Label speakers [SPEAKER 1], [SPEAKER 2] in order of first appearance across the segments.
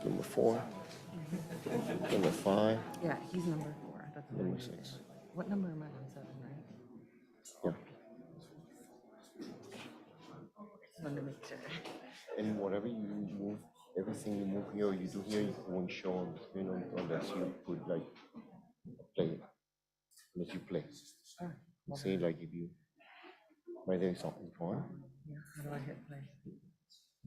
[SPEAKER 1] Number 4. Number 5.
[SPEAKER 2] Yeah, he's number 4. That's what I
[SPEAKER 1] Number
[SPEAKER 2] knew
[SPEAKER 1] 6.
[SPEAKER 2] there. What number am I on? 7, right?
[SPEAKER 1] Yeah.
[SPEAKER 2] Just wanted to make sure.
[SPEAKER 1] And whatever you move, everything you move here, you do here, you won't show on the screen unless you put like play. Unless you play. Say like if you right there is something for.
[SPEAKER 2] Yeah, how do I hit play?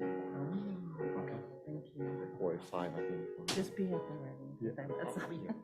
[SPEAKER 1] Okay.
[SPEAKER 2] Thank you.
[SPEAKER 1] 4 and 5, I think.
[SPEAKER 2] Just be at the ready.
[SPEAKER 1] Yeah.
[SPEAKER 2] That's all.
[SPEAKER 1] Yeah.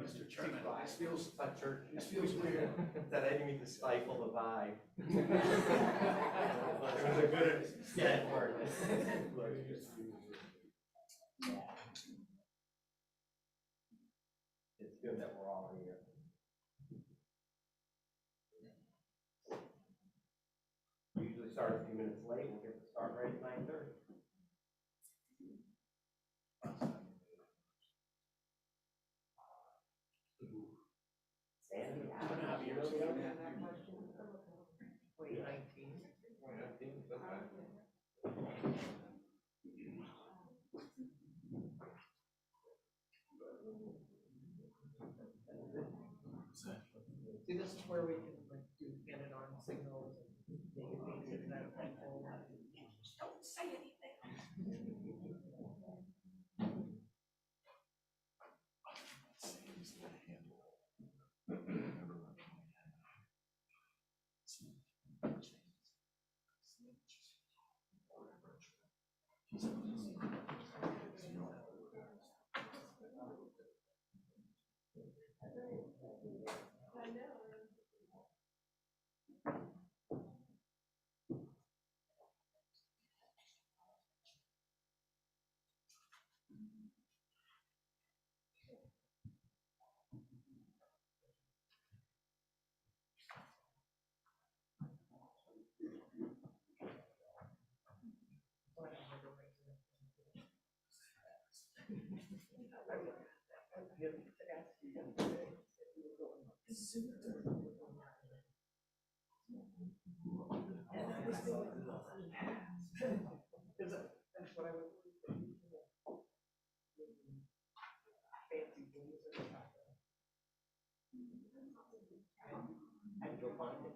[SPEAKER 3] Mr. Chairman, this feels like church. This feels weird that I didn't mean to stifle the vibe. It was a good sketch for it. It's good that we're all here. We usually start a few minutes late. We'll get to start right at 9:30. Sandy, I don't know if you really don't have that question. Wait, 19. See, this is where we can like do get it on signals and make it basic that people just don't say anything. That's what I would fancy things or I had to go find it.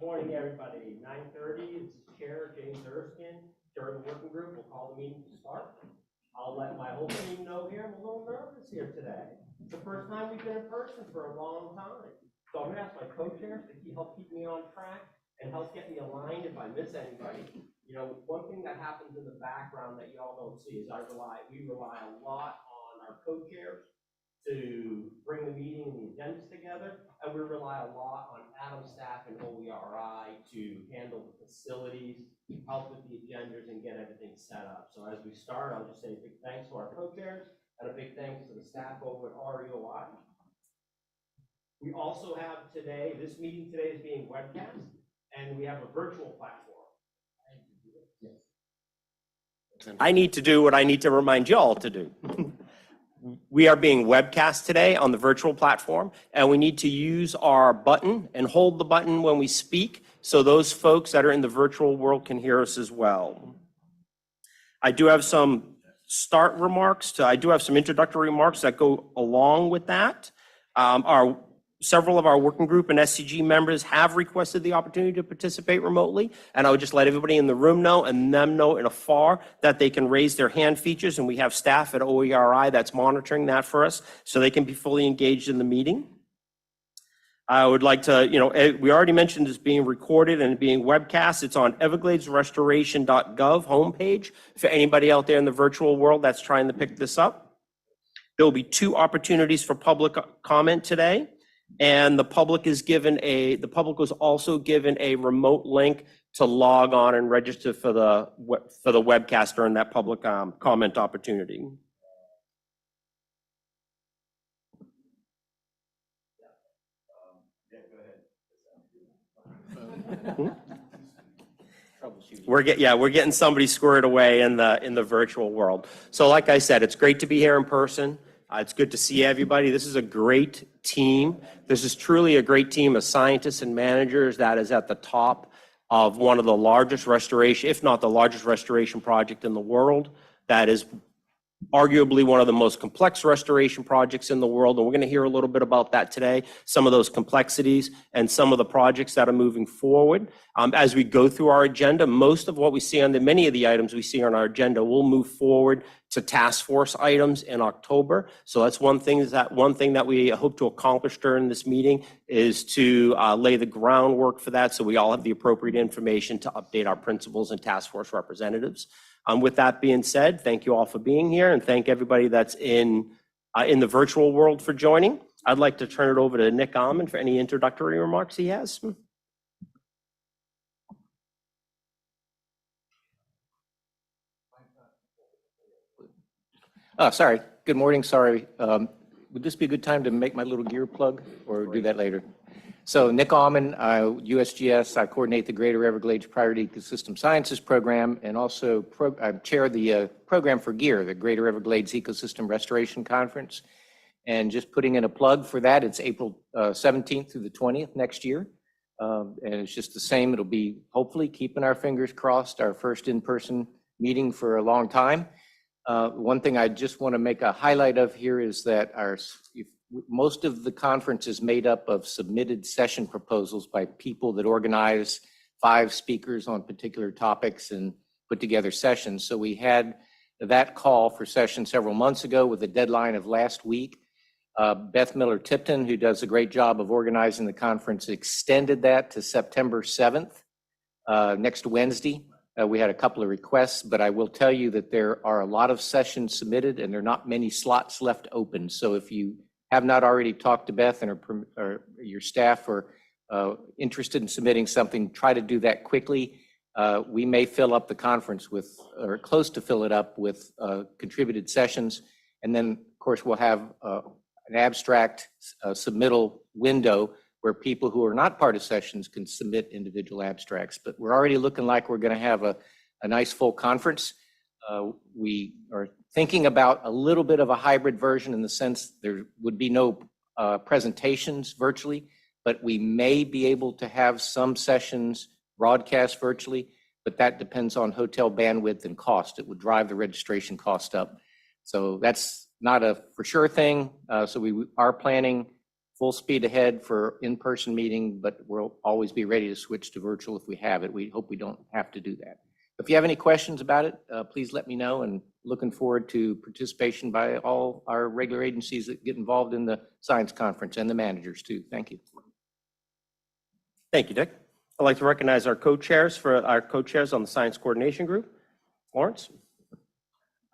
[SPEAKER 3] Morning, everybody. 9:30 is Chair James Erskine. During the working group, we'll call the meeting to start. I'll let my whole team know here I'm a little nervous here today. It's the first time we've been in person for a long time. So I'm gonna ask my co-chairs to help keep me on track and help get me aligned if I miss anybody. You know, one thing that happens in the background that you all don't see is we rely a lot on our co-chairs to bring the meeting and the agenda agendas together, and we rely a lot on Adam's staff and OERI to handle the facilities, help with the agendas, and get everything set up. So as we start, I'll just say a big thanks to our co-chairs and a big thanks to the staff over at REOI. We also have today, this meeting today is being webcast, and we have a virtual platform. I need to do what I need to remind y'all to do. We are being webcast today on the virtual platform, and we need to use our button and hold the button when we speak so those folks that are in the virtual world can hear us as well. I do have some introductory remarks that go along with that. Several of our working group and SCG members have requested the opportunity to participate remotely, and I would just let everybody in the room know and them know in afar that they can raise their hand features, and we have staff at OERI that's monitoring that for us so they can be fully engaged in the meeting. I would like to, we already mentioned it's being recorded and being webcast. It's on evergladesrestoration.gov homepage for anybody out there in the virtual world that's trying to pick this up. There will be 2 opportunities for public comment today. And the public was also given a remote link to log on and register for the webcast during that public comment opportunity. We're getting somebody squared away in the virtual world. So like I said, it's great to be here in person. It's good to see everybody. This is a great team. This is truly a great team of scientists and managers that is at the top of one of the largest restoration, if not the largest restoration project in the world. That is arguably one of the most complex restoration projects in the world. And we're going to hear a little bit about that today, some of those complexities and some of the projects that are moving forward. As we go through our agenda, most of what we see many of the items we see on our agenda will move forward to task force items in October. So that's one thing that we hope to accomplish during this meeting is to lay the groundwork for that so we all have the appropriate information to update our principals and task force representatives. With that being said, thank you all for being here and thank everybody that's in the virtual world for joining. I'd like to turn it over to Nick Almond for any introductory remarks he has.
[SPEAKER 4] Oh, sorry. Good morning. Sorry. Would this be a good time to make my little gear plug or do that later? So Nick Almond, USGS, I coordinate the Greater Everglades Priority Ecosystem Sciences Program and also I chair the program for GEAR, the Greater Everglades Ecosystem Restoration Conference. And just putting in a plug for that, it's April 17th through the 20th next year. And it's just the same. It'll be hopefully keeping our fingers crossed, our first in-person meeting for a long time. One thing I just want to make a highlight of here is that most of the conference is made up of submitted session proposals by people that organize 5 speakers on particular topics and put together sessions. So we had that call for session several months ago with a deadline of last week. Beth Miller-Tipton, who does a great job of organizing the conference, extended that to September 7th, next Wednesday. We had a couple of requests, but I will tell you that there are a lot of sessions submitted and there are not many slots left open. So if you have not already talked to Beth and or your staff or interested in submitting something, try to do that quickly. We may fill up the conference with, or close to fill it up with contributed sessions. And then, of course, we'll have an abstract submittal window where people who are not part of sessions can submit individual abstracts. But we're already looking like we're going to have a nice full conference. We are thinking about a little bit of a hybrid version in the sense there would be no presentations virtually, but we may be able to have some sessions broadcast virtually, but that depends on hotel bandwidth and cost. It would drive the registration cost up. So that's not a for sure thing. So we are planning full speed ahead for in-person meeting, but we'll always be ready to switch to virtual if we have it. We hope we don't have to do that. If you have any questions about it, please let me know, and looking forward to participation by all our regular agencies that get involved in the science conference and the managers too. Thank you.
[SPEAKER 3] Thank you, Dick. I'd like to recognize our co-chairs on the Science Coordination Group. Lawrence.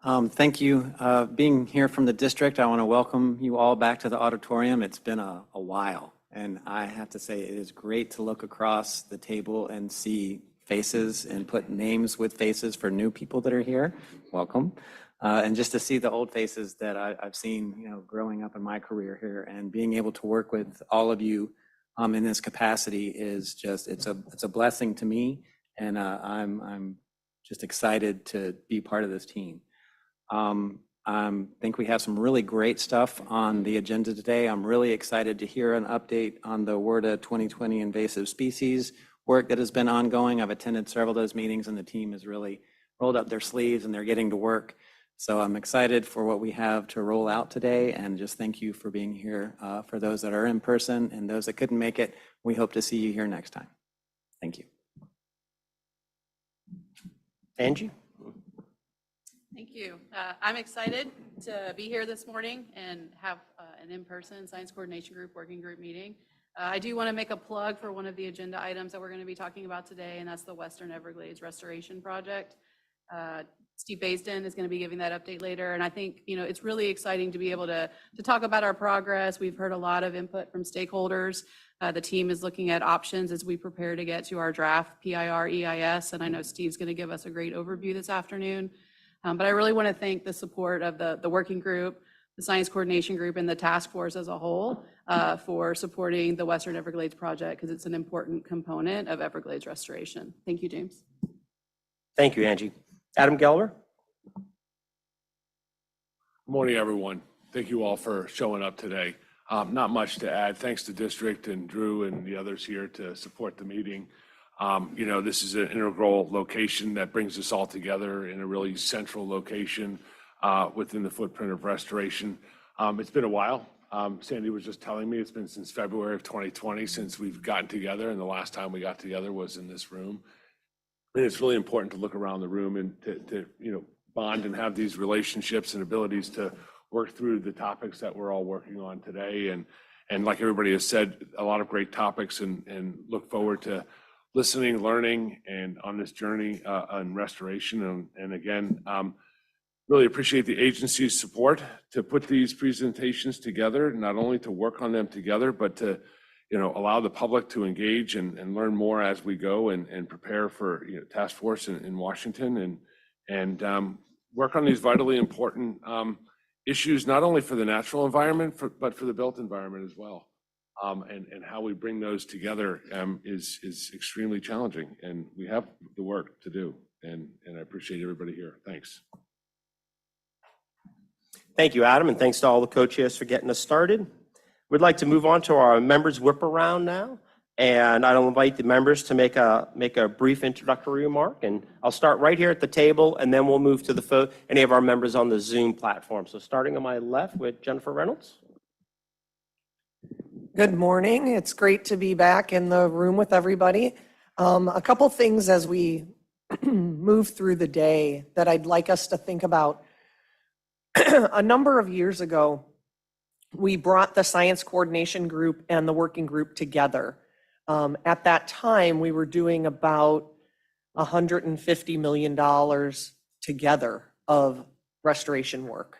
[SPEAKER 5] Thank you. Being here from the district, I want to welcome you all back to the auditorium. It's been a while, and I have to say it is great to look across the table and see faces and put names with faces for new people that are here. Welcome. And just to see the old faces that I've seen, growing up in my career here, and being able to work with all of you in this capacity is just, it's a blessing to me, and I'm just excited to be part of this team. I think we have some really great stuff on the agenda today. I'm really excited to hear an update on the WRDA 2020 invasive species work that has been ongoing. I've attended several of those meetings, and the team has really rolled up their sleeves and they're getting to work. So I'm excited for what we have to roll out today, and just thank you for being here. For those that are in person and those that couldn't make it, we hope to see you here next time. Thank you.
[SPEAKER 6] Angie?
[SPEAKER 7] Thank you. I'm excited to be here this morning and have an in-person Science Coordination Group working group meeting. I do want to make a plug for one of the agenda items that we're going to be talking about today, and that's the Western Everglades Restoration Project. Steve Baisden is going to be giving that update later, and I think it's really exciting to be able to talk about our progress. We've heard a lot of input from stakeholders. The team is looking at options as we prepare to get to our draft PIR EIS, and I know Steve's going to give us a great overview this afternoon. But I really want to thank the support of the working group, the Science Coordination Group, and the task force as a whole for supporting the Western Everglades project, because it's an important component of Everglades restoration. Thank you, James.
[SPEAKER 6] Thank you, Angie. Adam Gelber?
[SPEAKER 8] Good morning, everyone. Thank you all for showing up today. Not much to add. Thanks to District and Drew and the others here to support the meeting. This is an integral location that brings us all together in a really central location within the footprint of restoration. It's been a while. Sandy was just telling me it's been since February of 2020 since we've gotten together, and the last time we got together was in this room. And it's really important to look around the room and to bond and have these relationships and abilities to work through the topics that we're all working on today. And like everybody has said, a lot of great topics, and look forward to listening, learning, and on this journey on restoration. And again, really appreciate the agency's support to put these presentations together, not only to work on them together, but to allow the public to engage and learn more as we go and prepare for task force in Washington and work on these vitally important issues, not only for the natural environment, but for the built environment as well. And how we bring those together is extremely challenging, and we have the work to do. And I appreciate everybody here. Thanks.
[SPEAKER 6] Thank you, Adam, and thanks to all the co-chairs for getting us started. We'd like to move on to our members whip around now, and I'll invite the members to make a brief introductory remark, and I'll start right here at the table, and then we'll move to any of our members on the Zoom platform. So starting on my left with Jennifer Reynolds.
[SPEAKER 9] Good morning. It's great to be back in the room with everybody. A couple things as we move through the day that I'd like us to think about. A number of years ago, we brought the Science Coordination Group and the Working Group together. At that time, we were doing about $150 million together of restoration work.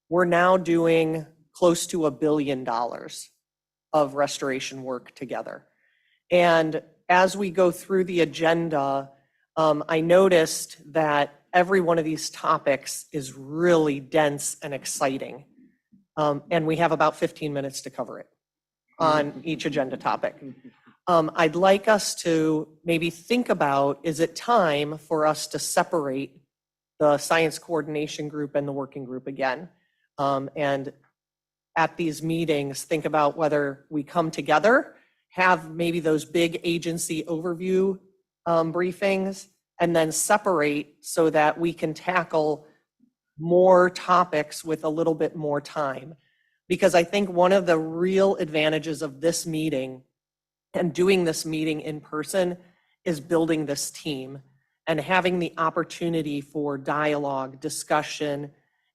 [SPEAKER 9] We're now doing close to $1 billion of restoration work together. And as we go through the agenda, I noticed that every one of these topics is really dense and exciting. And we have about 15 minutes to cover it on each agenda topic. I'd like us to maybe think about, is it time for us to separate the Science Coordination Group and the Working Group again? And at these meetings, think about whether we come together, have maybe those big agency overview briefings, and then separate so that we can tackle more topics with a little bit more time. Because I think one of the real advantages of this meeting and doing this meeting in person is building this team and having the opportunity for dialogue, discussion,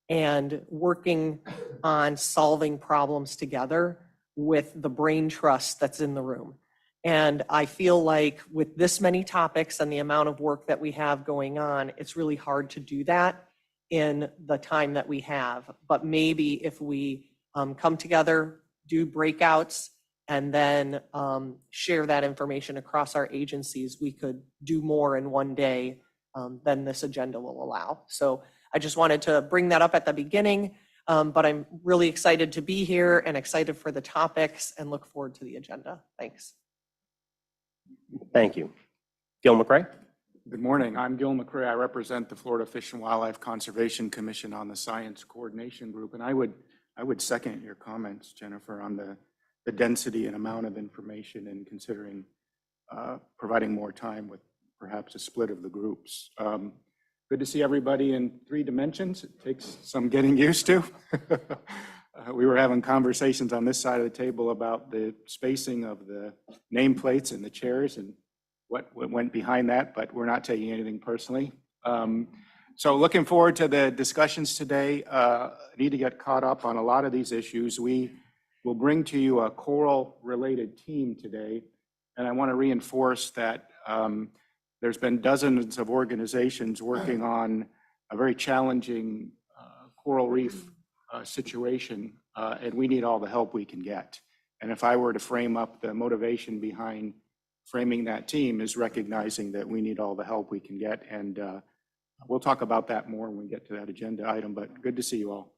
[SPEAKER 9] and working on solving problems together with the brain trust that's in the room. And I feel like with this many topics and the amount of work that we have going on, it's really hard to do that in the time that we have. But maybe if we come together, do breakouts, and then share that information across our agencies, we could do more in one day than this agenda will allow. So I just wanted to bring that up at the beginning, but I'm really excited to be here and excited for the topics and look forward to the agenda. Thanks.
[SPEAKER 6] Thank you. Gil McRae?
[SPEAKER 10] Good morning. I'm Gil McRae. I represent the Florida Fish and Wildlife Conservation Commission on the Science Coordination Group. And I would second your comments, Jennifer, on the density and amount of information and considering providing more time with perhaps a split of the groups. Good to see everybody in 3 dimensions. It takes some getting used to. We were having conversations on this side of the table about the spacing of the nameplates and the chairs and what went behind that, but we're not taking anything personally. So looking forward to the discussions today. I need to get caught up on a lot of these issues. We will bring to you a coral-related team today, and I want to reinforce that there's been dozens of organizations working on a very challenging coral reef situation, and we need all the help we can get. And if I were to frame up the motivation behind framing that team is recognizing that we need all the help we can get, and we'll talk about that more when we get to that agenda item, but good to see you all.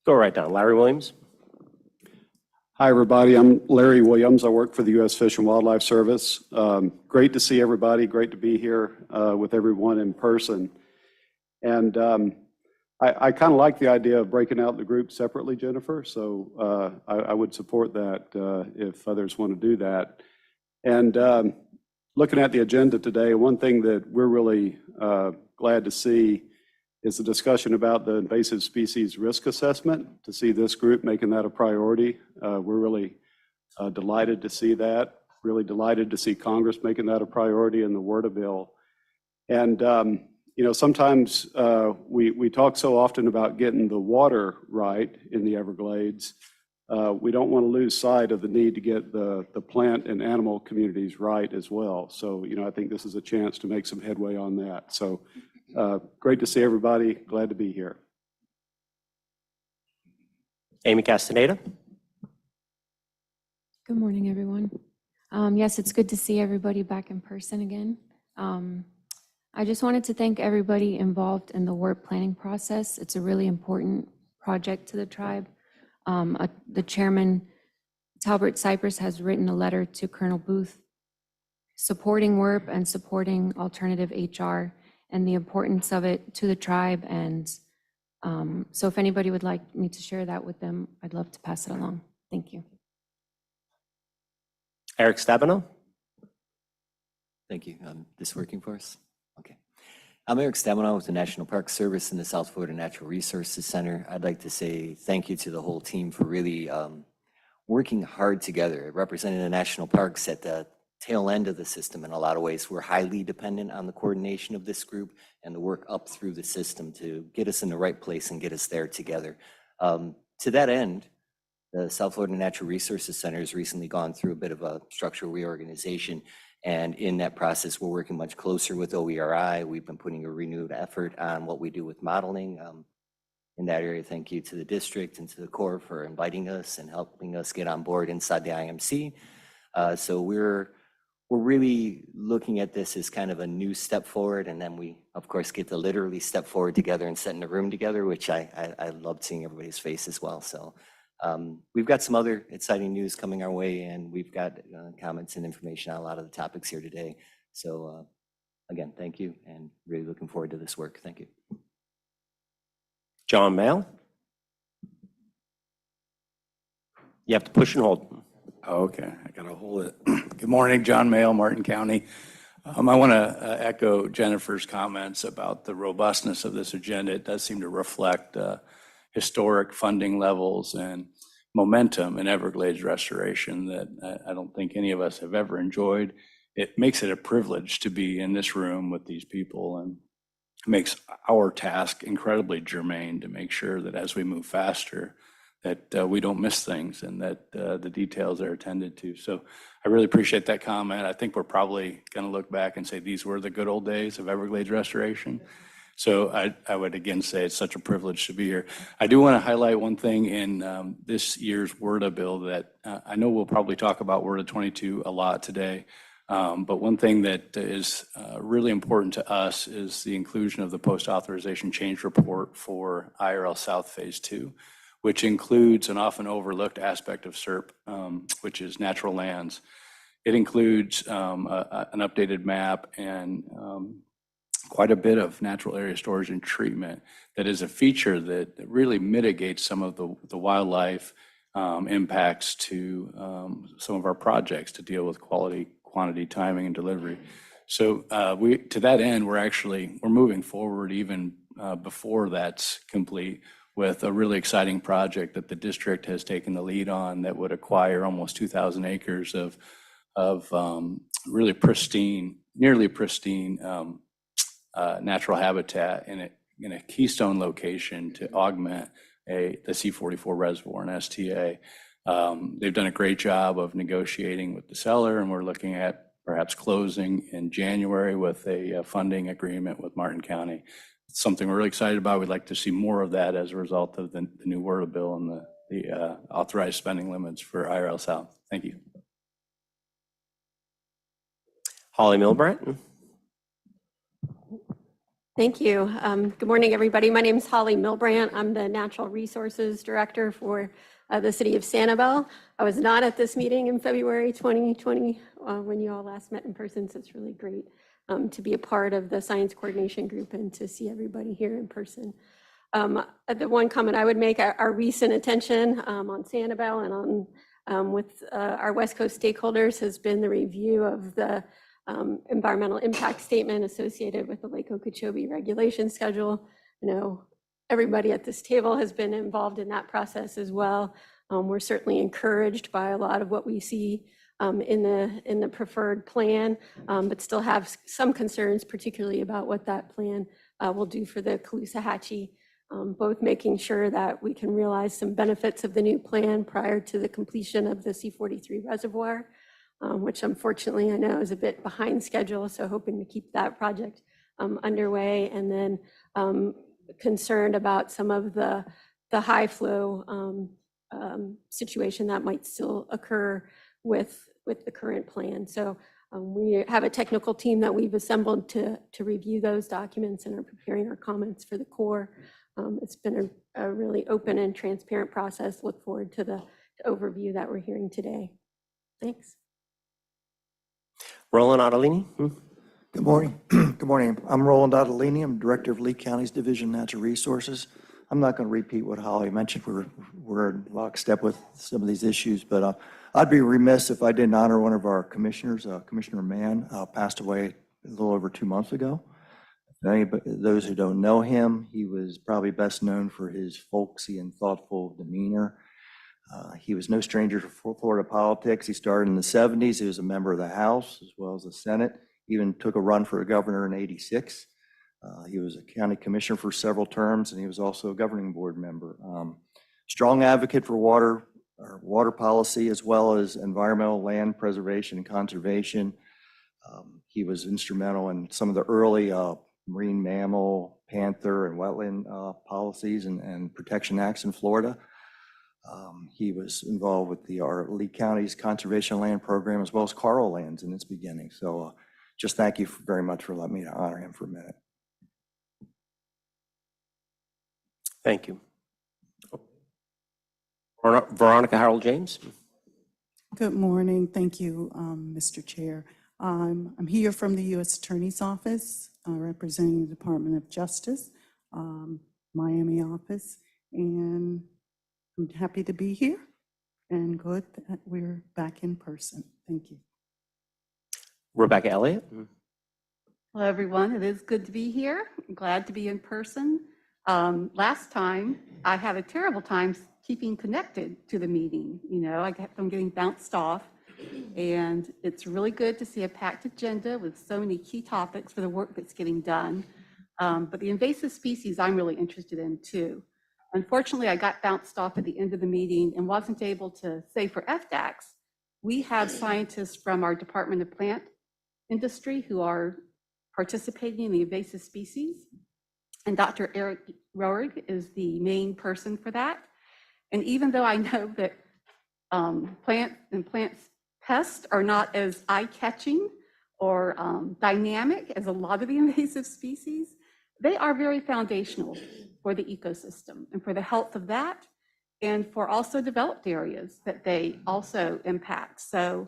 [SPEAKER 6] Go right down. Larry Williams?
[SPEAKER 11] Hi, everybody. I'm Larry Williams. I work for the U.S. Fish and Wildlife Service. Great to see everybody. Great to be here with everyone in person. And I kind of like the idea of breaking out the group separately, Jennifer. So I would support that if others want to do that. And looking at the agenda today, one thing that we're really glad to see is the discussion about the invasive species risk assessment. To see this group making that a priority, we're really delighted to see that. Really delighted to see Congress making that a priority in the WRDA bill. And you know, sometimes we talk so often about getting the water right in the Everglades. We don't want to lose sight of the need to get the plant and animal communities right as well. So, you know, I think this is a chance to make some headway on that. So great to see everybody. Glad to be here.
[SPEAKER 6] Amy Castaneda?
[SPEAKER 12] Good morning, everyone. Yes, it's good to see everybody back in person again. I just wanted to thank everybody involved in the WRDA planning process. It's a really important project to the tribe. The chairman, Talbert Cypress, has written a letter to Colonel Booth supporting WRDA and supporting alternative HR and the importance of it to the tribe. And so if anybody would like me to share that with them, I'd love to pass it along. Thank you.
[SPEAKER 6] Eric Stabenow?
[SPEAKER 13] Thank you. This working for us? Okay. I'm Eric Stabenow with the National Park Service and the South Florida Natural Resources Center. I'd like to say thank you to the whole team for really working hard together, representing the national parks at the tail end of the system in a lot of ways. We're highly dependent on the coordination of this group and the work up through the system to get us in the right place and get us there together. To that end, the South Florida Natural Resources Center has recently gone through a bit of a structural reorganization. And in that process, we're working much closer with OERI. We've been putting a renewed effort on what we do with modeling. In that area, thank you to the district and to the Corps for inviting us and helping us get on board inside the IMC. So we're really looking at this as kind of a new step forward. And then we, of course, get to literally step forward together and sit in a room together, which I loved seeing everybody's face as well. So we've got some other exciting news coming our way, and we've got comments and information on a lot of the topics here today. So again, thank you, and really looking forward to this work. Thank you.
[SPEAKER 6] John Mayle? You have to push and hold.
[SPEAKER 14] Okay, I gotta hold it. Good morning, John Mayle, Martin County. I want to echo Jennifer's comments about the robustness of this agenda. It does seem to reflect historic funding levels and momentum in Everglades restoration that I don't think any of us have ever enjoyed. It makes it a privilege to be in this room with these people, and makes our task incredibly germane to make sure that as we move faster, that we don't miss things and that the details are attended to. So I really appreciate that comment. I think we're probably going to look back and say these were the good old days of Everglades restoration. So I would again say it's such a privilege to be here. I do want to highlight one thing in this year's WRDA bill that I know we'll probably talk about WRDA 22 a lot today. But one thing that is really important to us is the inclusion of the post-authorization change report for IRL South Phase 2, which includes an often overlooked aspect of SERP, which is natural lands. It includes an updated map and quite a bit of natural area storage and treatment that is a feature that really mitigates some of the wildlife impacts to some of our projects to deal with quality, quantity, timing, and delivery. So to that end, we're moving forward even before that's complete with a really exciting project that the district has taken the lead on that would acquire almost 2,000 acres of really pristine, nearly pristine natural habitat in a keystone location to augment the C44 reservoir and STA. They've done a great job of negotiating with the seller, and we're looking at perhaps closing in January with a funding agreement with Martin County. It's something we're really excited about. We'd like to see more of that as a result of the new WRDA bill and the authorized spending limits for IRL South. Thank you.
[SPEAKER 6] Holly Milbrandt.
[SPEAKER 15] Thank you. Good morning, everybody. My name is Holly Milbrandt. I'm the Natural Resources Director for the City of Sanibel. I was not at this meeting in February 2020 when you all last met in person, so it's really great to be a part of the Science Coordination Group and to see everybody here in person. The one comment I would make, our recent attention on Sanibel and on with our West Coast stakeholders has been the review of the environmental impact statement associated with the Lake Okeechobee regulation schedule. You know, everybody at this table has been involved in that process as well. We're certainly encouraged by a lot of what we see in the preferred plan, but still have some concerns, particularly about what that plan will do for the Caloosahatchee, both making sure that we can realize some benefits of the new plan prior to the completion of the C43 reservoir, which unfortunately I know is a bit behind schedule, so hoping to keep that project underway, and then concerned about some of the high flow situation that might still occur with the current plan. So we have a technical team that we've assembled to review those documents and are preparing our comments for the Corps. It's been a really open and transparent process. Look forward to the overview that we're hearing today. Thanks.
[SPEAKER 6] Roland Ottolini.
[SPEAKER 16] Good morning. Good morning. I'm Roland Ottolini. I'm Director of Lee County's Division of Natural Resources. I'm not going to repeat what Holly mentioned. We're in lockstep with some of these issues, but I'd be remiss if I didn't honor one of our commissioners. Commissioner Mann passed away a little over 2 months ago. Those who don't know him, he was probably best known for his folksy and thoughtful demeanor. He was no stranger to Florida politics. He started in the 70s. He was a member of the House as well as the Senate. Even took a run for a governor in '86. He was a county commissioner for several terms, and he was also a governing board member. Strong advocate for water policy as well as environmental land preservation and conservation. He was instrumental in some of the early marine mammal, panther, and wetland policies and protection acts in Florida. He was involved with our Lee County's conservation land program as well as Carl Lands in its beginning. So just thank you very much for letting me honor him for a minute.
[SPEAKER 6] Thank you. Veronica Harold James.
[SPEAKER 17] Good morning. Thank you, Mr. Chair. I'm here from the U.S. Attorney's Office, representing the Department of Justice, Miami office, and I'm happy to be here and good that we're back in person. Thank you.
[SPEAKER 6] Rebecca Elliott.
[SPEAKER 18] Hello, everyone. It is good to be here. I'm glad to be in person. Last time, I had a terrible time keeping connected to the meeting. You know, I kept on getting bounced off. And it's really good to see a packed agenda with so many key topics for the work that's getting done. But the invasive species I'm really interested in too. Unfortunately, I got bounced off at the end of the meeting and wasn't able to say for FDACS. We have scientists from our Department of Plant Industry who are participating in the invasive species. And Dr. Eric Roerig is the main person for that. And even though I know that plants pests are not as eye-catching or dynamic as a lot of the invasive species, they are very foundational for the ecosystem and for the health of that, and for also developed areas that they also impact. So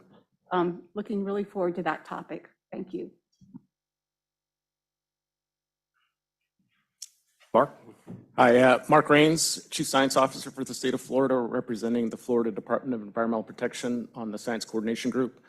[SPEAKER 18] looking really forward to that topic. Thank you.
[SPEAKER 6] Mark?
[SPEAKER 19] Hi, Mark Rains, Chief Science Officer for the state of Florida, representing the Florida Department of Environmental Protection on the Science Coordination Group.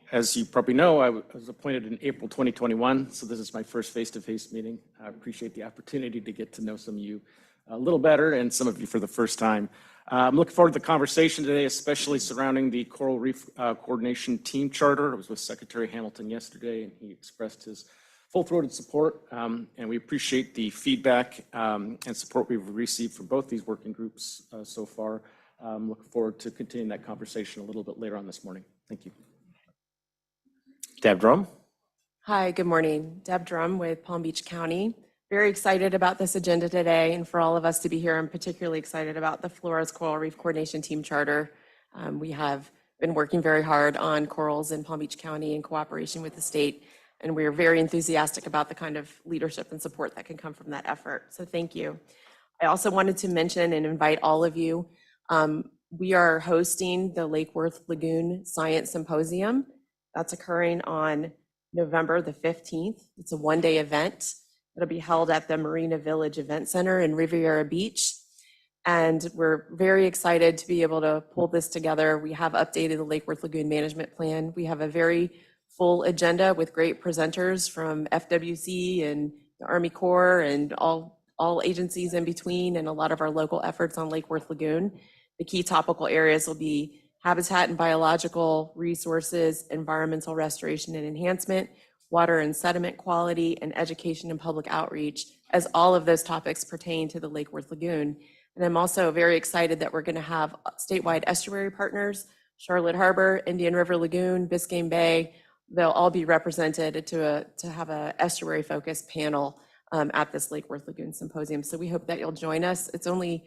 [SPEAKER 19] As you probably know, I was appointed in April 2021, so this is my first face-to-face meeting. I appreciate the opportunity to get to know some of you a little better and some of you for the first time. I'm looking forward to the conversation today, especially surrounding the Coral Reef Coordination Team Charter. I was with Secretary Hamilton yesterday, and he expressed his full-throated support, and we appreciate the feedback and support we've received from both these working groups so far. I'm looking forward to continuing that conversation a little bit later on this morning. Thank you.
[SPEAKER 6] Deb Drum?
[SPEAKER 20] Hi, good morning. Deb Drum with Palm Beach County. Very excited about this agenda today and for all of us to be here. I'm particularly excited about the Flores Coral Reef Coordination Team Charter. We have been working very hard on corals in Palm Beach County in cooperation with the state, and we are very enthusiastic about the kind of leadership and support that can come from that effort. So thank you. I also wanted to mention and invite all of you. We are hosting the Lake Worth Lagoon Science Symposium. That's occurring on November the 15th. It's a one-day event. It'll be held at the Marina Village Event Center in Riviera Beach. And we're very excited to be able to pull this together. We have updated the Lake Worth Lagoon Management Plan. We have a very full agenda with great presenters from FWC and the Army Corps and all agencies in between, and a lot of our local efforts on Lake Worth Lagoon. The key topical areas will be habitat and biological resources, environmental restoration and enhancement, water and sediment quality, and education and public outreach, as all of those topics pertain to the Lake Worth Lagoon. And I'm also very excited that we're going to have statewide estuary partners, Charlotte Harbor, Indian River Lagoon, Biscayne Bay. They'll all be represented to have a estuary focused panel at this Lake Worth Lagoon Symposium. So we hope that you'll join us. It's only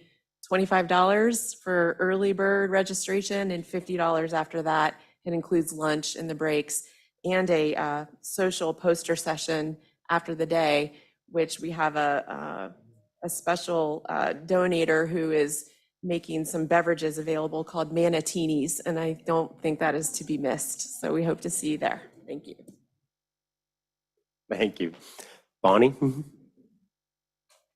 [SPEAKER 20] $25 for early bird registration and $50 after that. It includes lunch and the breaks and a social poster session after the day, which we have a special donator who is making some beverages available called Manatinis, and I don't think that is to be missed. So we hope to see you there. Thank you.
[SPEAKER 6] Thank you. Bonnie?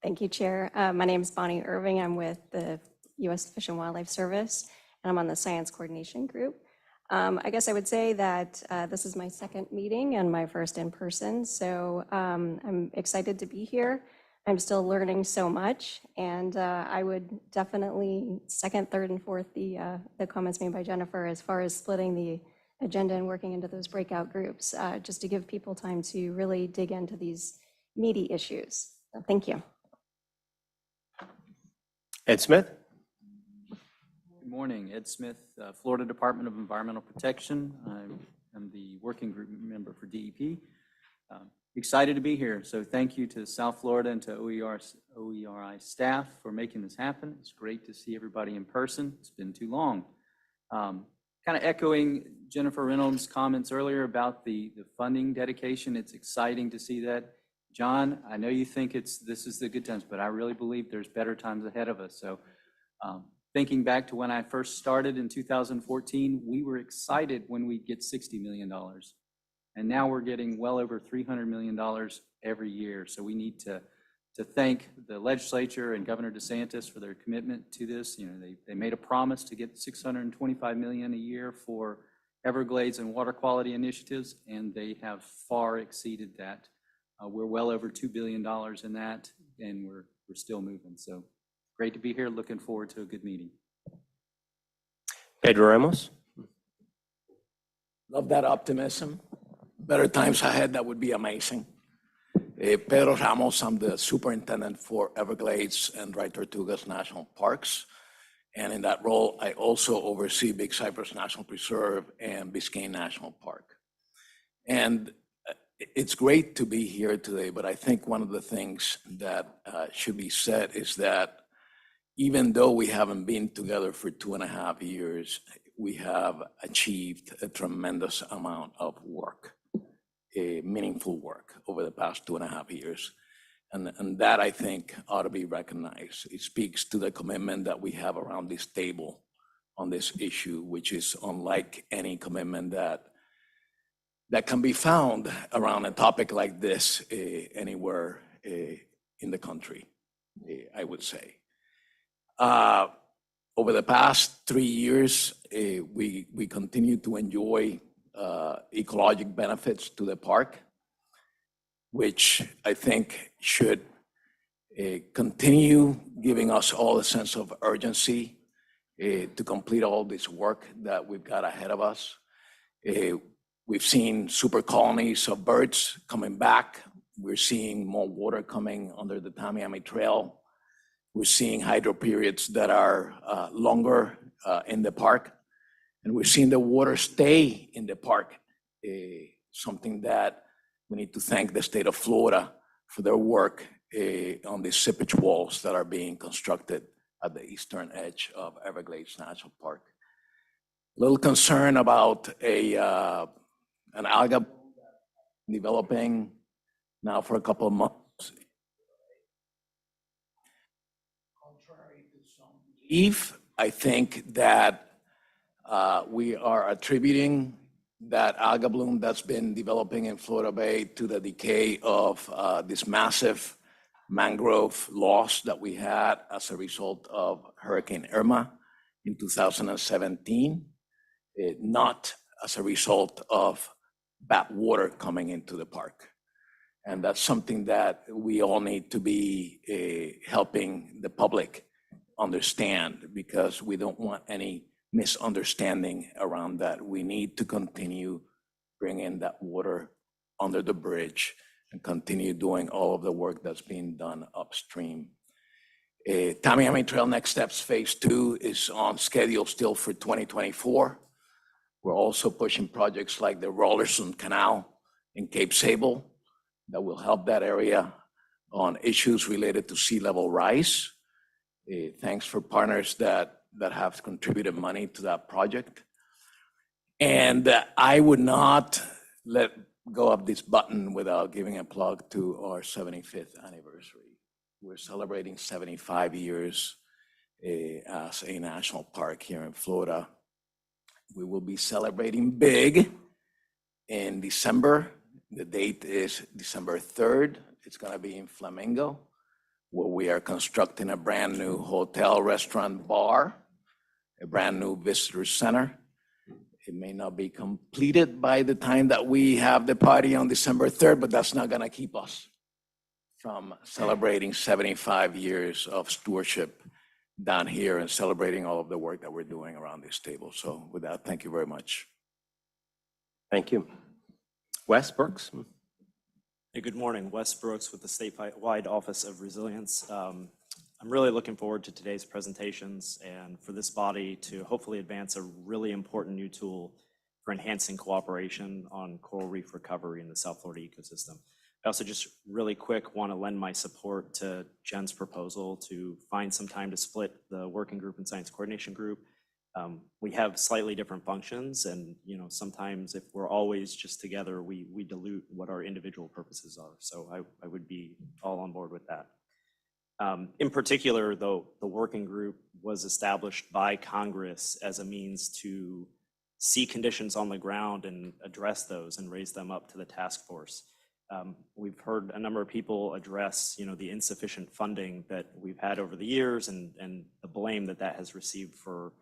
[SPEAKER 21] Thank you, Chair. My name is Bonnie Irving. I'm with the U.S. Fish and Wildlife Service, and I'm on the Science Coordination Group. I guess I would say that this is my second meeting and my first in person, so I'm excited to be here. I'm still learning so much, and I would definitely second, third, and fourth the comments made by Jennifer as far as splitting the agenda and working into those breakout groups, just to give people time to really dig into these meaty issues. So thank you.
[SPEAKER 6] Ed Smith?
[SPEAKER 22] Good morning, Ed Smith, Florida Department of Environmental Protection. I'm the working group member for DEP. Excited to be here. So thank you to South Florida and to OERI staff for making this happen. It's great to see everybody in person. It's been too long. Kind of echoing Jennifer Reynolds' comments earlier about the funding dedication. It's exciting to see that. John, I know you think this is the good times, but I really believe there's better times ahead of us. So thinking back to when I first started in 2014, we were excited when we'd get $60 million. And now we're getting well over $300 million every year. So we need to thank the legislature and Governor DeSantis for their commitment to this. You know, they made a promise to get $625 million a year for Everglades and water quality initiatives, and they have far exceeded that. We're well over $2 billion in that, and we're still moving. So great to be here. Looking forward to a good meeting.
[SPEAKER 6] Pedro Ramos?
[SPEAKER 23] Love that optimism. Better times ahead, that would be amazing.
[SPEAKER 14] Pedro Ramos, I'm the superintendent for Everglades and Right Tortugas National Parks. And in that role, I also oversee Big Cypress National Preserve and Biscayne National Park. And it's great to be here today, but I think one of the things that should be said is that even though we haven't been together for 2.5 years, we have achieved a tremendous amount of work, meaningful work over the past 2.5 years. And that, I think, ought to be recognized. It speaks to the commitment that we have around this table on this issue, which is unlike any commitment that can be found around a topic like this anywhere in the country, I would say. Over the past 3 years, we continue to enjoy ecologic benefits to the park, which I think should continue giving us all a sense of urgency to complete all this work that we've got ahead of us. We've seen super colonies of birds coming back. We're seeing more water coming under the Tamiami Trail. We're seeing hydro periods that are longer in the park. And we're seeing the water stay in the park, something that we need to thank the state of Florida for their work on the seepage walls that are being constructed at the eastern edge of Everglades National Park. A little concern about an alga developing now for a couple of months. Contrary to some belief, I think that we are attributing that alga bloom that's been developing in Florida Bay to the decay of this massive mangrove loss that we had as a result of Hurricane Irma in 2017, not as a result of bad water coming into the park. And that's something that we all need to be helping the public understand, because we don't want any misunderstanding around that. We need to continue bringing that water under the bridge and continue doing all of the work that's being done upstream. Tamiami Trail Next Steps Phase 2 is on schedule still for 2024. We're also pushing projects like the Rollerson Canal in Cape Sable that will help that area on issues related to sea level rise. Thanks for partners that have contributed money to that project. And I would not let go of this button without giving a plug to our 75th anniversary. We're celebrating 75 years as a national park here in Florida. We will be celebrating big in December. The date is December 3rd. It's going to be in Flamingo, where we are constructing a brand new hotel, restaurant, bar, a brand new visitor center. It may not be completed by the time that we have the party on December 3rd, but that's not going to keep us from celebrating 75 years of stewardship down here and celebrating all of the work that we're doing around this table. So with that, thank you very much.
[SPEAKER 6] Thank you. Wes Brooks.
[SPEAKER 1] Hey, good morning. Wes Brooks with the Statewide Office of Resilience. I'm really looking forward to today's presentations and for this body to hopefully advance a really important new tool for enhancing cooperation on coral reef recovery in the South Florida ecosystem. I also just really quick want to lend my support to Jen's proposal to find some time to split the working group and science coordination group. We have slightly different functions, and sometimes if we're always just together, we dilute what our individual purposes are. So I would be all on board with that. In particular, though, the working group was established by Congress as a means to see conditions on the ground and address those and raise them up to the task force. We've heard a number of people address, the insufficient funding that we've had over the years and the blame that has received for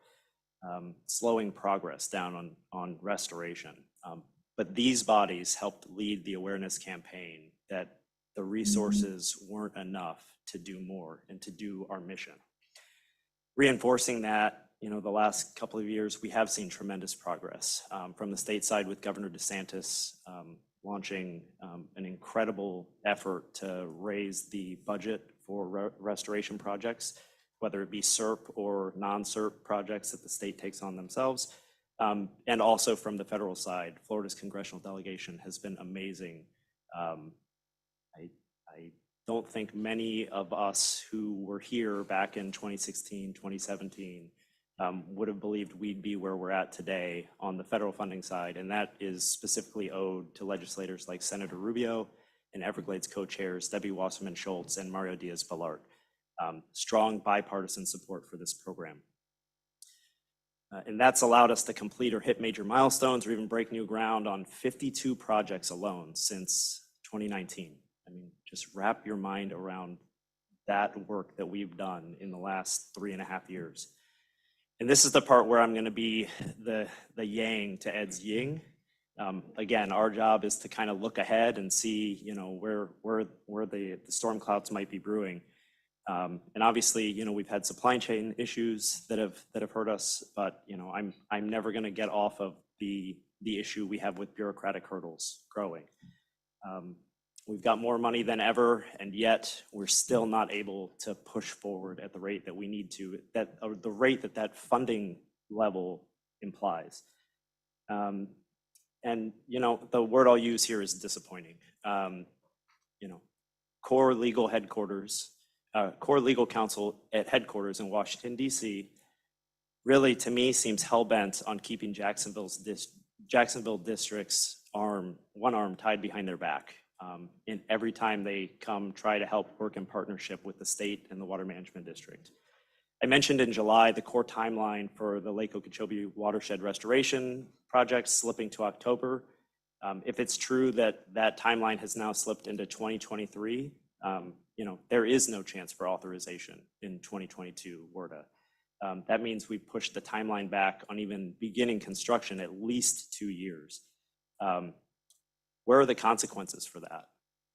[SPEAKER 1] slowing progress down on restoration. But these bodies helped lead the awareness campaign that the resources weren't enough to do more and to do our mission. Reinforcing that, the last couple of years, we have seen tremendous progress from the state side with Governor DeSantis launching an incredible effort to raise the budget for restoration projects, whether it be SERP or non-SERP projects that the state takes on themselves. And also from the federal side, Florida's congressional delegation has been amazing. I don't think many of us who were here back in 2016, 2017 would have believed we'd be where we're at today on the federal funding side. And that is specifically owed to legislators like Senator Rubio and Everglades co-chairs Debbie Wasserman Schultz and Mario Diaz-Balart. Strong bipartisan support for this program. And that's allowed us to complete or hit major milestones or even break new ground on 52 projects alone since 2019. I mean, just wrap your mind around that work that we've done in the last 3.5 years. And this is the part where I'm going to be the yang to Ed's yin. Again, our job is to kind of look ahead and see, you know, where the storm clouds might be brewing. And obviously, you know, we've had supply chain issues that have hurt us, but you know, I'm never going to get off of the issue we have with bureaucratic hurdles growing. We've got more money than ever, and yet we're still not able to push forward at the rate that we need to, the rate that funding level implies. And you know, the word I'll use here is disappointing. You know, core legal counsel at headquarters in Washington, D.C. really, to me, seems hell-bent on keeping Jacksonville district's one arm tied behind their back. And every time they come try to help work in partnership with the state and the Water Management District. I mentioned in July the core timeline for the Lake Okeechobee watershed restoration project slipping to October. If it's true that that timeline has now slipped into 2023, you know, there is no chance for authorization in 2022 WRDA. That means we pushed the timeline back on even beginning construction at least 2 years. Where are the consequences for that?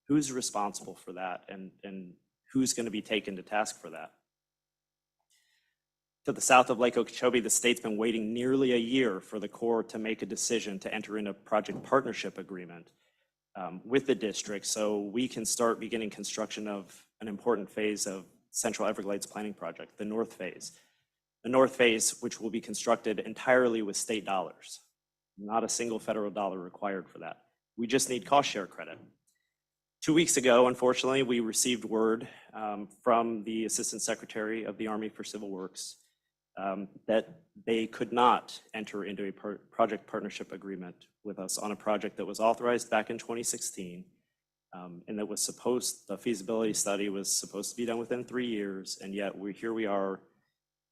[SPEAKER 1] Who's responsible for that? And who's going to be taken to task for that? To the south of Lake Okeechobee, the state's been waiting nearly a year for the Corps to make a decision to enter into a project partnership agreement with the district so we can start beginning construction of an important phase of Central Everglades Planning Project, the North Phase. The North Phase, which will be constructed entirely with state dollars. Not a single federal dollar required for that. We just need cost share credit. 2 weeks ago, unfortunately, we received word from the Assistant Secretary of the Army for Civil Works that they could not enter into a project partnership agreement with us on a project that was authorized back in 2016 and that was the feasibility study was supposed to be done within 3 years, and yet here we are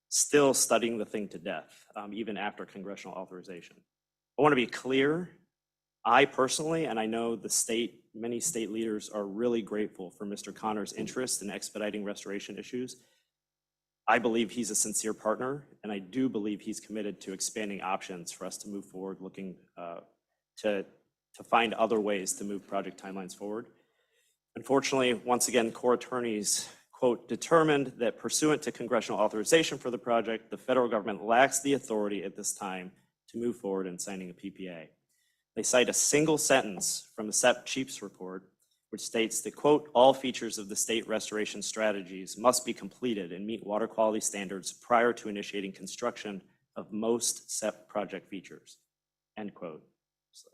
[SPEAKER 1] still studying the thing to death, even after congressional authorization. I want to be clear. I personally, and I know many state leaders are really grateful for Mr. Connor's interest in expediting restoration issues. I believe he's a sincere partner, and I do believe he's committed to expanding options for us to move forward, looking to find other ways to move project timelines forward. Unfortunately, once again, Corps attorneys, quote, determined that pursuant to congressional authorization for the project, the federal government lacks the authority at this time to move forward in signing a PPA. They cite a single sentence from the SEP Chief's report, which states that, quote, all features of the state restoration strategies must be completed and meet water quality standards prior to initiating construction of most SEP project features, end quote.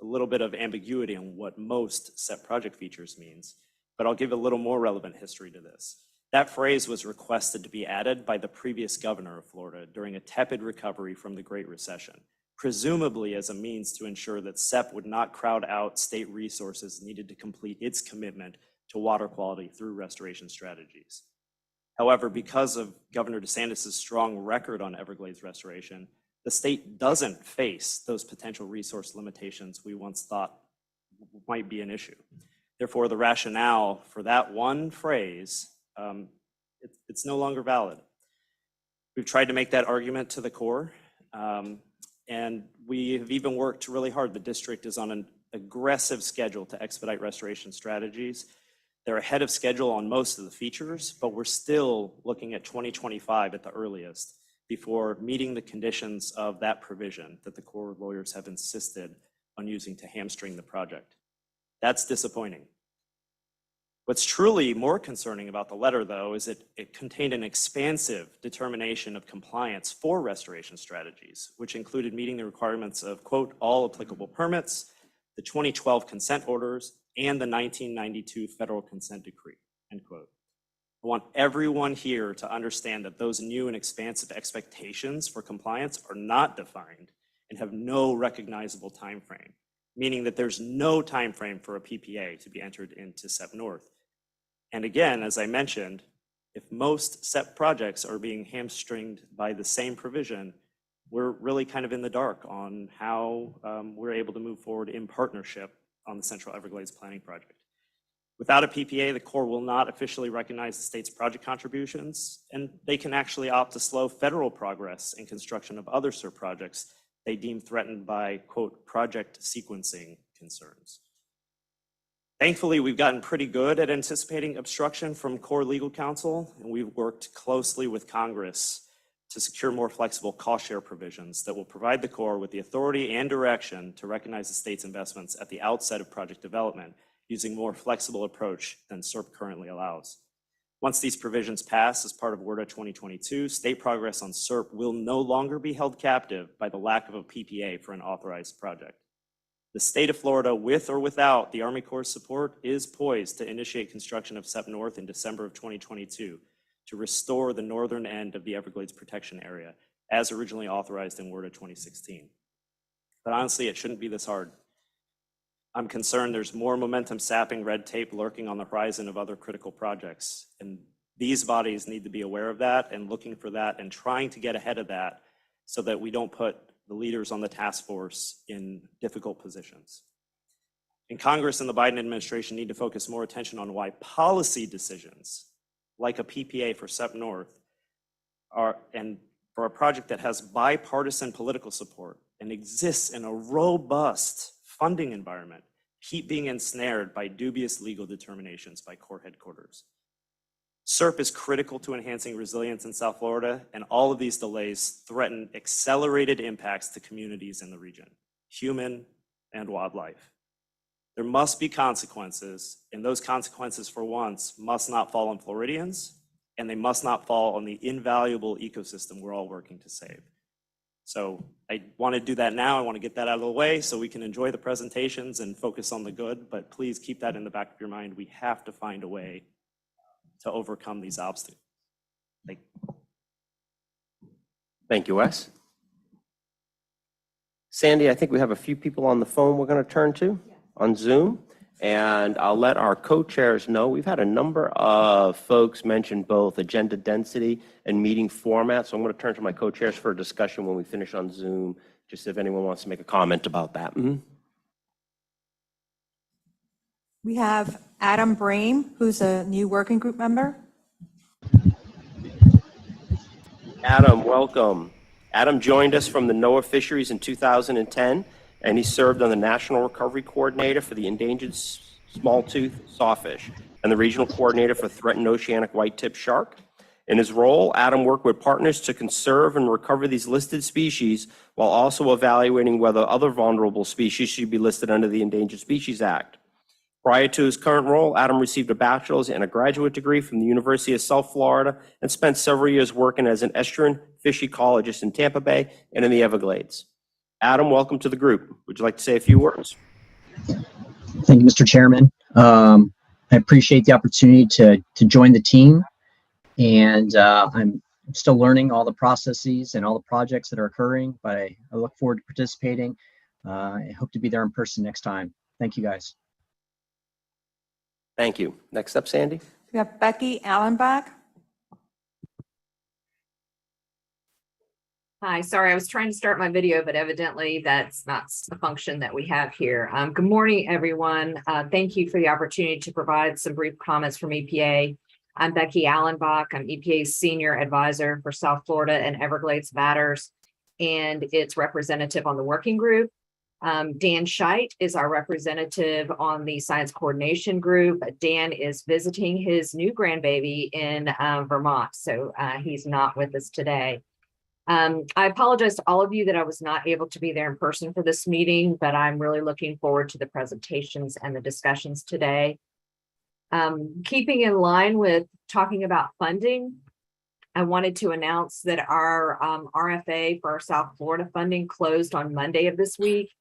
[SPEAKER 1] A little bit of ambiguity on what most SEP project features means, but I'll give a little more relevant history to this. That phrase was requested to be added by the previous governor of Florida during a tepid recovery from the Great Recession, presumably as a means to ensure that SEP would not crowd out state resources needed to complete its commitment to water quality through restoration strategies. However, because of Governor DeSantis' strong record on Everglades restoration, the state doesn't face those potential resource limitations we once thought might be an issue. Therefore, the rationale for that one phrase, it's no longer valid. We've tried to make that argument to the Corps. And we have even worked really hard. The district is on an aggressive schedule to expedite restoration strategies. They're ahead of schedule on most of the features, but we're still looking at 2025 at the earliest before meeting the conditions of that provision that the Corps lawyers have insisted on using to hamstring the project. That's disappointing. What's truly more concerning about the letter, though, is it contained an expansive determination of compliance for restoration strategies, which included meeting the requirements of, quote, all applicable permits, the 2012 consent orders, and the 1992 federal consent decree, end quote. I want everyone here to understand that those new and expansive expectations for compliance are not defined and have no recognizable time frame, meaning that there's no time frame for a PPA to be entered into SEP North. And again, as I mentioned, if most SEP projects are being hamstringed by the same provision, we're really kind of in the dark on how we're able to move forward in partnership on the Central Everglades Planning Project. Without a PPA, the Corps will not officially recognize the state's project contributions, and they can actually opt to slow federal progress in construction of other SERP projects they deem threatened by, quote, project sequencing concerns. Thankfully, we've gotten pretty good at anticipating obstruction from Corps legal counsel, and we've worked closely with Congress to secure more flexible cost share provisions that will provide the Corps with the authority and direction to recognize the state's investments at the outset of project development using a more flexible approach than SERP currently allows. Once these provisions pass as part of WRDA 2022, state progress on SERP will no longer be held captive by the lack of a PPA for an authorized project. The state of Florida, with or without the Army Corps' support, is poised to initiate construction of SEP North in December of 2022 to restore the northern end of the Everglades Protection Area, as originally authorized in WRDA 2016. But honestly, it shouldn't be this hard. I'm concerned there's more momentum sapping red tape lurking on the horizon of other critical projects. And these bodies need to be aware of that and looking for that and trying to get ahead of that so that we don't put the leaders on the task force in difficult positions. And Congress and the Biden administration need to focus more attention on why policy decisions, like a PPA for SEP North, and for a project that has bipartisan political support and exists in a robust funding environment, keep being ensnared by dubious legal determinations by Corps headquarters. SERP is critical to enhancing resilience in South Florida, and all of these delays threaten accelerated impacts to communities in the region, human and wildlife. There must be consequences, and those consequences, for once, must not fall on Floridians, and they must not fall on the invaluable ecosystem we're all working to save. So I want to do that now. I want to get that out of the way so we can enjoy the presentations and focus on the good, but please keep that in the back of your mind. We have to find a way to overcome these obstacles.
[SPEAKER 6] Thank you, Wes. Sandy, I think we have a few people on the phone we're going to turn to on Zoom, and I'll let our co-chairs know. We've had a number of folks mention both agenda density and meeting format, so I'm going to turn to my co-chairs for a discussion when we finish on Zoom, just if anyone wants to make a comment about that.
[SPEAKER 2] We have Adam Brame, who's a new working group member.
[SPEAKER 6] Adam, welcome. Adam joined us from the NOAA Fisheries in 2010, and he served on the National Recovery Coordinator for the Endangered Smalltooth Sawfish and the Regional Coordinator for Threatened Oceanic White-Tip Shark. In his role, Adam worked with partners to conserve and recover these listed species while also evaluating whether other vulnerable species should be listed under the Endangered Species Act. Prior to his current role, Adam received a bachelor's and a graduate degree from the University of South Florida and spent several years working as an estuarine fish ecologist in Tampa Bay and in the Everglades. Adam, welcome to the group. Would you like to say a few words?
[SPEAKER 4] Thank you, Mr. Chairman. I appreciate the opportunity to join the team, and I'm still learning all the processes and all the projects that are occurring, but I look forward to participating. I hope to be there in person next time. Thank you, guys.
[SPEAKER 6] Thank you. Next up, Sandy.
[SPEAKER 2] We have Becky Allenbach.
[SPEAKER 23] Hi, sorry, I was trying to start my video, but evidently that's not the function that we have here. Good morning, everyone. Thank you for the opportunity to provide some brief comments from EPA. I'm Becky Allenbach. I'm EPA's Senior Advisor for South Florida and Everglades Matters and its representative on the working group. Dan Scheit is our representative on the Science Coordination Group. Dan is visiting his new grandbaby in Vermont, so he's not with us today. I apologize to all of you that I was not able to be there in person for this meeting, but I'm really looking forward to the presentations and the discussions today. Keeping in line with talking about funding, I wanted to announce that our RFA for our South Florida funding closed on Monday of this week.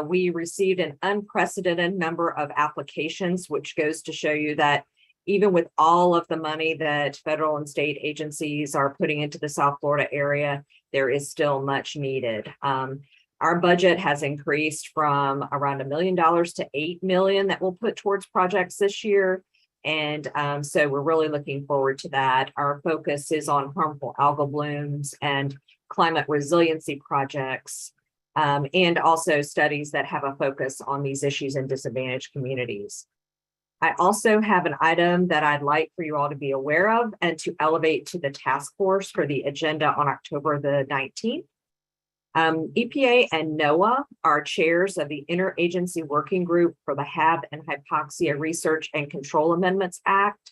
[SPEAKER 23] We received an unprecedented number of applications, which goes to show you that even with all of the money that federal and state agencies are putting into the South Florida area, there is still much needed. Our budget has increased from around $1 million to $8 million that we'll put towards projects this year. And so we're really looking forward to that. Our focus is on harmful algal blooms and climate resiliency projects, and also studies that have a focus on these issues in disadvantaged communities. I also have an item that I'd like for you all to be aware of and to elevate to the task force for the agenda on October the 19th. EPA and NOAA are chairs of the Interagency Working Group for the HAB and Hypoxia Research and Control Amendments Act.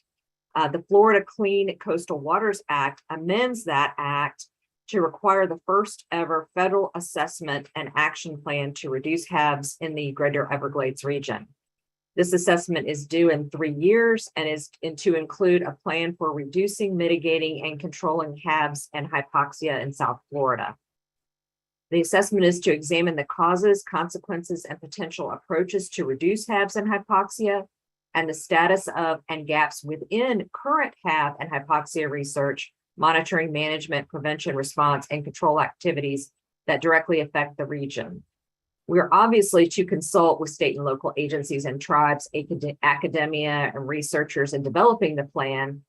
[SPEAKER 23] The Florida Clean Coastal Waters Act amends that act to require the first ever federal assessment and action plan to reduce HABs in the Greater Everglades region. This assessment is due in 3 years and is to include a plan for reducing, mitigating, and controlling HABs and hypoxia in South Florida. The assessment is to examine the causes, consequences, and potential approaches to reduce HABs and hypoxia, and the status of and gaps within current HAB and hypoxia research, monitoring, management, prevention, response, and control activities that directly affect the region. We're obviously to consult with state and local agencies and tribes, academia, and researchers in developing the plan,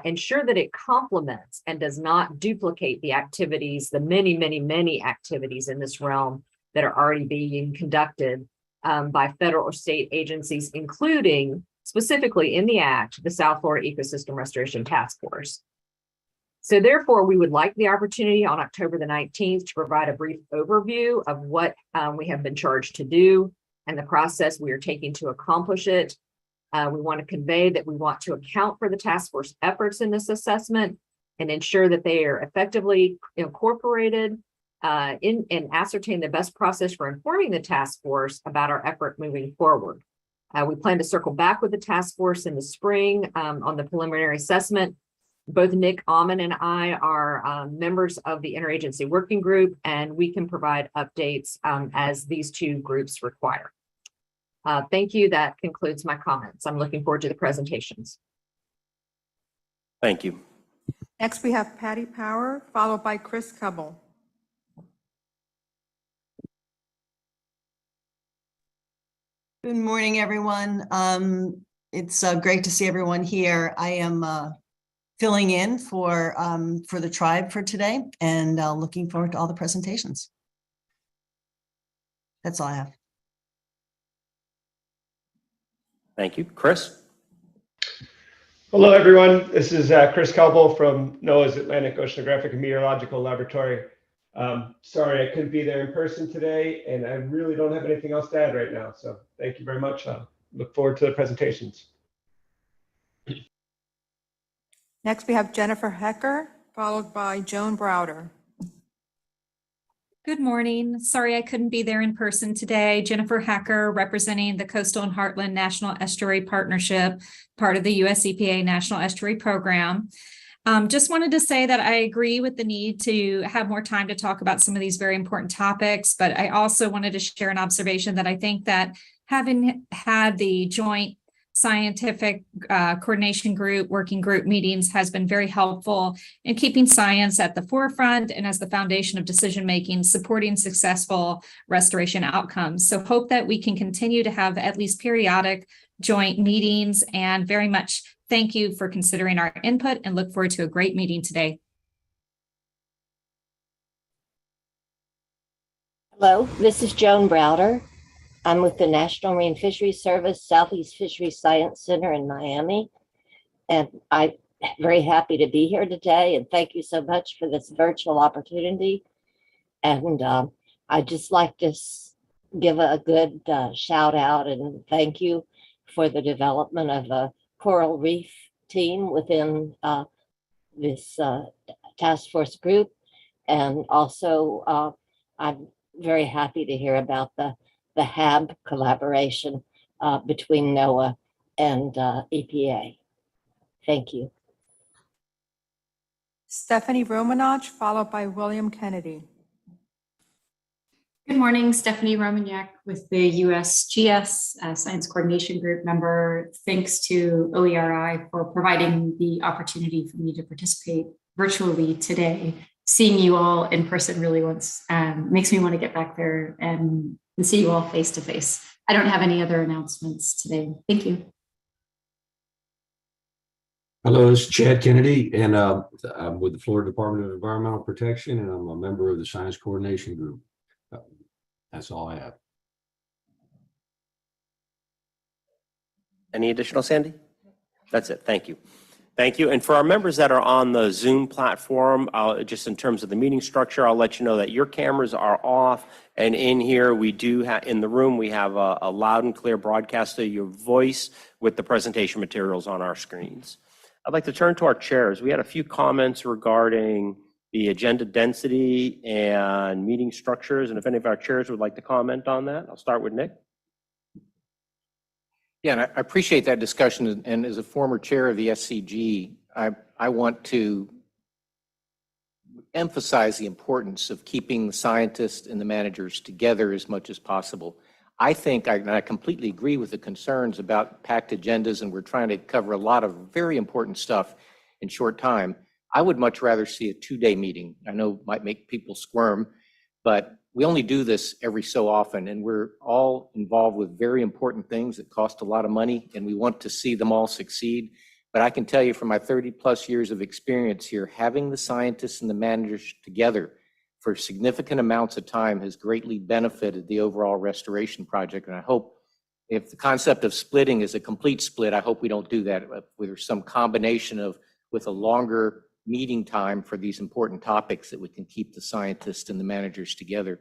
[SPEAKER 23] ensure that it complements and does not duplicate the activities, the many activities in this realm that are already being conducted by federal or state agencies, including specifically in the Act, the South Florida Ecosystem Restoration Task Force. So therefore, we would like the opportunity on October the 19th to provide a brief overview of what we have been charged to do and the process we are taking to accomplish it. We want to convey that we want to account for the task force efforts in this assessment and ensure that they are effectively incorporated and ascertain the best process for informing the task force about our effort moving forward. We plan to circle back with the task force in the spring on the preliminary assessment. Both Nick Alman and I are members of the Interagency Working Group, and we can provide updates as these two groups require. Thank you. That concludes my comments. I'm looking forward to the presentations.
[SPEAKER 6] Thank you.
[SPEAKER 2] Next, we have Patty Power, followed by Chris Cubble.
[SPEAKER 3] Good morning, everyone. It's great to see everyone here. I am filling in for the tribe for today and looking forward to all the presentations. That's all I have.
[SPEAKER 6] Thank you. Chris?
[SPEAKER 5] Hello, everyone. This is Chris Cowbell from NOAA's Atlantic Oceanographic and Meteorological Laboratory. Sorry I couldn't be there in person today, and I really don't have anything else to add right now. So thank you very much. Look forward to the presentations.
[SPEAKER 2] Next, we have Jennifer Hecker, followed by Joan Browder.
[SPEAKER 7] Good morning. Sorry I couldn't be there in person today. Jennifer Hacker, representing the Coastal and Heartland National Estuary Partnership, part of the US EPA National Estuary Program. Just wanted to say that I agree with the need to have more time to talk about some of these very important topics, but I also wanted to share an observation that I think that having had the joint scientific coordination group, working group meetings has been very helpful in keeping science at the forefront and as the foundation of decision-making, supporting successful restoration outcomes. So hope that we can continue to have at least periodic joint meetings, and very much thank you for considering our input and look forward to a great meeting today.
[SPEAKER 24] Hello, this is Joan Browder. I'm with the National Marine Fisheries Service Southeast Fisheries Science Center in Miami, and I'm very happy to be here today, and thank you so much for this virtual opportunity. And I'd just like to give a good shout out and thank you for the development of a coral reef team within this task force group. And also, I'm very happy to hear about the HAB collaboration between NOAA and EPA. Thank you.
[SPEAKER 2] Stephanie Romanach, followed by William Kennedy.
[SPEAKER 8] Good morning, Stephanie Romagnac with the USGS Science Coordination Group member. Thanks to OERI for providing the opportunity for me to participate virtually today. Seeing you all in person really makes me want to get back there and see you all face to face. I don't have any other announcements today. Thank you.
[SPEAKER 9] Hello, this is Chad Kennedy, and I'm with the Florida Department of Environmental Protection, and I'm a member of the Science Coordination Group. That's all I have.
[SPEAKER 6] Any additional, Sandy? That's it. Thank you. Thank you. And for our members that are on the Zoom platform, just in terms of the meeting structure, I'll let you know that your cameras are off. And in here, we do have, in the room, we have a loud and clear broadcast of your voice with the presentation materials on our screens. I'd like to turn to our chairs. We had a few comments regarding the agenda density and meeting structures. And if any of our chairs would like to comment on that, I'll start with Nick.
[SPEAKER 10] Yeah, and I appreciate that discussion. And as a former chair of the SCG, I want to emphasize the importance of keeping the scientists and the managers together as much as possible. I think I completely agree with the concerns about packed agendas, and we're trying to cover a lot of very important stuff in short time. I would much rather see a 2-day meeting. I know it might make people squirm, but we only do this every so often, and we're all involved with very important things that cost a lot of money, and we want to see them all succeed. But I can tell you from my 30+ years of experience here, having the scientists and the managers together for significant amounts of time has greatly benefited the overall restoration project. And I hope if the concept of splitting is a complete split, I hope we don't do that. There's some combination of with a longer meeting time for these important topics that we can keep the scientists and the managers together.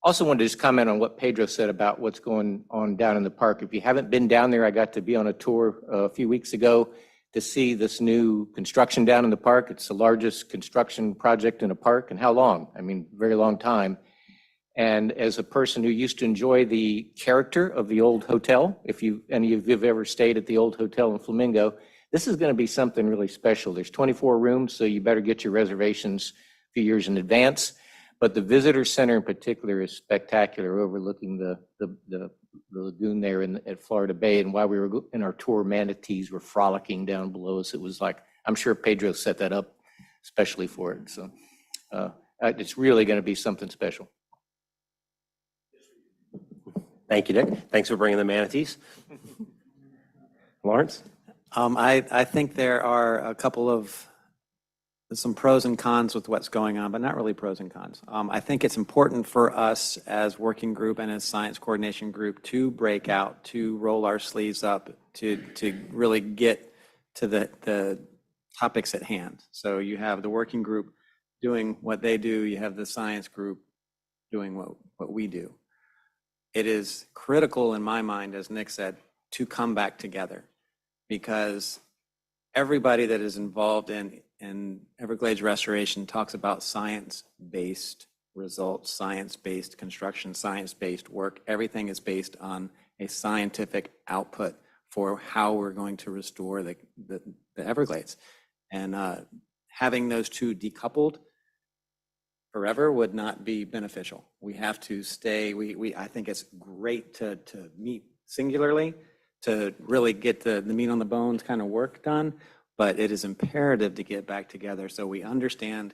[SPEAKER 10] Also wanted to just comment on what Pedro said about what's going on down in the park. If you haven't been down there, I got to be on a tour a few weeks ago to see this new construction down in the park. It's the largest construction project in a park. And how long? I mean, very long time. And as a person who used to enjoy the character of the old hotel, if any of you have ever stayed at the old hotel in Flamingo, this is going to be something really special. There's 24 rooms, so you better get your reservations a few years in advance. But the visitor center in particular is spectacular, overlooking the lagoon there at Florida Bay. And while we were in our tour, manatees were frolicking down below us. It was like, I'm sure Pedro set that up especially for it. So it's really going to be something special.
[SPEAKER 6] Thank you, Nick. Thanks for bringing the manatees. Lawrence?
[SPEAKER 11] I think there are a couple of some pros and cons with what's going on, but not really pros and cons. I think it's important for us as working group and as science coordination group to break out, to roll our sleeves up, to really get to the topics at hand. So you have the working group doing what they do, you have the science group doing what we do. It is critical in my mind, as Nick said, to come back together, because everybody that is involved in Everglades restoration talks about science-based results, science-based construction, science-based work. Everything is based on a scientific output for how we're going to restore the Everglades. And having those two decoupled forever would not be beneficial. We have to stay, I think it's great to meet singularly, to really get the meat on the bones kind of work done, but it is imperative to get back together so we understand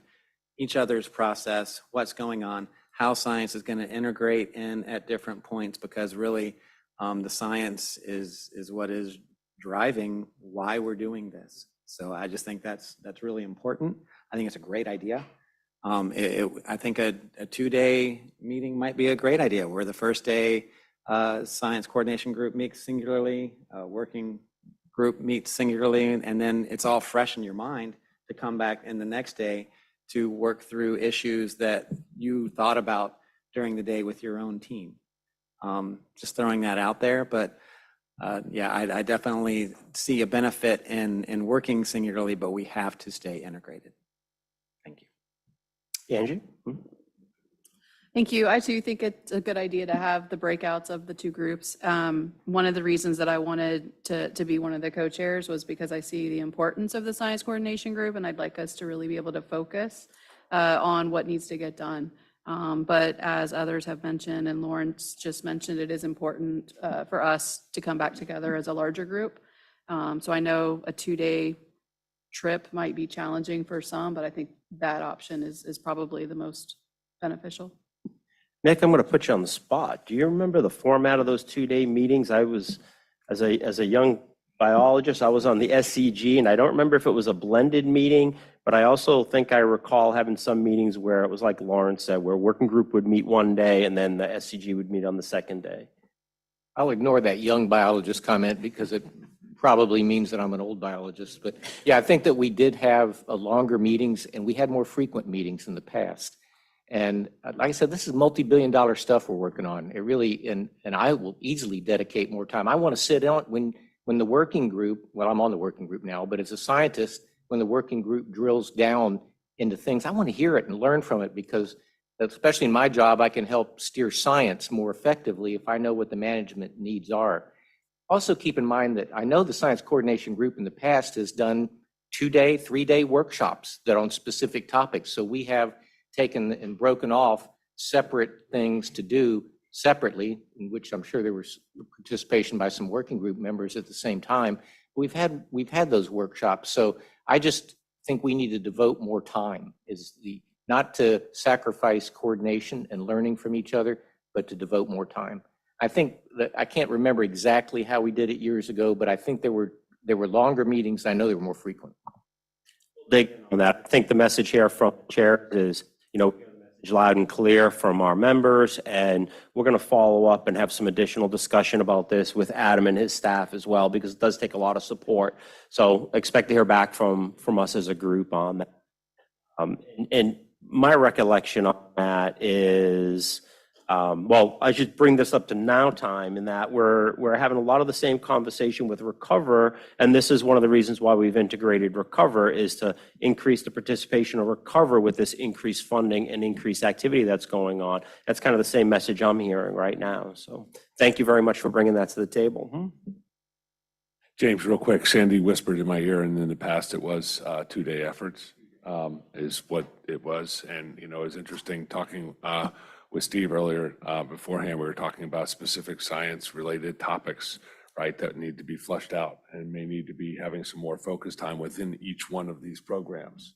[SPEAKER 11] each other's process, what's going on, how science is going to integrate in at different points, because really the science is what is driving why we're doing this. So I just think that's really important. I think it's a great idea. I think a 2-day meeting might be a great idea, where the first day science coordination group meets singularly, working group meets singularly, and then it's all fresh in your mind to come back in the next day to work through issues that you thought about during the day with your own team. Just throwing that out there, but yeah, I definitely see a benefit in working singularly, but we have to stay integrated. Thank you.
[SPEAKER 6] Angie?
[SPEAKER 12] Thank you. I too think it's a good idea to have the breakouts of the two groups. One of the reasons that I wanted to be one of the co-chairs was because I see the importance of the science coordination group, and I'd like us to really be able to focus on what needs to get done. But as others have mentioned, and Lawrence just mentioned, it is important for us to come back together as a larger group. So I know a 2-day trip might be challenging for some, but I think that option is probably the most beneficial.
[SPEAKER 6] Nick, I'm going to put you on the spot. Do you remember the format of those 2-day meetings? I was, as a young biologist, I was on the SCG, and I don't remember if it was a blended meeting, but I also think I recall having some meetings where it was like Lawrence said, where working group would meet one day and then the SCG would meet on the second day.
[SPEAKER 10] I'll ignore that young biologist comment because it probably means that I'm an old biologist. But yeah, I think that we did have longer meetings and we had more frequent meetings in the past. And like I said, this is multi-billion-dollar stuff we're working on. It really, and I will easily dedicate more time. I want to sit on when the working group, well, I'm on the working group now, but as a scientist, when the working group drills down into things, I want to hear it and learn from it because, especially in my job, I can help steer science more effectively if I know what the management needs are. Also keep in mind that I know the science coordination group in the past has done 2-day, 3-day workshops that are on specific topics. So we have taken and broken off separate things to do separately, in which I'm sure there was participation by some working group members at the same time. We've had those workshops. So I just think we need to devote more time, not to sacrifice coordination and learning from each other, but to devote more time. I think that I can't remember exactly how we did it years ago, but I think there were longer meetings. I know they were more frequent.
[SPEAKER 6] Dig on that. I think the message here from the chair is, loud and clear from our members, and we're going to follow up and have some additional discussion about this with Adam and his staff as well, because it does take a lot of support. So expect to hear back from us as a group on that. And my recollection on that is, well, I should bring this up to now time in that we're having a lot of the same conversation with Recover, and this is one of the reasons why we've integrated Recover is to increase the participation of Recover with this increased funding and increased activity that's going on. That's kind of the same message I'm hearing right now. So thank you very much for bringing that to the table.
[SPEAKER 13] James, real quick, Sandy whispered in my ear, and in the past it was 2-day efforts is what it was. And, it was interesting talking with Steve earlier beforehand. We were talking about specific science-related topics, right, that need to be fleshed out and may need to be having some more focus time within each one of these programs.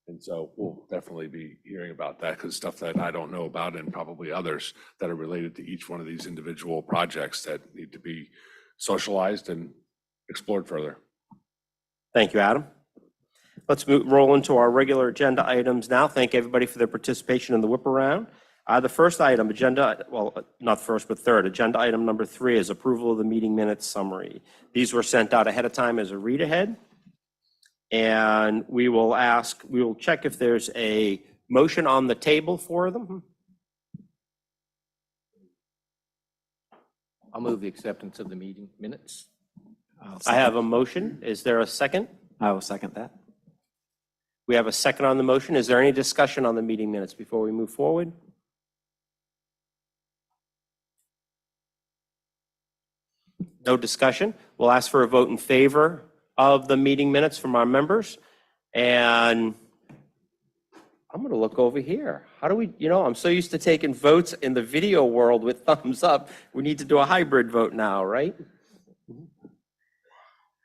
[SPEAKER 13] And so we'll definitely be hearing about that because stuff that I don't know about and probably others that are related to each one of these individual projects that need to be socialized and explored further.
[SPEAKER 6] Thank you, Adam. Let's roll into our regular agenda items now. Thank everybody for their participation in the whip around. The first item, not first, but third, agenda item number 3 is approval of the meeting minutes summary. These were sent out ahead of time as a read ahead. And we will check if there's a motion on the table for them.
[SPEAKER 10] I'll move the acceptance of the meeting minutes.
[SPEAKER 6] I have a motion. Is there a second?
[SPEAKER 11] I will second that.
[SPEAKER 6] We have a second on the motion. Is there any discussion on the meeting minutes before we move forward? No discussion. We'll ask for a vote in favor of the meeting minutes from our members. And I'm going to look over here. How do we, I'm so used to taking votes in the video world with thumbs up. We need to do a hybrid vote now, right?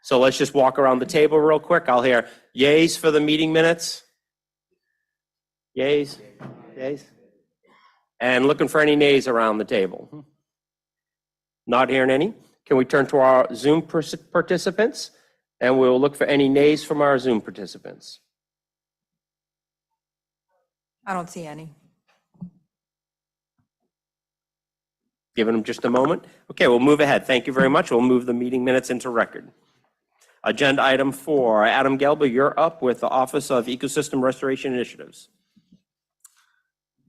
[SPEAKER 6] So let's just walk around the table real quick. I'll hear yays for the meeting minutes. Yays? Yays? And looking for any nays around the table. Not hearing any. Can we turn to our Zoom participants? And we'll look for any nays from our Zoom participants.
[SPEAKER 2] I don't see any.
[SPEAKER 6] Giving them just a moment. Okay, we'll move ahead. Thank you very much. We'll move the meeting minutes into record. Agenda item 4, Adam Gelber, you're up with the Office of Ecosystem Restoration Initiatives.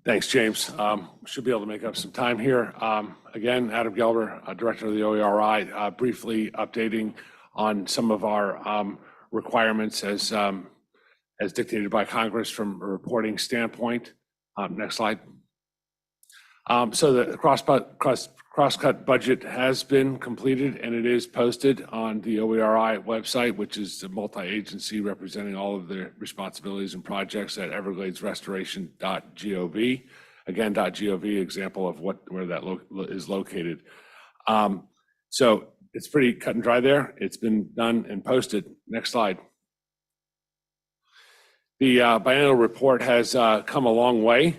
[SPEAKER 13] Thanks, James. Should be able to make up some time here. Again, Adam Gelber, Director of the OERI, briefly updating on some of our requirements as as dictated by Congress from a reporting standpoint. Next slide. So the cross-cut budget has been completed, and it is posted on the OERI website, which is the multi-agency representing all of their responsibilities and projects at evergladesrestoration.gov. Again, .gov, example of where that is located. So it's pretty cut and dry there. It's been done and posted. Next slide. The biennial report has come a long way.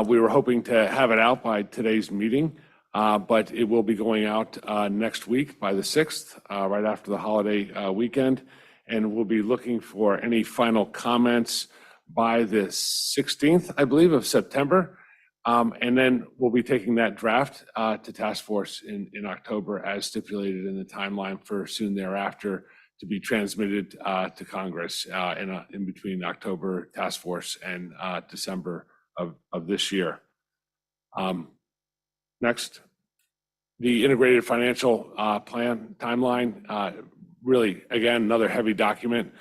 [SPEAKER 13] We were hoping to have it out by today's meeting, but it will be going out next week by the 6th, right after the holiday weekend. And we'll be looking for any final comments by the 16th, I believe, of September. And then we'll be taking that draft to task force in October as stipulated in the timeline for soon thereafter to be transmitted to Congress in between October task force and December of this year. Next, the integrated financial plan timeline, really, again, another heavy document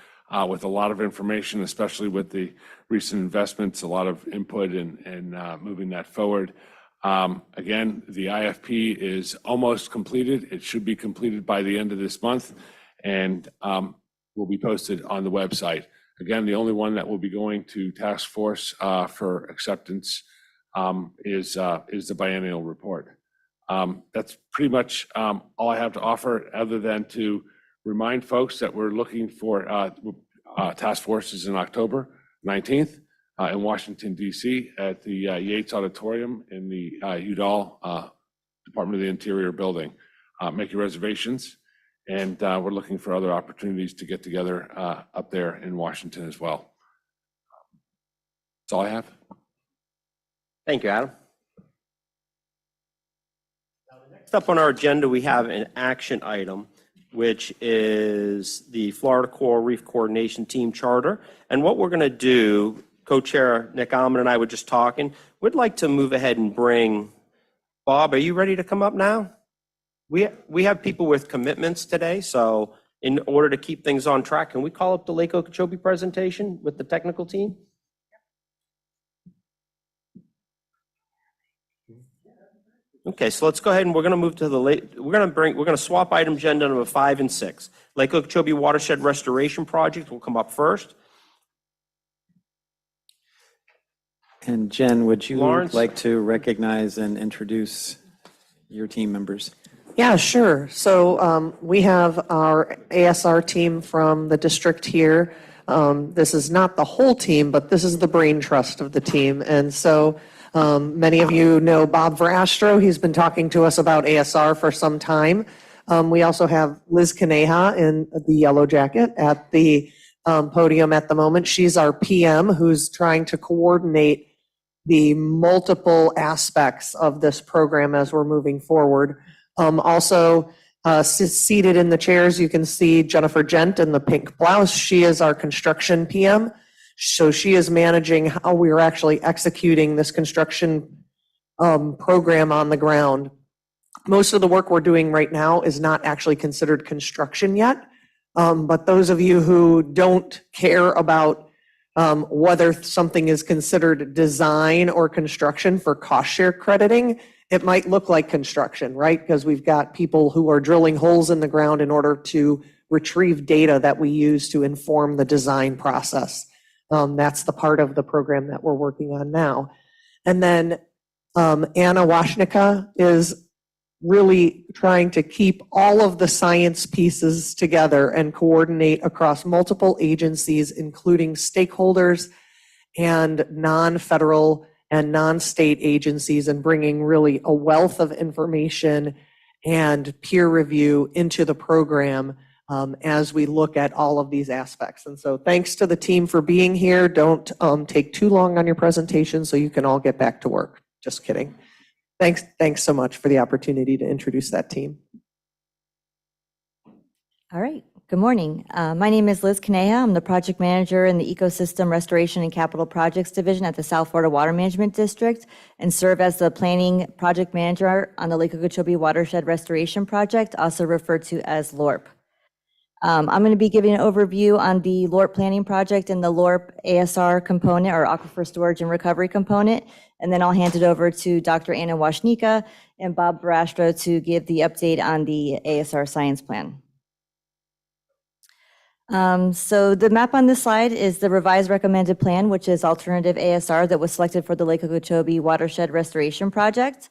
[SPEAKER 13] with a lot of information, especially with the recent investments, a lot of input and moving that forward. Again, the IFP is almost completed. It should be completed by the end of this month and will be posted on the website. Again, the only one that will be going to task force for acceptance is the biennial report. That's pretty much all I have to offer, other than to remind folks that we're looking for task forces in October 19th in Washington, D.C. at the Yates Auditorium in the Udall Department of the Interior building. Make your reservations, and we're looking for other opportunities to get together up there in Washington as well. That's all I have.
[SPEAKER 6] Thank you, Adam. Next up on our agenda, we have an action item, which is the Florida Coral Reef Coordination Team Charter. And what we're going to do, Co-Chair Nick Almond and I were just talking, we'd like to move ahead and bring, Bob, are you ready to come up now? We have people with commitments today, so in order to keep things on track, can we call up the Lake Okeechobee presentation with the technical team? Okay, so let's go ahead and we're going to move to the we're going to swap item agenda number 5 and 6. Lake Okeechobee Watershed Restoration Project will come up first.
[SPEAKER 11] And Jen, would you
[SPEAKER 6] Lawrence?
[SPEAKER 11] like to recognize and introduce your team members?
[SPEAKER 15] Yeah, sure. So we have our ASR team from the district here. This is not the whole team, but this is the brain trust of the team. And so many of you know Bob Verastro. He's been talking to us about ASR for some time. We also have Liz Kaneha in the yellow jacket at the podium at the moment. She's our PM who's trying to coordinate the multiple aspects of this program as we're moving forward. Also seated in the chairs, you can see Jennifer Gent in the pink blouse. She is our construction PM. So she is managing how we are actually executing this construction program on the ground. Most of the work we're doing right now is not actually considered construction yet. But those of you who don't care about whether something is considered design or construction for cost share crediting, it might look like construction, right? Because we've got people who are drilling holes in the ground in order to retrieve data that we use to inform the design process. That's the part of the program that we're working on now. And then Anna Washnicka is really trying to keep all of the science pieces together and coordinate across multiple agencies, including stakeholders and non-federal and non-state agencies, and bringing really a wealth of information and peer review into the program as we look at all of these aspects. And so thanks to the team for being here. Don't take too long on your presentation so you can all get back to work. Just kidding. Thanks so much for the opportunity to introduce that team.
[SPEAKER 16] All right. Good morning. My name is Liz Kaneha. I'm the project manager in the Ecosystem Restoration and Capital Projects Division at the South Florida Water Management District and serve as the planning project manager on the Lake Okeechobee Watershed Restoration Project, also referred to as LORP. I'm going to be giving an overview on the LORP planning project and the LORP ASR component, or Aquifer Storage and Recovery component, and then I'll hand it over to Dr. Anna Washnika and Bob Barastro to give the update on the ASR science plan. So the map on this slide is the revised recommended plan, which is alternative ASR that was selected for the Lake Okeechobee Watershed Restoration Project.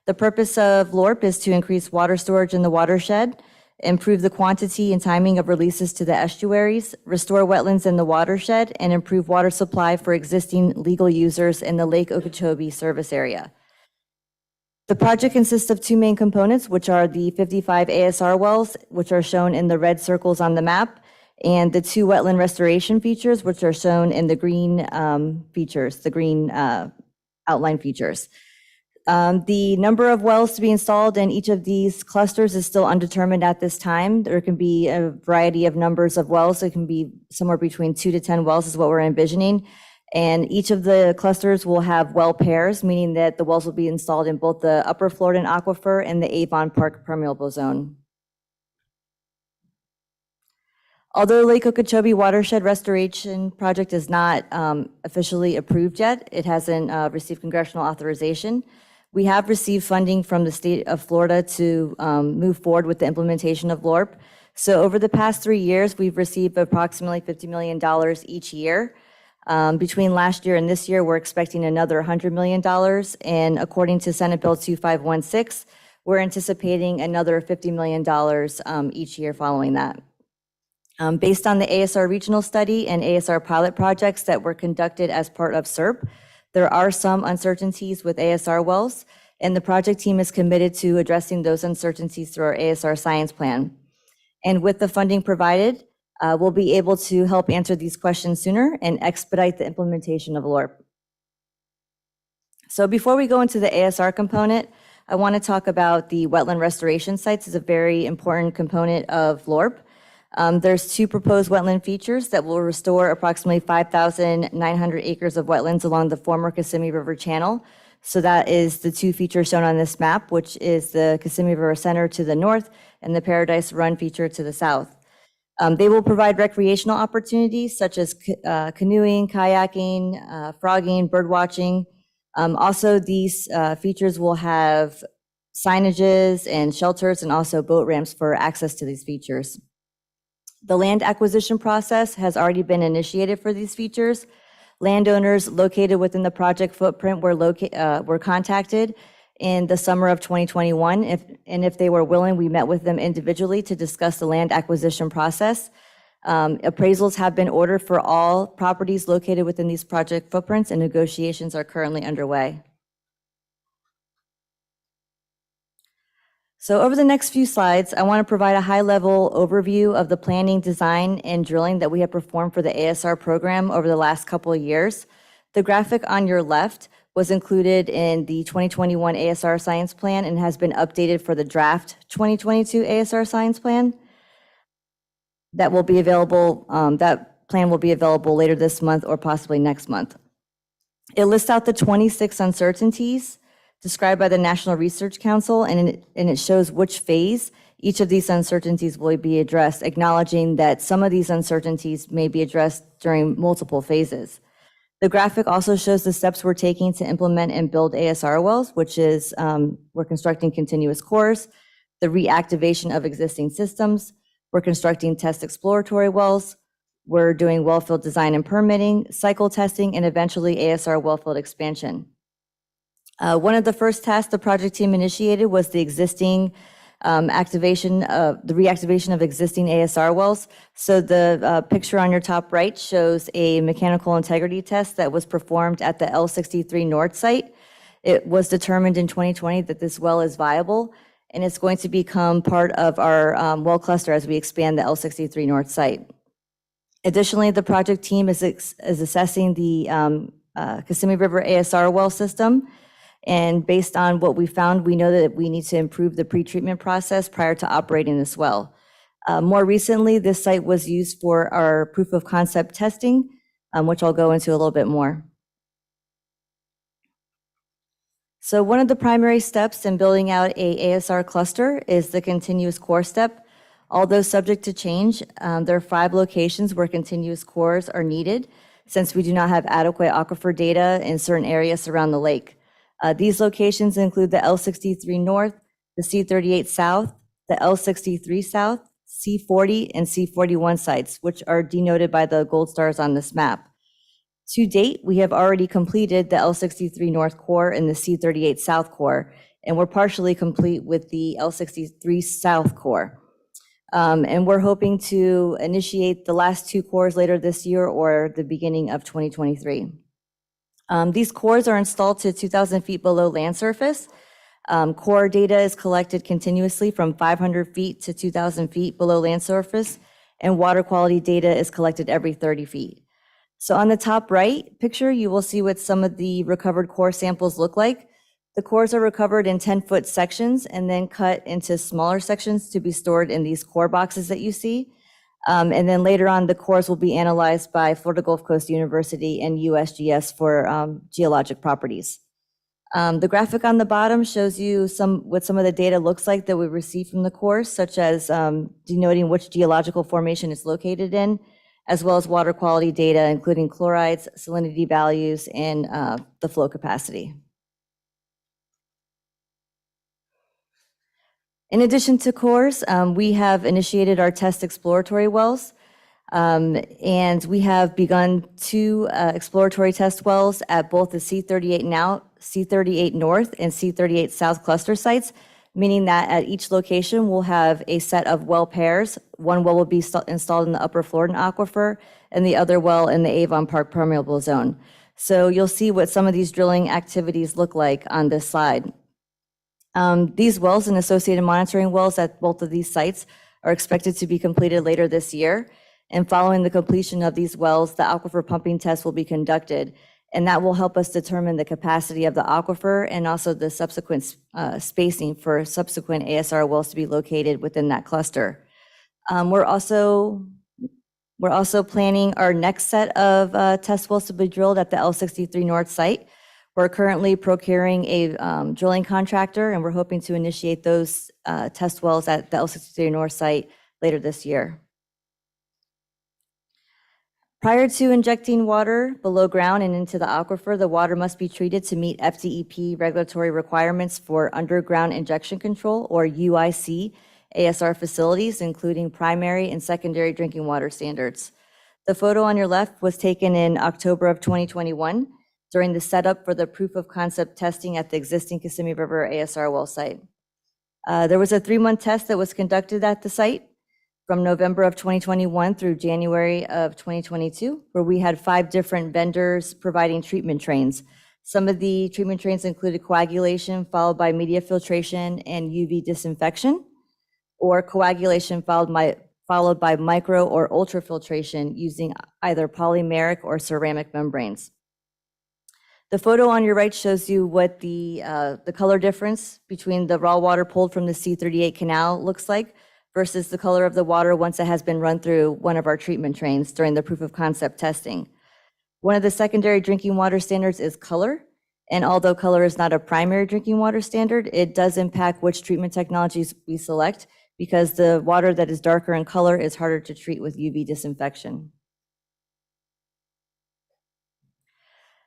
[SPEAKER 16] The purpose of LORP is to increase water storage in the watershed, improve the quantity and timing of releases to the estuaries, restore wetlands in the watershed, and improve water supply for existing legal users in the Lake Okeechobee service area. The project consists of two main components, which are the 55 ASR wells, which are shown in the red circles on the map, and the two wetland restoration features, which are shown in the green features, the green outline features. The number of wells to be installed in each of these clusters is still undetermined at this time. There can be a variety of numbers of wells. It can be somewhere between 2 to 10 wells is what we're envisioning. And each of the clusters will have well pairs, meaning that the wells will be installed in both the Upper Floridan Aquifer and the Avon Park permeable zone. Although Lake Okeechobee Watershed Restoration Project is not officially approved yet, it hasn't received congressional authorization. We have received funding from the state of Florida to move forward with the implementation of LORP. So over the past 3 years, we've received approximately $50 million each year. Between last year and this year, we're expecting another $100 million. And according to Senate Bill 2516, we're anticipating another $50 million each year following that. Based on the ASR regional study and ASR pilot projects that were conducted as part of SERP, there are some uncertainties with ASR wells, and the project team is committed to addressing those uncertainties through our ASR science plan. And with the funding provided, we'll be able to help answer these questions sooner and expedite the implementation of LORP. So before we go into the ASR component, I want to talk about the wetland restoration sites as a very important component of LORP. There's two proposed wetland features that will restore approximately 5,900 acres of wetlands along the former Kissimmee River Channel. So that is the two features shown on this map, which is the Kissimmee River Center to the north and the Paradise Run feature to the south. They will provide recreational opportunities such as canoeing, kayaking, frogging, bird watching. Also, these features will have signages and shelters and also boat ramps for access to these features. The land acquisition process has already been initiated for these features. Landowners located within the project footprint were contacted in the summer of 2021. If they were willing, we met with them individually to discuss the land acquisition process. Appraisals have been ordered for all properties located within these project footprints, and negotiations are currently underway. So over the next few slides, I want to provide a high-level overview of the planning, design, and drilling that we have performed for the ASR program over the last couple of years. The graphic on your left was included in the 2021 ASR Science Plan and has been updated for the draft 2022 ASR Science Plan. That will be available, that plan will be available later this month or possibly next month. It lists out the 26 uncertainties described by the National Research Council, and it shows which phase each of these uncertainties will be addressed, acknowledging that some of these uncertainties may be addressed during multiple phases. The graphic also shows the steps we're taking to implement and build ASR wells, which is we're constructing continuous cores, the reactivation of existing systems, we're constructing test exploratory wells, we're doing wellfield design and permitting, cycle testing, and eventually ASR wellfield expansion. One of the first tasks the project team initiated was the existing reactivation of existing ASR wells. So the picture on your top right shows a mechanical integrity test that was performed at the L63 North site. It was determined in 2020 that this well is viable, and it's going to become part of our well cluster as we expand the L63 North site. Additionally, the project team is assessing the Kissimmee River ASR well system. And based on what we found, we know that we need to improve the pretreatment process prior to operating this well. More recently, this site was used for our proof of concept testing, which I'll go into a little bit more. So one of the primary steps in building out a ASR cluster is the continuous core step. Although subject to change, there are 5 locations where continuous cores are needed since we do not have adequate aquifer data in certain areas around the lake. These locations include the L63 North, the C38 South, the L63 South, C40, and C41 sites, which are denoted by the gold stars on this map. To date, we have already completed the L63 North core and the C38 South core, and we're partially complete with the L63 South core. And we're hoping to initiate the last 2 cores later this year or the beginning of 2023. These cores are installed to 2,000 feet below land surface. Core data is collected continuously from 500 feet to 2,000 feet below land surface, and water quality data is collected every 30 feet. So on the top right picture, you will see what some of the recovered core samples look like. The cores are recovered in 10-foot sections and then cut into smaller sections to be stored in these core boxes that you see. And then later on, the cores will be analyzed by Florida Gulf Coast University and USGS for geologic properties. The graphic on the bottom shows you what some of the data looks like that we received from the cores, such as denoting which geological formation it's located in, as well as water quality data, including chlorides, salinity values, and the flow capacity. In addition to cores, we have initiated our test exploratory wells, and we have begun 2 exploratory test wells at both the C38 North and C38 South cluster sites, meaning that at each location we'll have a set of well pairs. One well will be installed in the upper Floridan aquifer and the other well in the Avon Park permeable zone. So you'll see what some of these drilling activities look like on this slide. These wells and associated monitoring wells at both of these sites are expected to be completed later this year. And following the completion of these wells, the aquifer pumping test will be conducted, and that will help us determine the capacity of the aquifer and also the subsequent spacing for subsequent ASR wells to be located within that cluster. We're also planning our next set of test wells to be drilled at the L63 North site. We're currently procuring a drilling contractor, and we're hoping to initiate those test wells at the L63 North site later this year. Prior to injecting water below ground and into the aquifer, the water must be treated to meet FDEP regulatory requirements for underground injection control, or UIC, ASR facilities, including primary and secondary drinking water standards. The photo on your left was taken in October of 2021 during the setup for the proof of concept testing at the existing Kissimmee River ASR well site. There was a 3-month test that was conducted at the site from November of 2021 through January of 2022, where we had 5 different vendors providing treatment trains. Some of the treatment trains included coagulation followed by media filtration and UV disinfection, or coagulation followed by micro or ultrafiltration using either polymeric or ceramic membranes. The photo on your right shows you what the color difference between the raw water pulled from the C38 canal looks like versus the color of the water once it has been run through one of our treatment trains during the proof of concept testing. One of the secondary drinking water standards is color, and although color is not a primary drinking water standard, it does impact which treatment technologies we select because the water that is darker in color is harder to treat with UV disinfection.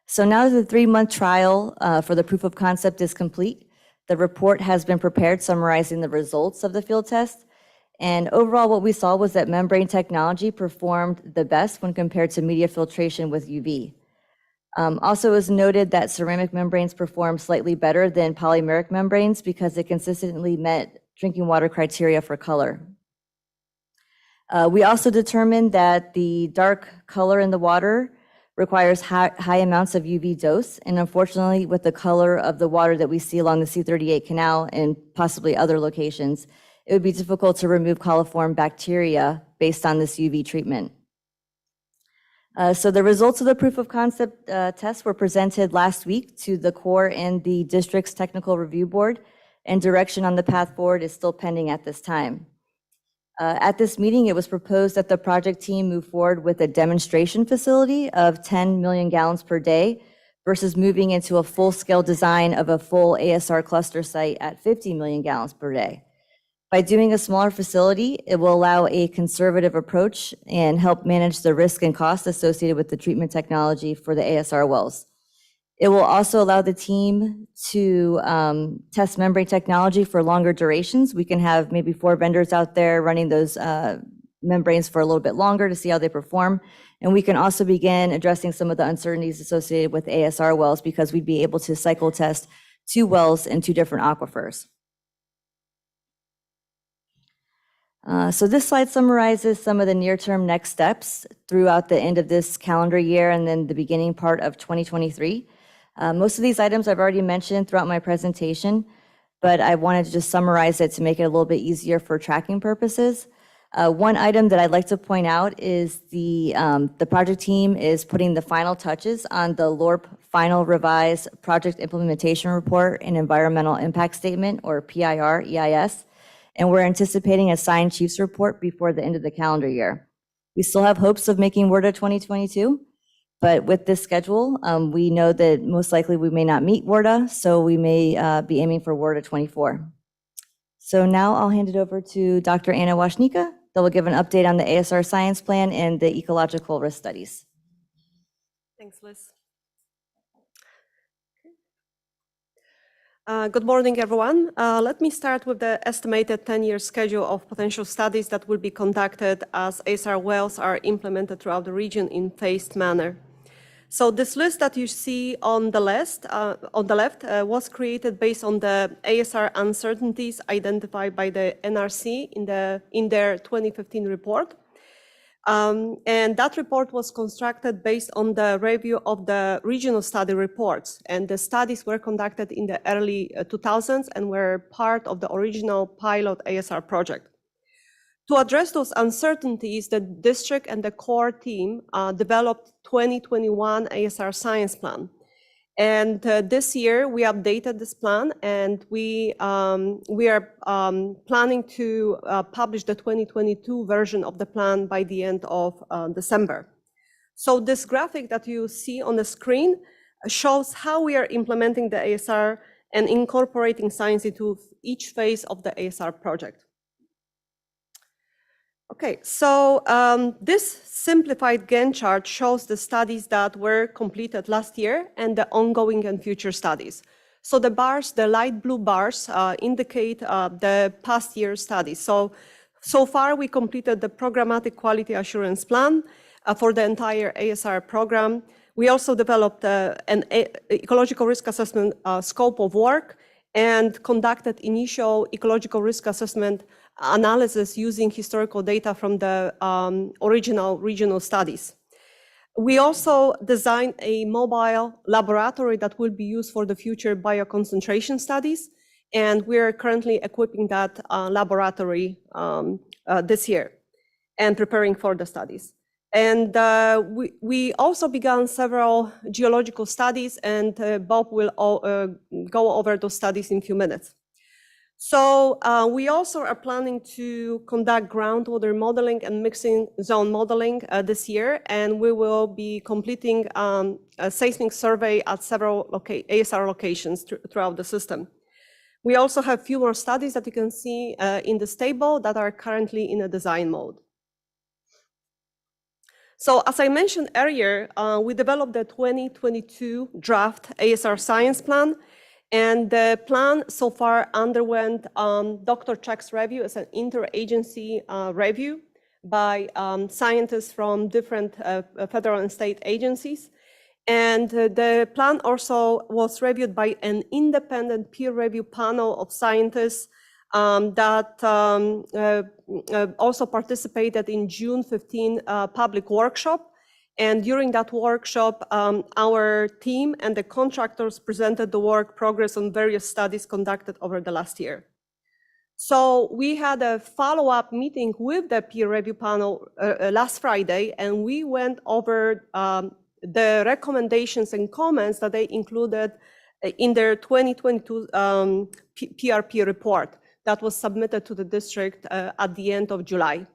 [SPEAKER 16] So now that the 3-month trial for the proof of concept is complete, the report has been prepared summarizing the results of the field test. And overall, what we saw was that membrane technology performed the best when compared to media filtration with UV. Also, it was noted that ceramic membranes performed slightly better than polymeric membranes because it consistently met drinking water criteria for color. We also determined that the dark color in the water requires high amounts of UV dose, and unfortunately, with the color of the water that we see along the C38 canal and possibly other locations, it would be difficult to remove coliform bacteria based on this UV treatment. So the results of the proof of concept test were presented last week to the Corps and the district's technical review board, and direction on the path forward is still pending at this time. At this meeting, it was proposed that the project team move forward with a demonstration facility of 10 million gallons per day versus moving into a full-scale design of a full ASR cluster site at 50 million gallons per day. By doing a smaller facility, it will allow a conservative approach and help manage the risk and cost associated with the treatment technology for the ASR wells. It will also allow the team to test membrane technology for longer durations. We can have maybe 4 vendors out there running those membranes for a little bit longer to see how they perform. And we can also begin addressing some of the uncertainties associated with ASR wells because we'd be able to cycle test 2 wells in 2 different aquifers. So this slide summarizes some of the near-term next steps throughout the end of this calendar year and then the beginning part of 2023. Most of these items I've already mentioned throughout my presentation, but I wanted to just summarize it to make it a little bit easier for tracking purposes. One item that I'd like to point out is the project team is putting the final touches on the LORP Final Revised Project Implementation Report and Environmental Impact Statement, or PIR EIS, and we're anticipating a signed chief's report before the end of the calendar year. We still have hopes of making WRDA 2022, but with this schedule, we know that most likely we may not meet WRDA, so we may be aiming for WRDA 24. So now I'll hand it over to Dr. Anna Washnika that will give an update on the ASR science plan and the ecological risk studies.
[SPEAKER 17] Thanks, Liz. Good morning, everyone. Let me start with the estimated 10-year schedule of potential studies that will be conducted as ASR wells are implemented throughout the region in phased manner. So this list that you see on the left was created based on the ASR uncertainties identified by the NRC in their 2015 report. And that report was constructed based on the review of the regional study reports. And the studies were conducted in the early 2000s and were part of the original pilot ASR project. To address those uncertainties, the district and the core team developed 2021 ASR science plan. And this year we updated this plan, and we are planning to publish the 2022 version of the plan by the end of December. So this graphic that you see on the screen shows how we are implementing the ASR and incorporating science into each phase of the ASR project. Okay, so this simplified Gantt chart shows the studies that were completed last year and the ongoing and future studies. So the bars, the light blue bars, indicate the past year studies. So far we completed the programmatic quality assurance plan for the entire ASR program. We also developed an ecological risk assessment scope of work and conducted initial ecological risk assessment analysis using historical data from the original regional studies. We also designed a mobile laboratory that will be used for the future bioconcentration studies, and we're currently equipping that laboratory this year and preparing for the studies. And we also began several geological studies, and Bob will go over those studies in a few minutes. So we also are planning to conduct groundwater modeling and mixing zone modeling this year, and we will be completing a seismic survey at several ASR locations throughout the system. We also have a few more studies that you can see in this table that are currently in a design mode. So as I mentioned earlier, we developed the 2022 draft ASR science plan. And the plan so far underwent Dr. Chuck's review as an interagency review by scientists from different federal and state agencies. And the plan also was reviewed by an independent peer review panel of scientists that also participated in June 15 public workshop. And during that workshop, our team and the contractors presented the work progress on various studies conducted over the last year. So we had a follow-up meeting with the peer review panel last Friday, and we went over the recommendations and comments that they included in their 2022 PRP report that was submitted to the district at the end of July.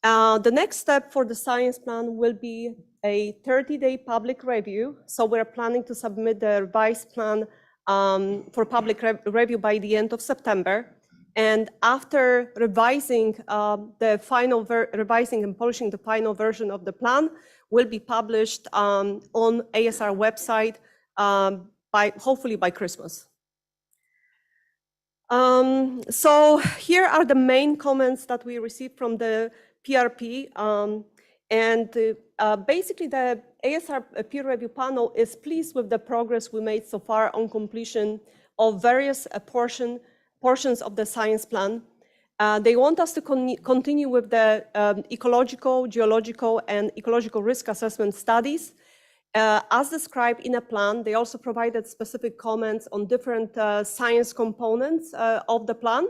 [SPEAKER 17] The next step for the science plan will be a 30-day public review. So we're planning to submit the revised plan for public review by the end of September. And after revising revising and polishing the final version of the plan, will be published on ASR website hopefully by Christmas. So here are the main comments that we received from the PRP. Basically, the ASR peer review panel is pleased with the progress we made so far on completion of various portions of the science plan. They want us to continue with the ecological, geological, and ecological risk assessment studies. As described in a plan, they also provided specific comments on different science components of the plan.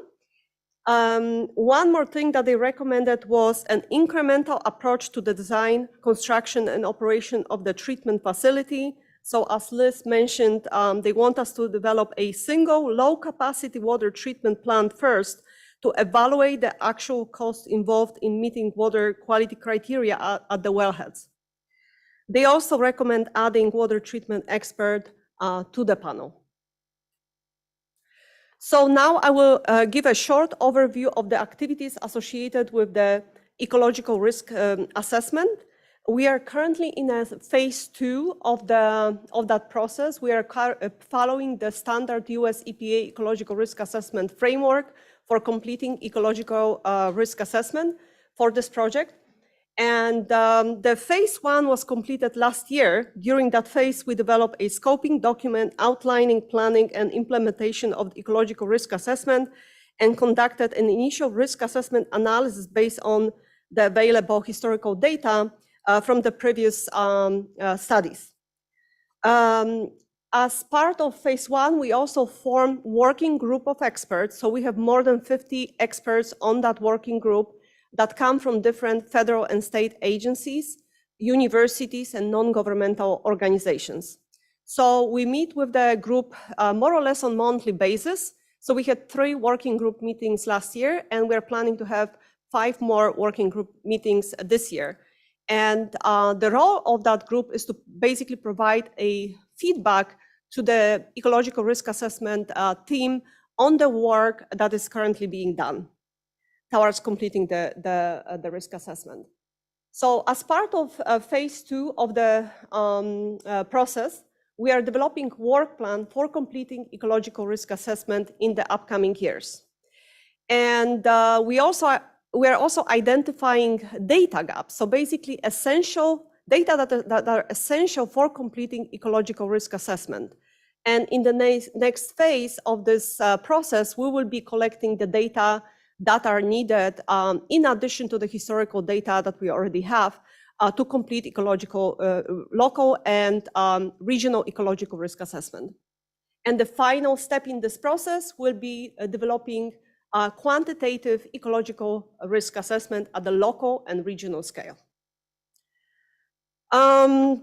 [SPEAKER 17] One more thing that they recommended was an incremental approach to the design, construction, and operation of the treatment facility. So as Liz mentioned, they want us to develop a single low-capacity water treatment plant first to evaluate the actual cost involved in meeting water quality criteria at the wellheads. They also recommend adding water treatment expert to the panel. So now I will give a short overview of the activities associated with the ecological risk assessment. We are currently in a phase 2 of that process. We are following the standard US EPA ecological risk assessment framework for completing ecological risk assessment for this project. And the phase 1 was completed last year. During that phase, we developed a scoping document outlining planning and implementation of the ecological risk assessment and conducted an initial risk assessment analysis based on the available historical data from the previous studies. As part of phase 1, we also formed working group of experts. So we have more than 50 experts on that working group that come from different federal and state agencies, universities, and non-governmental organizations. So we meet with the group more or less on monthly basis. So we had 3 working group meetings last year, and we're planning to have 5 more working group meetings this year. And the role of that group is to basically provide a feedback to the ecological risk assessment team on the work that is currently being done towards completing the risk assessment. So as part of phase 2 of the process, we are developing work plan for completing ecological risk assessment in the upcoming years. And we are also identifying data gaps. So basically essential data that are essential for completing ecological risk assessment. And in the next phase of this process, we will be collecting the data that are needed in addition to the historical data that we already have to complete ecological, local and regional ecological risk assessment. And the final step in this process will be developing a quantitative ecological risk assessment at the local and regional scale.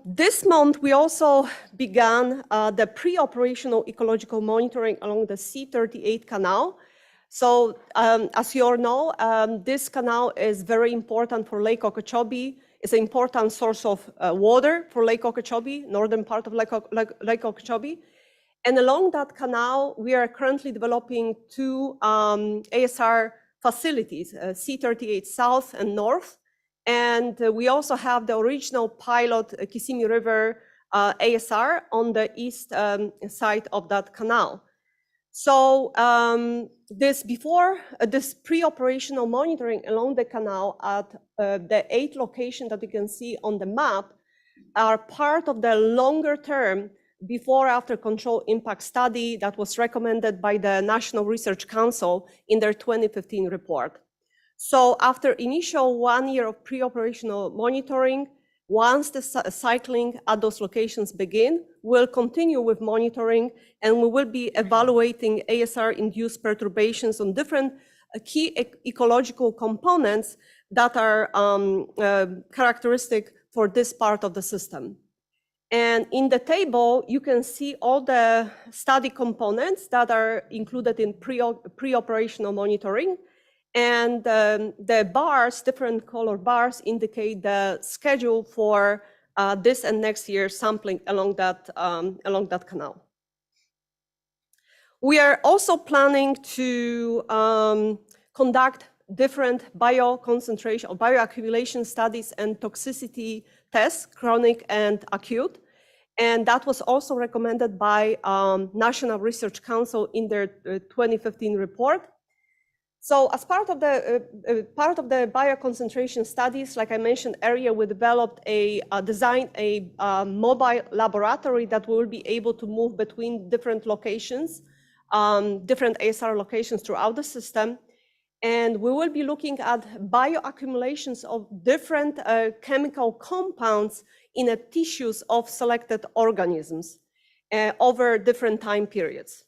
[SPEAKER 17] This month, we also began the pre-operational ecological monitoring along the C38 canal. So as you all know, this canal is very important for Lake Okeechobee. It's an important source of water for Lake Okeechobee, northern part of Lake Okeechobee. And along that canal, we are currently developing 2 ASR facilities, C38 South and North. And we also have the original pilot Kissimmee River ASR on the east side of that canal. So this pre-operational monitoring along the canal at the 8 locations that you can see on the map are part of the longer term before-after control impact study that was recommended by the National Research Council in their 2015 report. So after initial 1 year of pre-operational monitoring, once the cycling at those locations begin, we'll continue with monitoring and we will be evaluating ASR-induced perturbations on different key ecological components that are characteristic for this part of the system. And in the table, you can see all the study components that are included in pre-operational monitoring. And the bars, different color bars, indicate the schedule for this and next year sampling along that canal. We are also planning to conduct different bioconcentration or bioaccumulation studies and toxicity tests, chronic and acute. And that was also recommended by National Research Council in their 2015 report. So as part of the bioconcentration studies, like I mentioned earlier, we developed designed a mobile laboratory that will be able to move between different locations, different ASR locations throughout the system. And we will be looking at bioaccumulations of different chemical compounds in the tissues of selected organisms over different time periods.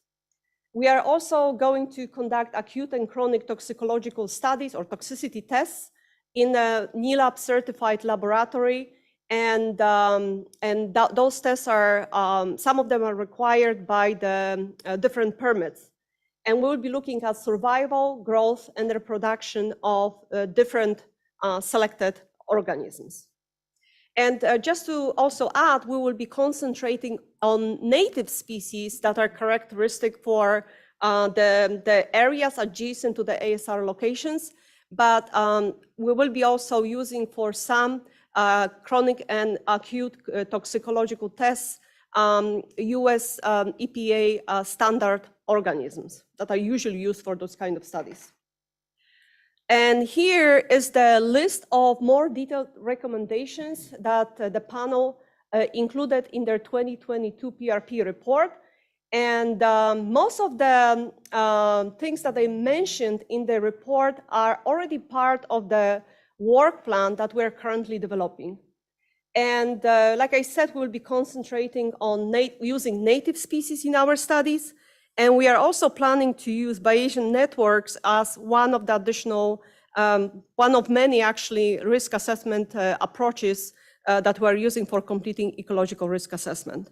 [SPEAKER 17] We are also going to conduct acute and chronic toxicological studies or toxicity tests in a NELAB certified laboratory. And those tests are, some of them are required by the different permits. And we'll be looking at survival, growth, and reproduction of different selected organisms. And just to also add, we will be concentrating on native species that are characteristic for the areas adjacent to the ASR locations, but we will be also using for some chronic and acute toxicological tests, US EPA standard organisms that are usually used for those kind of studies. And here is the list of more detailed recommendations that the panel included in their 2022 PRP report. And most of the things that they mentioned in the report are already part of the work plan that we're currently developing. And like I said, we'll be concentrating on using native species in our studies. And we are also planning to use Bayesian networks as one of the additional, one of many actually risk assessment approaches that we're using for completing ecological risk assessment.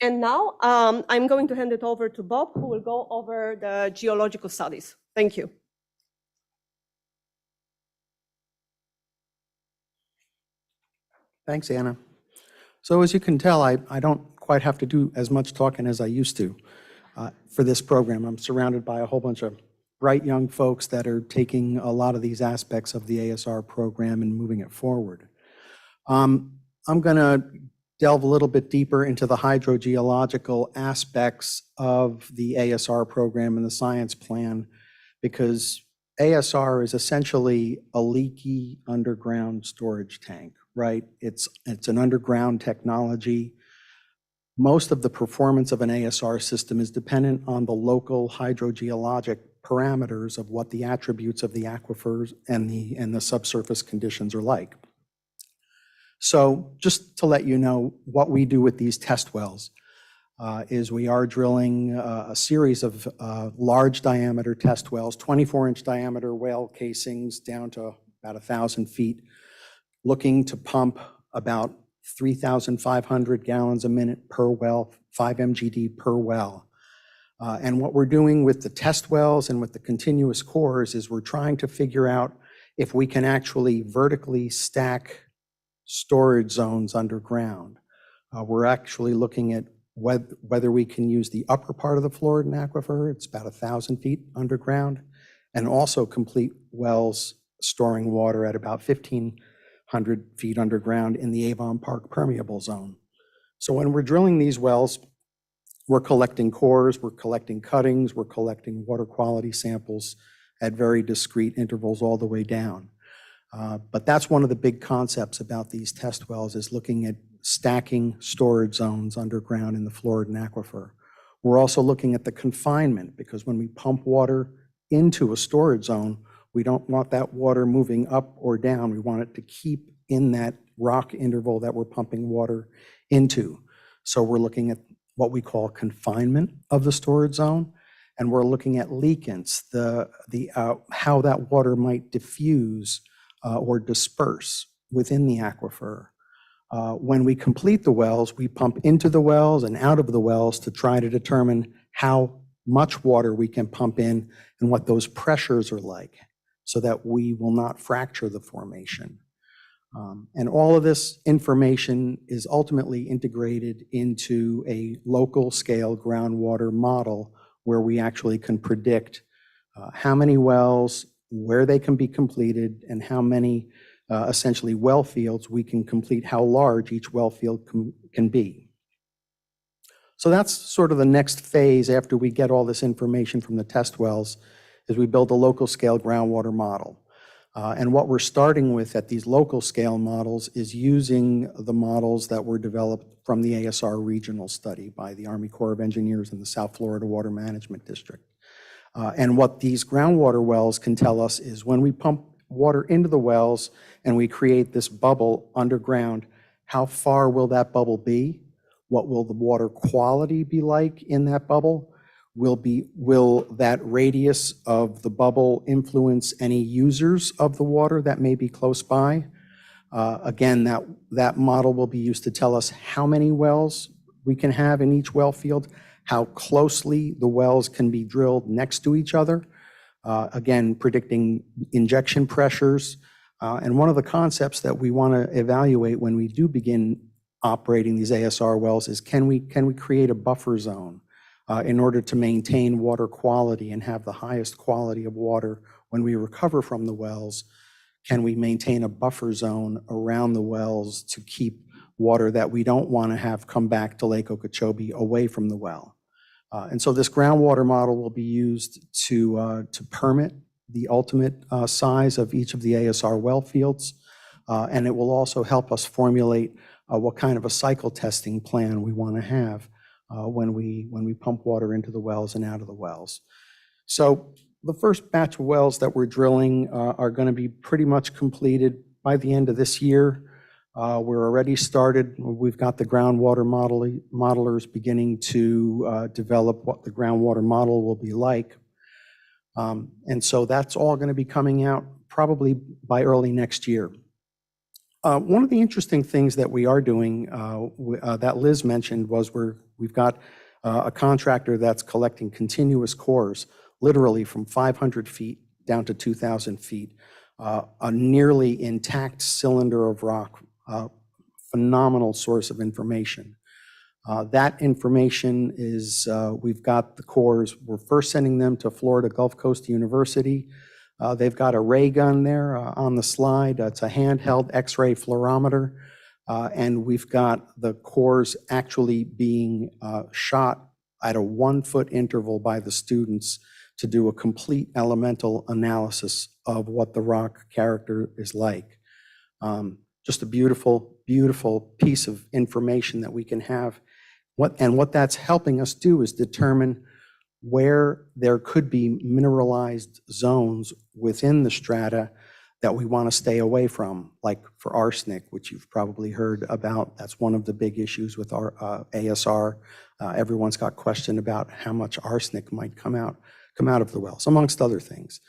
[SPEAKER 17] And now I'm going to hand it over to Bob, who will go over the geological studies. Thank you.
[SPEAKER 18] Thanks, Anna. So as you can tell, I don't quite have to do as much talking as I used to. For this program, I'm surrounded by a whole bunch of bright young folks that are taking a lot of these aspects of the ASR program and moving it forward. I'm going to delve a little bit deeper into the hydrogeological aspects of the ASR program and the science plan, because ASR is essentially a leaky underground storage tank, right? It's an underground technology. Most of the performance of an ASR system is dependent on the local hydrogeologic parameters of what the attributes of the aquifers and the subsurface conditions are like. So just to let you know what we do with these test wells is we are drilling a series of large diameter test wells, 24-inch diameter well casings down to about 1,000 feet, looking to pump about 3,500 gallons a minute per well, 5 MGD per well. And what we're doing with the test wells and with the continuous cores is we're trying to figure out if we can actually vertically stack storage zones underground. We're actually looking at whether we can use the upper part of the Floridan aquifer, it's about 1,000 feet underground, and also complete wells storing water at about 1,500 feet underground in the Avon Park permeable zone. So when we're drilling these wells, we're collecting cores, we're collecting cuttings, we're collecting water quality samples at very discrete intervals all the way down. But that's one of the big concepts about these test wells, is looking at stacking storage zones underground in the Floridan aquifer. We're also looking at the confinement, because when we pump water into a storage zone, we don't want that water moving up or down. We want it to keep in that rock interval that we're pumping water into. So we're looking at what we call confinement of the storage zone, and we're looking at leakance, how that water might diffuse or disperse within the aquifer. When we complete the wells, we pump into the wells and out of the wells to try to determine how much water we can pump in and what those pressures are like, so that we will not fracture the formation. And all of this information is ultimately integrated into a local scale groundwater model where we actually can predict how many wells, where they can be completed, and how many essentially well fields we can complete, how large each well field can be. So that's sort of the next phase after we get all this information from the test wells, is we build a local scale groundwater model. And what we're starting with at these local scale models is using the models that were developed from the ASR regional study by the Army Corps of Engineers and the South Florida Water Management District. And what these groundwater wells can tell us is when we pump water into the wells and we create this bubble underground, how far will that bubble be? What will the water quality be like in that bubble? Will that radius of the bubble influence any users of the water that may be close by? Again, that model will be used to tell us how many wells we can have in each well field, how closely the wells can be drilled next to each other, again, predicting injection pressures. And one of the concepts that we want to evaluate when we do begin operating these ASR wells is can we create a buffer zone in order to maintain water quality and have the highest quality of water when we recover from the wells? Can we maintain a buffer zone around the wells to keep water that we don't want to have come back to Lake Okeechobee away from the well? And so this groundwater model will be used to permit the ultimate size of each of the ASR well fields. And it will also help us formulate what kind of a cycle testing plan we want to have when we pump water into the wells and out of the wells. So the first batch of wells that we're drilling are going to be pretty much completed by the end of this year. We're already started. We've got the groundwater modelers beginning to develop what the groundwater model will be like. And so that's all going to be coming out probably by early next year. One of the interesting things that we are doing that Liz mentioned was we've got a contractor that's collecting continuous cores, literally from 500 feet down to 2,000 feet, a nearly intact cylinder of rock, phenomenal source of information. That information is, we've got the cores, we're first sending them to Florida Gulf Coast University. They've got a ray gun there on the slide. It's a handheld X-ray fluorometer. And we've got the cores actually being shot at a 1-foot interval by the students to do a complete elemental analysis of what the rock character is like. Just a beautiful, beautiful piece of information that we can have. What that's helping us do is determine where there could be mineralized zones within the strata that we want to stay away from, like for arsenic, which you've probably heard about. That's one of the big issues with our ASR. Everyone's got question about how much arsenic might come out of the wells, amongst other things.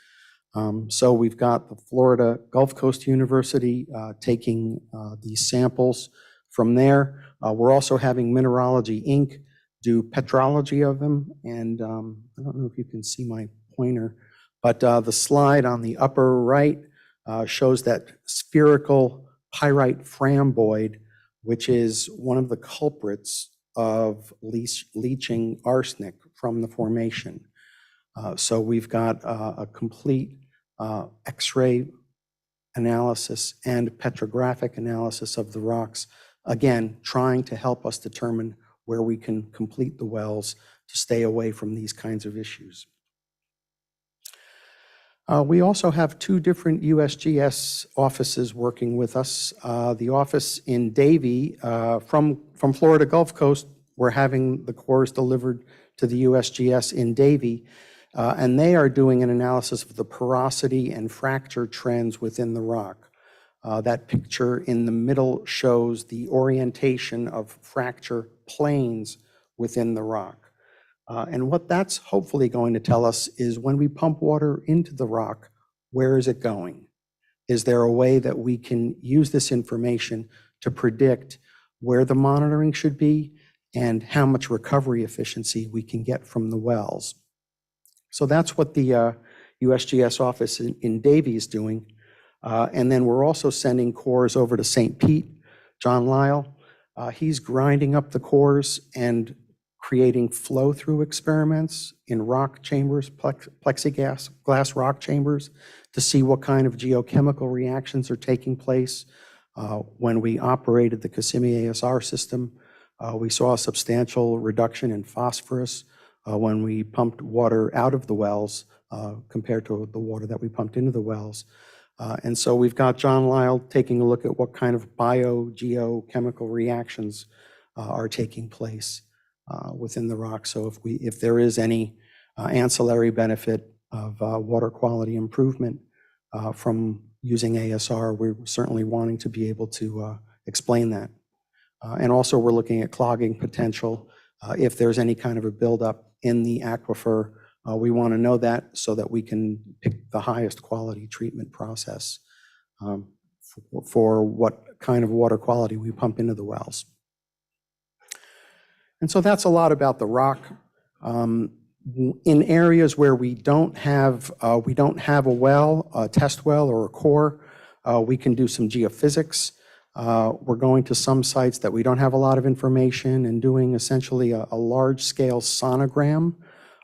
[SPEAKER 18] So we've got the Florida Gulf Coast University taking these samples from there. We're also having Mineralogy Inc. do petrology of them. And I don't know if you can see my pointer, but the slide on the upper right shows that spherical pyrite framboid, which is one of the culprits of leaching arsenic from the formation. So we've got a complete X-ray analysis and petrographic analysis of the rocks, again, trying to help us determine where we can complete the wells to stay away from these kinds of issues. We also have 2 different USGS offices working with us. The office in Davie, from Florida Gulf Coast, we're having the cores delivered to the USGS in Davie, and they are doing an analysis of the porosity and fracture trends within the rock. That picture in the middle shows the orientation of fracture planes within the rock. And what that's hopefully going to tell us is when we pump water into the rock, where is it going? Is there a way that we can use this information to predict where the monitoring should be and how much recovery efficiency we can get from the wells? So that's what the USGS office in Davie is doing. And then we're also sending cores over to St. Pete. John Lyle, he's grinding up the cores and creating flow-through experiments in rock chambers, glass rock chambers, to see what kind of geochemical reactions are taking place. When we operated the Kissimmee ASR system, we saw a substantial reduction in phosphorus when we pumped water out of the wells compared to the water that we pumped into the wells. And so we've got John Lyle taking a look at what kind of geochemical reactions are taking place within the rock. So if there is any ancillary benefit of water quality improvement from using ASR, we're certainly wanting to be able to explain that. And also we're looking at clogging potential. If there's any kind of a buildup in the aquifer, we want to know that so that we can pick the highest quality treatment process for what kind of water quality we pump into the wells. And so that's a lot about the rock. In areas where we don't have a well, a test well or a core, we can do some geophysics. We're going to some sites that we don't have a lot of information and doing essentially a large-scale sonogram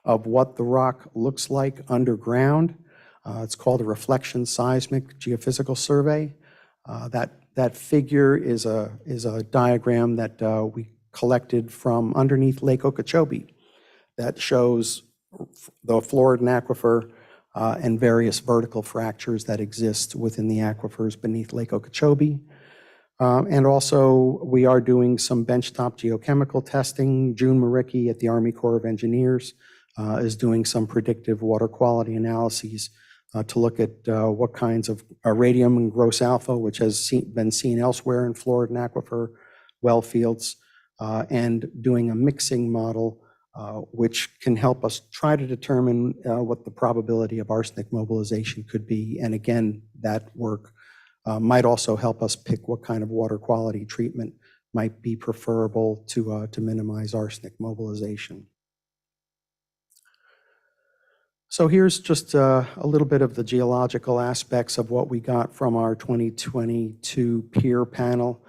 [SPEAKER 18] of what the rock looks like underground. It's called a reflection seismic geophysical survey. That figure is a diagram that we collected from underneath Lake Okeechobee that shows the Floridan aquifer and various vertical fractures that exist within the aquifers beneath Lake Okeechobee. And also, we are doing some benchtop geochemical testing. June Maricki at the Army Corps of Engineers is doing some predictive water quality analyses to look at what kinds of radium and gross alpha, which has been seen elsewhere in Floridan aquifer well fields, and doing a mixing model which can help us try to determine what the probability of arsenic mobilization could be. And again, that work might also help us pick what kind of water quality treatment might be preferable to minimize arsenic mobilization. So here's just a little bit of the geological aspects of what we got from our 2022 peer panel.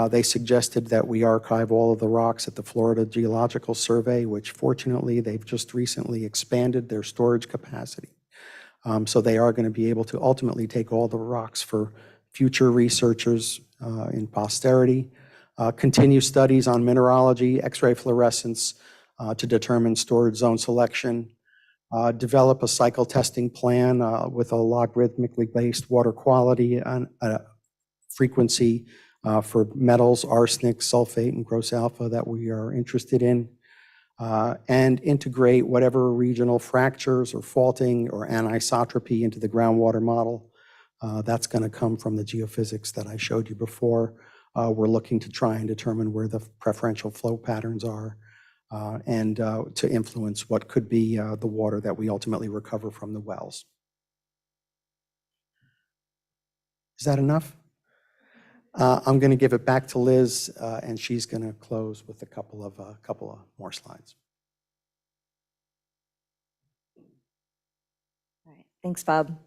[SPEAKER 18] They suggested that we archive all of the rocks at the Florida Geological Survey, which fortunately they've just recently expanded their storage capacity. So they are going to be able to ultimately take all the rocks for future researchers in posterity, continue studies on mineralogy, X-ray fluorescence to determine storage zone selection, develop a cycle testing plan with a logarithmically based water quality and frequency for metals, arsenic, sulfate, and gross alpha that we are interested in, and integrate whatever regional fractures or faulting or anisotropy into the groundwater model. That's going to come from the geophysics that I showed you before. We're looking to try and determine where the preferential flow patterns are and to influence what could be the water that we ultimately recover from the wells. Is that enough? I'm going to give it back to Liz, and she's going to close with a couple of more slides.
[SPEAKER 16] All right, thanks, Bob.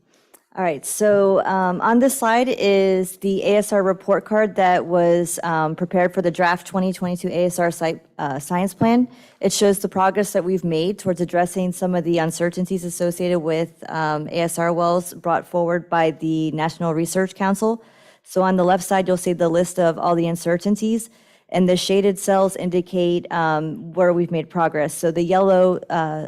[SPEAKER 16] All right, so on this slide is the ASR report card that was prepared for the draft 2022 ASR science plan. It shows the progress that we've made towards addressing some of the uncertainties associated with ASR wells brought forward by the National Research Council. So on the left side, you'll see the list of all the uncertainties, and the shaded cells indicate where we've made progress. So the yellow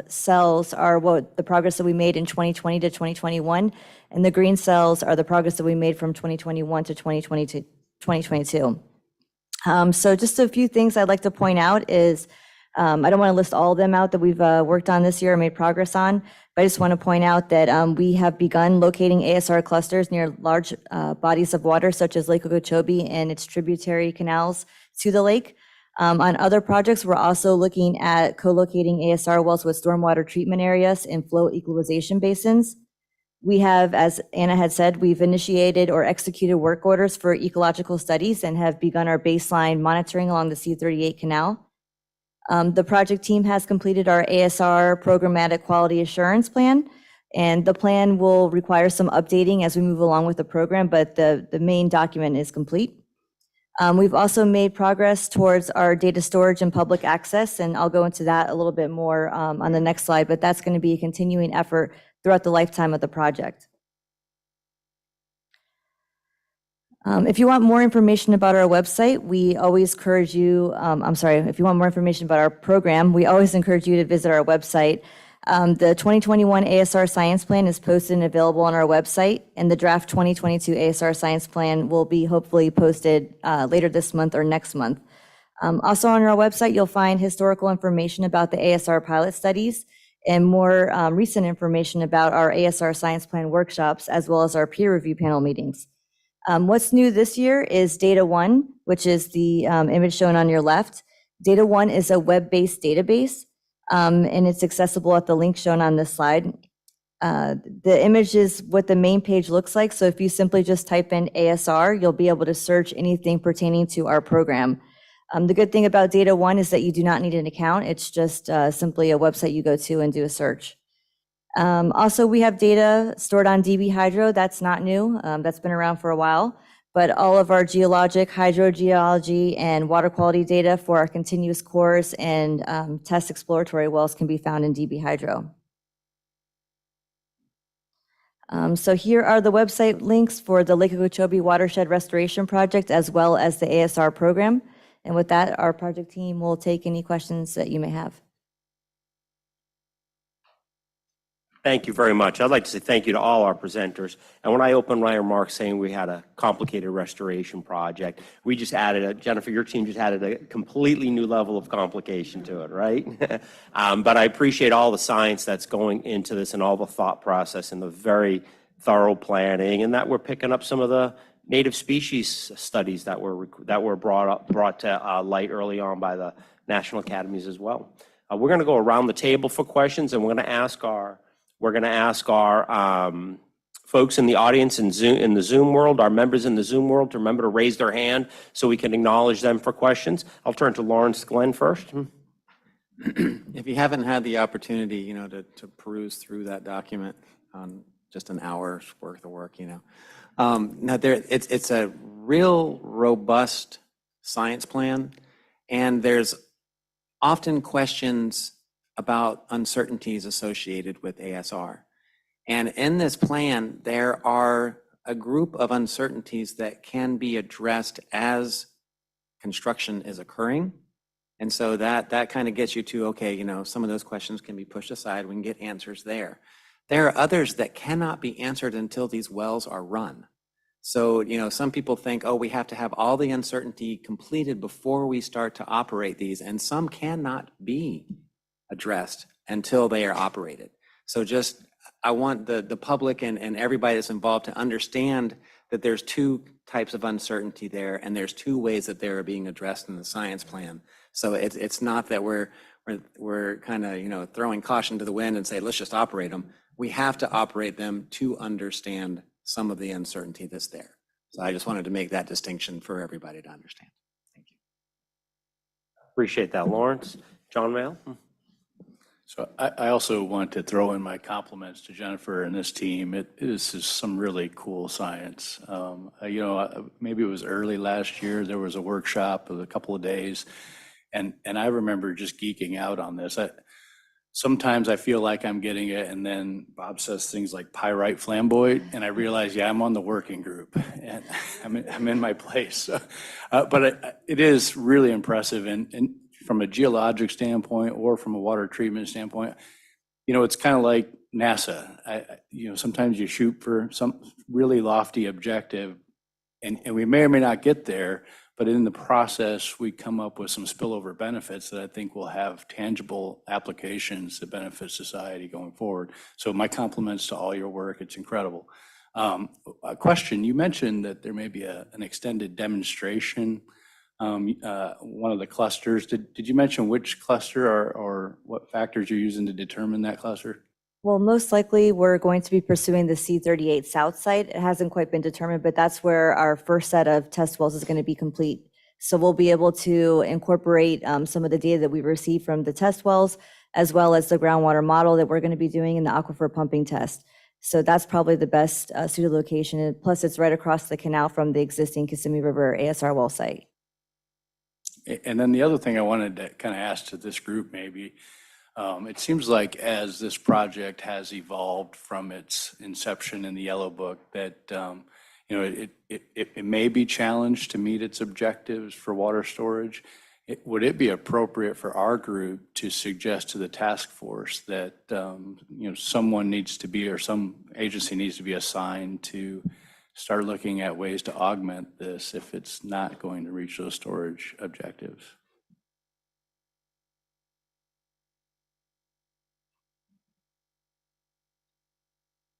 [SPEAKER 16] cells are the progress that we made in 2020 to 2021, and the green cells are the progress that we made from 2021 to 2022. So just a few things I'd like to point out is, I don't want to list all of them out that we've worked on this year and made progress on, but I just want to point out that we have begun locating ASR clusters near large bodies of water, such as Lake Okeechobee and its tributary canals to the lake. On other projects, we're also looking at co-locating ASR wells with stormwater treatment areas and flow equalization basins. We have, as Anna had said, we've initiated or executed work orders for ecological studies and have begun our baseline monitoring along the C38 canal. The project team has completed our ASR programmatic quality assurance plan, and the plan will require some updating as we move along with the program, but the main document is complete. We've also made progress towards our data storage and public access, and I'll go into that a little bit more on the next slide, but that's going to be a continuing effort throughout the lifetime of the project. If you want more information about our website, we always encourage you, if you want more information about our program, we always encourage you to visit our website. The 2021 ASR Science Plan is posted and available on our website, and the draft 2022 ASR Science Plan will be hopefully posted later this month or next month. Also on our website, you'll find historical information about the ASR pilot studies and more recent information about our ASR Science Plan workshops, as well as our peer review panel meetings. What's new this year is Data One, which is the image shown on your left. Data One is a web-based database, and it's accessible at the link shown on this slide. The image is what the main page looks like, so if you simply just type in ASR, you'll be able to search anything pertaining to our program. The good thing about Data One is that you do not need an account. It's just simply a website you go to and do a search. Also, we have data stored on DB Hydro. That's not new. That's been around for a while. But all of our geologic, hydrogeology, and water quality data for our continuous cores and test exploratory wells can be found in DB Hydro. So here are the website links for the Lake Okeechobee Watershed Restoration Project, as well as the ASR program. And with that, our project team will take any questions that you may have.
[SPEAKER 6] Thank you very much. I'd like to say thank you to all our presenters. And when I opened my remarks saying we had a complicated restoration project, we just added, Jennifer, your team just added a completely new level of complication to it, right? But I appreciate all the science that's going into this and all the thought process and the very thorough planning, and that we're picking up some of the native species studies that were brought to light early on by the national academies as well. We're going to go around the table for questions, and we're going to ask our folks in the audience in the Zoom world, our members in the Zoom world, to remember to raise their hand so we can acknowledge them for questions. I'll turn to Lawrence Glenn first.
[SPEAKER 11] If you haven't had the opportunity, to peruse through that document on just an hour's worth of work, now it's a real robust science plan, and there's often questions about uncertainties associated with ASR. And in this plan, there are a group of uncertainties that can be addressed as construction is occurring. And so that kind of gets you to, okay, some of those questions can be pushed aside. We can get answers there. There are others that cannot be answered until these wells are run. So, some people think, oh, we have to have all the uncertainty completed before we start to operate these, and some cannot be addressed until they are operated. So I want the public and everybody that's involved to understand that there's two types of uncertainty there, and there's two ways that they're being addressed in the science plan. So it's not that we're kind of, throwing caution to the wind and say, let's just operate them. We have to operate them to understand some of the uncertainty that's there. So I just wanted to make that distinction for everybody to understand. Thank you.
[SPEAKER 6] Appreciate that, Lawrence. John Mayle?
[SPEAKER 14] So I also want to throw in my compliments to Jennifer and this team. This is some really cool science. Maybe it was early last year, there was a workshop of a couple of days, and I remember just geeking out on this. Sometimes I feel like I'm getting it, and then Bob says things like pyrite flamboyant, and I realize, yeah, I'm on the working group, and I'm in my place. But it is really impressive, and from a geologic standpoint or from a water treatment standpoint, it's kind of like NASA. Sometimes you shoot for some really lofty objective, and we may or may not get there, but in the process, we come up with some spillover benefits that I think will have tangible applications that benefit society going forward. So my compliments to all your work. It's incredible. A question, you mentioned that there may be an extended demonstration. One of the clusters, did you mention which cluster or what factors you're using to determine that cluster?
[SPEAKER 16] Well, most likely we're going to be pursuing the C38 South site. It hasn't quite been determined, but that's where our first set of test wells is going to be complete. So we'll be able to incorporate some of the data that we received from the test wells, as well as the groundwater model that we're going to be doing in the aquifer pumping test. So that's probably the best suited location. And plus, it's right across the canal from the existing Kissimmee River ASR well site.
[SPEAKER 14] And then the other thing I wanted to kind of ask to this group maybe, it seems like as this project has evolved from its inception in the Yellow Book that, it may be challenged to meet its objectives for water storage. Would it be appropriate for our group to suggest to the task force that, someone needs to be, or some agency needs to be assigned to start looking at ways to augment this if it's not going to reach those storage objectives?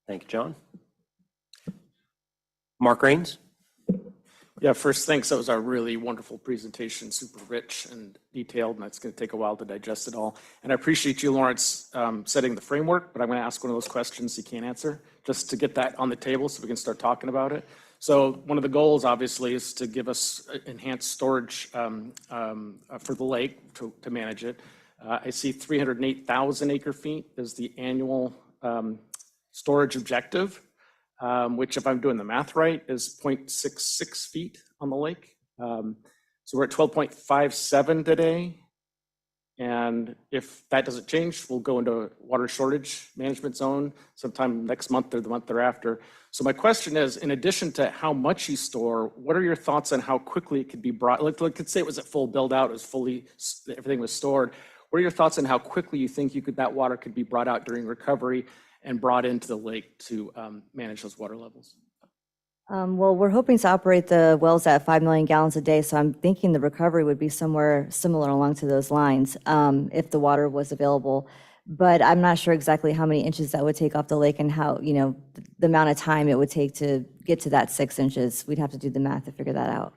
[SPEAKER 6] Thank you, John. Mark Rains?
[SPEAKER 19] Yeah, first, thanks. That was a really wonderful presentation, super rich and detailed, and it's going to take a while to digest it all. And I appreciate you, Lawrence, setting the framework, but I'm going to ask one of those questions you can't answer, just to get that on the table so we can start talking about it. So one of the goals, obviously, is to give us enhanced storage for the lake to manage it. I see 308,000 acre feet as the annual storage objective. Which, if I'm doing the math right, is 0.66 feet on the lake. So we're at 12.57 today. And if that doesn't change, we'll go into water shortage management zone sometime next month or the month thereafter. So my question is, in addition to how much you store, what are your thoughts on how quickly it could be brought? Let's say it was at full build out, it was fully, everything was stored. What are your thoughts on how quickly you think that water could be brought out during recovery and brought into the lake to manage those water levels?
[SPEAKER 16] Well, we're hoping to operate the wells at 5 million gallons a day, so I'm thinking the recovery would be somewhere similar along to those lines if the water was available. But I'm not sure exactly how many inches that would take off the lake and how, the amount of time it would take to get to that 6 inches. We'd have to do the math to figure that out.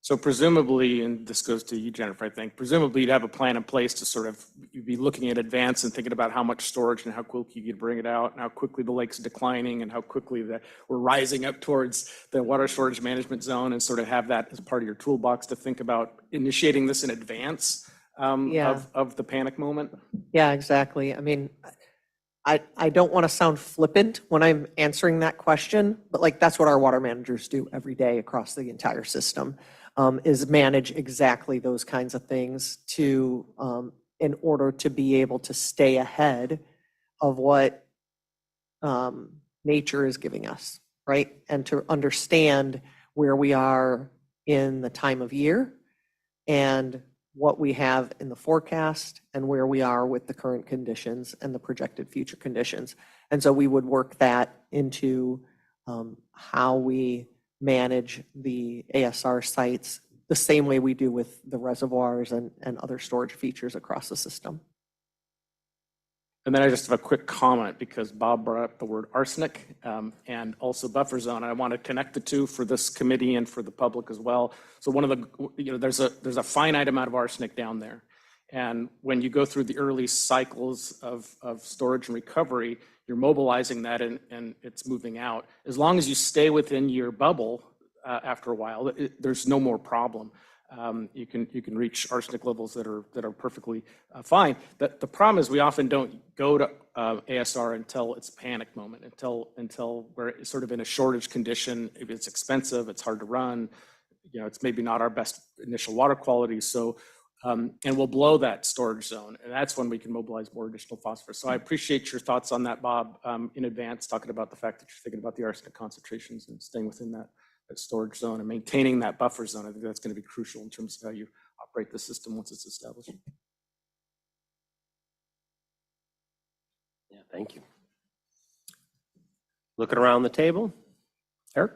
[SPEAKER 19] So presumably, and this goes to you, Jennifer, I think, presumably you'd have a plan in place to sort of, you'd be looking in advance and thinking about how much storage and how quickly you could bring it out and how quickly the lake's declining and how quickly that we're rising up towards the water shortage management zone, and sort of have that as part of your toolbox to think about initiating this in advance of the panic moment.
[SPEAKER 15] Yeah, exactly. I mean, I don't want to sound flippant when I'm answering that question, but that's what our water managers do every day across the entire system. Is manage exactly those kinds of things in order to be able to stay ahead of what nature is giving us, right? And to understand where we are in the time of year and what we have in the forecast and where we are with the current conditions and the projected future conditions. And so we would work that into how we manage the ASR sites the same way we do with the reservoirs and other storage features across the system.
[SPEAKER 19] And then I just have a quick comment because Bob brought up the word arsenic and also buffer zone. I want to connect the two for this committee and for the public as well. So one of the, there's a finite amount of arsenic down there. And when you go through the early cycles of storage and recovery, you're mobilizing that and it's moving out. As long as you stay within your bubble after a while, there's no more problem. You can reach arsenic levels that are perfectly fine. The problem is we often don't go to ASR until it's a panic moment, until we're sort of in a shortage condition. If it's expensive, it's hard to run. It's maybe not our best initial water quality. So, and we'll blow that storage zone, and that's when we can mobilize more additional phosphorus. So I appreciate your thoughts on that, Bob, in advance, talking about the fact that you're thinking about the arsenic concentrations and staying within that storage zone and maintaining that buffer zone. I think that's going to be crucial in terms of how you operate the system once it's established.
[SPEAKER 6] Yeah, thank you. Looking around the table, Eric?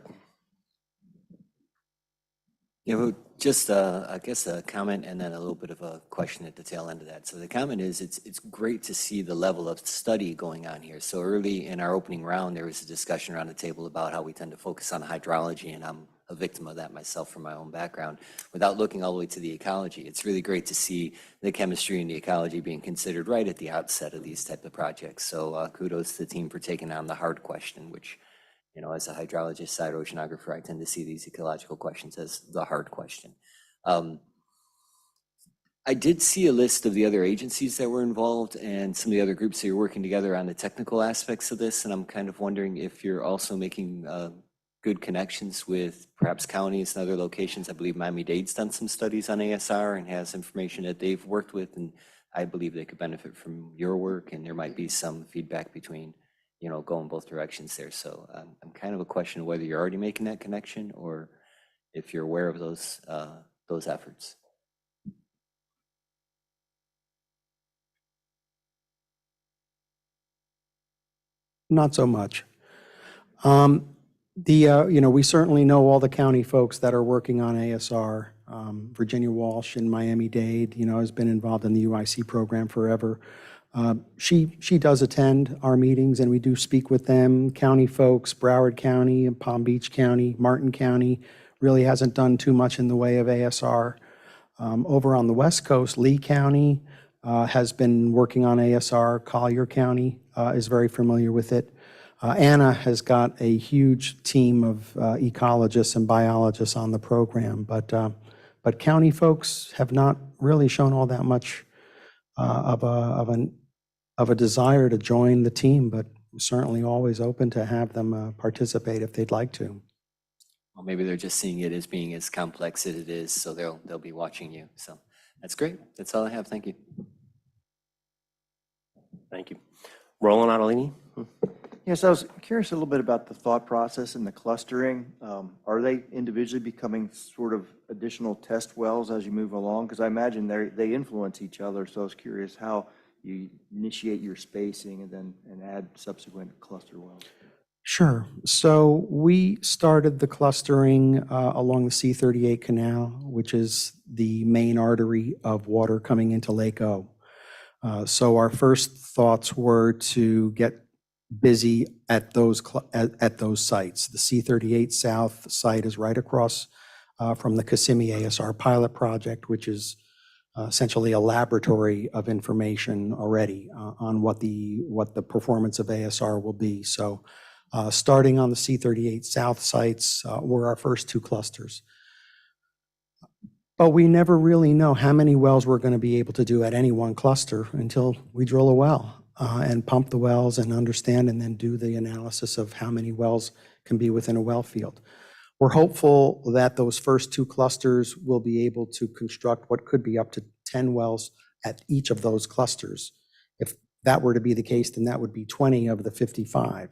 [SPEAKER 20] Yeah, well, just I guess a comment and then a little bit of a question at the tail end of that. So the comment is it's great to see the level of study going on here. So early in our opening round, there was a discussion around the table about how we tend to focus on hydrology, and I'm a victim of that myself from my own background, without looking all the way to the ecology. It's really great to see the chemistry and the ecology being considered right at the outset of these type of projects. So kudos to the team for taking on the hard question, which, as a hydrologist, side oceanographer, I tend to see these ecological questions as the hard question. I did see a list of the other agencies that were involved and some of the other groups that you're working together on the technical aspects of this, and I'm kind of wondering if you're also making good connections with perhaps counties and other locations. I believe Miami-Dade's done some studies on ASR and has information that they've worked with, and I believe they could benefit from your work, and there might be some feedback between, going both directions there. So I'm kind of a question of whether you're already making that connection or if you're aware of those efforts.
[SPEAKER 18] Not so much. We certainly know all the county folks that are working on ASR. Virginia Walsh in Miami-Dade, has been involved in the UIC program forever. She does attend our meetings, and we do speak with them. County folks, Broward County and Palm Beach County, Martin County really hasn't done too much in the way of ASR. Over on the West Coast, Lee County has been working on ASR. Collier County is very familiar with it. Anna has got a huge team of ecologists and biologists on the program, but county folks have not really shown all that much of a desire to join the team, but certainly always open to have them participate if they'd like to.
[SPEAKER 20] Well, maybe they're just seeing it as being as complex as it is, so they'll be watching you. So that's great. That's all I have. Thank you.
[SPEAKER 6] Thank you. Roland Ottolini?
[SPEAKER 1] Yes, I was curious a little bit about the thought process and the clustering. Are they individually becoming sort of additional test wells as you move along? Because I imagine they influence each other. So I was curious how you initiate your spacing and add subsequent cluster wells.
[SPEAKER 18] Sure. So we started the clustering along the C38 canal, which is the main artery of water coming into Lake O. So our first thoughts were to get busy at those sites. The C38 South site is right across from the Kissimmee ASR pilot project, which is essentially a laboratory of information already on what the performance of ASR will be. So starting on the C38 South sites were our first two clusters. But we never really know how many wells we're going to be able to do at any one cluster until we drill a well and pump the wells and understand and then do the analysis of how many wells can be within a well field. We're hopeful that those first two clusters will be able to construct what could be up to 10 wells at each of those clusters. If that were to be the case, then that would be 20 of the 55.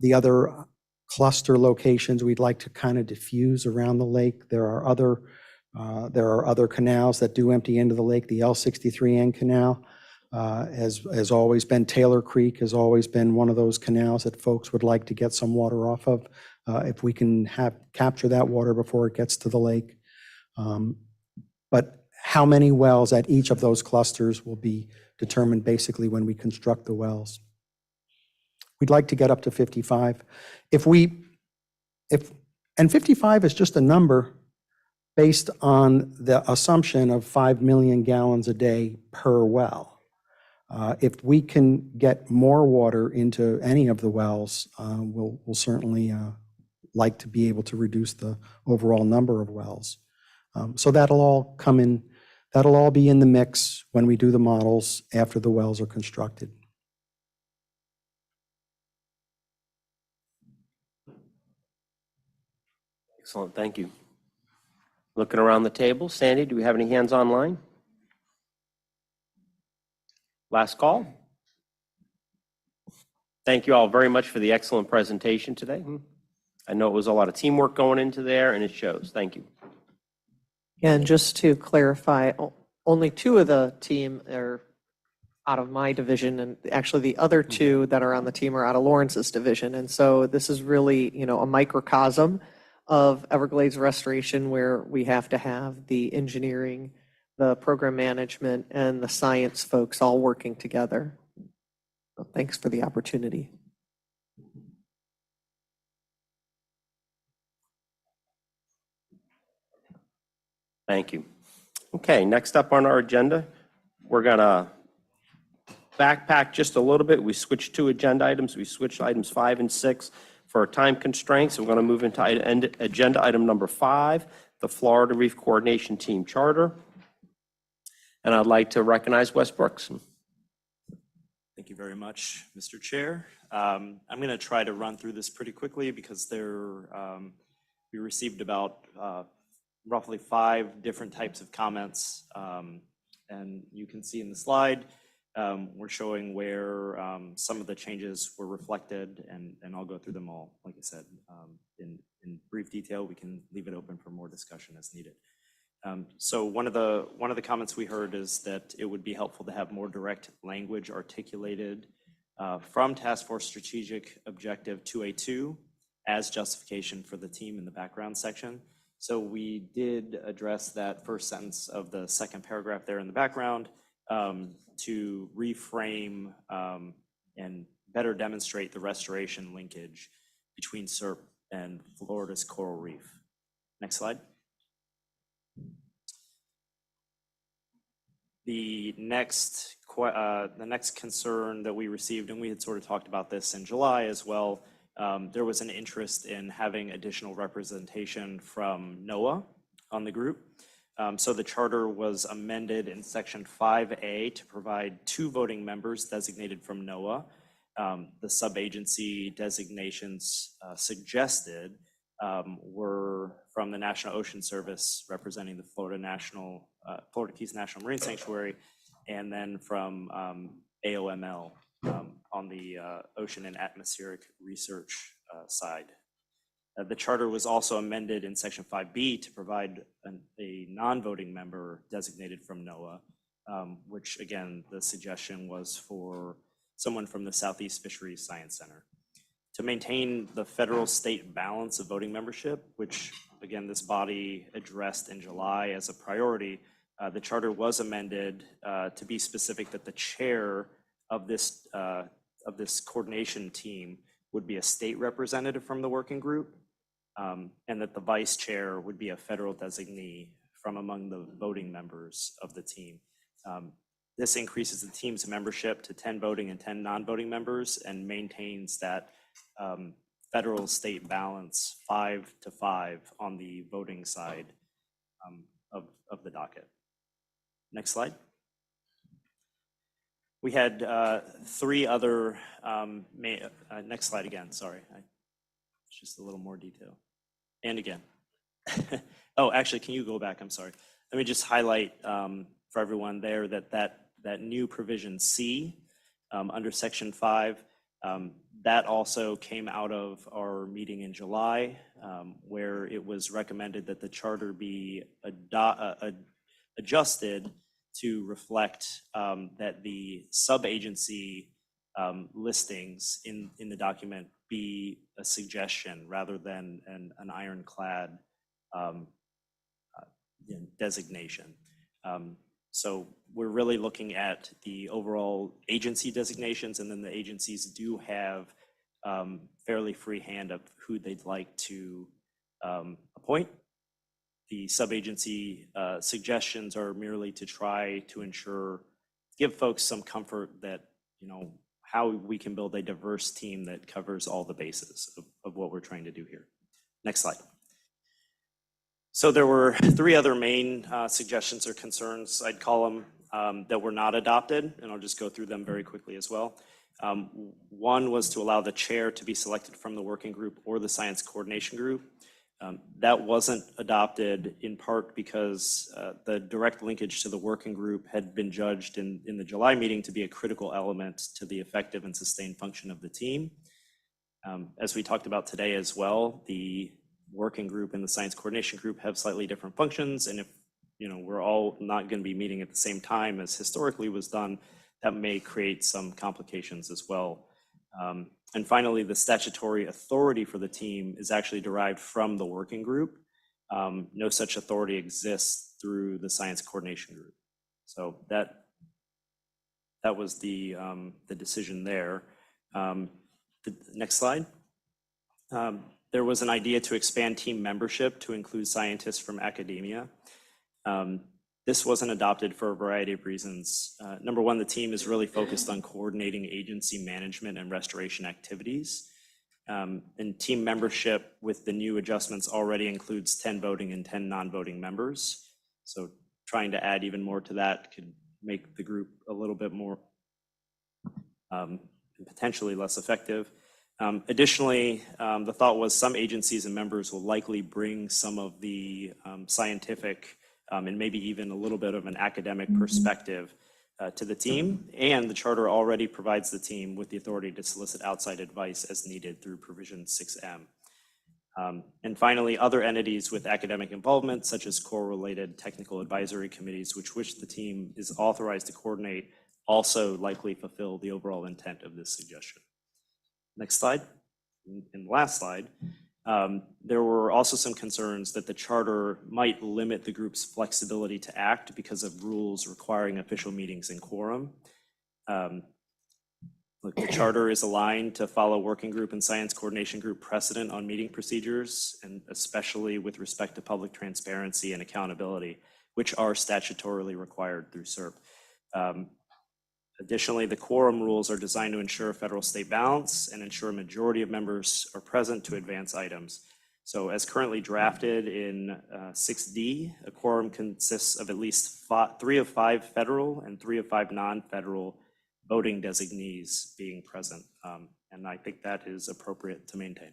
[SPEAKER 18] The other cluster locations we'd like to kind of diffuse around the lake. There are other canals that do empty into the lake. The L63N canal has always been, Taylor Creek has always been one of those canals that folks would like to get some water off of if we can capture that water before it gets to the lake. But how many wells at each of those clusters will be determined basically when we construct the wells. We'd like to get up to 55. And 55 is just a number based on the assumption of 5 million gallons a day per well. If we can get more water into any of the wells, we'll certainly like to be able to reduce the overall number of wells. So that'll all be in the mix when we do the models after the wells are constructed.
[SPEAKER 6] Excellent, thank you. Looking around the table, Sandy, do we have any hands online? Last call. Thank you all very much for the excellent presentation today. I know it was a lot of teamwork going into there, and it shows. Thank you.
[SPEAKER 15] And just to clarify, only two of the team are out of my division, and actually the other two that are on the team are out of Lawrence's division. And so this is really, a microcosm of Everglades restoration where we have to have the engineering, the program management, and the science folks all working together. So thanks for the opportunity.
[SPEAKER 6] Thank you. Okay, next up on our agenda, we're gonna backpack just a little bit. We switched two agenda items. We switched items 5 and 6 for time constraints. We're going to move into agenda item number 5, the Florida Reef Coordination Team Charter. And I'd like to recognize Wes Brooks.
[SPEAKER 4] Thank you very much, Mr. Chair. I'm going to try to run through this pretty quickly because we received about roughly 5 different types of comments. And you can see in the slide, we're showing where some of the changes were reflected, and I'll go through them all, like I said, in brief detail. We can leave it open for more discussion as needed. So one of the comments we heard is that it would be helpful to have more direct language articulated from Task Force Strategic Objective 2A2 as justification for the team in the background section. So we did address that first sentence of the second paragraph there in the background to reframe and better demonstrate the restoration linkage between SERP and Florida's coral reef. Next slide. The next concern that we received, and we had sort of talked about this in July as well, there was an interest in having additional representation from NOAA on the group. So the charter was amended in section 5A to provide 2 voting members designated from NOAA. The sub-agency designations suggested were from the National Ocean Service representing the Florida Keys National Marine Sanctuary, and then from AOML on the Ocean and Atmospheric Research side. The charter was also amended in section 5B to provide a non-voting member designated from NOAA, which again, the suggestion was for someone from the Southeast Fisheries Science Center. To maintain the federal-state balance of voting membership, which again, this body addressed in July as a priority, the charter was amended to be specific that the chair of this coordination team would be a state representative from the working group, and that the vice chair would be a federal designee from among the voting members of the team. This increases the team's membership to 10 voting and 10 non-voting members and maintains that federal state balance 5-5 on the voting side of the docket. Next slide. We had 3 other, next slide again, sorry. It's just a little more detail. And again. Oh, actually, can you go back? I'm sorry. Let me just highlight for everyone there that new provision C under section 5, that also came out of our meeting in July, where it was recommended that the charter be adjusted to reflect that the sub-agency listings in the document be a suggestion rather than an ironclad designation. So we're really looking at the overall agency designations, and then the agencies do have fairly free hand of who they'd like to appoint. The sub-agency suggestions are merely to try to give folks some comfort that, how we can build a diverse team that covers all the bases of what we're trying to do here. Next slide. So there were 3 other main suggestions or concerns, I'd call them, that were not adopted, and I'll just go through them very quickly as well. One was to allow the chair to be selected from the working group or the science coordination group. That wasn't adopted in part because the direct linkage to the working group had been judged in the July meeting to be a critical element to the effective and sustained function of the team. As we talked about today as well, the working group and the science coordination group have slightly different functions, and if we're all not going to be meeting at the same time as historically was done, that may create some complications as well. And finally, the statutory authority for the team is actually derived from the working group. No such authority exists through the science coordination group. So that was the decision there. The next slide. There was an idea to expand team membership to include scientists from academia. This wasn't adopted for a variety of reasons. Number one, the team is really focused on coordinating agency management and restoration activities. And team membership with the new adjustments already includes 10 voting and 10 non-voting members. So trying to add even more to that could make the group a little bit more and potentially less effective. Additionally, the thought was some agencies and members will likely bring some of the scientific and maybe even a little bit of an academic perspective to the team, and the charter already provides the team with the authority to solicit outside advice as needed through provision 6M. And finally, other entities with academic involvement, such as core-related technical advisory committees, which the team is authorized to coordinate, also likely fulfill the overall intent of this suggestion. Next slide. And last slide. There were also some concerns that the charter might limit the group's flexibility to act because of rules requiring official meetings and quorum. The charter is aligned to follow working group and science coordination group precedent on meeting procedures, and especially with respect to public transparency and accountability, which are statutorily required through SERP. Additionally, the quorum rules are designed to ensure federal-state balance and ensure a majority of members are present to advance items. So as currently drafted in 6D, a quorum consists of at least 3 of 5 federal and 3 of 5 non-federal voting designees being present. And I think that is appropriate to maintain.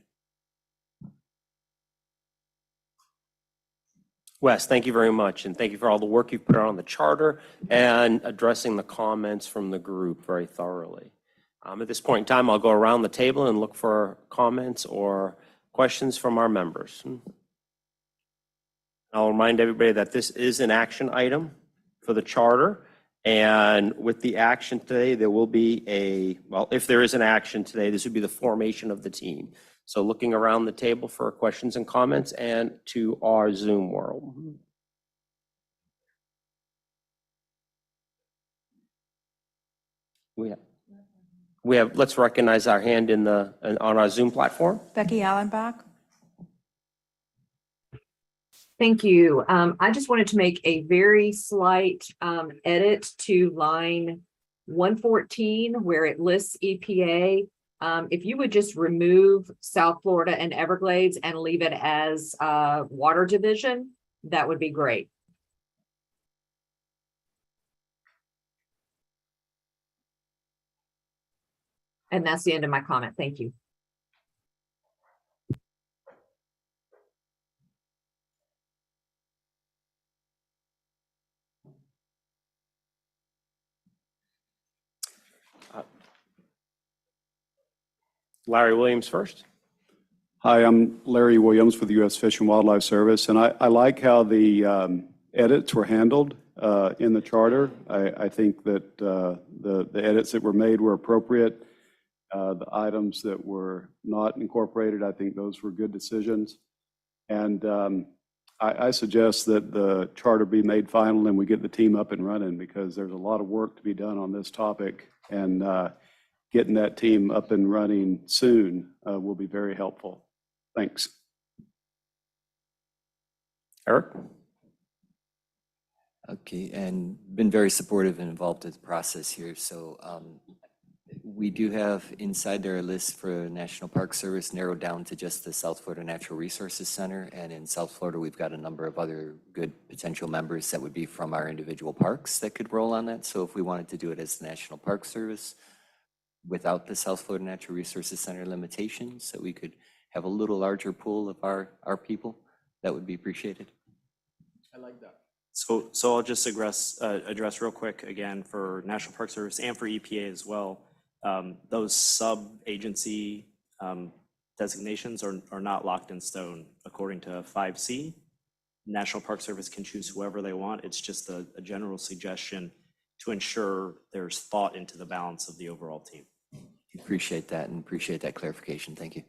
[SPEAKER 6] Wes, thank you very much, and thank you for all the work you've put on the charter and addressing the comments from the group very thoroughly. At this point in time, I'll go around the table and look for comments or questions from our members. I'll remind everybody that this is an action item for the charter, and with the action today, there will be well, if there is an action today, this would be the formation of the team. So looking around the table for questions and comments and to our Zoom world. We have, let's recognize our hand on our Zoom platform.
[SPEAKER 2] Becky Allenbach.
[SPEAKER 3] Thank you. I just wanted to make a very slight edit to line 114 where it lists EPA. If you would just remove South Florida and Everglades and leave it as Water Division, that would be great. And that's the end of my comment. Thank you.
[SPEAKER 6] Larry Williams first.
[SPEAKER 21] Hi, I'm Larry Williams with the U.S. Fish and Wildlife Service, and I like how the edits were handled in the charter. I think that the edits that were made were appropriate. The items that were not incorporated, I think those were good decisions. And I suggest that the charter be made final and we get the team up and running, because there's a lot of work to be done on this topic, and getting that team up and running soon will be very helpful. Thanks.
[SPEAKER 6] Eric?
[SPEAKER 20] Okay, and been very supportive and involved in the process here. So we do have inside there a list for National Park Service narrowed down to just the South Florida Natural Resources Center. And in South Florida, we've got a number of other good potential members that would be from our individual parks that could roll on that. So if we wanted to do it as the National Park Service without the South Florida Natural Resources Center limitations, so we could have a little larger pool of our people, that would be appreciated.
[SPEAKER 19] I like that.
[SPEAKER 4] So I'll just address real quick again for National Park Service and for EPA as well. Those sub-agency designations are not locked in stone according to 5C. National Park Service can choose whoever they want. It's just a general suggestion to ensure there's thought into the balance of the overall team.
[SPEAKER 20] Appreciate that and appreciate that clarification. Thank you.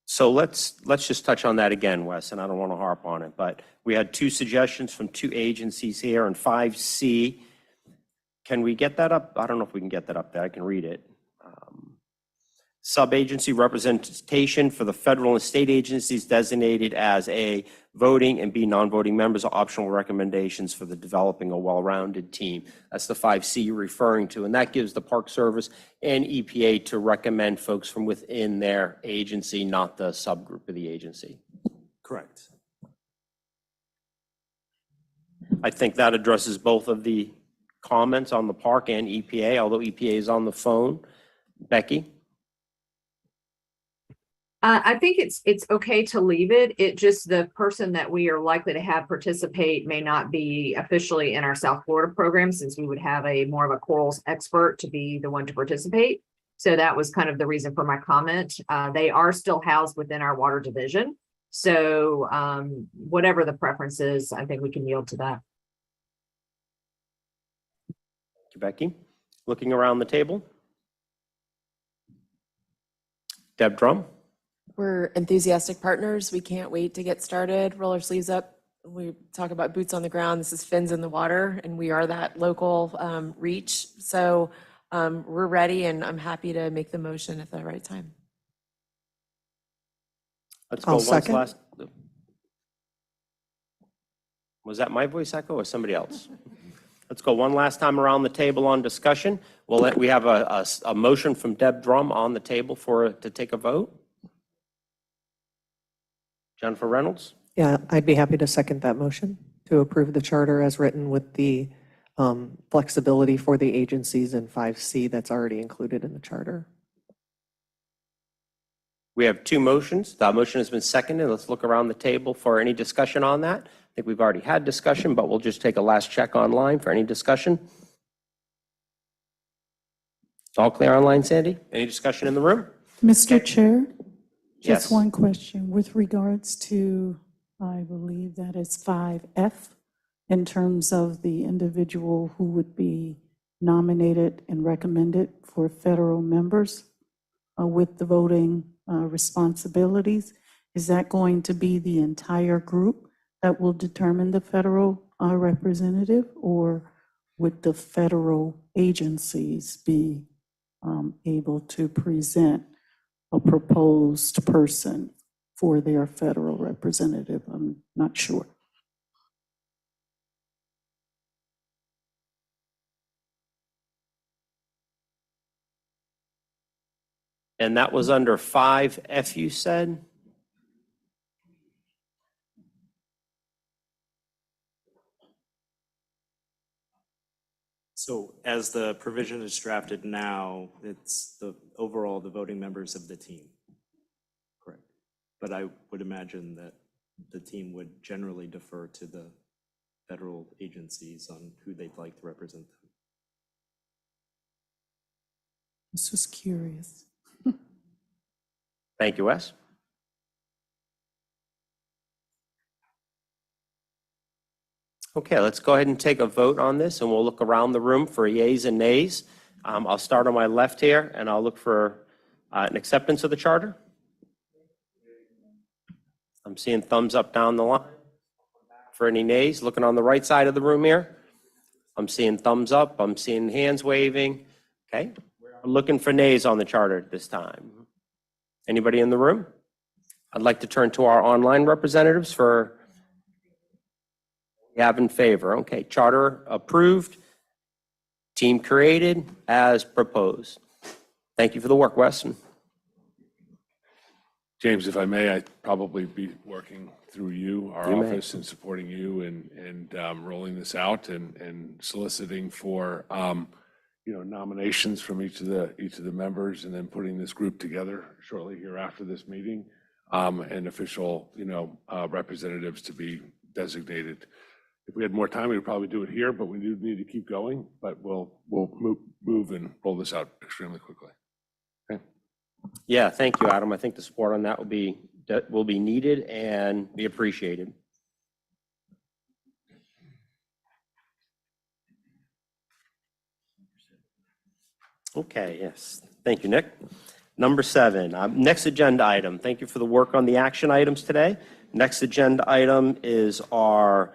[SPEAKER 6] So let's just touch on that again, Wes, and I don't want to harp on it, but we had 2 suggestions from 2 agencies here in 5C. Can we get that up? I don't know if we can get that up there. I can read it. Sub-agency representation for the federal and state agencies designated as A, voting, and B, non-voting members are optional recommendations for the developing a well-rounded team. That's the 5C you're referring to, and that gives the Park Service and EPA to recommend folks from within their agency, not the subgroup of the agency.
[SPEAKER 4] Correct.
[SPEAKER 6] I think that addresses both of the comments on the park and EPA, although EPA is on the phone. Becky?
[SPEAKER 3] I think it's okay to leave it. It just, the person that we are likely to have participate may not be officially in our South Florida program, since we would have a more of a corals expert to be the one to participate. So that was kind of the reason for my comment. They are still housed within our water division. So whatever the preference is, I think we can yield to that.
[SPEAKER 6] Thank you, Becky. Looking around the table. Deb Drum?
[SPEAKER 5] We're enthusiastic partners. We can't wait to get started, roll our sleeves up. We talk about boots on the ground. This is fins in the water, and we are that local reach. So we're ready, and I'm happy to make the motion at the right time.
[SPEAKER 6] Let's go
[SPEAKER 15] I'll
[SPEAKER 6] once
[SPEAKER 15] second.
[SPEAKER 6] last. Was that my voice echo or somebody else? Let's go one last time around the table on discussion. We have a motion from Deb Drum on the table to take a vote. Jennifer Reynolds?
[SPEAKER 15] Yeah, I'd be happy to second that motion to approve the charter as written with the flexibility for the agencies in 5C that's already included in the charter.
[SPEAKER 6] We have two motions. That motion has been seconded. Let's look around the table for any discussion on that. I think we've already had discussion, but we'll just take a last check online for any discussion. All clear online, Sandy? Any discussion in the room?
[SPEAKER 7] Mr. Chair,
[SPEAKER 6] Yes.
[SPEAKER 7] just one question with regards to, I believe that is 5F, in terms of the individual who would be nominated and recommended for federal members with the voting responsibilities. Is that going to be the entire group that will determine the federal representative, or would the federal agencies be able to present a proposed person for their federal representative? I'm not sure.
[SPEAKER 6] And that was under 5F, you said?
[SPEAKER 4] So as the provision is drafted now, it's the voting members of the team. Correct. But I would imagine that the team would generally defer to the federal agencies on who they'd like to represent them.
[SPEAKER 7] This was curious.
[SPEAKER 6] Thank you, Wes. Okay, let's go ahead and take a vote on this, and we'll look around the room for yeas and nays. I'll start on my left here, and I'll look for an acceptance of the charter. I'm seeing thumbs up down the line. For any nays, looking on the right side of the room here, I'm seeing thumbs up. I'm seeing hands waving. Okay, we're looking for nays on the charter this time. Anybody in the room? I'd like to turn to our online representatives for we have in favor. Okay, charter approved, team created as proposed. Thank you for the work, Wes.
[SPEAKER 13] James, if I may, I'd probably be working through you, our
[SPEAKER 6] You may.
[SPEAKER 13] office, and supporting you and rolling this out and soliciting for nominations from each of the members, and then putting this group together shortly here after this meeting, and official representatives to be designated. If we had more time, we would probably do it here, but we do need to keep going. But we'll move and roll this out extremely quickly. Okay.
[SPEAKER 6] Yeah, thank you, Adam. I think the support on that will be needed and be appreciated. Okay, yes. Thank you, Nick. Number 7, next agenda item. Thank you for the work on the action items today. Next agenda item is our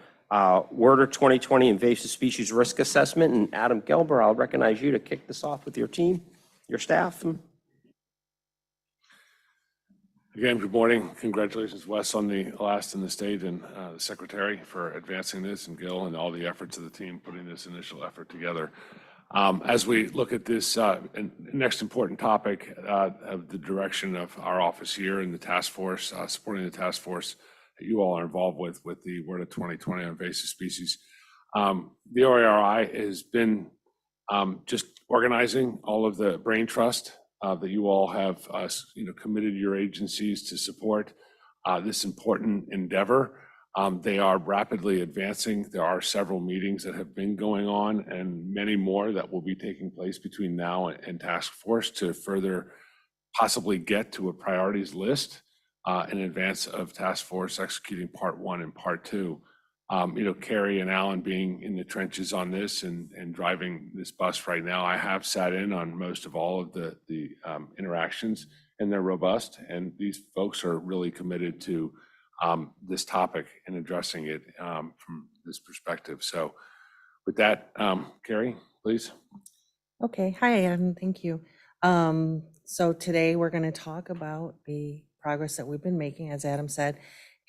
[SPEAKER 6] Werder 2020 Invasive Species Risk Assessment. And Adam Gelber, I'll recognize you to kick this off with your team, your staff.
[SPEAKER 13] Again, good morning. Congratulations, Wes, on the last in the state, and the secretary for advancing this, and Gil, and all the efforts of the team putting this initial effort together. As we look at this next important topic of the direction of our office here and the task force, supporting the task force you all are involved with the Word of 2020 on invasive species. The OERI has been just organizing all of the brain trust that you all have committed your agencies to support this important endeavor. They are rapidly advancing. There are several meetings that have been going on and many more that will be taking place between now and task force to further possibly get to a priorities list in advance of task force executing part 1 and part 2. Carrie and Alan being in the trenches on this and driving this bus right now, I have sat in on most of all of the interactions, and they're robust. And these folks are really committed to this topic and addressing it from this perspective. So with that, Carrie, please.
[SPEAKER 8] Okay, hi, Adam, thank you. So today we're going to talk about the progress that we've been making, as Adam said,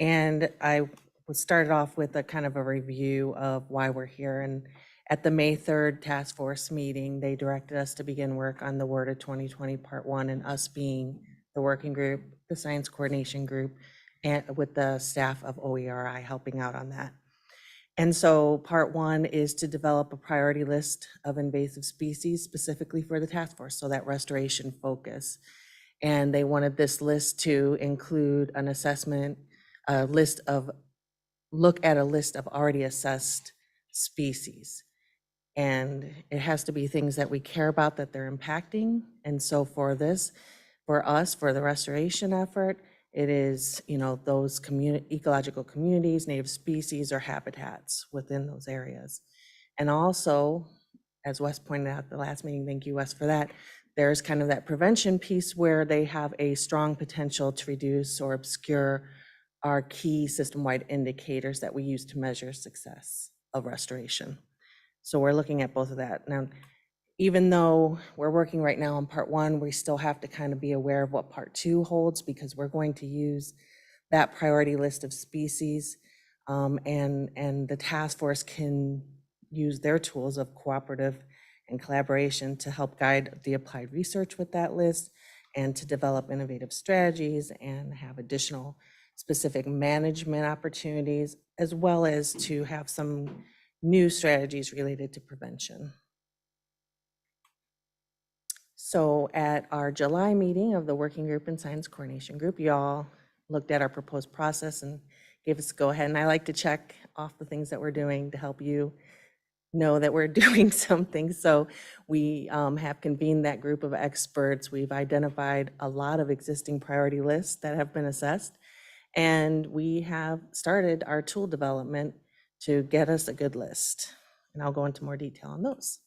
[SPEAKER 8] and I started off with a kind of a review of why we're here. And at the May 3rd task force meeting, they directed us to begin work on the Word of 2020 Part 1, and us being the working group, the science coordination group, and with the staff of OERI helping out on that. And so part 1 is to develop a priority list of invasive species specifically for the task force, so that restoration focus. And they wanted this list to include an assessment, look at a list of already assessed species. And it has to be things that we care about, that they're impacting. And so for this, for us, for the restoration effort, it is, those ecological communities, native species, or habitats within those areas. And also, as Wes pointed out at the last meeting, thank you, Wes, for that, there's kind of that prevention piece where they have a strong potential to reduce or obscure our key system-wide indicators that we use to measure success of restoration. So we're looking at both of that. Now, even though we're working right now on part 1, we still have to kind of be aware of what part 2 holds, because we're going to use that priority list of species, and the task force can use their tools of cooperative and collaboration to help guide the applied research with that list, and to develop innovative strategies and have additional specific management opportunities, as well as to have some new strategies related to prevention. So at our July meeting of the working group and science coordination group, you all looked at our proposed process and gave us a go ahead. And I like to check off the things that we're doing to help you know that we're doing something. So we have convened that group of experts. We've identified a lot of existing priority lists that have been assessed. And we have started our tool development to get us a good list. And I'll go into more detail on those.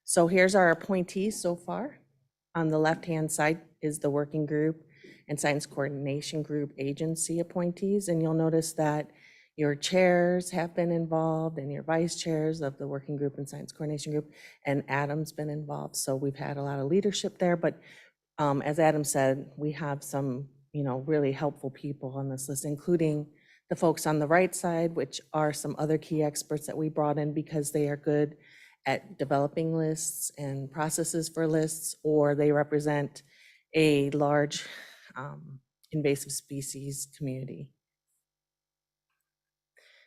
[SPEAKER 8] So here's our appointees so far. On the left-hand side is the working group and science coordination group agency appointees. And you'll notice that your chairs have been involved and your vice chairs of the working group and science coordination group, and Adam's been involved. So we've had a lot of leadership there, but as Adam said, we have some, really helpful people on this list, including the folks on the right side, which are some other key experts that we brought in because they are good at developing lists and processes for lists, or they represent a large invasive species community.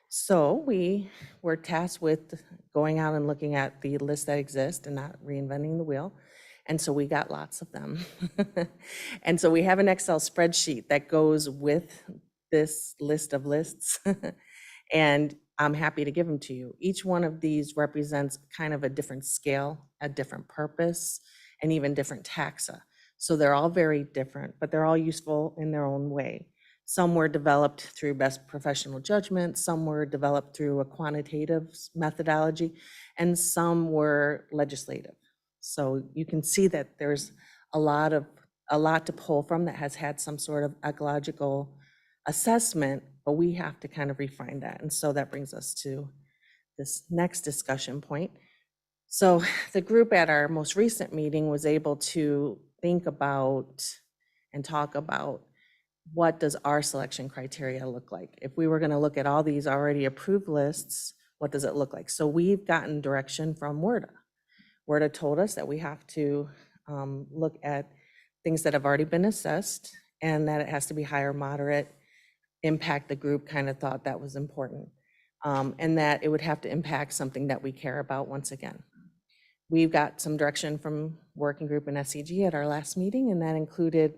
[SPEAKER 8] So we were tasked with going out and looking at the lists that exist and not reinventing the wheel. And so we got lots of them. And so we have an Excel spreadsheet that goes with this list of lists. And I'm happy to give them to you. Each one of these represents kind of a different scale, a different purpose, and even different taxa. So they're all very different, but they're all useful in their own way. Some were developed through best professional judgment, some were developed through a quantitative methodology, and some were legislative. So you can see that there's a lot to pull from that has had some sort of ecological assessment, but we have to kind of refine that. And so that brings us to this next discussion point. So the group at our most recent meeting was able to think about and talk about what does our selection criteria look like? If we were going to look at all these already approved lists, what does it look like? So we've gotten direction from WRDA. WRDA told us that we have to look at things that have already been assessed, and that it has to be high or moderate impact the group kind of thought that was important. And that it would have to impact something that we care about once again. We've got some direction from working group and SCG at our last meeting, and that included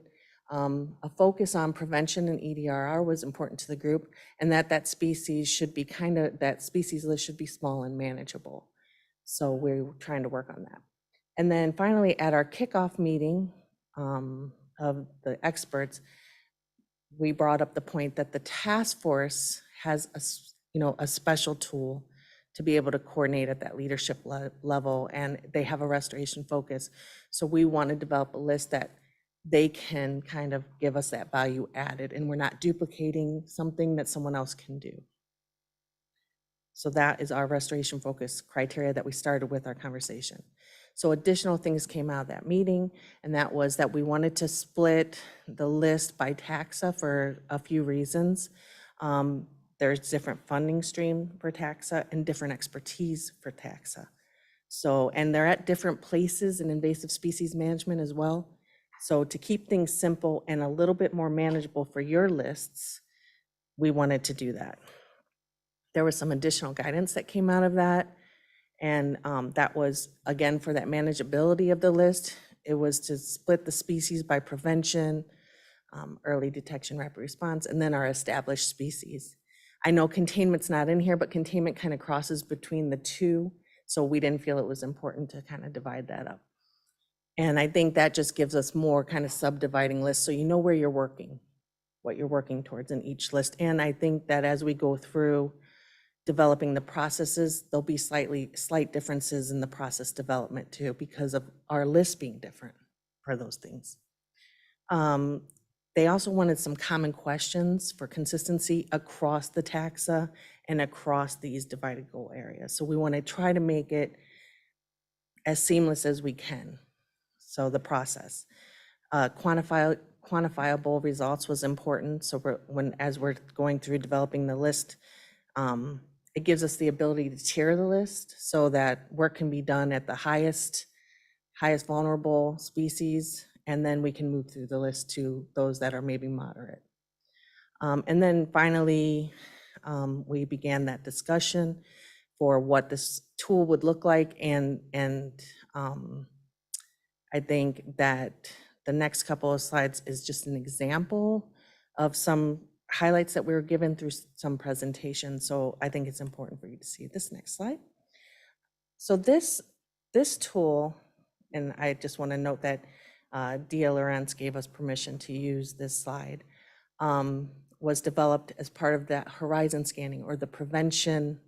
[SPEAKER 8] a focus on prevention and EDRR was important to the group, and that species should be that species list should be small and manageable. So we're trying to work on that. And then finally, at our kickoff meeting of the experts, we brought up the point that the task force has a special tool to be able to coordinate at that leadership level, and they have a restoration focus. So we want to develop a list that they can kind of give us that value added, and we're not duplicating something that someone else can do. So that is our restoration focus criteria that we started with our conversation. So additional things came out of that meeting, and that was that we wanted to split the list by taxa for a few reasons. There's different funding stream for taxa and different expertise for taxa. So, and they're at different places in invasive species management as well. So to keep things simple and a little bit more manageable for your lists, we wanted to do that. There was some additional guidance that came out of that. And that was, again, for that manageability of the list, it was to split the species by prevention, early detection, rapid response, and then our established species. I know containment's not in here, but containment kind of crosses between the two. So we didn't feel it was important to kind of divide that up. And I think that just gives us more kind of subdividing lists, so you know where you're working, what you're working towards in each list. And I think that as we go through developing the processes, there'll be slight differences in the process development too, because of our list being different for those things. They also wanted some common questions for consistency across the taxa and across these divided goal areas. So we want to try to make it as seamless as we can. So the process, quantifiable results was important. So as we're going through developing the list, it gives us the ability to tier the list so that work can be done at the highest vulnerable species, and then we can move through the list to those that are maybe moderate. And then finally, we began that discussion for what this tool would look like, and I think that the next couple of slides is just an example of some highlights that we were given through some presentations. So I think it's important for you to see this next slide. So this tool, and I just want to note that Dia Lorenz gave us permission to use this slide, was developed as part of that horizon scanning or the prevention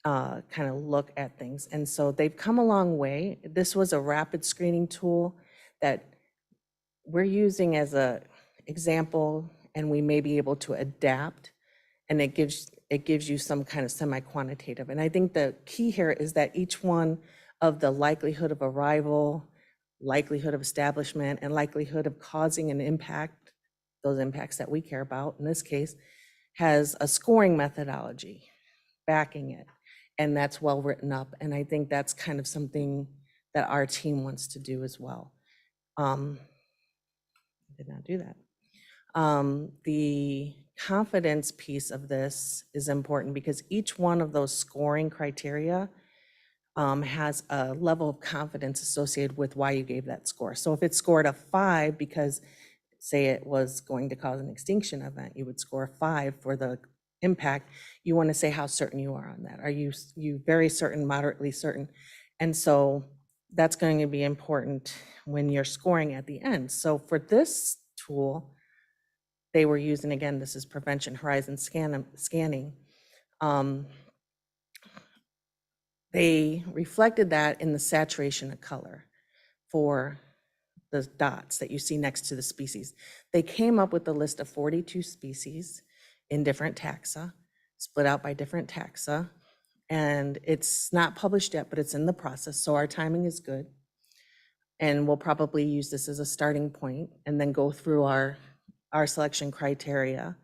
[SPEAKER 8] kind of look at things. And so they've come a long way. This was a rapid screening tool that we're using as an example, and we may be able to adapt, and it gives you some kind of semi-quantitative. And I think the key here is that each one of the likelihood of arrival, likelihood of establishment, and likelihood of causing an impact, those impacts that we care about in this case, has a scoring methodology backing it. And that's well written up. And I think that's kind of something that our team wants to do as well. Did not do that. The confidence piece of this is important because each one of those scoring criteria has a level of confidence associated with why you gave that score. So if it scored a 5 because, say, it was going to cause an extinction event, you would score a 5 for the impact. You want to say how certain you are on that. Are you very certain, moderately certain? And so that's going to be important when you're scoring at the end. So for this tool, they were using, again, this is prevention horizon scanning. They reflected that in the saturation of color for the dots that you see next to the species. They came up with a list of 42 species in different taxa, split out by different taxa. And it's not published yet, but it's in the process. So our timing is good. And we'll probably use this as a starting point and then go through our selection criteria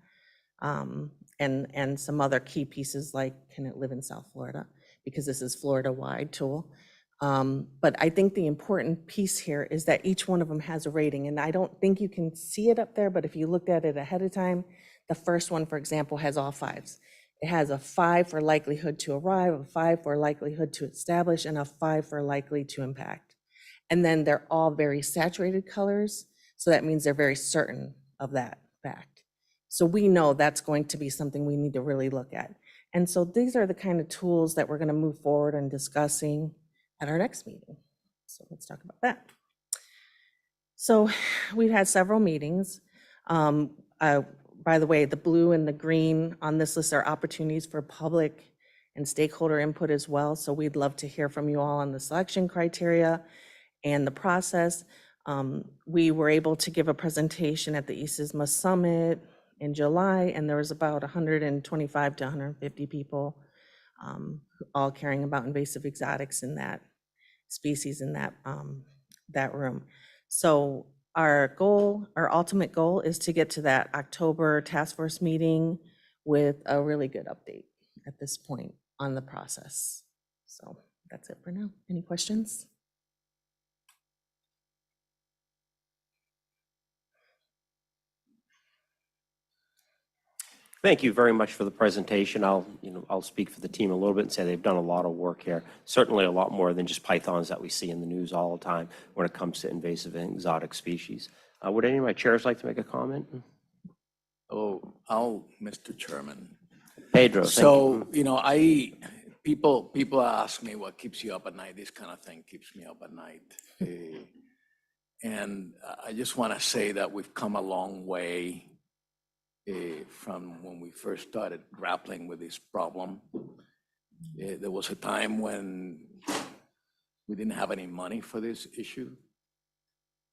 [SPEAKER 8] and some other key pieces like, can it live in South Florida? Because this is Florida-wide tool. But I think the important piece here is that each one of them has a rating. And I don't think you can see it up there, but if you looked at it ahead of time, The first one, for example, has all fives. It has a 5 for likelihood to arrive, a 5 for likelihood to establish, and a 5 for likely to impact. And then they're all very saturated colors, so that means they're very certain of that fact. So we know that's going to be something we need to really look at. And so these are the kind of tools that we're going to move forward and discussing at our next meeting. So let's talk about that. So we've had several meetings. By the way, the blue and the green on this list are opportunities for public and stakeholder input as well. So we'd love to hear from you all on the selection criteria and the process. We were able to give a presentation at the ESISMA Summit in July, and there was about 125 to 150 people all caring about invasive exotics in that species in that room. So our ultimate goal is to get to that October task force meeting with a really good update at this point on the process. So that's it for now. Any questions?
[SPEAKER 6] Thank you very much for the presentation. I'll speak for the team a little bit and say they've done a lot of work here. Certainly a lot more than just pythons that we see in the news all the time when it comes to invasive and exotic species. Would any of my chairs like to make a comment?
[SPEAKER 9] Mr. Chairman.
[SPEAKER 6] Pedro, thank you.
[SPEAKER 9] People ask me what keeps you up at night. This kind of thing keeps me up at night. And I just want to say that we've come a long way from when we first started grappling with this problem. There was a time when we didn't have any money for this issue.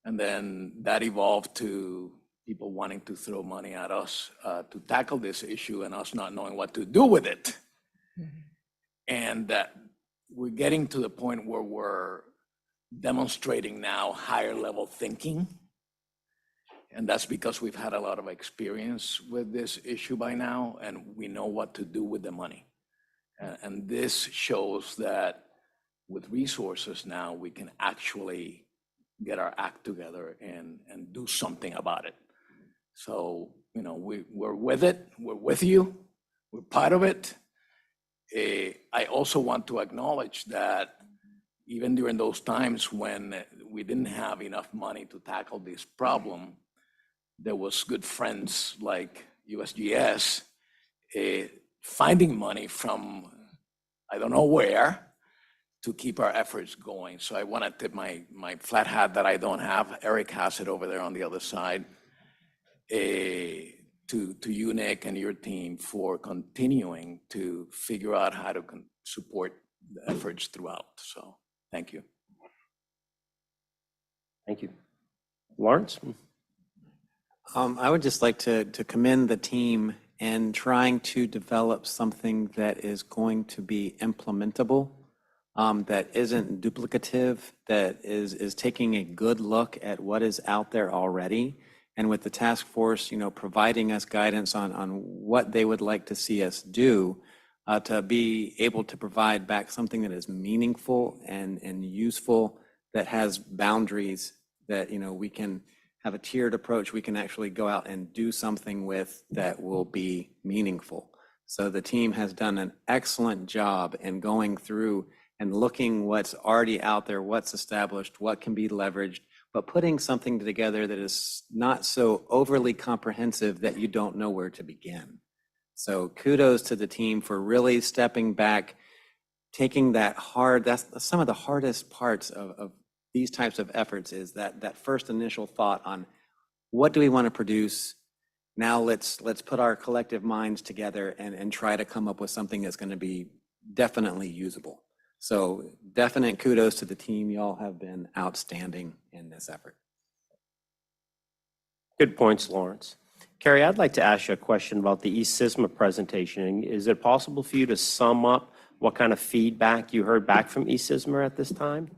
[SPEAKER 9] And then that evolved to people wanting to throw money at us to tackle this issue and us not knowing what to do with it. And that we're getting to the point where we're demonstrating now higher level thinking. And that's because we've had a lot of experience with this issue by now, and we know what to do with the money. And this shows that with resources now, we can actually get our act together and do something about it. So, we're with it, we're with you, we're part of it. I also want to acknowledge that even during those times when we didn't have enough money to tackle this problem, there was good friends like USGS finding money from I don't know where to keep our efforts going. So I want to tip my flat hat that I don't have. Eric has it over there on the other side. To you, Nick, and your team for continuing to figure out how to support the efforts throughout. So thank you.
[SPEAKER 6] Thank you. Lawrence?
[SPEAKER 18] I would just like to commend the team in trying to develop something that is going to be implementable, that isn't duplicative, that is taking a good look at what is out there already. And with the task force, providing us guidance on what they would like to see us do, to be able to provide back something that is meaningful and useful, that has boundaries, that, we can have a tiered approach, we can actually go out and do something with that will be meaningful. So the team has done an excellent job in going through and looking what's already out there, what's established, what can be leveraged, but putting something together that is not so overly comprehensive that you don't know where to begin. So kudos to the team for really stepping back, taking that's some of the hardest parts of these types of efforts, is that first initial thought on what do we want to produce. Now let's put our collective minds together and try to come up with something that's going to be definitely usable. So definite kudos to the team. Y'all have been outstanding in this effort.
[SPEAKER 6] Good points, Lawrence. Carrie, I'd like to ask you a question about the ESISMA presentation. Is it possible for you to sum up what kind of feedback you heard back from ESISMA at this time?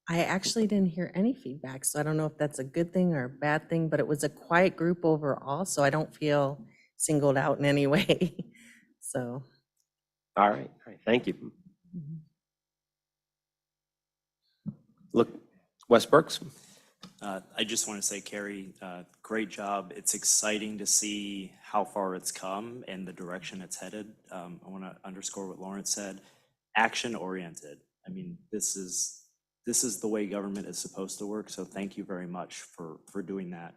[SPEAKER 8] I actually didn't hear any feedback, so I don't know if that's a good thing or a bad thing, but it was a quiet group overall, so I don't feel singled out in any way. So.
[SPEAKER 6] All right, thank you. Look, Wes Burks.
[SPEAKER 4] I just want to say, Carrie, great job. It's exciting to see how far it's come and the direction it's headed. I want to underscore what Lawrence said, action-oriented. I mean, this is the way government is supposed to work, so thank you very much for doing that.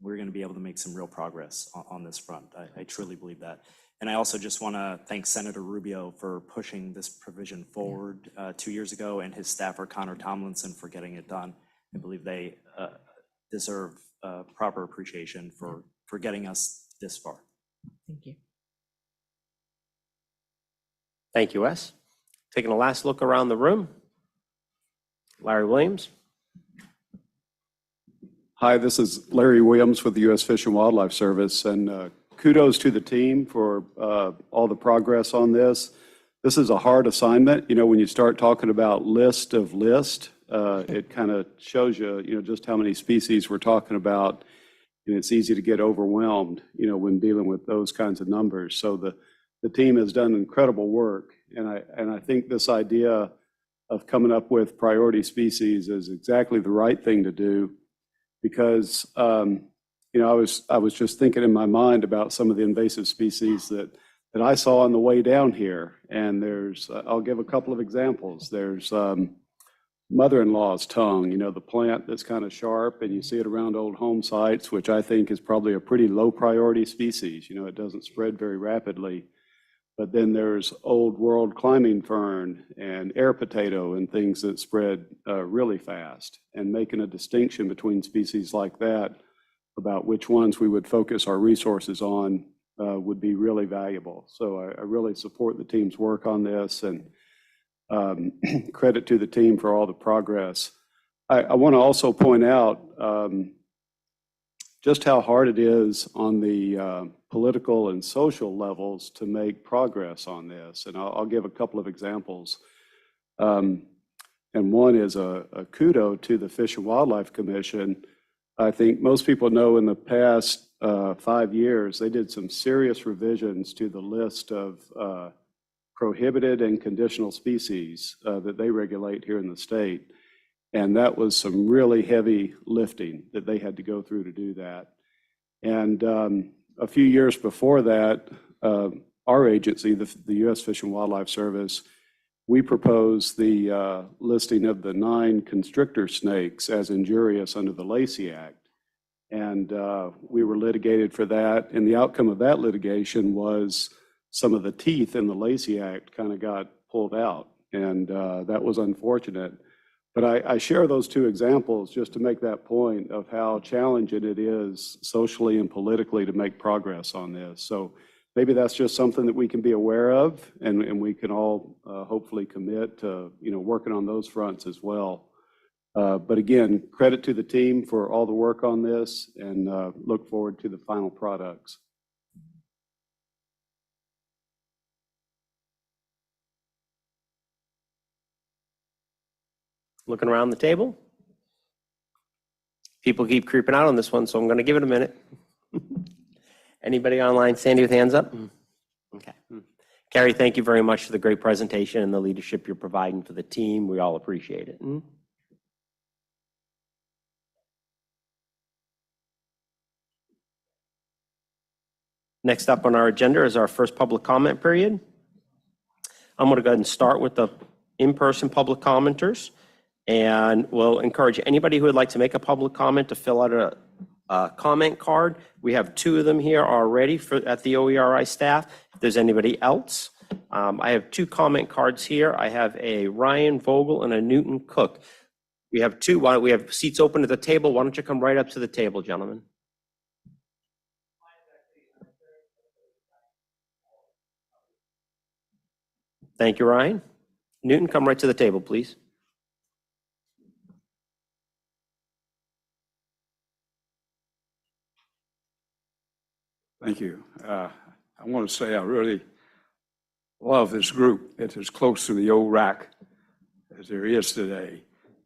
[SPEAKER 4] We're going to be able to make some real progress on this front. I truly believe that. And I also just want to thank Senator Rubio for pushing this provision forward 2 years ago, and his staffer, Connor Tomlinson, for getting it done. I believe they deserve proper appreciation for getting us this far.
[SPEAKER 8] Thank you.
[SPEAKER 6] Thank you, Wes. Taking a last look around the room. Larry Williams.
[SPEAKER 21] Hi, this is Larry Williams with the U.S. Fish and Wildlife Service, and kudos to the team for all the progress on this. This is a hard assignment. You know, when you start talking about list of list, it kind of shows you, just how many species we're talking about, and it's easy to get overwhelmed, when dealing with those kinds of numbers. So the team has done incredible work, and I think this idea of coming up with priority species is exactly the right thing to do, because I was just thinking in my mind about some of the invasive species that I saw on the way down here, and I'll give a couple of examples. There's mother-in-law's tongue, the plant that's kind of sharp, and you see it around old home sites, which I think is probably a pretty low priority species. It doesn't spread very rapidly. But then there's old world climbing fern and air potato and things that spread really fast. And making a distinction between species like that about which ones we would focus our resources on would be really valuable. So I really support the team's work on this, and credit to the team for all the progress. I want to also point out just how hard it is on the political and social levels to make progress on this. And I'll give a couple of examples. And one is a kudo to the Fish and Wildlife Commission. I think most people know in the past 5 years, they did some serious revisions to the list of prohibited and conditional species that they regulate here in the state. And that was some really heavy lifting that they had to go through to do that. And a few years before that, our agency, the U.S. Fish and Wildlife Service, we proposed the listing of the 9 constrictor snakes as injurious under the Lacey Act. And we were litigated for that. And the outcome of that litigation was some of the teeth in the Lacey Act kind of got pulled out. And that was unfortunate. But I share those 2 examples just to make that point of how challenging it is socially and politically to make progress on this. So maybe that's just something that we can be aware of, and we can all hopefully commit to working on those fronts as well. But again, credit to the team for all the work on this, and look forward to the final products.
[SPEAKER 6] Looking around the table. People keep creeping out on this one, so I'm going to give it a minute. Anybody online? Sandy with hands up? Okay. Carrie, thank you very much for the great presentation and the leadership you're providing for the team. We all appreciate it. Next up on our agenda is our first public comment period. I'm going to go ahead and start with the in-person public commenters. And we'll encourage anybody who would like to make a public comment to fill out a comment card. We have 2 of them here already at the OERI staff. If there's anybody else, I have 2 comment cards here. I have a Ryan Vogel and a Newton Cook. We have 2. We have seats open at the table. Why don't you come right up to the table, gentlemen? Thank you, Ryan. Newton, come right to the table, please.
[SPEAKER 12] Thank you. I want to say I really love this group. It's as close to the old rack as there is today.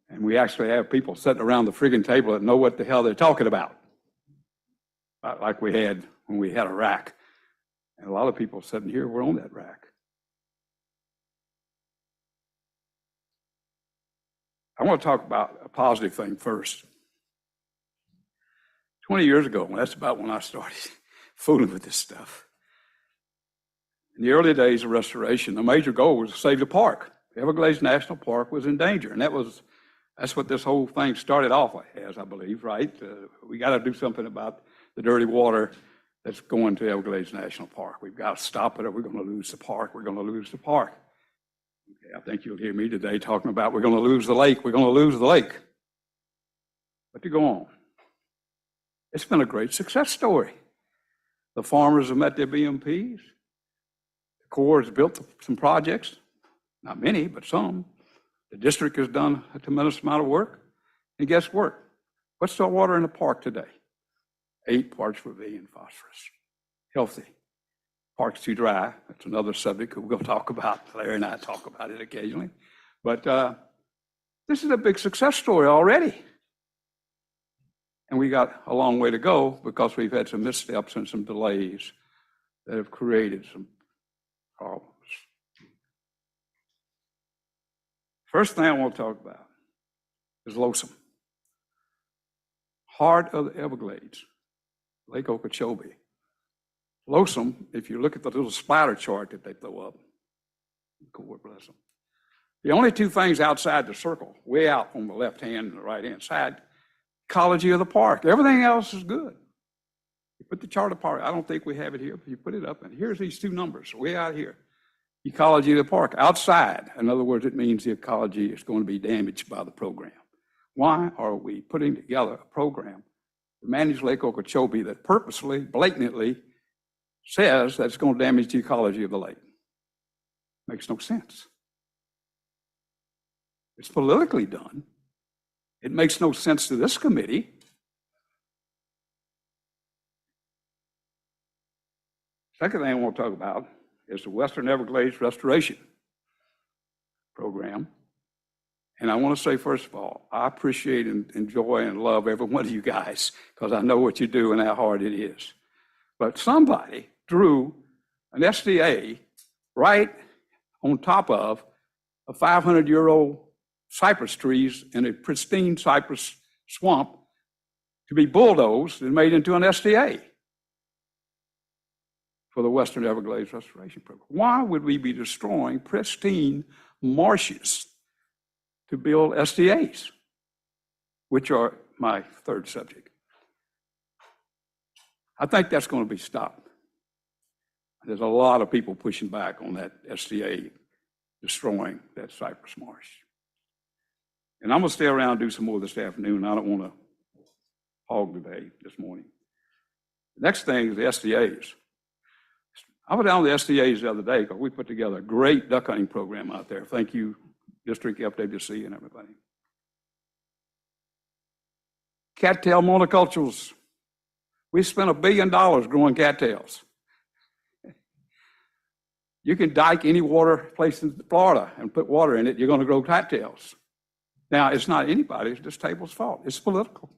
[SPEAKER 12] And we actually have people sitting around the friggin' table that know what the hell they're talking about. Not like we had when we had a rack. And a lot of people sitting here were on that rack. I want to talk about a positive thing first. 20 years ago, that's about when I started fooling with this stuff. In the early days of restoration, the major goal was to save the park. Everglades National Park was in danger, and that's what this whole thing started off as, I believe, right? We got to do something about the dirty water that's going to Everglades National Park. We've got to stop it or we're going to lose the park. We're going to lose the park. Okay, I think you'll hear me today talking about we're going to lose the lake. We're going to lose the lake. But to go on, it's been a great success story. The farmers have met their BMPs. The Corps has built some projects, not many, but some. The district has done a tremendous amount of work. And guess what? What's the water in the park today? 8 parts per billion phosphorus. Healthy. Park's too dry. That's another subject we're going to talk about. Larry and I talk about it occasionally. But this is a big success story already. And we got a long way to go because we've had some missteps and some delays that have created some problems. First thing I want to talk about is Lonesome. Heart of the Everglades, Lake Okeechobee. Lonesome, if you look at the little splatter chart that they throw up, God bless them. The only two things outside the circle, way out on the left hand and the right hand side, ecology of the park. Everything else is good. You put the chart apart. I don't think we have it here, but you put it up, and here's these two numbers way out here. Ecology of the park. Outside, in other words, it means the ecology is going to be damaged by the program. Why are we putting together a program to manage Lake Okeechobee that purposely, blatantly says that it's going to damage the ecology of the lake? Makes no sense. It's politically done. It makes no sense to this committee. Second thing I want to talk about is the Western Everglades Restoration Program. And I want to say, first of all, I appreciate and enjoy and love every one of you guys because I know what you do and how hard it is. But somebody drew an SDA right on top of a 500-year-old cypress trees in a pristine cypress swamp to be bulldozed and made into an SDA for the Western Everglades Restoration Program. Why would we be destroying pristine marshes to build SDAs, which are my third subject? I think that's going to be stopped. There's a lot of people pushing back on that SDA destroying that cypress marsh. And I'm going to stay around and do some more this afternoon. I don't want to hog the day this morning. The next thing is the SDAs. I was down to the SDAs the other day because we put together a great duck hunting program out there. Thank you, District FWC and everybody. Cattail monocultures. We spent $1 billion growing cattails. You can dike any water place in Florida and put water in it, you're going to grow cattails. Now, it's not anybody's, this table's fault. It's political.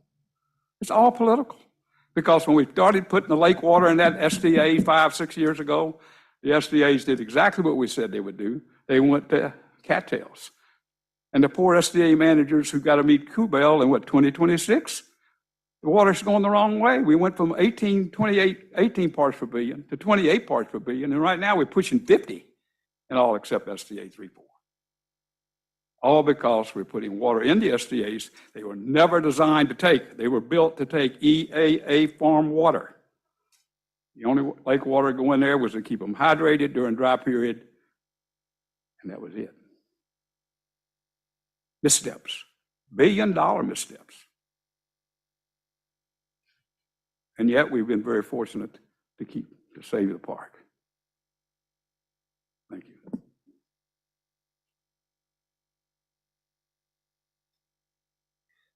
[SPEAKER 12] It's all political. Because when we started putting the lake water in that SDA 5-6 years ago, the SDAs did exactly what we said they would do. They went to cattails. And the poor SDA managers who got to meet Kubel in 2026, the water's going the wrong way. We went from 18 parts per billion to 28 parts per billion, and right now we're pushing 50 in all except SDA 3-4. All because we're putting water in the SDAs they were never designed to take. They were built to take EAA farm water. The only lake water going there was to keep them hydrated during dry period, and that was it. Missteps, $1 billion missteps. And yet we've been very fortunate to save the park. Thank you.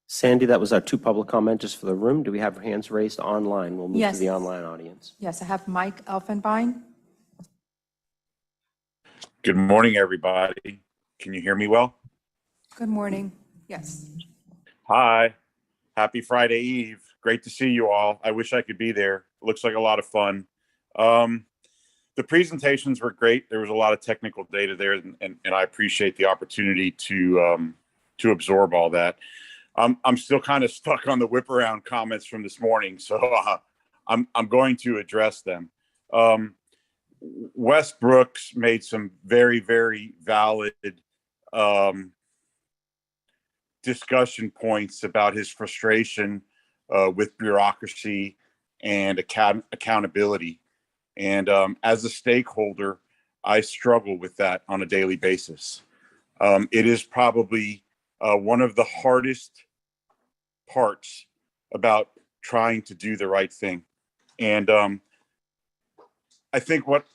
[SPEAKER 6] Sandy, that was our 2 public commenters for the room. Do we have hands raised online? We'll move
[SPEAKER 2] Yes.
[SPEAKER 6] to the online audience.
[SPEAKER 2] Yes, I have Mike Elfenbein.
[SPEAKER 10] Good morning, everybody. Can you hear me well?
[SPEAKER 2] Good morning. Yes.
[SPEAKER 10] Hi. Happy Friday Eve. Great to see you all. I wish I could be there. It looks like a lot of fun. The presentations were great. There was a lot of technical data there, and I appreciate the opportunity to absorb all that. I'm still kind of stuck on the whip around comments from this morning, so I'm going to address them. Wes Brooks made some very, very valid discussion points about his frustration with bureaucracy and accountability. And as a stakeholder, I struggle with that on a daily basis. It is probably one of the hardest parts about trying to do the right thing. And I think what,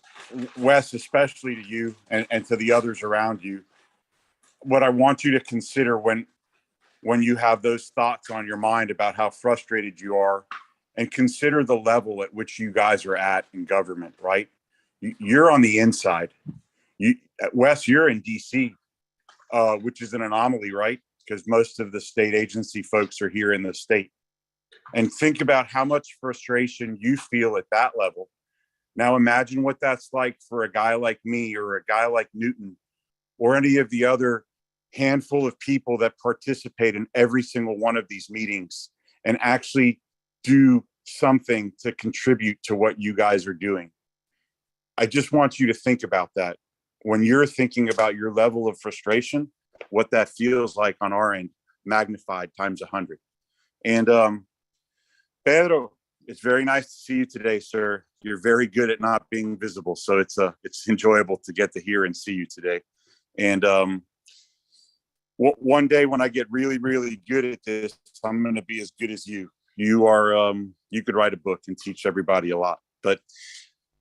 [SPEAKER 10] Wes, especially to you and to the others around you, what I want you to consider when you have those thoughts on your mind about how frustrated you are, and consider the level at which you guys are at in government, right? You're on the inside. Wes, you're in DC, which is an anomaly, right? Because most of the state agency folks are here in the state. And think about how much frustration you feel at that level. Now imagine what that's like for a guy like me or a guy like Newton or any of the other handful of people that participate in every single one of these meetings and actually do something to contribute to what you guys are doing. I just want you to think about that. When you're thinking about your level of frustration, what that feels like on our end, magnified times 100. And Pedro, it's very nice to see you today, sir. You're very good at not being visible, so it's enjoyable to get to hear and see you today. And one day when I get really, really good at this, I'm going to be as good as you. You are, you could write a book and teach everybody a lot. But,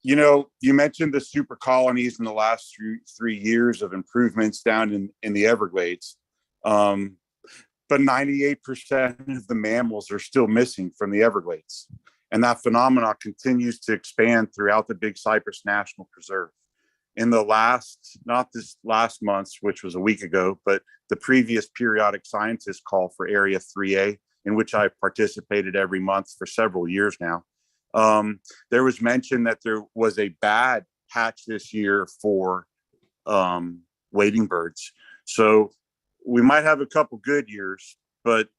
[SPEAKER 10] you know, you mentioned the super colonies in the last 3 years of improvements down in the Everglades. But 98% of the mammals are still missing from the Everglades. And that phenomenon continues to expand throughout the Big Cypress National Preserve. In the last, not this last month, which was a week ago, but the previous periodic scientist call for Area 3A, in which I've participated every month for several years now, there was mention that there was a bad hatch this year for wading birds. So we might have a couple good years, but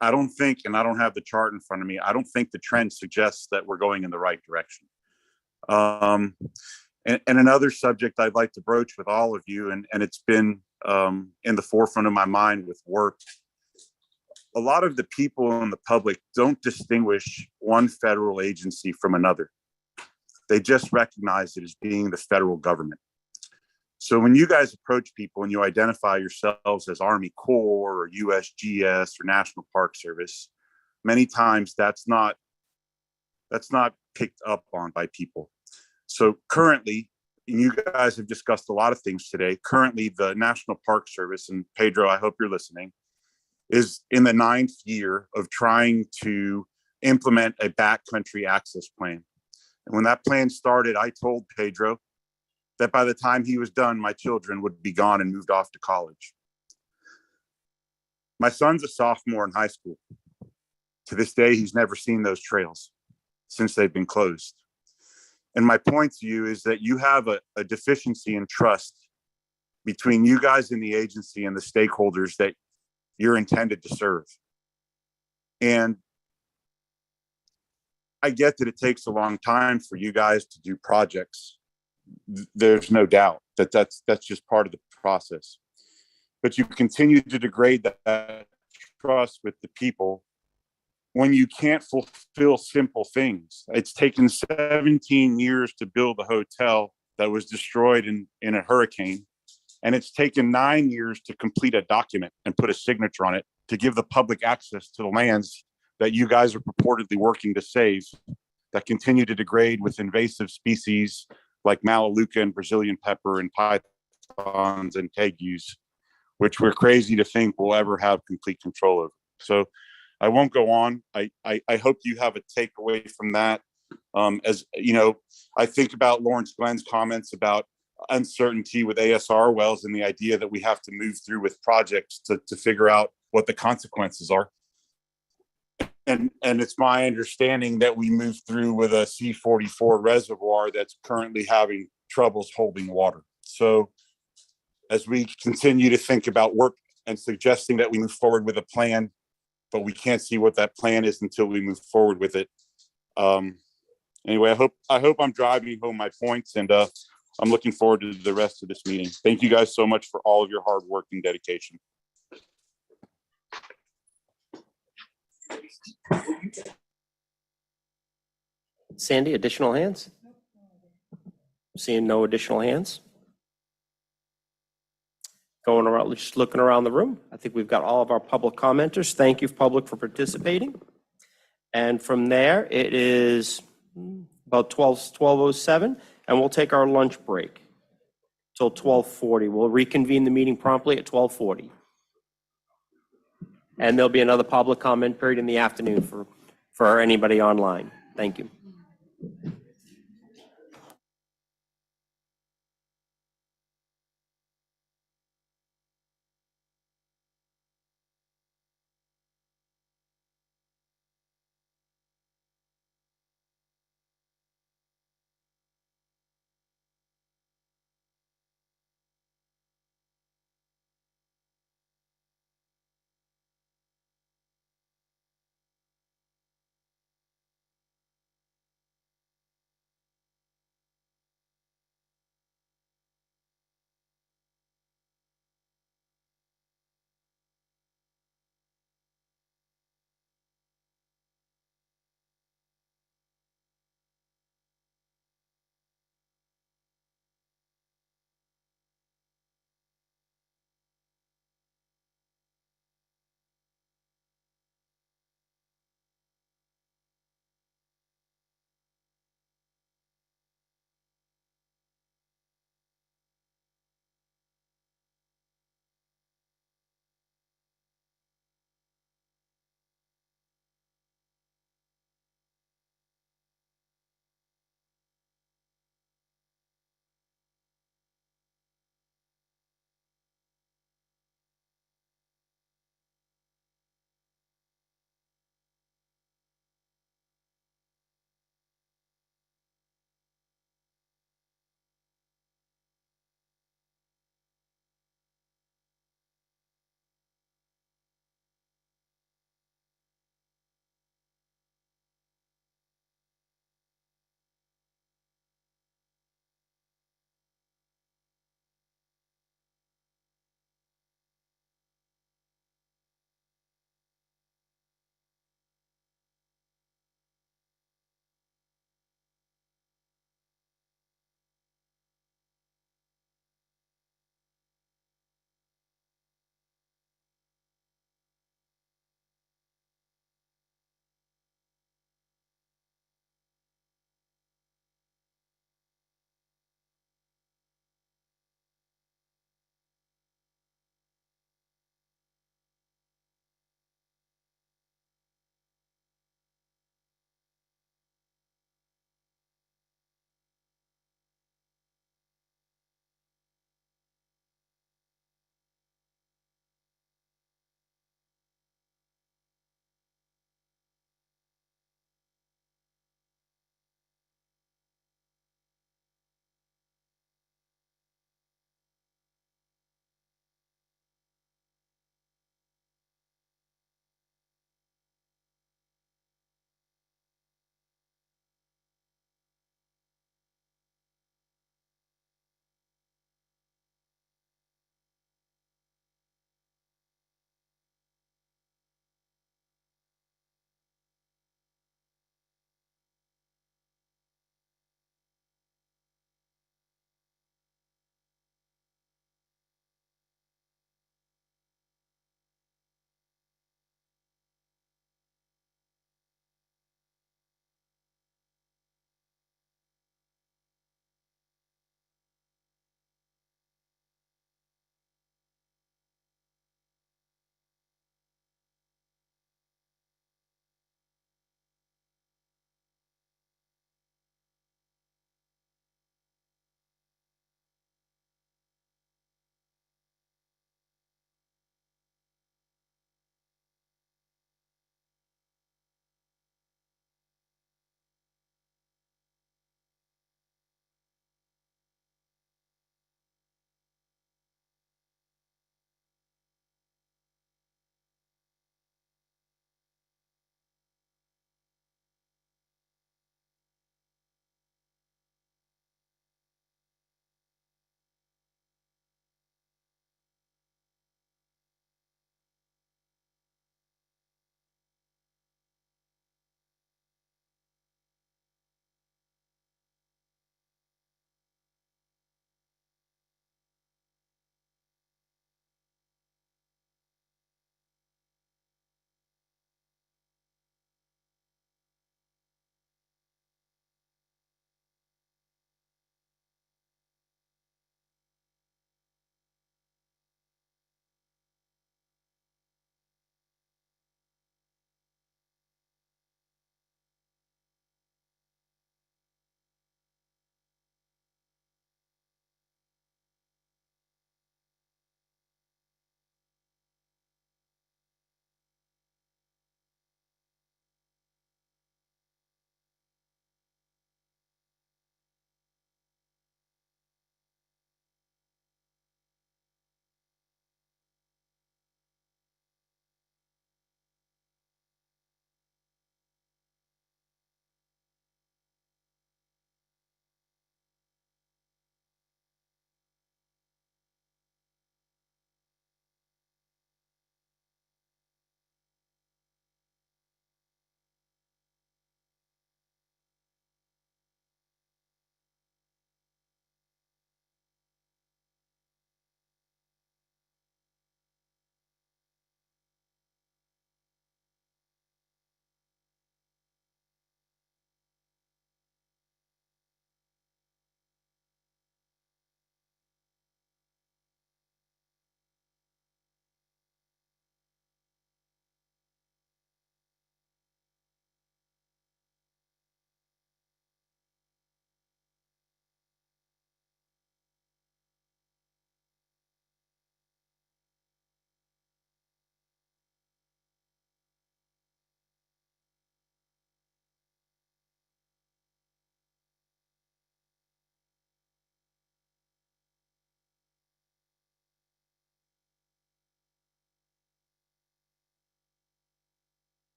[SPEAKER 10] I don't think, and I don't have the chart in front of me, I don't think the trend suggests that we're going in the right direction. And another subject I'd like to broach with all of you, and it's been in the forefront of my mind with work. A lot of the people in the public don't distinguish one federal agency from another. They just recognize it as being the federal government. So when you guys approach people and you identify yourselves as Army Corps or USGS or National Park Service, many times that's not picked up on by people. So currently, and you guys have discussed a lot of things today, currently the National Park Service, and Pedro, I hope you're listening, is in the 9th year of trying to implement a backcountry access plan. And when that plan started, I told Pedro that by the time he was done, my children would be gone and moved off to college. My son's a sophomore in high school. To this day, he's never seen those trails since they've been closed. And my point to you is that you have a deficiency in trust between you guys in the agency and the stakeholders that you're intended to serve. And I get that it takes a long time for you guys to do projects. There's no doubt that that's just part of the process. But you continue to degrade that trust with the people when you can't fulfill simple things. It's taken 17 years to build a hotel that was destroyed in a hurricane. And it's taken 9 years to complete a document and put a signature on it to give the public access to the lands that you guys are purportedly working to save, that continue to degrade with invasive species like Melaleuca and Brazilian pepper and pythons and tegus, which we're crazy to think we'll ever have complete control over. So I won't go on. I hope you have a takeaway from that. As you know, I think about Lawrence Glenn's comments about uncertainty with ASR wells and the idea that we have to move through with projects to figure out what the consequences are. And it's my understanding that we move through with a C44 reservoir that's currently having troubles holding water. So as we continue to think about work and suggesting that we move forward with a plan, but we can't see what that plan is until we move forward with it. Anyway, I hope I'm driving home my points, and I'm looking forward to the rest of this meeting. Thank you guys so much for all of your hard work and dedication.
[SPEAKER 6] Sandy, additional hands? Seeing no additional hands? Going around, just looking around the room. I think we've got all of our public commenters. Thank you, public, for participating. And from there, it is about 12:07, and we'll take our lunch break till 12:40. We'll reconvene the meeting promptly at 12:40. And there'll be another public comment period in the afternoon for anybody online. Thank you.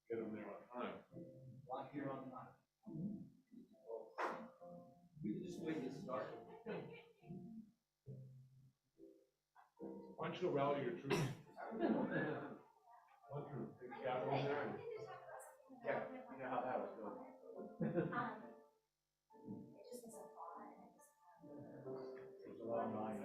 [SPEAKER 13] Get them there on time.
[SPEAKER 6] Lock here on time. We can just wait to get started.
[SPEAKER 13] Why don't you go rally your troops? Why don't you gather in there and
[SPEAKER 6] Yeah, you know how that was going. There's a lot of line.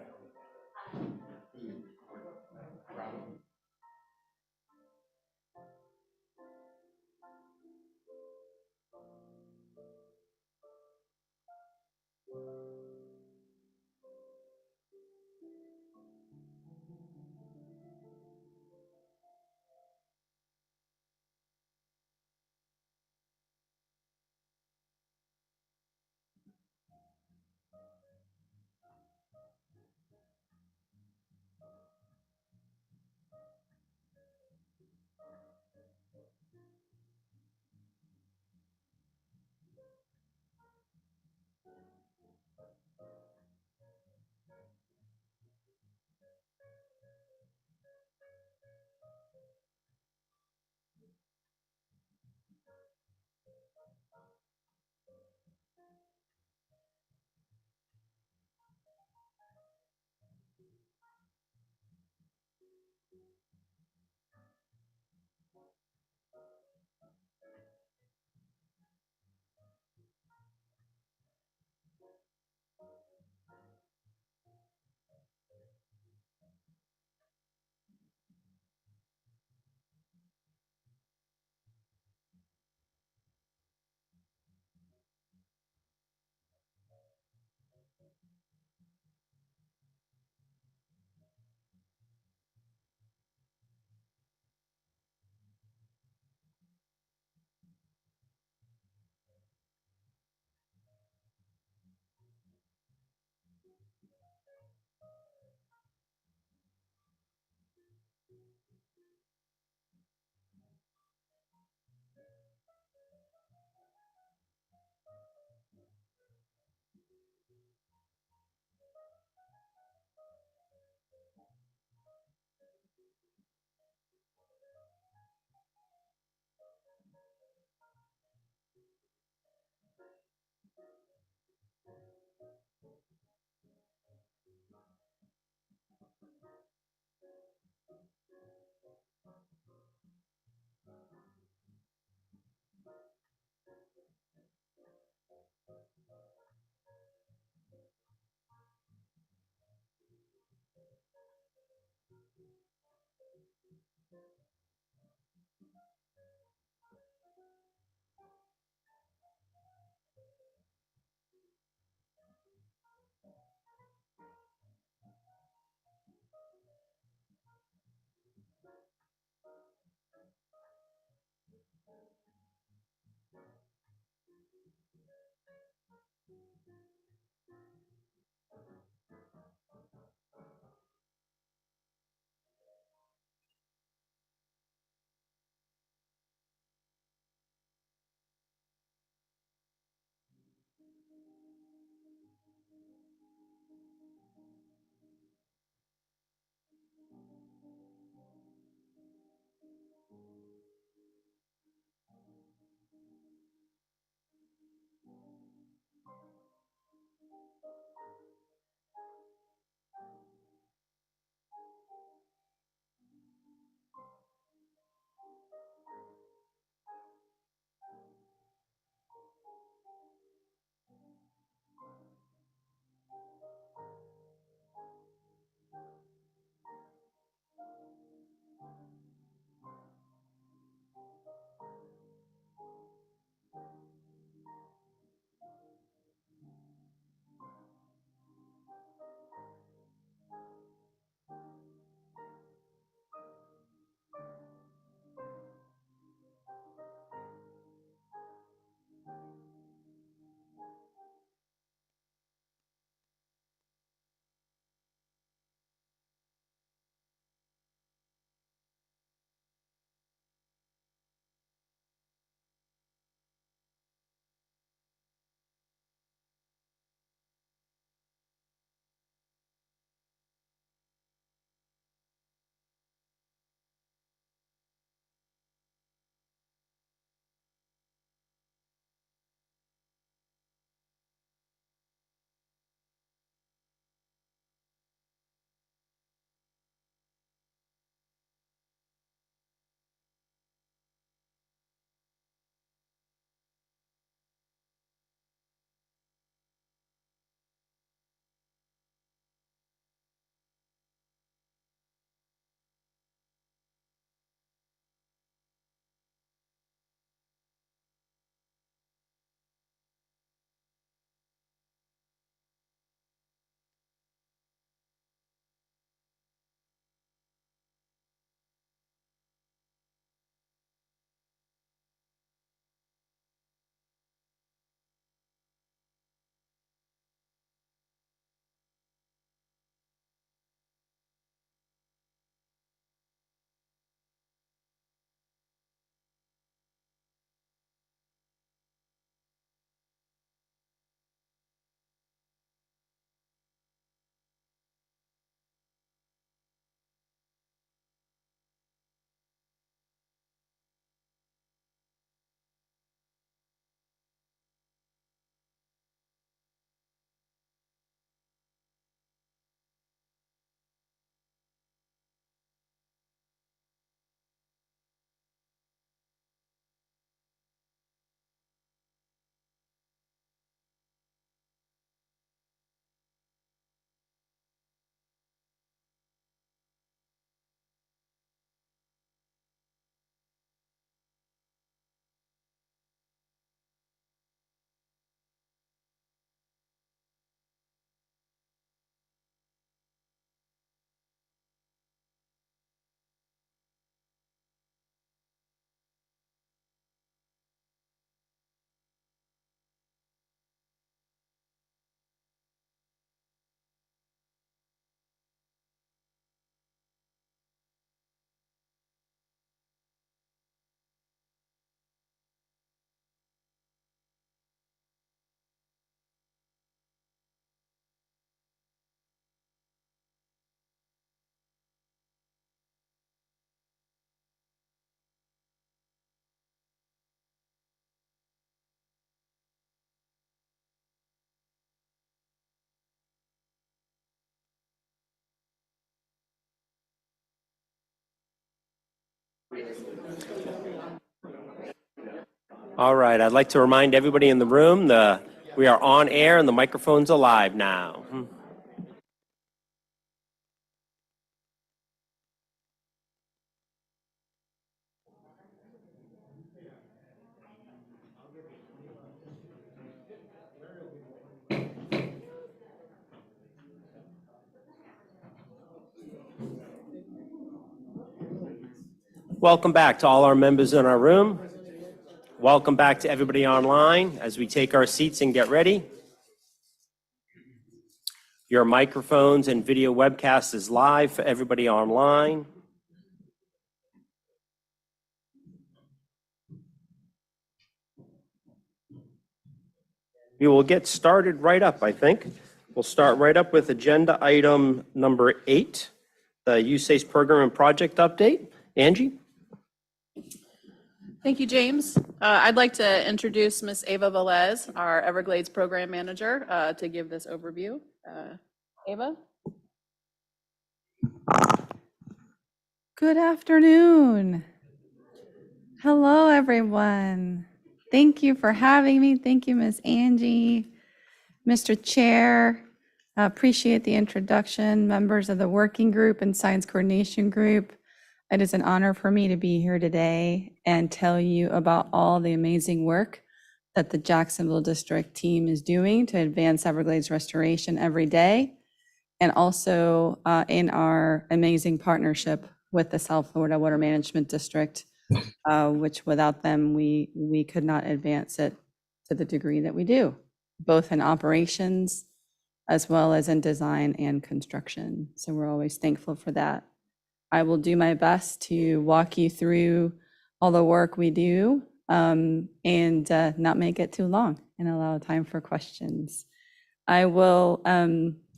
[SPEAKER 6] All right, I'd like to remind everybody in the room we are on air and the microphone's alive now. Welcome back to all our members in our room. Welcome back to everybody online as we take our seats and get ready. Your microphones and video webcast is live for everybody online. We will get started right up, I think. We'll start right up with agenda item number 8, the USACE program and project update. Angie?
[SPEAKER 17] Thank you, James. I'd like to introduce Ms. Ava Velez, our Everglades Program Manager, to give this overview. Ava?
[SPEAKER 22] Good afternoon. Hello, everyone. Thank you for having me. Thank you, Ms. Angie, Mr. Chair. I appreciate the introduction, members of the working group and science coordination group. It is an honor for me to be here today and tell you about all the amazing work that the Jacksonville District team is doing to advance Everglades restoration every day, and also in our amazing partnership with the South Florida Water Management District, which without them, we could not advance it to the degree that we do, both in operations as well as in design and construction. So we're always thankful for that. I will do my best to walk you through all the work we do and not make it too long and allow time for questions. I will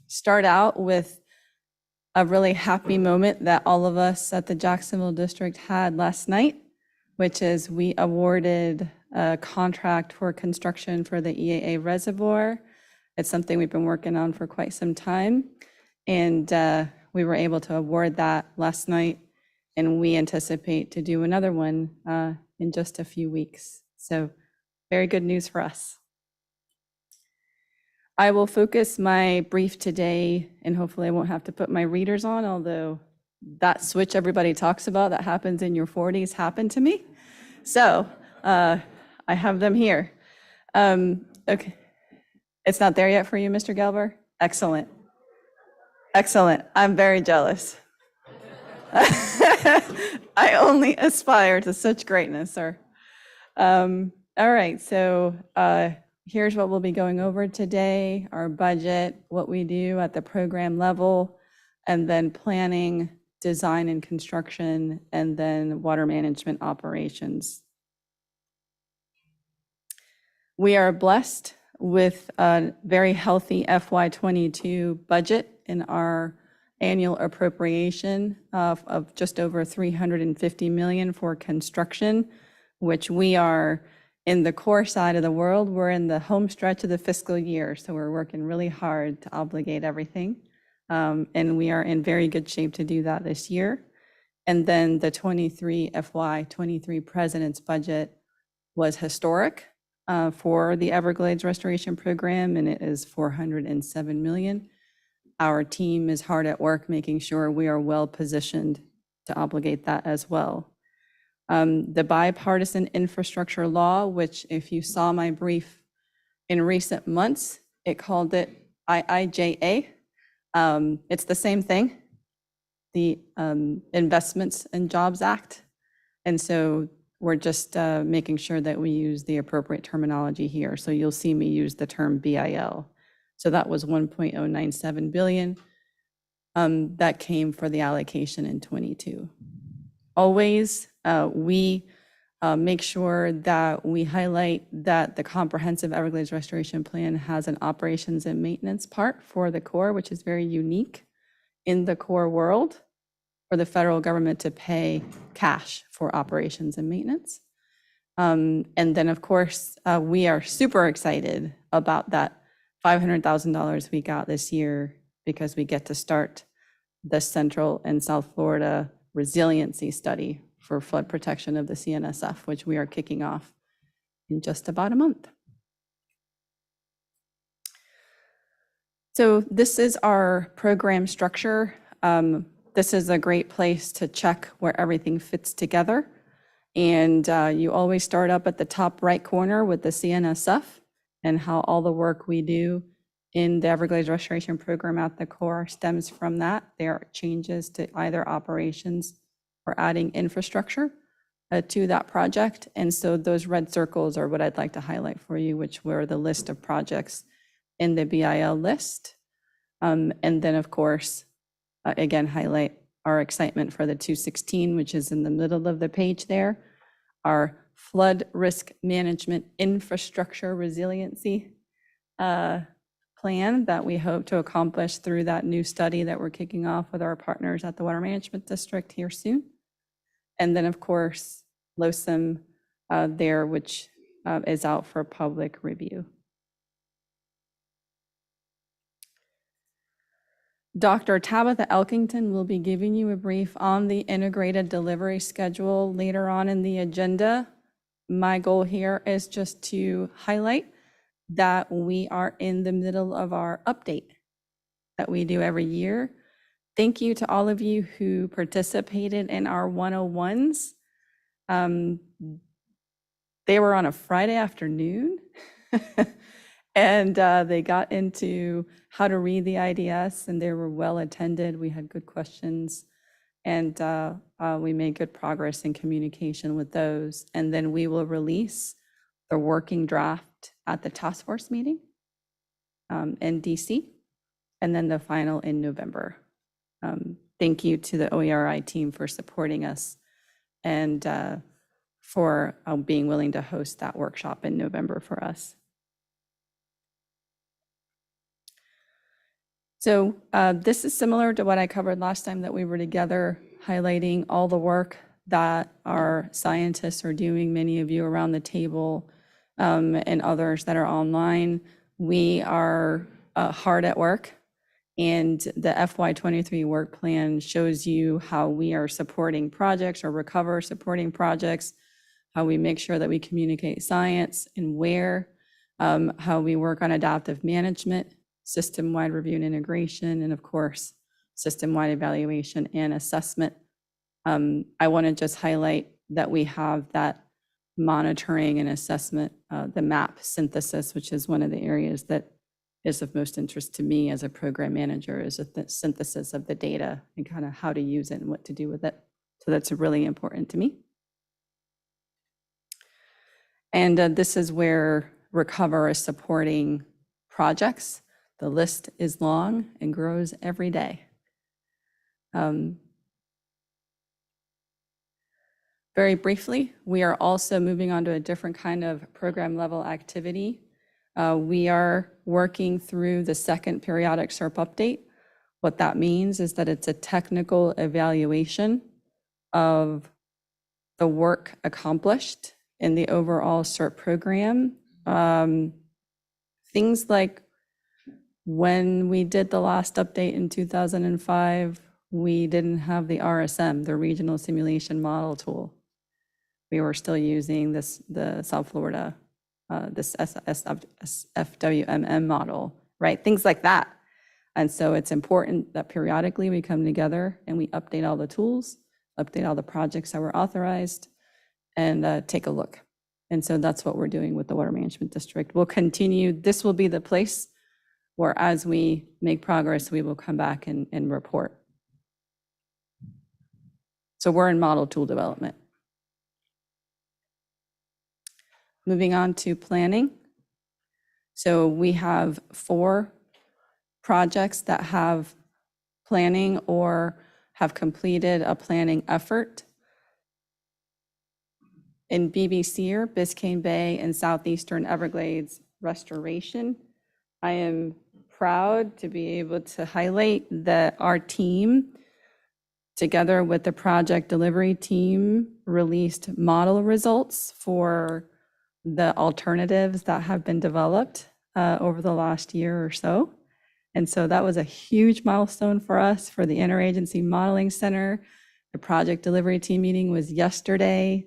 [SPEAKER 22] start out with a really happy moment that all of us at the Jacksonville District had last night, which is we awarded a contract for construction for the EAA reservoir. It's something we've been working on for quite some time. And we were able to award that last night, and we anticipate to do another one in just a few weeks. So very good news for us. I will focus my brief today, and hopefully I won't have to put my readers on, although that switch everybody talks about that happens in your 40s happened to me. So I have them here. Okay. It's not there yet for you, Mr. Gelber? Excellent. Excellent. I'm very jealous. I only aspire to such greatness, sir. All right, so here's what we'll be going over today: our budget, what we do at the program level, and then planning, design and construction, and then water management operations. We are blessed with a very healthy FY22 budget in our annual appropriation of just over $350 million for construction, which we are in the core side of the world. We're in the home stretch of the fiscal year, so we're working really hard to obligate everything. And we are in very good shape to do that this year. And then the FY23 President's budget was historic for the Everglades Restoration Program, and it is $407 million. Our team is hard at work making sure we are well positioned to obligate that as well. The bipartisan infrastructure law, which if you saw my brief in recent months, it called it IIJA. It's the same thing, the Investments and Jobs Act. And so we're just making sure that we use the appropriate terminology here. So you'll see me use the term BIL. So that was 1.097 billion that came for the allocation in 22. Always, we make sure that we highlight that the comprehensive Everglades Restoration Plan has an operations and maintenance part for the Corps, which is very unique in the Corps world, for the federal government to pay cash for operations and maintenance. And then, of course, we are super excited about that $500,000 we got this year because we get to start the Central and South Florida resiliency study for flood protection of the CNSF, which we are kicking off in just about a month. So this is our program structure. This is a great place to check where everything fits together. And you always start up at the top right corner with the CNSF and how all the work we do in the Everglades Restoration Program at the core stems from that. There are changes to either operations or adding infrastructure to that project. And so those red circles are what I'd like to highlight for you, which were the list of projects in the BIL list. And then, of course, again, highlight our excitement for the 216, which is in the middle of the page there, our flood risk management infrastructure resiliency plan that we hope to accomplish through that new study that we're kicking off with our partners at the Water Management District here soon. And then, of course, LOSIM there, which is out for public review. Dr. Tabitha Elkington will be giving you a brief on the integrated delivery schedule later on in the agenda. My goal here is just to highlight that we are in the middle of our update that we do every year. Thank you to all of you who participated in our 101s. They were on a Friday afternoon. And they got into how to read the IDS, and they were well attended. We had good questions, and we made good progress in communication with those. And then we will release the working draft at the task force meeting in DC, and then the final in November. Thank you to the OERI team for supporting us and for being willing to host that workshop in November for us. So this is similar to what I covered last time that we were together, highlighting all the work that our scientists are doing, many of you around the table and others that are online. We are hard at work, and the FY23 work plan shows you how we are supporting projects or recover supporting projects, how we make sure that we communicate science and where, how we work on adaptive management, system-wide review and integration, and of course, system-wide evaluation and assessment. I want to just highlight that we have that monitoring and assessment, the MAP synthesis, which is one of the areas that is of most interest to me as a program manager, is the synthesis of the data and kind of how to use it and what to do with it. So that's really important to me. And this is where Recover is supporting projects. The list is long and grows every day. Very briefly, we are also moving on to a different kind of program level activity. We are working through the second periodic SERP update. What that means is that it's a technical evaluation of the work accomplished in the overall SERP program. Things like when we did the last update in 2005, we didn't have the RSM, the Regional Simulation Model tool. We were still using the South Florida, this FWMM model, right? Things like that. And so it's important that periodically we come together and we update all the tools, update all the projects that were authorized, and take a look. And so that's what we're doing with the Water Management District. We'll continue. This will be the place where as we make progress, we will come back and report. So we're in model tool development. Moving on to planning. So we have 4 projects that have planning or have completed a planning effort. In BBC, Biscayne Bay, and Southeastern Everglades restoration. I am proud to be able to highlight that our team, together with the project delivery team, released model results for the alternatives that have been developed over the last year or so. And so that was a huge milestone for us for the Interagency Modeling Center. The project delivery team meeting was yesterday,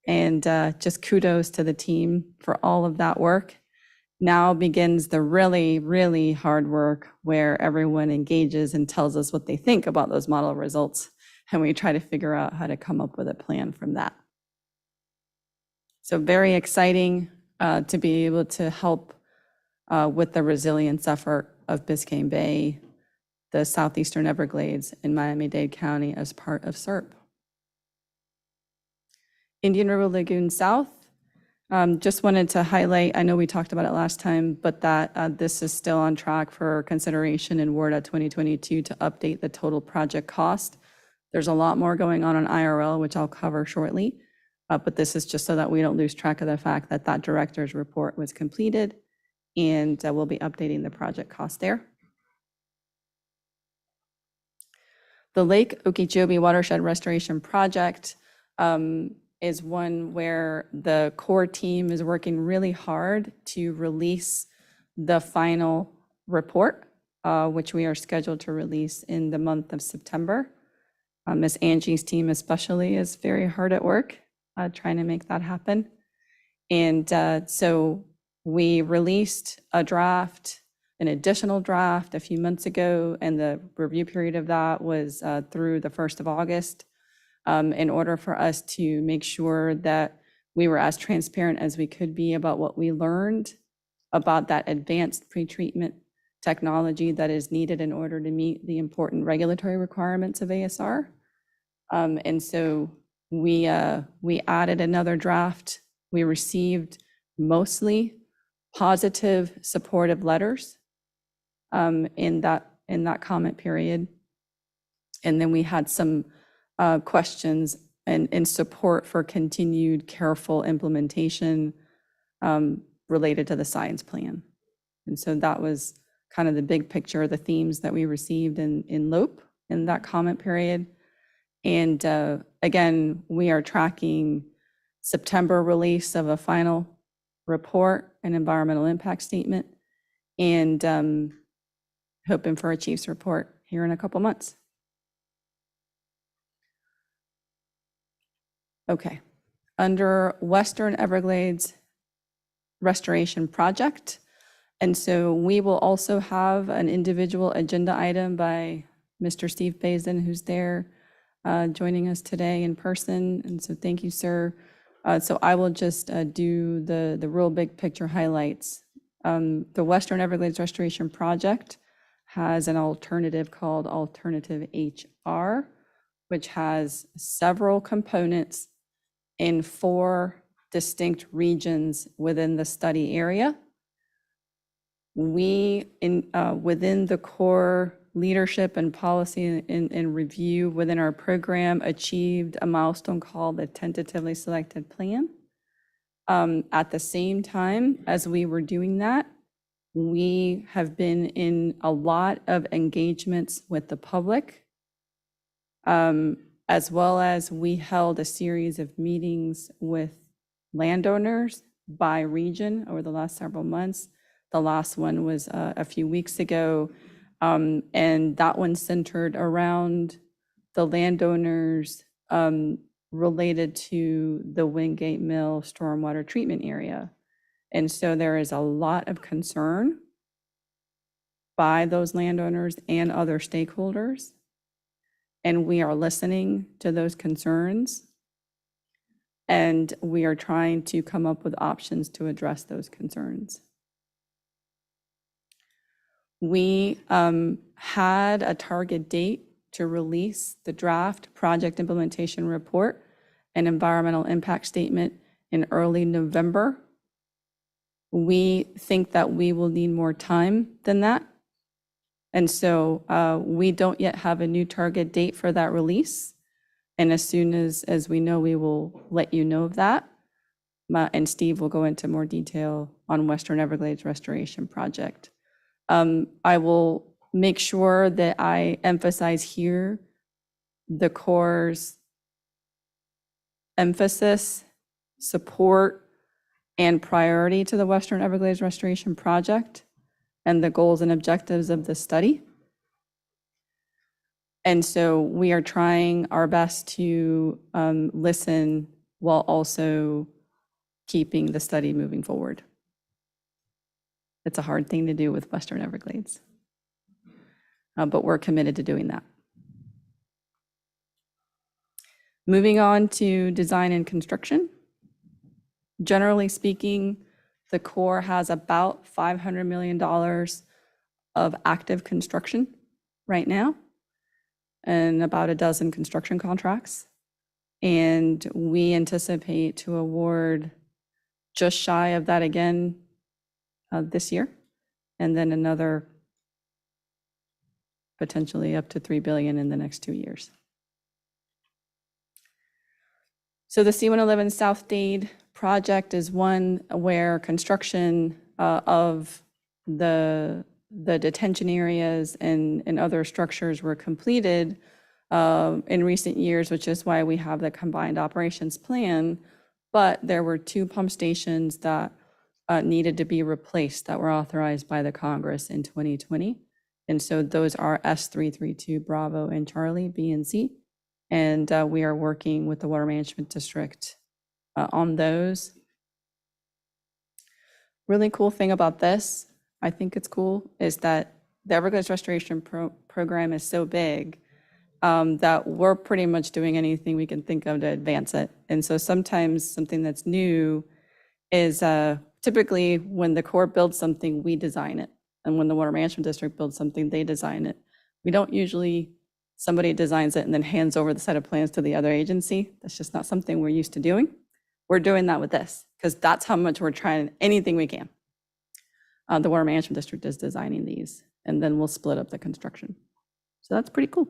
[SPEAKER 22] and just kudos to the team for all of that work. Now begins the really, really hard work where everyone engages and tells us what they think about those model results, and we try to figure out how to come up with a plan from that. So very exciting to be able to help with the resilience effort of Biscayne Bay, the Southeastern Everglades, and Miami-Dade County as part of SERP. Indian River Lagoon South, just wanted to highlight, I know we talked about it last time, but that this is still on track for consideration in WRDA 2022 to update the total project cost. There's a lot more going on IRL, which I'll cover shortly, but this is just so that we don't lose track of the fact that that director's report was completed, and we'll be updating the project cost there. The Lake Okeechobee Watershed Restoration Project is one where the core team is working really hard to release the final report, which we are scheduled to release in the month of September. Ms. Angie's team especially is very hard at work trying to make that happen. And so we released a draft, an additional draft a few months ago, and the review period of that was through the 1st of August. In order for us to make sure that we were as transparent as we could be about what we learned about that advanced pretreatment technology that is needed in order to meet the important regulatory requirements of ASR. And so we added another draft. We received mostly positive supportive letters in that comment period. And then we had some questions and support for continued careful implementation related to the science plan. And so that was kind of the big picture of the themes that we received in LOPE in that comment period. And again, we are tracking September release of a final report and environmental impact statement, and hoping for a chief's report here in a couple months. Okay, under Western Everglades Restoration Project. And so we will also have an individual agenda item by Mr. Steve Bazin, who's there joining us today in person. And so thank you, sir. So I will just do the real big picture highlights. The Western Everglades Restoration Project has an alternative called Alternative HR, which has several components in 4 distinct regions within the study area. We, within the core leadership and policy and review within our program, achieved a milestone called the tentatively selected plan. At the same time as we were doing that, we have been in a lot of engagements with the public, as well as we held a series of meetings with landowners by region over the last several months. The last one was a few weeks ago, and that one centered around the landowners related to the Wingate Mill stormwater treatment area. And so there is a lot of concern by those landowners and other stakeholders. And we are listening to those concerns, and we are trying to come up with options to address those concerns. We had a target date to release the draft project implementation report and environmental impact statement in early November. We think that we will need more time than that. And so we don't yet have a new target date for that release. And as soon as we know, we will let you know of that. And Steve will go into more detail on Western Everglades Restoration Project. I will make sure that I emphasize here the Corps' emphasis, support, and priority to the Western Everglades Restoration Project and the goals and objectives of the study. And so we are trying our best to listen while also keeping the study moving forward. It's a hard thing to do with Western Everglades, but we're committed to doing that. Moving on to design and construction. Generally speaking, the Corps has about $500 million of active construction right now and about a dozen construction contracts. And we anticipate to award just shy of that again this year, and then another potentially up to $3 billion in the next 2 years. So the C-111 South Dade project is one where construction of the detention areas and other structures were completed in recent years, which is why we have the combined operations plan. But there were 2 pump stations that needed to be replaced that were authorized by the Congress in 2020. And so those are S332 Bravo and Charlie, B and C. And we are working with the Water Management District on those. Really cool thing about this, I think it's cool, is that the Everglades Restoration Program is so big that we're pretty much doing anything we can think of to advance it. And so sometimes something that's new is typically when the Corps builds something, we design it. And when the Water Management District builds something, they design it. We don't usually, somebody designs it and then hands over the set of plans to the other agency. That's just not something we're used to doing. We're doing that with this because that's how much we're trying anything we can. The Water Management District is designing these, and then we'll split up the construction. So that's pretty cool.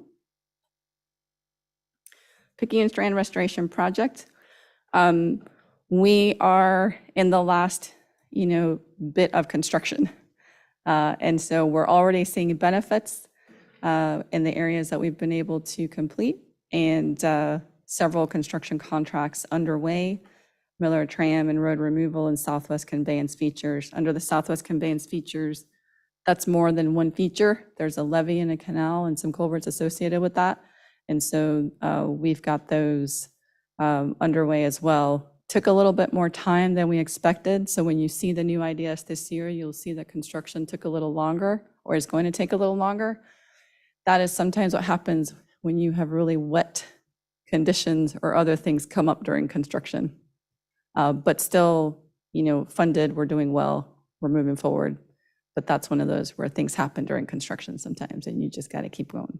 [SPEAKER 22] Picayune Strand Restoration Project. We are in the last, bit of construction. And so we're already seeing benefits in the areas that we've been able to complete, and several construction contracts underway. Miller Tram and road removal and Southwest Conveyance features. Under the Southwest Conveyance features, that's more than one feature. There's a levee and a canal and some culverts associated with that. And so we've got those underway as well. Took a little bit more time than we expected. So when you see the new IDS this year, you'll see that construction took a little longer or is going to take a little longer. That is sometimes what happens when you have really wet conditions or other things come up during construction. But still, funded, we're doing well, we're moving forward. But that's one of those where things happen during construction sometimes, and you just got to keep going.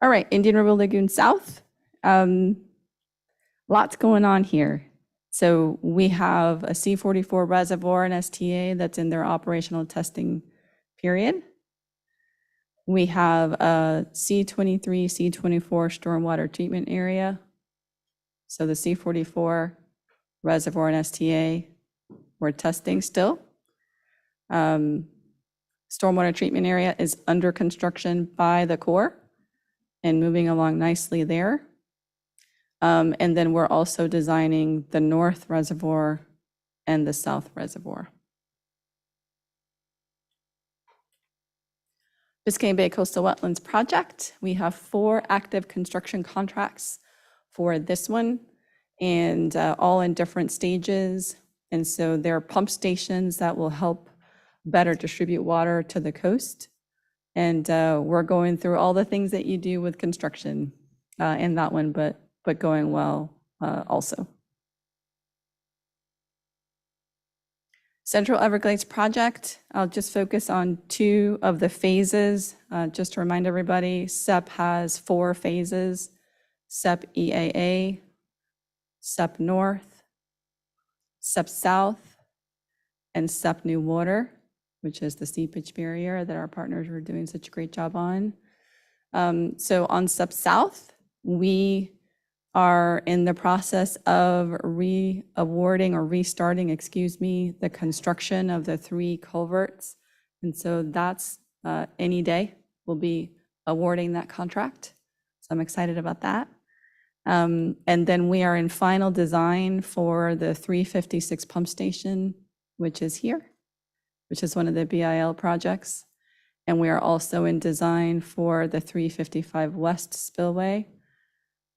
[SPEAKER 22] All right, Indian River Lagoon South. Lots going on here. So we have a C-44 reservoir and STA that's in their operational testing period. We have a C-23, C-24 stormwater treatment area. So the C-44 reservoir and STA, we're testing still. Stormwater treatment area is under construction by the Corps and moving along nicely there. And then we're also designing the North Reservoir and the South Reservoir. Biscayne Bay Coastal Wetlands Project. We have 4 active construction contracts for this one, and all in different stages. And so there are pump stations that will help better distribute water to the coast. And we're going through all the things that you do with construction in that one, but going well also. Central Everglades Project, I'll just focus on 2 of the phases. Just to remind everybody, CEP has 4 phases. CEP EAA, CEP North, CEP South, and CEP New Water, which is the seepage barrier that our partners were doing such a great job on. So on CEP South, we are in the process of re-awarding or restarting, the construction of the 3 culverts. And so that's any day we'll be awarding that contract. So I'm excited about that. And then we are in final design for the 356 pump station, which is here, which is one of the BIL projects. And we are also in design for the 355 West spillway.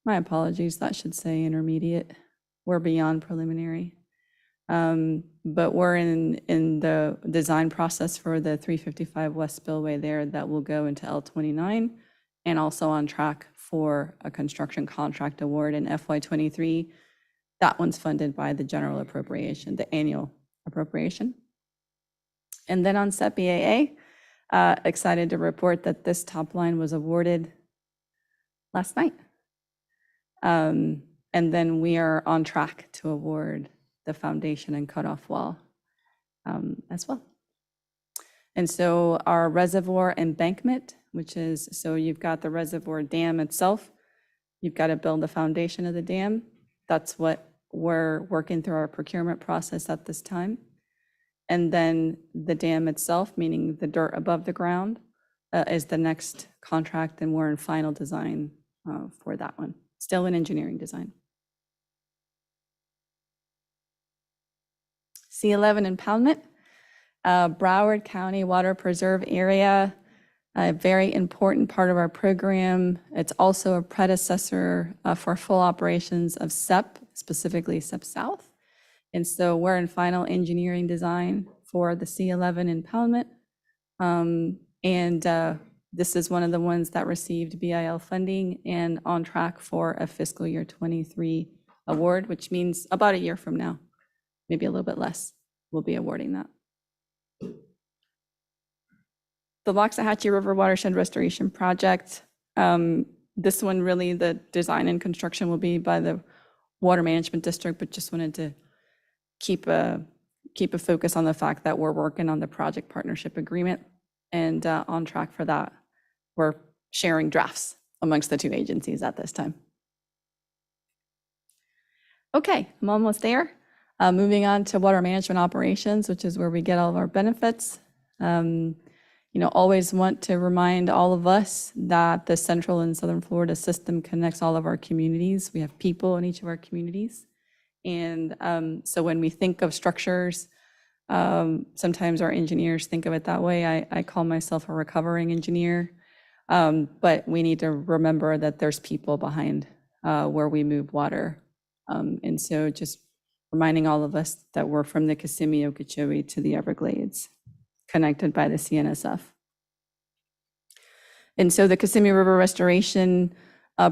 [SPEAKER 22] My apologies, that should say intermediate. We're beyond preliminary. But we're in the design process for the 355 West spillway there that will go into L29, and also on track for a construction contract award in FY23. That one's funded by the general appropriation, the annual appropriation. And then on SEP BAA, excited to report that this top line was awarded last night. And then we are on track to award the foundation and cutoff wall as well. And so our reservoir embankment, which is, so you've got the reservoir dam itself, you've got to build the foundation of the dam. That's what we're working through our procurement process at this time. And then the dam itself, meaning the dirt above the ground, is the next contract, and we're in final design for that one. Still in engineering design. C11 impoundment, Broward County Water Preserve Area, a very important part of our program. It's also a predecessor for full operations of SEP, specifically SEP South. And so we're in final engineering design for the C11 impoundment. This is one of the ones that received BIL funding and on track for a fiscal year 23 award, which means about a year from now, maybe a little bit less, we'll be awarding that. The Loxahatchee River Watershed Restoration Project. This one, really, the design and construction will be by the Water Management District, but just wanted to keep a focus on the fact that we're working on the project partnership agreement and on track for that. We're sharing drafts amongst the two agencies at this time. Okay, I'm almost there. Moving on to water management operations, which is where we get all of our benefits. Always want to remind all of us that the Central and Southern Florida system connects all of our communities. We have people in each of our communities. And so when we think of structures, sometimes our engineers think of it that way. I call myself a recovering engineer, but we need to remember that there's people behind where we move water. And so just reminding all of us that we're from the Kissimmee, Okeechobee to the Everglades, connected by the CNSF. And so the Kissimmee River Restoration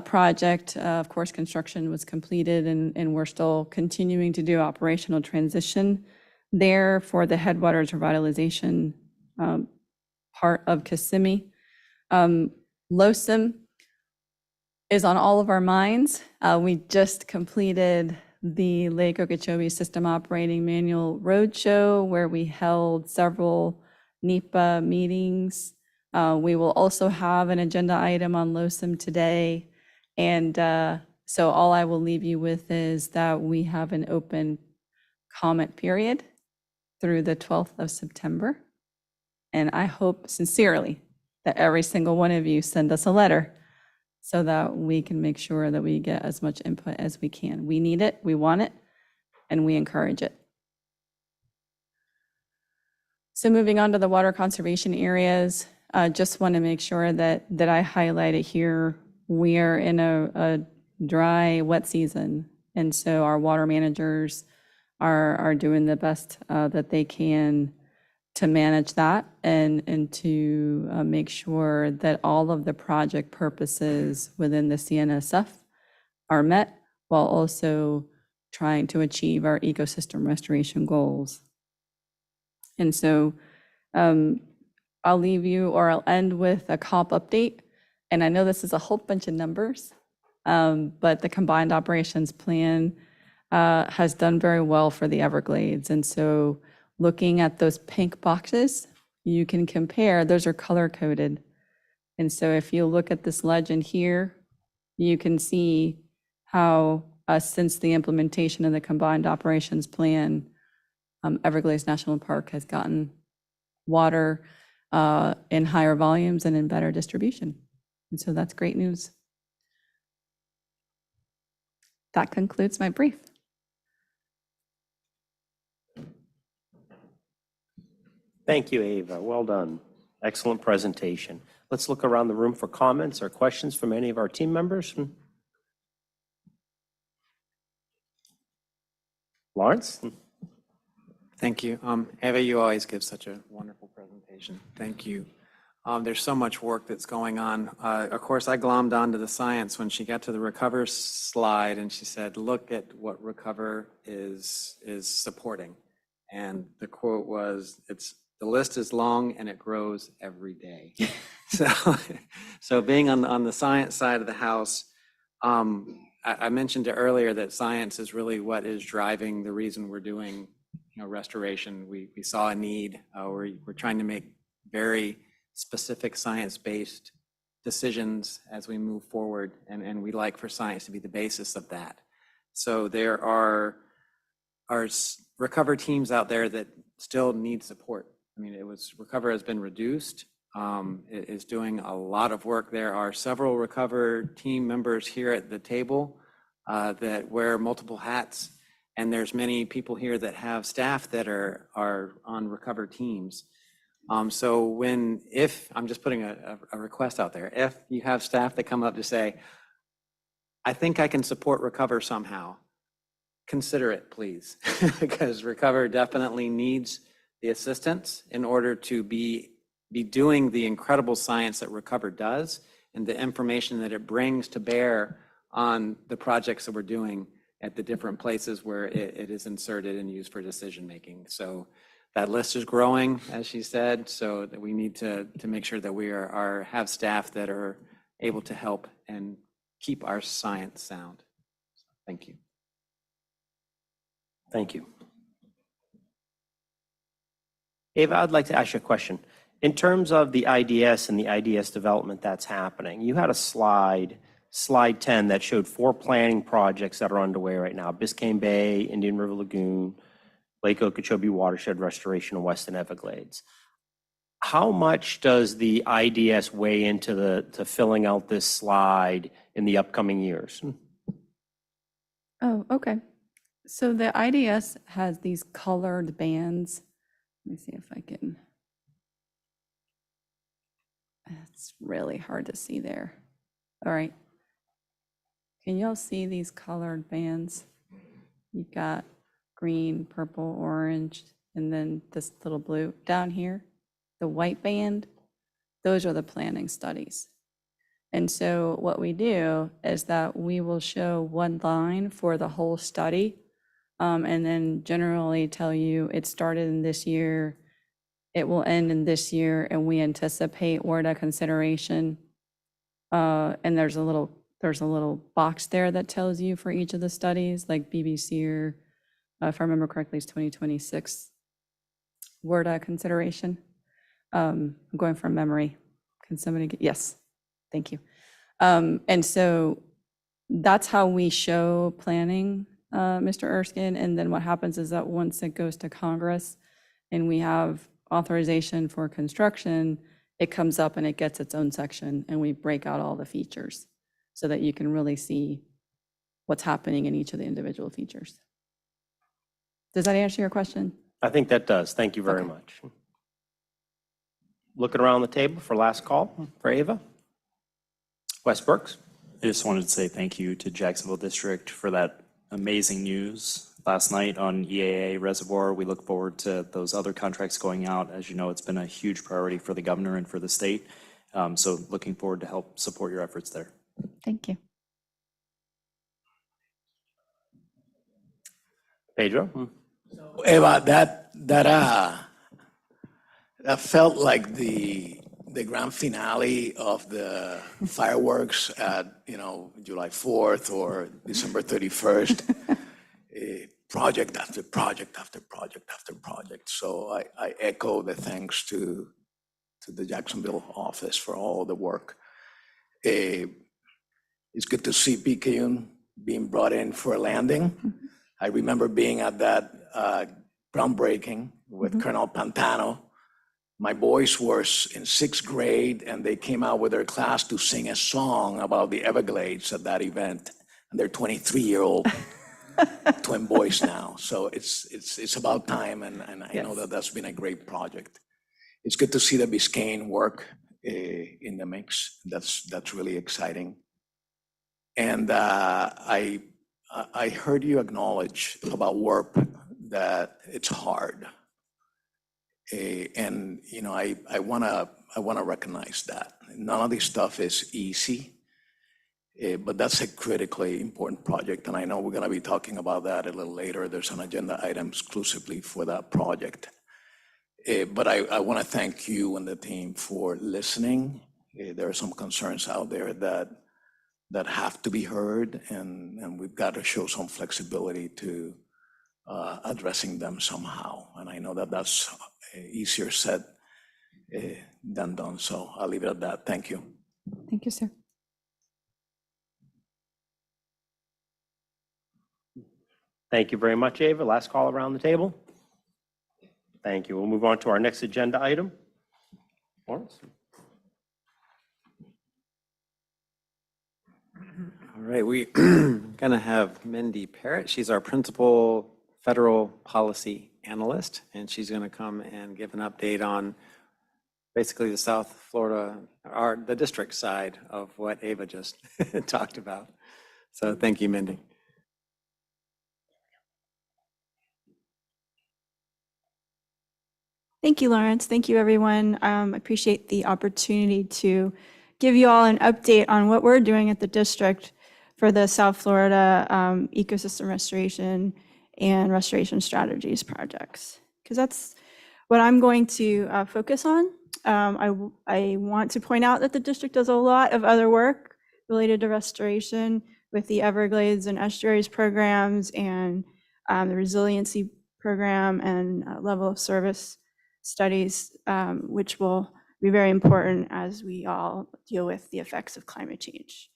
[SPEAKER 22] project, of course, construction was completed, and we're still continuing to do operational transition there for the headwaters revitalization part of Kissimmee. LOSIM is on all of our minds. We just completed the Lake Okeechobee System Operating Manual Roadshow, where we held several NEPA meetings. We will also have an agenda item on LOSIM today. And so all I will leave you with is that we have an open comment period through the 12th of September. And I hope sincerely that every single one of you send us a letter so that we can make sure that we get as much input as we can. We need it, we want it, and we encourage it. So moving on to the water conservation areas, just want to make sure that I highlight it here. We are in a dry, wet season, and so our water managers are doing the best that they can to manage that and to make sure that all of the project purposes within the CNSF are met, while also trying to achieve our ecosystem restoration goals. And so I'll leave you, or I'll end with a COP update. And I know this is a whole bunch of numbers, but the combined operations plan has done very well for the Everglades. And so looking at those pink boxes, you can compare, those are color coded. And so if you look at this legend here, you can see how since the implementation of the combined operations plan, Everglades National Park has gotten water in higher volumes and in better distribution. And so that's great news. That concludes my brief.
[SPEAKER 6] Thank you, Ava. Well done. Excellent presentation. Let's look around the room for comments or questions from any of our team members. Lawrence?
[SPEAKER 11] Thank you. Eva, you always give such a wonderful presentation. Thank you. There's so much work that's going on. Of course, I glommed onto the science when she got to the Recover slide and she said, look at what Recover is supporting. And the quote was, the list is long and it grows every day. So being on the science side of the house, I mentioned it earlier that science is really what is driving the reason we're doing restoration. We saw a need. We're trying to make very specific science-based decisions as we move forward, and we like for science to be the basis of that. So there are Recover teams out there that still need support. I mean, Recover has been reduced. It is doing a lot of work. There are several Recover team members here at the table that wear multiple hats, and there's many people here that have staff that are on Recover teams. So if I'm just putting a request out there, if you have staff that come up to say, I think I can support Recover somehow, consider it, please, because Recover definitely needs the assistance in order to be doing the incredible science that Recover does and the information that it brings to bear on the projects that we're doing at the different places where it is inserted and used for decision making. So that list is growing, as she said, so that we need to make sure that we have staff that are able to help and keep our science sound. Thank you.
[SPEAKER 6] Thank you. Ava, I'd like to ask you a question. In terms of the IDS and the IDS development that's happening, you had a slide 10, that showed 4 planning projects that are underway right now: Biscayne Bay, Indian River Lagoon, Lake Okeechobee Watershed Restoration, and Western Everglades. How much does the IDS weigh into to filling out this slide in the upcoming years?
[SPEAKER 22] Oh, okay. So the IDS has these colored bands. Let me see if I can. It's really hard to see there. All right. Can y'all see these colored bands? You've got green, purple, orange, and then this little blue down here. The white band, those are the planning studies. And so what we do is that we will show one line for the whole study, and then generally tell you it started in this year, it will end in this year, and we anticipate WRDA consideration. And there's a little box there that tells you for each of the studies, like BBC, or if I remember correctly, it's 2026 WRDA consideration. I'm going from memory. Can somebody get, yes, thank you. And so that's how we show planning, Mr. Erskine. And then what happens is that once it goes to Congress and we have authorization for construction, it comes up and it gets its own section, and we break out all the features so that you can really see what's happening in each of the individual features. Does that answer your question?
[SPEAKER 6] I think that does. Thank you very much. Looking around the table for last call for Ava. Wes Brooks.
[SPEAKER 4] I just wanted to say thank you to Jacksonville District for that amazing news last night on EAA Reservoir. We look forward to those other contracts going out. As you know, it's been a huge priority for the governor and for the state. So looking forward to help support your efforts there.
[SPEAKER 22] Thank you.
[SPEAKER 6] Pedro.
[SPEAKER 9] Eva, that felt like the grand finale of the fireworks at July 4th or December 31st. Project after project after project after project. So I echo the thanks to the Jacksonville office for all the work. It's good to see Picayune being brought in for a landing. I remember being at that groundbreaking with Colonel Pantano. My boys were in 6th grade, and they came out with their class to sing a song about the Everglades at that event. And they're 23-year-old twin boys now. So it's about time, and I know that that's been a great project. it's good to see the Biscayne work in the mix. That's really exciting. And I heard you acknowledge about WARP that it's hard. And you know, I wanna recognize that. None of this stuff is easy, but that's a critically important project. And I know we're gonna be talking about that a little later. There's an agenda item exclusively for that project. But I wanna thank you and the team for listening. There are some concerns out there that have to be heard, and we've got to show some flexibility to addressing them somehow. And I know that that's easier said than done. So I'll leave it at that. Thank you.
[SPEAKER 22] Thank you, sir.
[SPEAKER 6] Thank you very much, Ava. Last call around the table. Thank you. We'll move on to our next agenda item. Lawrence?
[SPEAKER 11] All right, we're going to have Mindy Parrott. She's our principal federal policy analyst, and she's going to come and give an update on basically the South Florida, or the district side of what Ava just talked about. So thank you, Mindy.
[SPEAKER 22] Thank you, Lawrence. Thank you, everyone. I appreciate the opportunity to give you all an update on what we're doing at the district for the South Florida ecosystem restoration and restoration strategies projects, because that's what I'm going to focus on. I want to point out that the district does a lot of other work related to restoration with the Everglades and estuaries programs and the resiliency program and level of service studies, which will be very important as we all deal with the effects of climate change.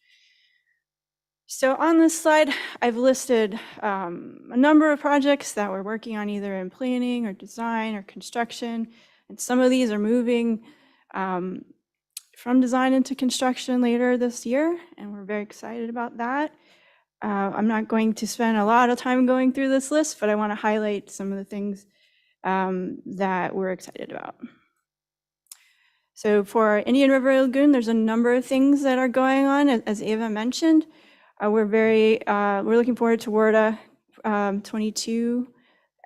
[SPEAKER 22] So on this slide, I've listed a number of projects that we're working on either in planning or design or construction. And some of these are moving from design into construction later this year, and we're very excited about that. I'm not going to spend a lot of time going through this list, but I want to highlight some of the things that we're excited about. So for Indian River Lagoon, there's a number of things that are going on, as Ava mentioned. We're looking forward to WRDA 22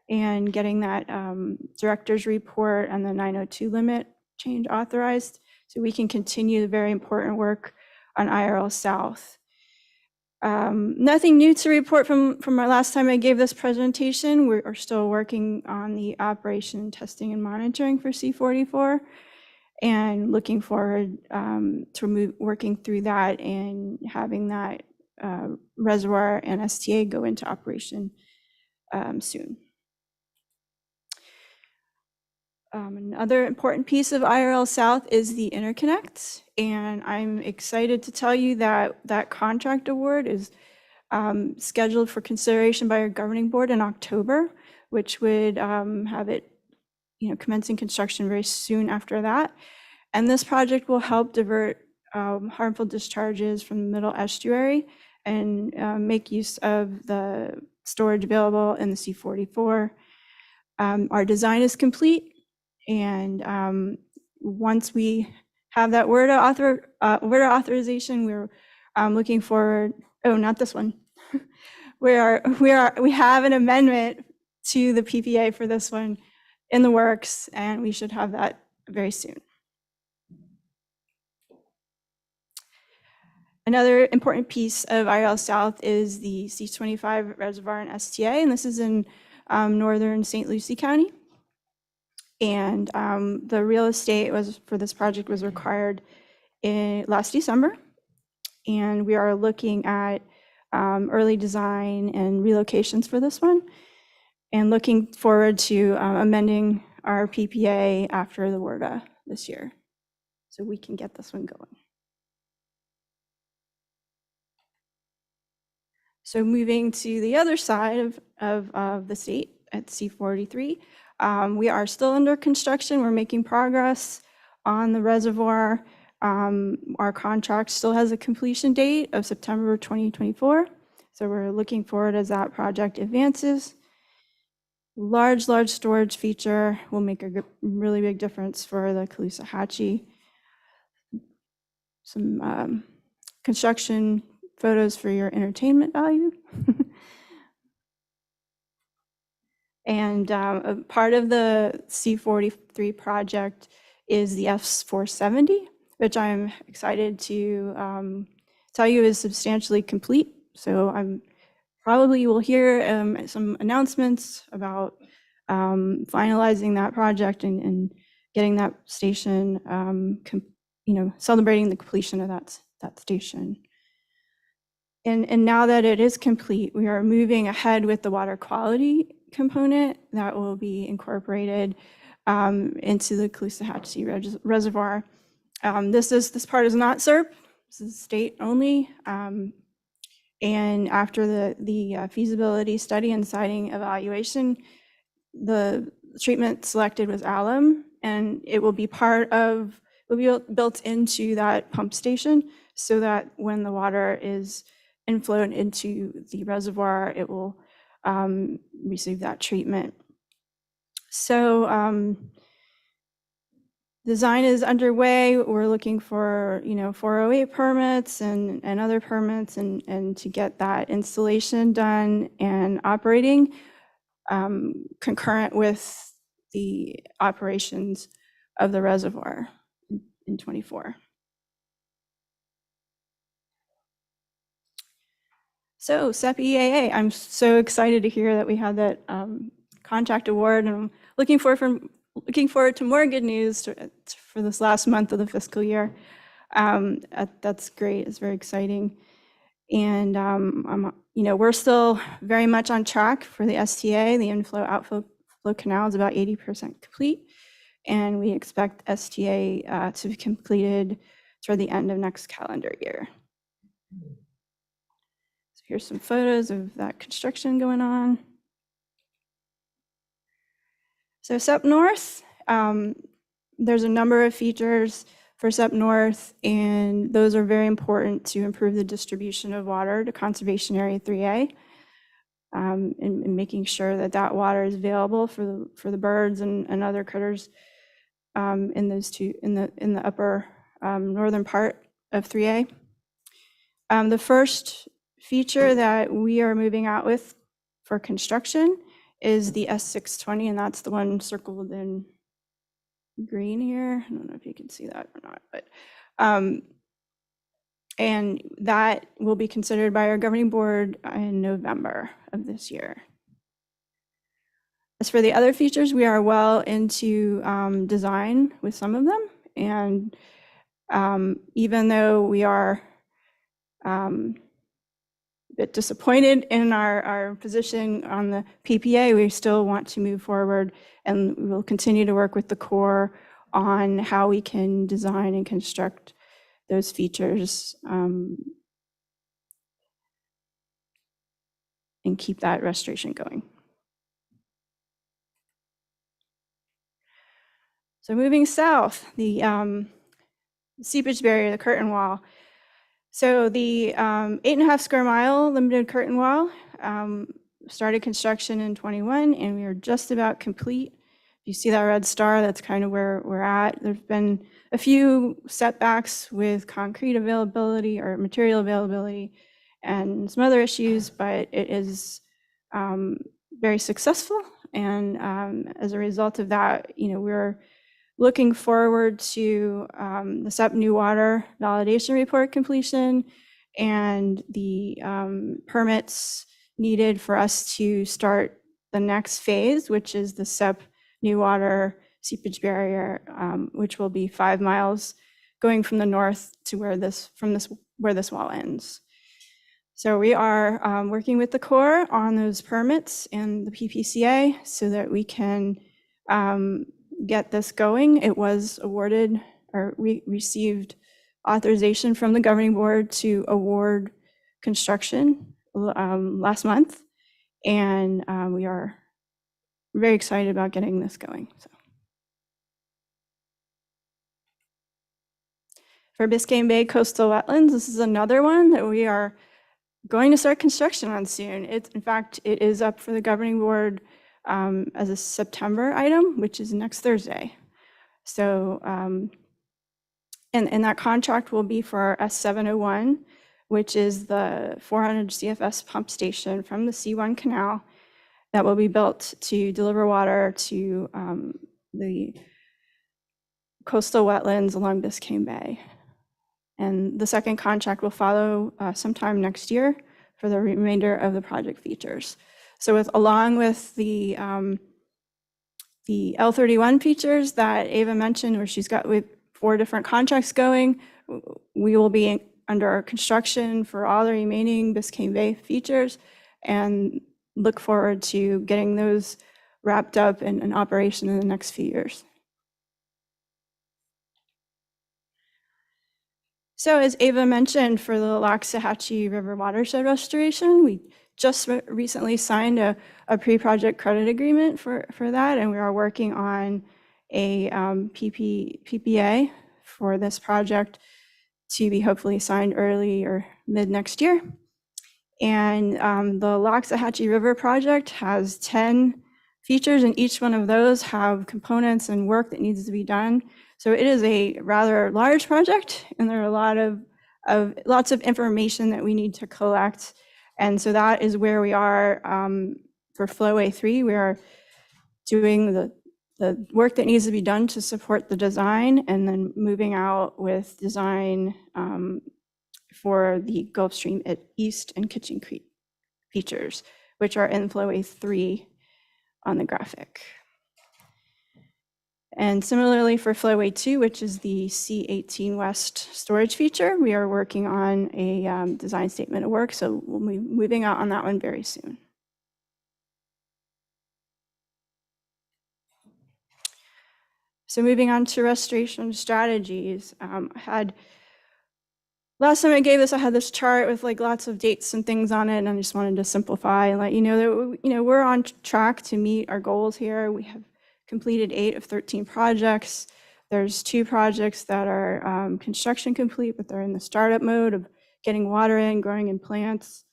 [SPEAKER 22] and getting that director's report and the 902 limit change authorized so we can continue the very important work on IRL South. Nothing new to report from our last time I gave this presentation. We're still working on the operation, testing, and monitoring for C44 and looking forward to working through that and having that reservoir and STA go into operation soon. Another important piece of IRL South is the interconnect, and I'm excited to tell you that that contract award is scheduled for consideration by our governing board in October, which would have it, commencing construction very soon after that. And this project will help divert harmful discharges from the middle estuary and make use of the storage available in the C44. Our design is complete, and once we have that WRDA authorization, we're looking forward. Oh, not this one. We have an amendment to the PPA for this one in the works, and we should have that very soon. Another important piece of IRL South is the C25 reservoir and STA, and this is in northern St. Lucie County. And the real estate for this project was required last December. And we are looking at early design and relocations for this one, and looking forward to amending our PPA after the WRDA this year, so we can get this one going. So moving to the other side of the state at C43, we are still under construction. We're making progress on the reservoir. Our contract still has a completion date of September 2024. So we're looking forward as that project advances.
[SPEAKER 14] large storage feature will make a really big difference for the Caloosahatchee. Some construction photos for your entertainment value. And a part of the C43 project is the F470, which I'm excited to tell you is substantially complete. So I'm probably will hear some announcements about finalizing that project and getting that station, celebrating the completion of that station. And now that it is complete, we are moving ahead with the water quality component that will be incorporated into the Caloosahatchee Reservoir. This part is not SERP. This is state only. And after the feasibility study and siting evaluation, the treatment selected was alum, and it will be built into that pump station so that when the water is inflowed into the reservoir, it will receive that treatment. So design is underway. We're looking for 408 permits and other permits and to get that installation done and operating concurrent with the operations of the reservoir in 24. So SEP EAA, I'm so excited to hear that we had that contract award, and I'm looking forward to more good news for this last month of the fiscal year. That's great. It's very exciting. And we're still very much on track for the STA. The inflow-outflow canal is about 80% complete, and we expect STA to be completed toward the end of next calendar year. So here's some photos of that construction going on. So SEP North, there's a number of features for SEP North, and those are very important to improve the distribution of water to Conservation Area 3A, and making sure that water is available for the birds and other critters in the upper northern part of 3A. The first feature that we are moving out with for construction is the S620, and that's the one circled in green here. I don't know if you can see that or not, but and that will be considered by our governing board in November of this year. As for the other features, we are well into design with some of them, and even though we are a bit disappointed in our position on the PPA, we still want to move forward, and we will continue to work with the Corps on how we can design and construct those features and keep that restoration going. So moving south, the seepage barrier, the curtain wall. So the 8.5 square mile limited curtain wall started construction in 21, and we are just about complete. If you see that red star, that's kind of where we're at. There's been a few setbacks with concrete availability or material availability and some other issues, but it is very successful. And as a result of that, we're looking forward to the SEP New Water Validation Report completion and the permits needed for us to start the next phase, which is the SEP New Water Seepage Barrier, which will be 5 miles going from the north to where this wall ends. So we are working with the Corps on those permits and the PPCA so that we can get this going. It was awarded, or we received authorization from the governing board to award construction last month, and we are very excited about getting this going. So. For Biscayne Bay Coastal Wetlands, this is another one that we are going to start construction on soon. In fact, it is up for the governing board as a September item, which is next Thursday. So, and that contract will be for our S701, which is the 400 CFS pump station from the C1 canal that will be built to deliver water to the coastal wetlands along Biscayne Bay. And the second contract will follow sometime next year for the remainder of the project features. So along with the L31 features that Ava mentioned, where she's got with 4 different contracts going, we will be under construction for all the remaining Biscayne Bay features and look forward to getting those wrapped up and in operation in the next few years. So as Ava mentioned, for the Loxahatchee River watershed restoration, we just recently signed a pre-project credit agreement for that, and we are working on a PPA for this project to be hopefully signed early or mid next year. And the Loxahatchee River project has 10 features, and each one of those have components and work that needs to be done. So it is a rather large project, and there are lots of information that we need to collect. And so that is where we are for Flowway 3. We are doing the work that needs to be done to support the design, and then moving out with design for the Gulf Stream at East and Kitchen Creek features, which are in Flowway 3 on the graphic. And similarly for Flowway 2, which is the C18 West storage feature, we are working on a design statement of work, so we'll be moving out on that one very soon. So moving on to restoration strategies, last time I gave this, I had this chart with like lots of dates and things on it, and I just wanted to simplify and let you know that we're on track to meet our goals here. We have completed 8 of 13 projects. There's 2 projects that are construction complete, but they're in the startup mode of getting water in, growing in plants.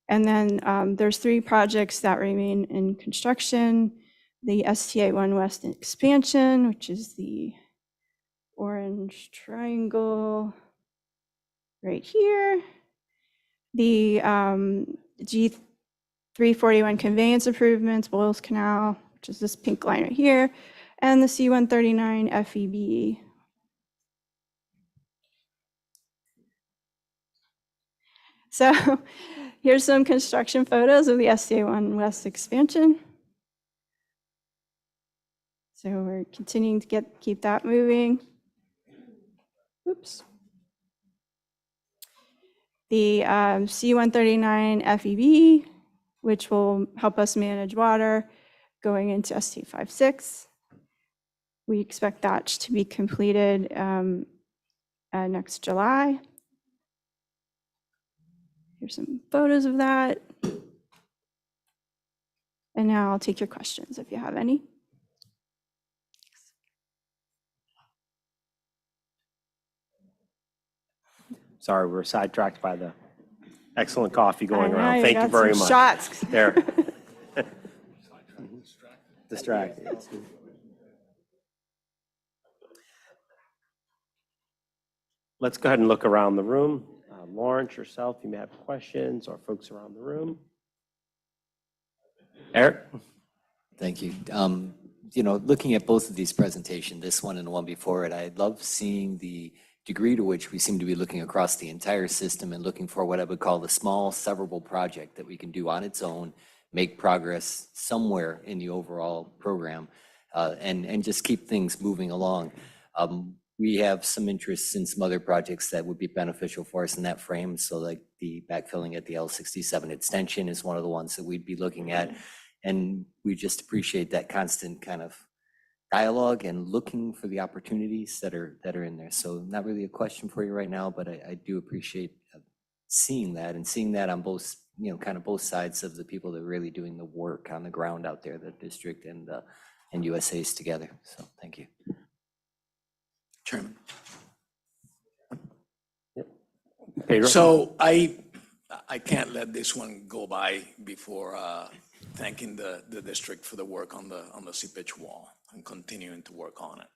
[SPEAKER 14] And then there's 3 projects that remain in construction. The STA1 West expansion, which is the orange triangle right here. The G341 conveyance improvements, Boyles Canal, which is this pink line right here, and the C139 FEB. So here's some construction photos of the STA1 West expansion. So we're continuing to keep that moving. Oops. The C139 FEB, which will help us manage water going into ST56. We expect that to be completed next July. Here's some photos of that. And now I'll take your questions if you have any.
[SPEAKER 6] Sorry, we're sidetracked by the excellent coffee going around.
[SPEAKER 14] You
[SPEAKER 6] Thank you
[SPEAKER 14] got
[SPEAKER 6] very
[SPEAKER 14] some
[SPEAKER 6] much.
[SPEAKER 14] shots.
[SPEAKER 6] There. Distracted. Let's go ahead and look around the room. Lawrence, yourself, you may have questions, or folks around the room. Eric?
[SPEAKER 20] Thank you. Looking at both of these presentations, this one and the one before it, I love seeing the degree to which we seem to be looking across the entire system and looking for what I would call the small severable project that we can do on its own, make progress somewhere in the overall program, and just keep things moving along. We have some interest in some other projects that would be beneficial for us in that frame. So like the backfilling at the L67 extension is one of the ones that we'd be looking at. And we just appreciate that constant kind of dialogue and looking for the opportunities that are in there. So not really a question for you right now, but I do appreciate seeing that and seeing that on both, kind of both sides of the people that are really doing the work on the ground out there, the district and USA's together. So thank you.
[SPEAKER 9] Chairman.
[SPEAKER 6] Pedro?
[SPEAKER 9] So I can't let this one go by before thanking the district for the work on the seepage wall and continuing to work on it.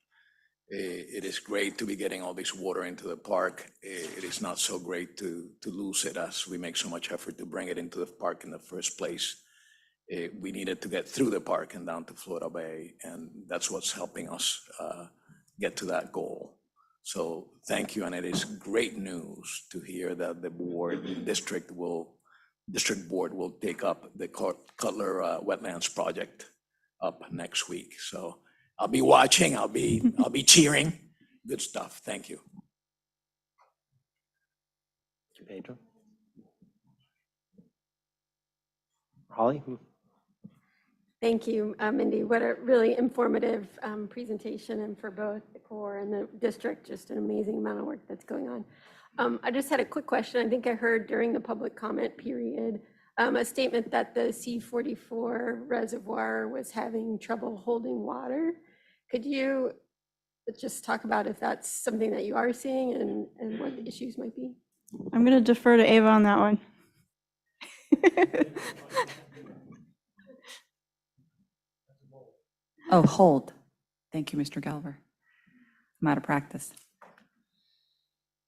[SPEAKER 9] It is great to be getting all this water into the park. It is not so great to lose it as we make so much effort to bring it into the park in the first place. We needed to get through the park and down to Florida Bay, and that's what's helping us get to that goal. So thank you, and it is great news to hear that the district board will take up the Cutler Wetlands project up next week. So I'll be watching, I'll be cheering. Good stuff. Thank you.
[SPEAKER 6] Pedro. Holly?
[SPEAKER 1] Thank you, Mindy. What a really informative presentation, and for both the Corps and the district, just an amazing amount of work that's going on. I just had a quick question. I think I heard during the public comment period a statement that the C-44 reservoir was having trouble holding water. Could you just talk about if that's something that you are seeing and what the issues might be?
[SPEAKER 14] I'm going to defer to Ava on that one.
[SPEAKER 16] Oh, hold. Thank you, Mr. Galver. I'm out of practice.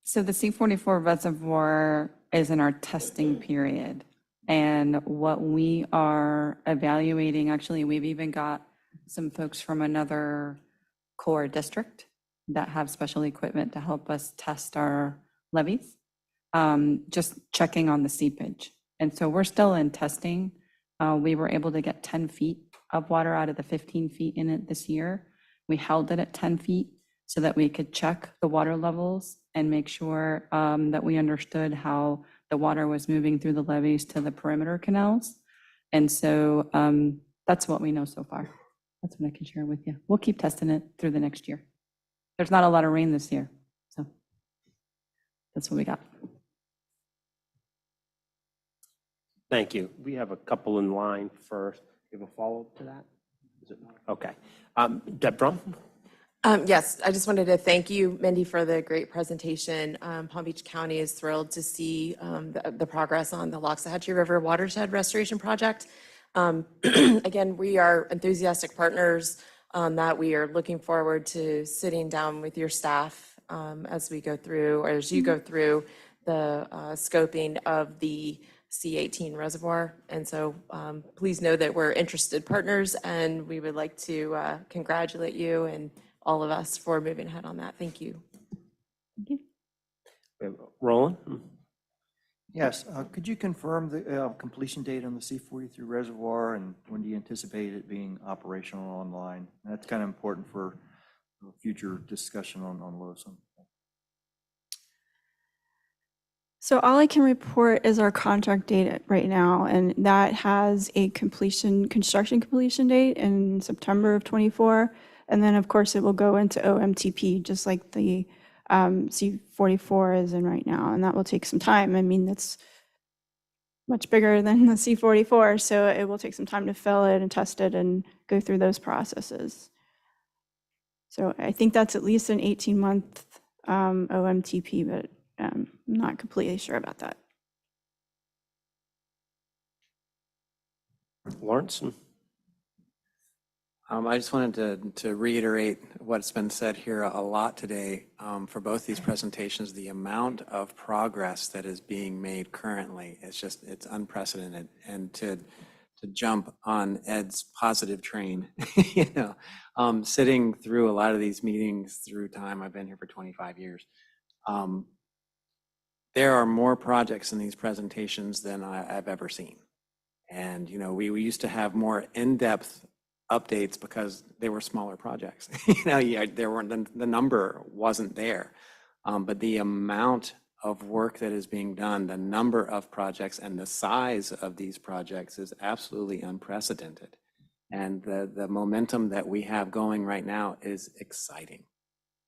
[SPEAKER 16] So the C-44 reservoir is in our testing period. And what we are evaluating, actually, we've even got some folks from another Corps district that have special equipment to help us test our levees, just checking on the seepage. And so we're still in testing. We were able to get 10 feet of water out of the 15 feet in it this year. We held it at 10 feet so that we could check the water levels and make sure that we understood how the water was moving through the levees to the perimeter canals. And so that's what we know so far. That's what I can share with you. We'll keep testing it through the next year. There's not a lot of rain this year, so that's what we got.
[SPEAKER 6] Thank you. We have a couple in line first. You have a follow-up to that? Is it? Okay. Deborah?
[SPEAKER 5] Yes, I just wanted to thank you, Mindy, for the great presentation. Palm Beach County is thrilled to see the progress on the Loxahatchee River Watershed Restoration Project. Again, we are enthusiastic partners on that. We are looking forward to sitting down with your staff as we go through, or as you go through the scoping of the C-18 reservoir. And so please know that we're interested partners, and we would like to congratulate you and all of us for moving ahead on that. Thank you.
[SPEAKER 6] Roland?
[SPEAKER 23] Yes, could you confirm the completion date on the C-43 reservoir, and when do you anticipate it being operational online? That's kind of important for future discussion on LOSM.
[SPEAKER 14] So all I can report is our contract date right now, and that has a construction completion date in September of '24. And then, of course, it will go into OMTP, just like the C-44 is in right now, and that will take some time. I mean, it's much bigger than the C-44, so it will take some time to fill it and test it and go through those processes. So I think that's at least an 18-month OMTP, but I'm not completely sure about that.
[SPEAKER 6] Lawrence?
[SPEAKER 11] I just wanted to reiterate what's been said here a lot today for both these presentations. The amount of progress that is being made currently, it's unprecedented. And to jump on Ed's positive train, sitting through a lot of these meetings through time, I've been here for 25 years. There are more projects in these presentations than I've ever seen. And, we used to have more in-depth updates because they were smaller projects. There weren't, the number wasn't there. But the amount of work that is being done, the number of projects and the size of these projects is absolutely unprecedented. And the momentum that we have going right now is exciting.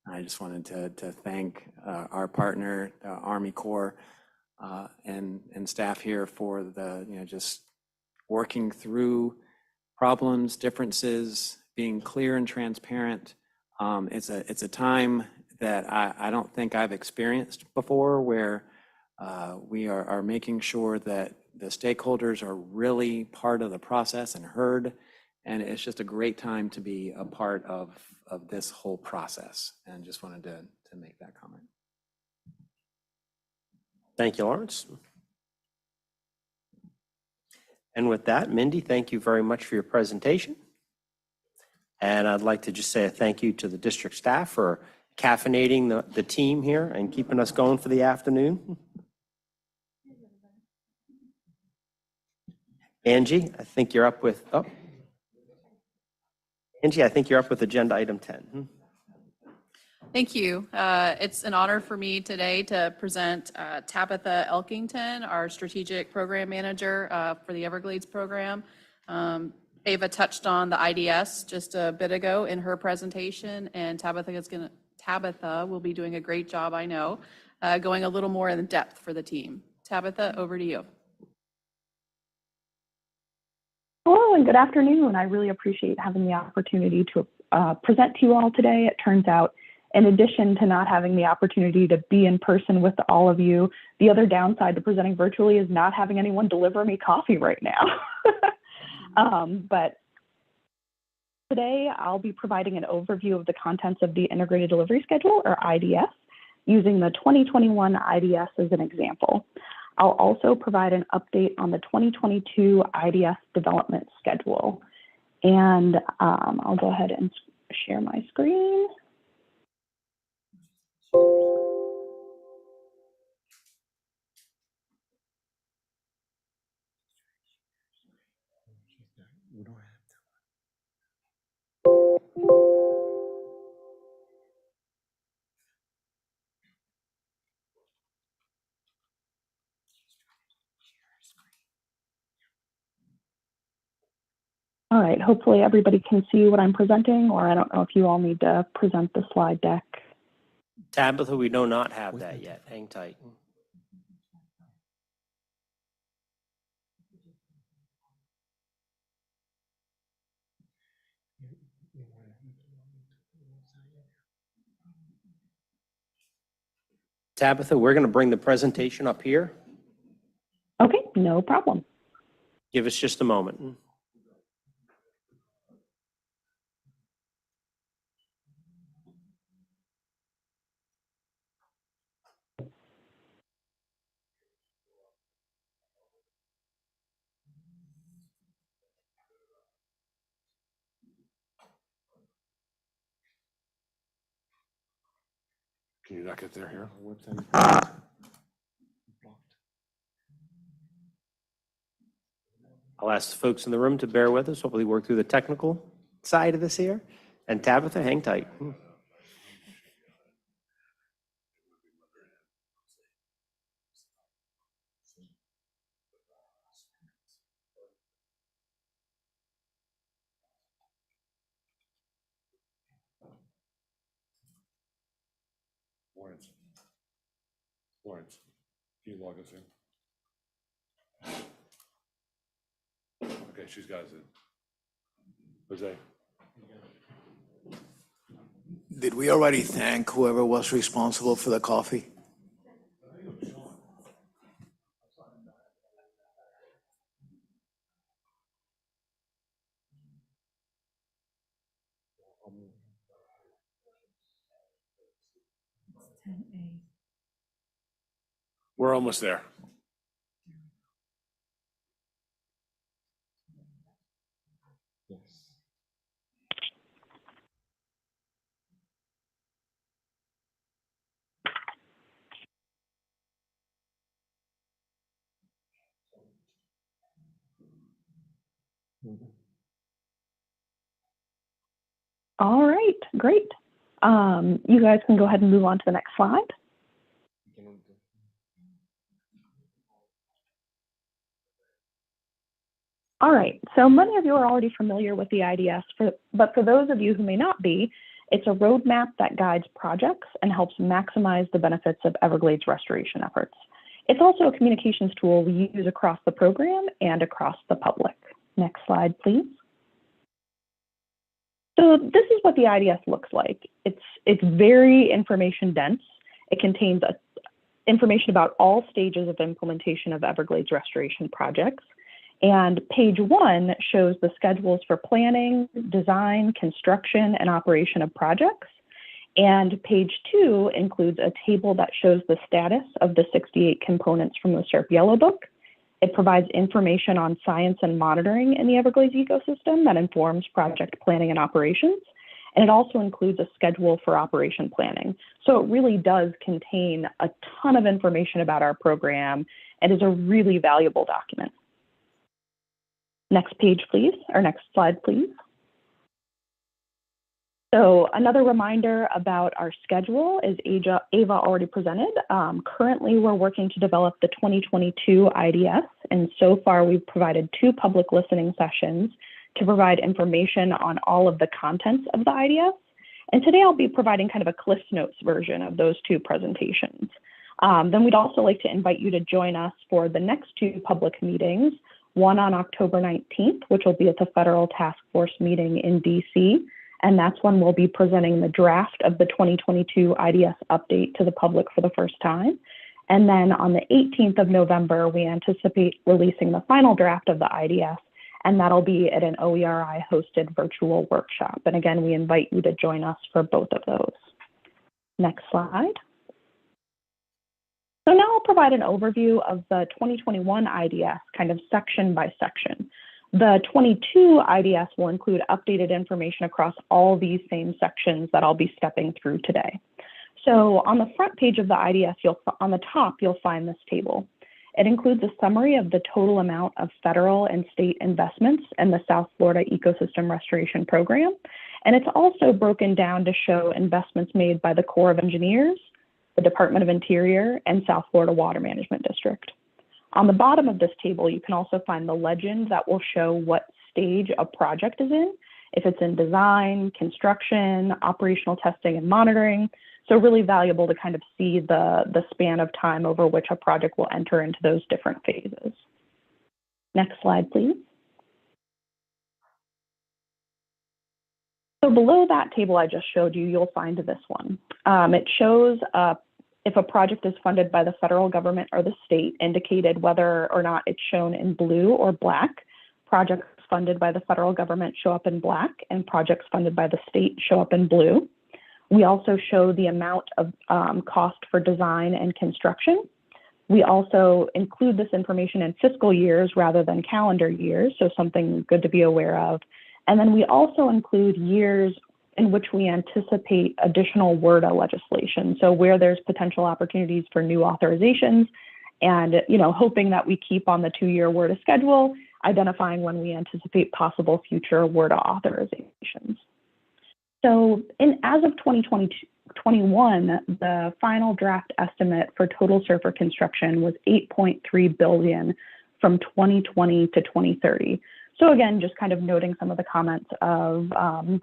[SPEAKER 11] I just wanted to thank our partner, the Army Corps, and staff here for just working through problems, differences, being clear and transparent. It's a time that I don't think I've experienced before, where we are making sure that the stakeholders are really part of the process and heard. And it's just a great time to be a part of this whole process. And just wanted to make that comment.
[SPEAKER 6] Thank you, Lawrence. And with that, Mindy, thank you very much for your presentation. And I'd like to just say a thank you to the district staff for caffeinating the team here and keeping us going for the afternoon. Angie, I think you're up with, Angie, I think you're up with agenda item 10.
[SPEAKER 17] Thank you. It's an honor for me today to present Tabitha Elkington, our Strategic Program Manager for the Everglades Program. Ava touched on the IDS just a bit ago in her presentation, and Tabitha will be doing a great job, I know, going a little more in depth for the team. Tabitha, over to you.
[SPEAKER 3] Hello and good afternoon. I really appreciate having the opportunity to present to you all today. It turns out, in addition to not having the opportunity to be in person with all of you, the other downside to presenting virtually is not having anyone deliver me coffee right now. But today I'll be providing an overview of the contents of the Integrated Delivery Schedule, or IDS, using the 2021 IDS as an example. I'll also provide an update on the 2022 IDS development schedule. And I'll go ahead and share my screen. All right, hopefully everybody can see what I'm presenting, or I don't know if you all need to present the slide deck.
[SPEAKER 6] Tabitha, we do not have that yet. Hang tight. Tabitha, we're going to bring the presentation up here.
[SPEAKER 3] Okay, no problem.
[SPEAKER 6] Give us just a moment.
[SPEAKER 13] Can you not get there here?
[SPEAKER 6] I'll ask the folks in the room to bear with us. Hopefully work through the technical side of this here. And Tabitha, hang tight.
[SPEAKER 13] Lawrence, can you log us in? Okay, she's got us in. Jose?
[SPEAKER 9] Did we already thank whoever was responsible for the coffee?
[SPEAKER 13] We're almost there.
[SPEAKER 3] All right, great. You guys can go ahead and move on to the next slide. All right, so many of you are already familiar with the IDS, but for those of you who may not be, it's a roadmap that guides projects and helps maximize the benefits of Everglades restoration efforts. It's also a communications tool we use across the program and across the public. Next slide, please. So this is what the IDS looks like. It's very information dense. It contains information about all stages of implementation of Everglades restoration projects. And page 1 shows the schedules for planning, design, construction, and operation of projects. And page 2 includes a table that shows the status of the 68 components from the SERP Yellow Book. It provides information on science and monitoring in the Everglades ecosystem that informs project planning and operations. And it also includes a schedule for operation planning. So it really does contain a ton of information about our program and is a really valuable document. Next page, please, or next slide, please. So another reminder about our schedule is Ava already presented. Currently, we're working to develop the 2022 IDS, and so far we've provided 2 public listening sessions to provide information on all of the contents of the IDS. And today I'll be providing kind of a Cliff Notes version of those 2 presentations. Then we'd also like to invite you to join us for the next 2 public meetings, one on October 19th, which will be at the Federal Task Force meeting in DC. And that's when we'll be presenting the draft of the 2022 IDS update to the public for the first time. And then on the 18th of November, we anticipate releasing the final draft of the IDS, and that'll be at an OERI hosted virtual workshop. And again, we invite you to join us for both of those. Next slide. So now I'll provide an overview of the 2021 IDS, kind of section by section. The 22 IDS will include updated information across all these same sections that I'll be stepping through today. So on the front page of the IDS, on the top, you'll find this table. It includes a summary of the total amount of federal and state investments in the South Florida Ecosystem Restoration Program. And it's also broken down to show investments made by the Corps of Engineers, the Department of Interior, and South Florida Water Management District. On the bottom of this table, you can also find the legend that will show what stage a project is in, if it's in design, construction, operational testing, and monitoring. So really valuable to kind of see the span of time over which a project will enter into those different phases. Next slide, please. So below that table I just showed you, you'll find this one. It shows if a project is funded by the federal government or the state, indicated whether or not it's shown in blue or black. Projects funded by the federal government show up in black, and projects funded by the state show up in blue. We also show the amount of cost for design and construction. We also include this information in fiscal years rather than calendar years, so something good to be aware of. And then we also include years in which we anticipate additional WRDA legislation. So where there's potential opportunities for new authorizations and, hoping that we keep on the 2-year WRDA schedule, identifying when we anticipate possible future WRDA authorizations. So as of 2021, the final draft estimate for total surfer construction was $8.3 billion from 2020 to 2030. So again, just kind of noting some of the comments of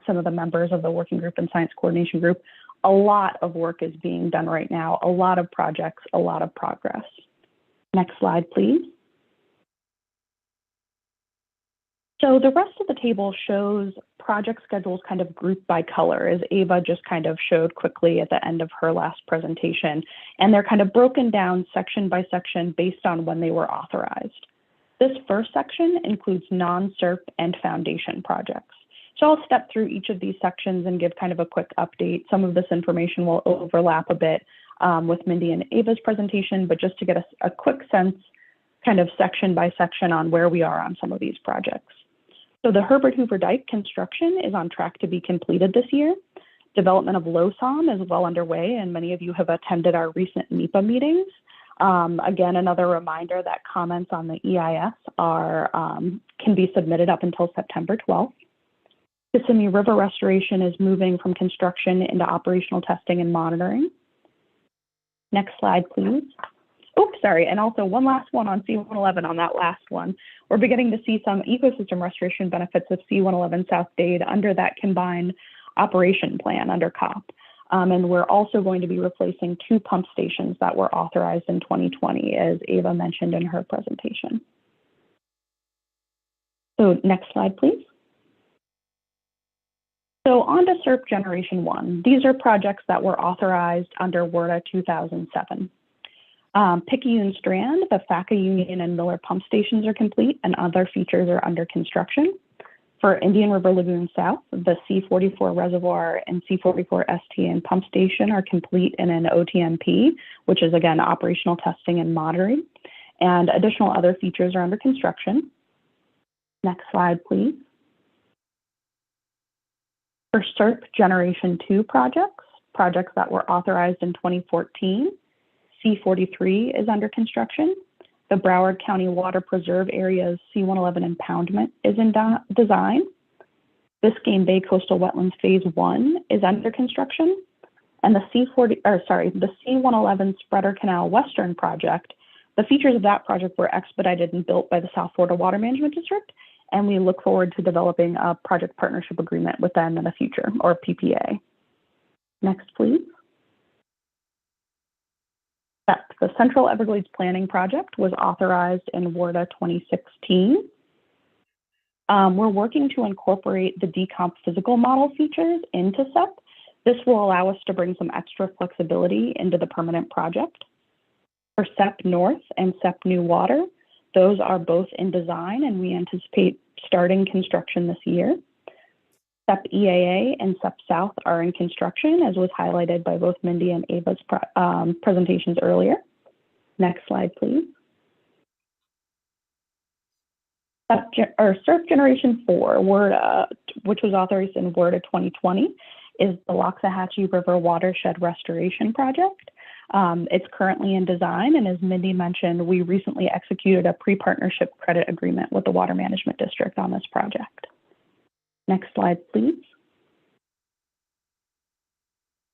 [SPEAKER 3] some of the members of the working group and science coordination group, a lot of work is being done right now, a lot of projects, a lot of progress. Next slide, please. So the rest of the table shows project schedules kind of grouped by color, as Ava just kind of showed quickly at the end of her last presentation. And they're kind of broken down section by section based on when they were authorized. This first section includes non-SERP and foundation projects. So I'll step through each of these sections and give kind of a quick update. Some of this information will overlap a bit with Mindy and Ava's presentation, but just to get a quick sense, kind of section by section on where we are on some of these projects. So the Herbert Hoover Dike construction is on track to be completed this year. Development of LOSOM is well underway, and many of you have attended our recent NEPA meetings. Again, another reminder that comments on the EIS can be submitted up until September 12th. Kissimmee River restoration is moving from construction into operational testing and monitoring. Next slide, please. Oops, sorry, and also one last one on C-111 on that last one. We're beginning to see some ecosystem restoration benefits of C-111 South Dade under that combined operation plan under COP. And we're also going to be replacing 2 pump stations that were authorized in 2020, as Ava mentioned in her presentation. So next slide, please. So on to SERP Generation 1. These are projects that were authorized under WRDA 2007. Picayune Strand, the FACA Union and Miller pump stations are complete and other features are under construction. For Indian River Lagoon South, the C44 reservoir and C44 STN pump station are complete in an OTMP, which is again operational testing and monitoring, and additional other features are under construction. Next slide, please. For SERP Generation 2 projects that were authorized in 2014, C43 is under construction. The Broward County Water Preserve Area's C111 impoundment is in design. Biscayne Bay Coastal Wetlands Phase 1 is under construction. And the C111 Spreader Canal Western project, the features of that project were expedited and built by the South Florida Water Management District, and we look forward to developing a project partnership agreement with them in the future, or PPA. Next, please. The Central Everglades Planning Project was authorized in WRDA 2016. We're working to incorporate the decomp physical model features into SEP. This will allow us to bring some extra flexibility into the permanent project. For SEP North and SEP New Water, those are both in design and we anticipate starting construction this year. SEP EAA and SEP South are in construction, as was highlighted by both Mindy and Ava's presentations earlier. Next slide, please. SERP Generation 4, WRDA, which was authorized in WRDA 2020, is the Loxahatchee River Watershed Restoration Project. It's currently in design, and as Mindy mentioned, we recently executed a pre-partnership credit agreement with the Water Management District on this project. Next slide, please.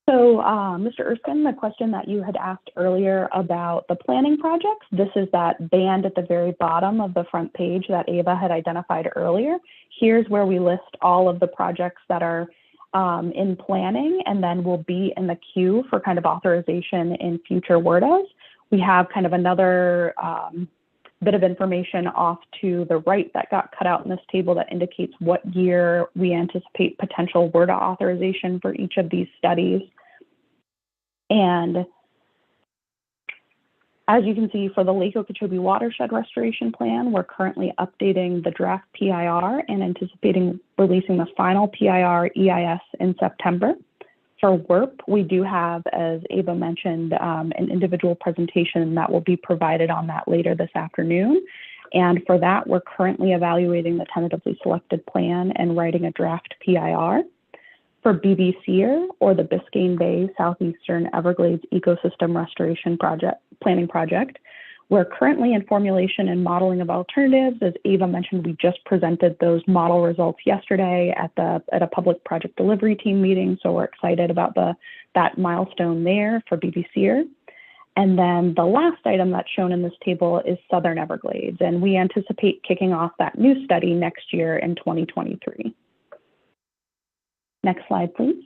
[SPEAKER 3] So, Mr. Erskine, the question that you had asked earlier about the planning projects, this is that band at the very bottom of the front page that Ava had identified earlier. Here's where we list all of the projects that are in planning and then will be in the queue for kind of authorization in future WRDAs. We have kind of another bit of information off to the right that got cut out in this table that indicates what year we anticipate potential WRDA authorization for each of these studies. And as you can see, for the Lake Okeechobee Watershed Restoration Plan, we're currently updating the draft PIR and anticipating releasing the final PIR EIS in September. For WRP, we do have, as Ava mentioned, an individual presentation that will be provided on that later this afternoon. And for that, we're currently evaluating the tentatively selected plan and writing a draft PIR. For BBCR, or the Biscayne Bay Southeastern Everglades Ecosystem Restoration Planning Project, we're currently in formulation and modeling of alternatives. As Ava mentioned, we just presented those model results yesterday at a public project delivery team meeting, so we're excited about that milestone there for BBCR. And then the last item that's shown in this table is Southern Everglades, and we anticipate kicking off that new study next year in 2023. Next slide, please.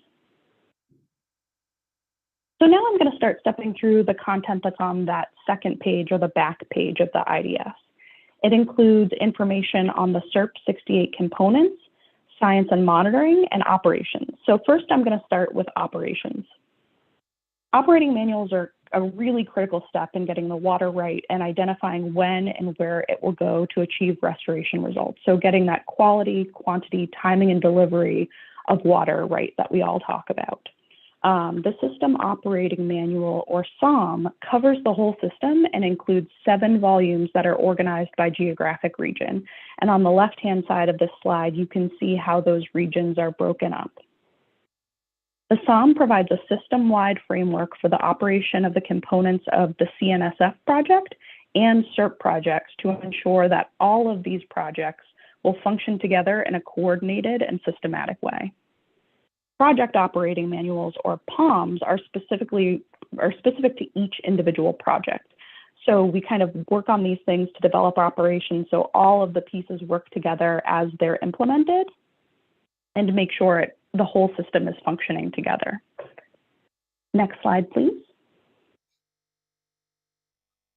[SPEAKER 3] So now I'm going to start stepping through the content that's on that second page or the back page of the IDS. It includes information on the SERP 68 components, science and monitoring, and operations. So first I'm going to start with operations. Operating manuals are a really critical step in getting the water right and identifying when and where it will go to achieve restoration results. So getting that quality, quantity, timing, and delivery of water right that we all talk about. The System Operating Manual, or SOM, covers the whole system and includes 7 volumes that are organized by geographic region. And on the left-hand side of this slide, you can see how those regions are broken up. The SOM provides a system-wide framework for the operation of the components of the CNSF project and SERP projects to ensure that all of these projects will function together in a coordinated and systematic way. Project operating manuals, or POMs, are specific to each individual project. So we kind of work on these things to develop operations so all of the pieces work together as they're implemented and to make sure the whole system is functioning together. Next slide, please.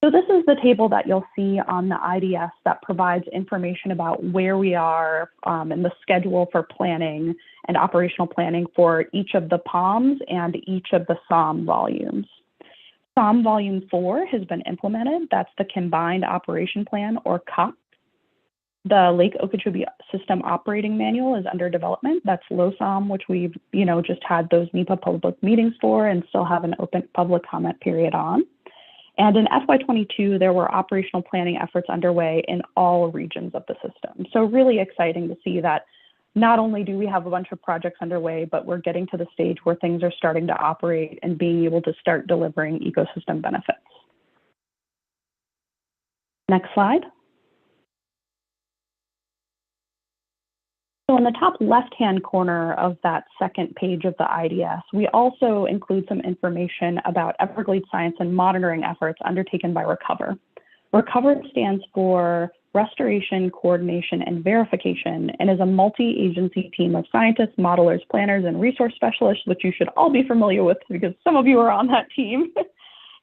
[SPEAKER 3] So this is the table that you'll see on the IDS that provides information about where we are in the schedule for planning and operational planning for each of the POMs and each of the SOM volumes. SOM Volume 4 has been implemented. That's the Combined Operation Plan, or COP. The Lake Okeechobee System Operating Manual is under development. That's LOSOM, which we've just had those NEPA public meetings for and still have an open public comment period on. And in FY22, there were operational planning efforts underway in all regions of the system. So really exciting to see that not only do we have a bunch of projects underway, but we're getting to the stage where things are starting to operate and being able to start delivering ecosystem benefits. Next slide. So in the top left-hand corner of that second page of the IDS, we also include some information about Everglades science and monitoring efforts undertaken by RECOVER. RECOVER stands for Restoration, Coordination, and Verification, and is a multi-agency team of scientists, modelers, planners, and resource specialists, which you should all be familiar with because some of you are on that team.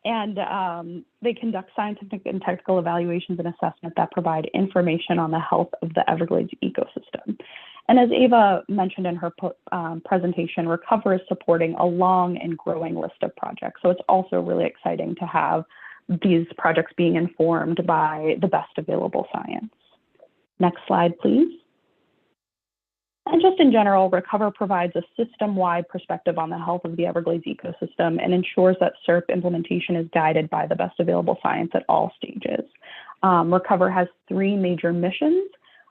[SPEAKER 3] And they conduct scientific and technical evaluations and assessment that provide information on the health of the Everglades ecosystem. And as Ava mentioned in her presentation, RECOVER is supporting a long and growing list of projects. So it's also really exciting to have these projects being informed by the best available science. Next slide, please. And just in general, RECOVER provides a system-wide perspective on the health of the Everglades ecosystem and ensures that SERP implementation is guided by the best available science at all stages. RECOVER has three major missions: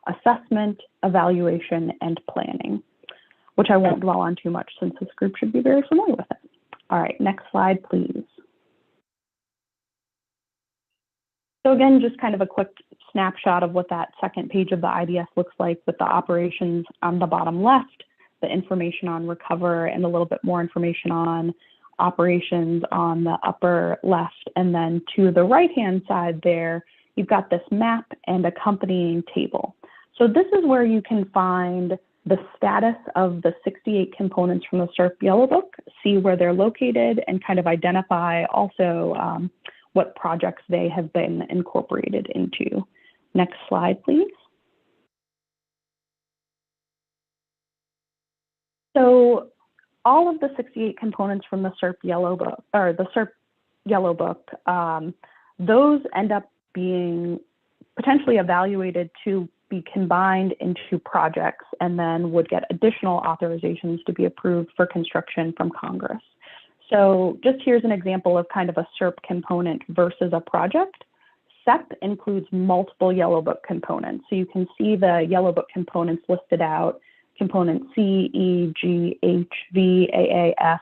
[SPEAKER 3] assessment, evaluation, and planning, which I won't dwell on too much since this group should be very familiar with it. All right, next slide, please. So again, just kind of a quick snapshot of what that second page of the IDS looks like, with the operations on the bottom left, the information on RECOVER, and a little bit more information on operations on the upper left. And then to the right-hand side there, you've got this map and accompanying table. So this is where you can find the status of the 68 components from the SERP Yellow Book, see where they're located, and kind of identify also what projects they have been incorporated into. Next slide, please. So all of the 68 components from the SERP Yellow Book, or the SERP Yellow Book, those end up being potentially evaluated to be combined into projects and then would get additional authorizations to be approved for construction from Congress. So just here's an example of kind of a SERP component versus a project. SEP includes multiple Yellow Book components. So you can see the Yellow Book components listed out. Component C, E, G, H, V, AA, F,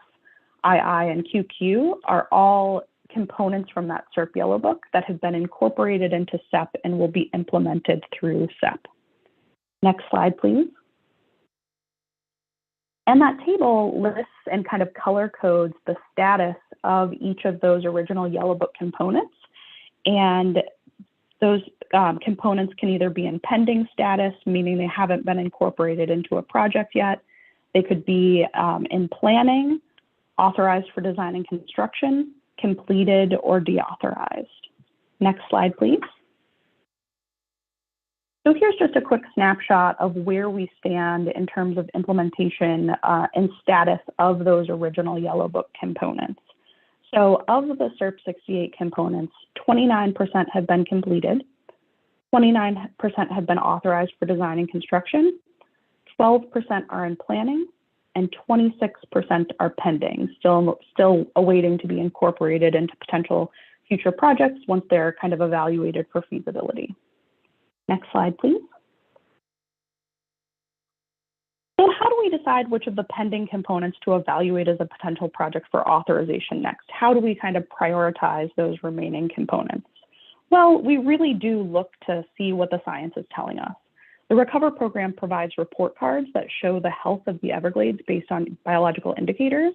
[SPEAKER 3] II, and QQ are all components from that SERP Yellow Book that have been incorporated into SEP and will be implemented through SEP. Next slide, please. And that table lists and kind of color codes the status of each of those original Yellow Book components. And those components can either be in pending status, meaning they haven't been incorporated into a project yet. They could be in planning, authorized for design and construction, completed, or deauthorized. Next slide, please. So here's just a quick snapshot of where we stand in terms of implementation and status of those original Yellow Book components. So of the SERP 68 components, 29% have been completed, 29% have been authorized for design and construction, 12% are in planning, and 26% are pending, still awaiting to be incorporated into potential future projects once they're kind of evaluated for feasibility. Next slide, please. So how do we decide which of the pending components to evaluate as a potential project for authorization next? How do we kind of prioritize those remaining components? Well, we really do look to see what the science is telling us. The RECOVER program provides report cards that show the health of the Everglades based on biological indicators.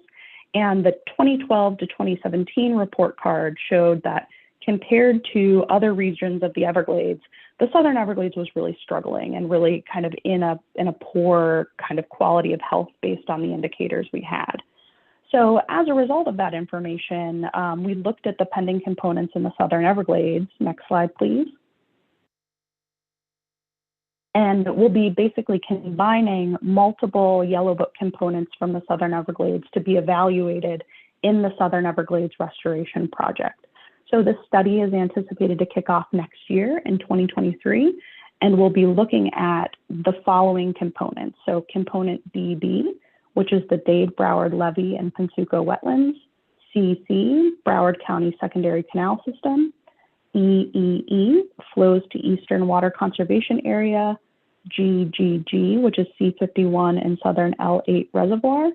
[SPEAKER 3] And the 2012 to 2017 report card showed that compared to other regions of the Everglades, the Southern Everglades was really struggling and really kind of in a poor kind of quality of health based on the indicators we had. So as a result of that information, we looked at the pending components in the Southern Everglades. Next slide, please. And we'll be basically combining multiple Yellow Book components from the Southern Everglades to be evaluated in the Southern Everglades Restoration Project. So this study is anticipated to kick off next year in 2023, and we'll be looking at the following components. So component BB, which is the Dade-Broward Levee and Pennsuco Wetlands, CC, Broward County Secondary Canal System, EEE, flows to Eastern Water Conservation Area, GGG, which is C51 and Southern L8 Reservoir,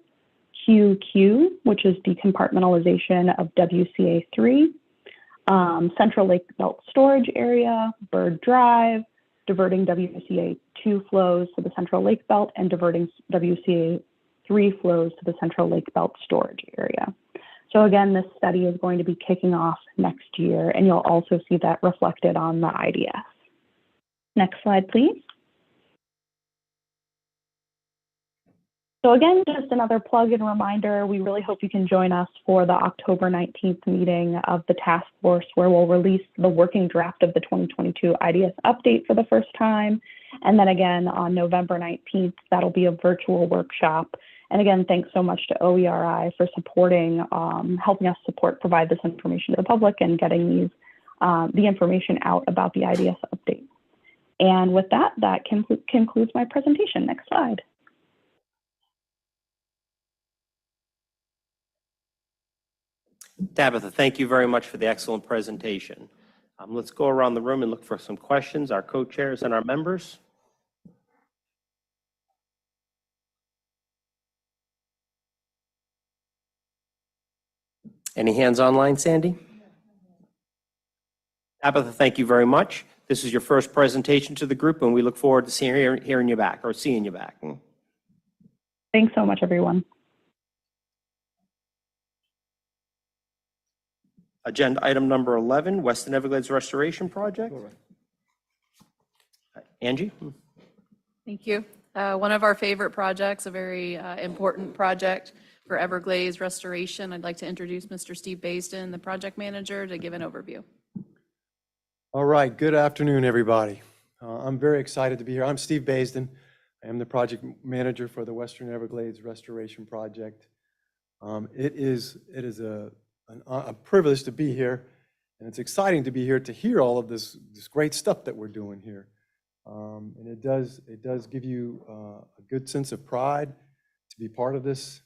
[SPEAKER 3] QQ, which is decompartmentalization of WCA3, Central Lake Belt Storage Area, Bird Drive, diverting WCA2 flows to the Central Lake Belt and diverting WCA3 flows to the Central Lake Belt Storage Area. So again, this study is going to be kicking off next year, and you'll also see that reflected on the IDS. Next slide, please. So again, just another plug and reminder, we really hope you can join us for the October 19th meeting of the task force, where we'll release the working draft of the 2022 IDS update for the first time. And then again, on November 19th, that'll be a virtual workshop. And again, thanks so much to OERI for supporting, helping us provide this information to the public and getting these, the information out about the IDS update. And with that, that concludes my presentation. Next slide.
[SPEAKER 6] Tabitha, thank you very much for the excellent presentation. Let's go around the room and look for some questions, our co-chairs and our members. Any hands online, Sandy? Tabitha, thank you very much. This is your first presentation to the group, and we look forward to hearing you back or seeing you back.
[SPEAKER 3] Thanks so much, everyone.
[SPEAKER 6] Agenda item number 11, Western Everglades Restoration Project. Angie?
[SPEAKER 17] Thank you. One of our favorite projects, a very important project for Everglades restoration. I'd like to introduce Mr. Steve Baisden, the project manager, to give an overview.
[SPEAKER 7] All right, good afternoon, everybody. I'm very excited to be here. I'm Steve Baisden. I am the project manager for the Western Everglades Restoration Project. It is a privilege to be here, and it's exciting to be here to hear all of this great stuff that we're doing here. And it does give you a good sense of pride to be part of this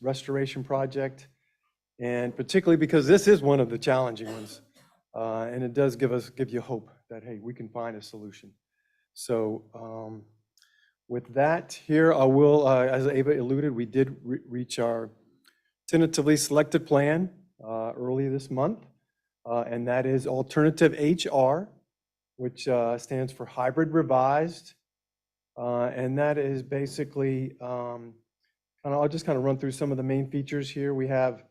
[SPEAKER 7] restoration project, and particularly because this is one of the challenging ones, and it does give you hope that, hey, we can find a solution. So with that here, I will, as Ava alluded, we did reach our tentatively selected plan early this month, and that is Alternative HR, which stands for Hybrid Revised, and that is basically, I'll just kind of run through some of the main features here. We have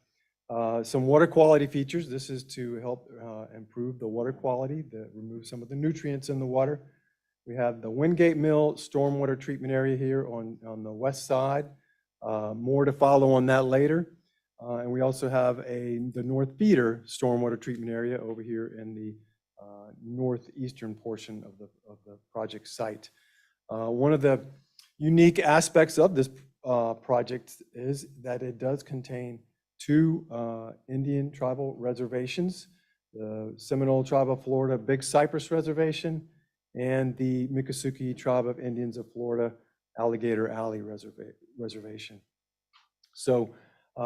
[SPEAKER 7] some water quality features. This is to help improve the water quality, remove some of the nutrients in the water. We have the Wingate Mill stormwater treatment area here on the west side. More to follow on that later. And we also have the North Feeder stormwater treatment area over here in the northeastern portion of the project site. One of the unique aspects of this project is that it does contain two Indian tribal reservations, the Seminole Tribe of Florida Big Cypress Reservation and the Miccosukee Tribe of Indians of Florida Alligator Alley Reservation. So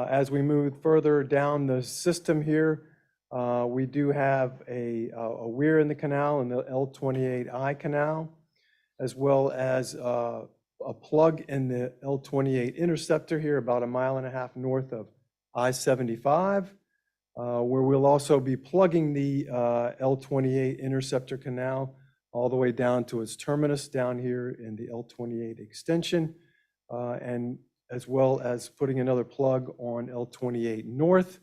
[SPEAKER 7] as we move further down the system here, we do have a weir in the canal in the L28I canal, as well as a plug in the L28 interceptor here about 1.5 miles north of I-75, where we'll also be plugging the L28 interceptor canal all the way down to its terminus down here in the L28 extension, and as well as putting another plug on L28 North,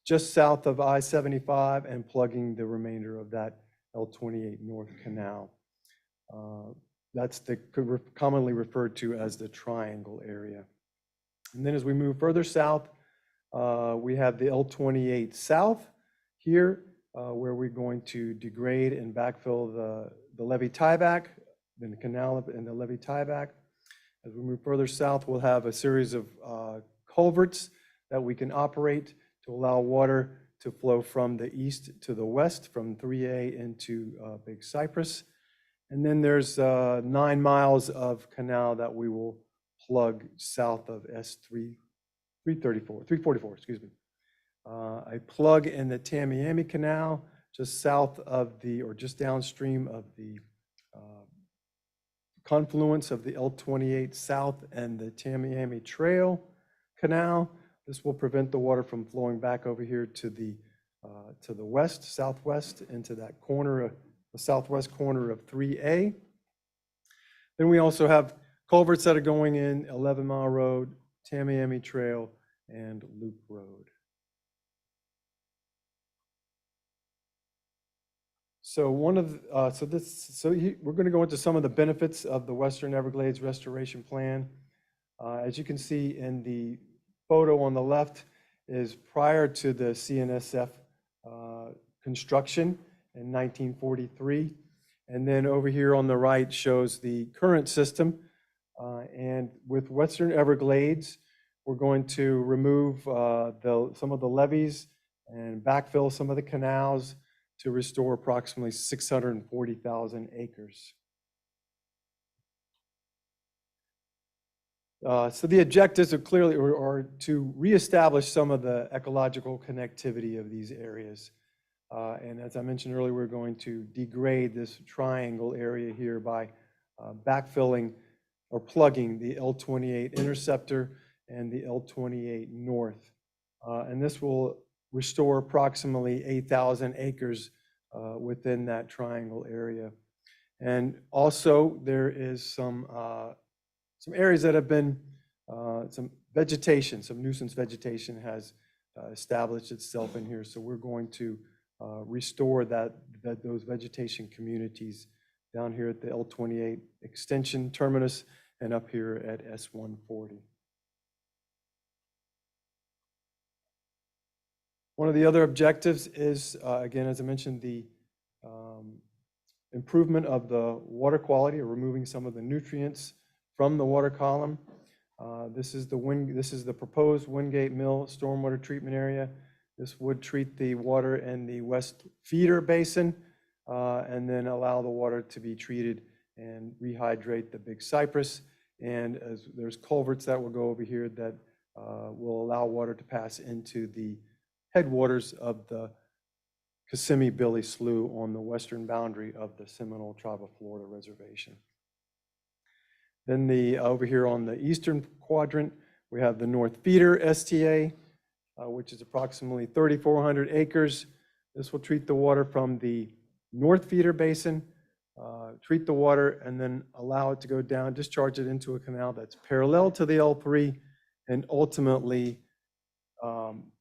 [SPEAKER 7] just south of I-75, and plugging the remainder of that L28 North canal. That's commonly referred to as the triangle area. And then as we move further south, we have the L28 South here, where we're going to degrade and backfill the levee tieback, then the canal and the levee tieback. As we move further south, we'll have a series of culverts that we can operate to allow water to flow from the east to the west, from 3A into Big Cypress. And then there's 9 miles of canal that we will plug south of S344, excuse me. A plug in the Tamiami Canal, just south of or just downstream of the confluence of the L28 South and the Tamiami Trail Canal. This will prevent the water from flowing back over here to the west, southwest, into that corner, the southwest corner of 3A. Then we also have culverts that are going in 11 Mile Road, Tamiami Trail, and Loop Road. So we're going to go into some of the benefits of the Western Everglades Restoration Plan. As you can see in the photo on the left is prior to the CNSF construction in 1943. And then over here on the right shows the current system. And with Western Everglades, we're going to remove some of the levees and backfill some of the canals to restore approximately 640,000 acres. So the objectives are clearly are to reestablish some of the ecological connectivity of these areas. And as I mentioned earlier, we're going to degrade this triangle area here by backfilling or plugging the L28 interceptor and the L28 north. And this will restore approximately 8,000 acres within that triangle area. And also there is some areas that have been, some vegetation, some nuisance vegetation has established itself in here. So we're going to restore those vegetation communities down here at the L28 extension terminus and up here at S140. One of the other objectives is, again, as I mentioned, the improvement of the water quality, or removing some of the nutrients from the water column. This is the proposed Wingate Mill stormwater treatment area. This would treat the water in the West Feeder Basin and then allow the water to be treated and rehydrate the Big Cypress. And as there's culverts that will go over here that will allow water to pass into the headwaters of the Kissimmee-Billy Slough on the western boundary of the Seminole Tribe of Florida Reservation. Then over here on the eastern quadrant, we have the North Feeder STA, which is approximately 3,400 acres. This will treat the water from the North Feeder Basin, treat the water, and then allow it to go down, discharge it into a canal that's parallel to the L3, and ultimately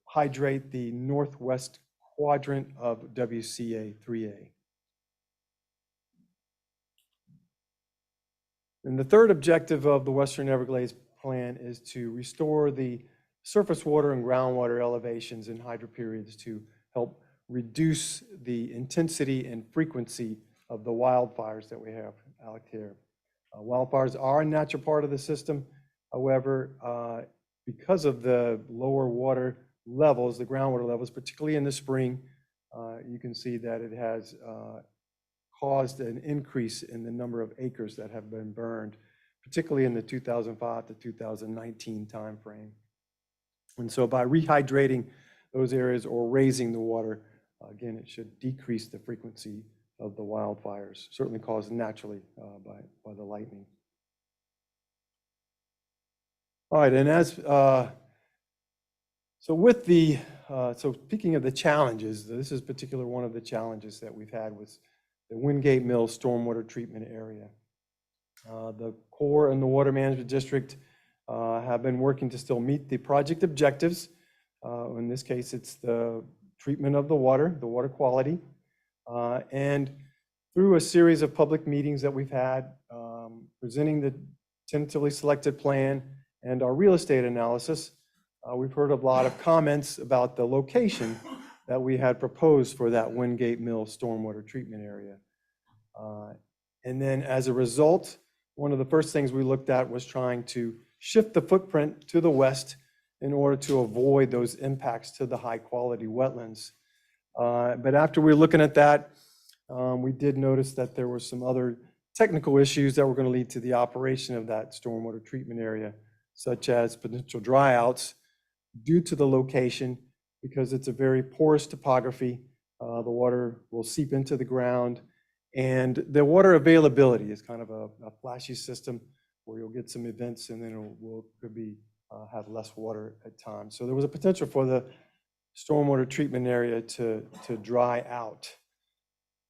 [SPEAKER 7] hydrate the northwest quadrant of WCA 3A. And the third objective of the Western Everglades Plan is to restore the surface water and groundwater elevations in hydro periods to help reduce the intensity and frequency of the wildfires that we have out here. Wildfires are a natural part of the system. However, because of the lower water levels, the groundwater levels, particularly in the spring, you can see that it has caused an increase in the number of acres that have been burned, particularly in the 2005 to 2019 timeframe. And so by rehydrating those areas or raising the water, again, it should decrease the frequency of the wildfires, certainly caused naturally by the lightning. All right, and so speaking of the challenges, this is particular one of the challenges that we've had with the Wingate Mill stormwater treatment area. The Corps and the Water Management District have been working to still meet the project objectives. In this case, it's the treatment of the water quality. And through a series of public meetings that we've had, presenting the tentatively selected plan and our real estate analysis, we've heard a lot of comments about the location that we had proposed for that Wingate Mill stormwater treatment area. And then as a result, one of the first things we looked at was trying to shift the footprint to the west in order to avoid those impacts to the high-quality wetlands. But after we were looking at that, we did notice that there were some other technical issues that were going to lead to the operation of that stormwater treatment area, such as potential dryouts due to the location, because it's a very porous topography. The water will seep into the ground, and the water availability is kind of a flashy system where you'll get some events and then could be have less water at times. So there was a potential for the stormwater treatment area to dry out.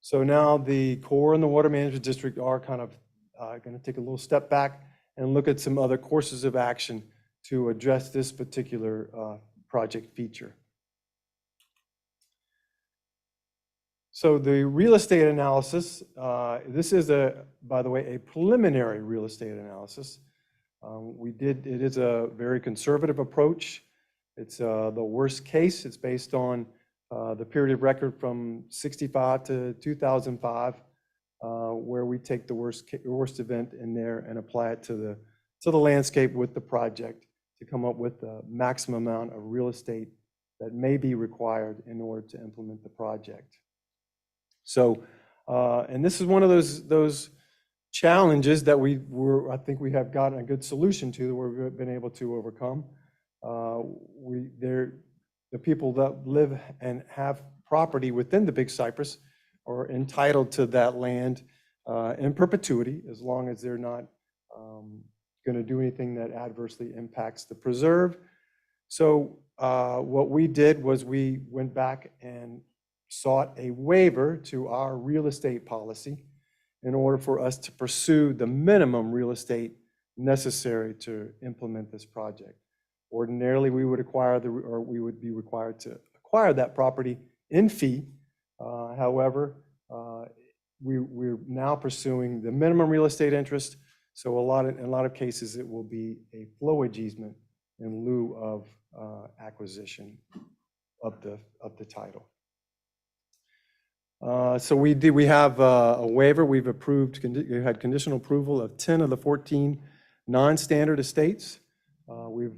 [SPEAKER 7] So now the Corps and the Water Management District are kind of going to take a little step back and look at some other courses of action to address this particular project feature. So the real estate analysis, this is by the way, a preliminary real estate analysis. It is a very conservative approach. It's the worst case. It's based on the period of record from 65 to 2005, where we take the worst event in there and apply it to the landscape with the project to come up with the maximum amount of real estate that may be required in order to implement the project. So, and this is one of those challenges that I think we have gotten a good solution to, that we've been able to overcome. The people that live and have property within the Big Cypress are entitled to that land in perpetuity, as long as they're not going to do anything that adversely impacts the preserve. So what we did was we went back and sought a waiver to our real estate policy in order for us to pursue the minimum real estate necessary to implement this project. Ordinarily, we would be required to acquire that property in fee. However, we're now pursuing the minimum real estate interest. So in a lot of cases, it will be a flowage easement in lieu of acquisition of the title. So we have a waiver. We've had conditional approval of 10 of the 14 non-standard estates. We've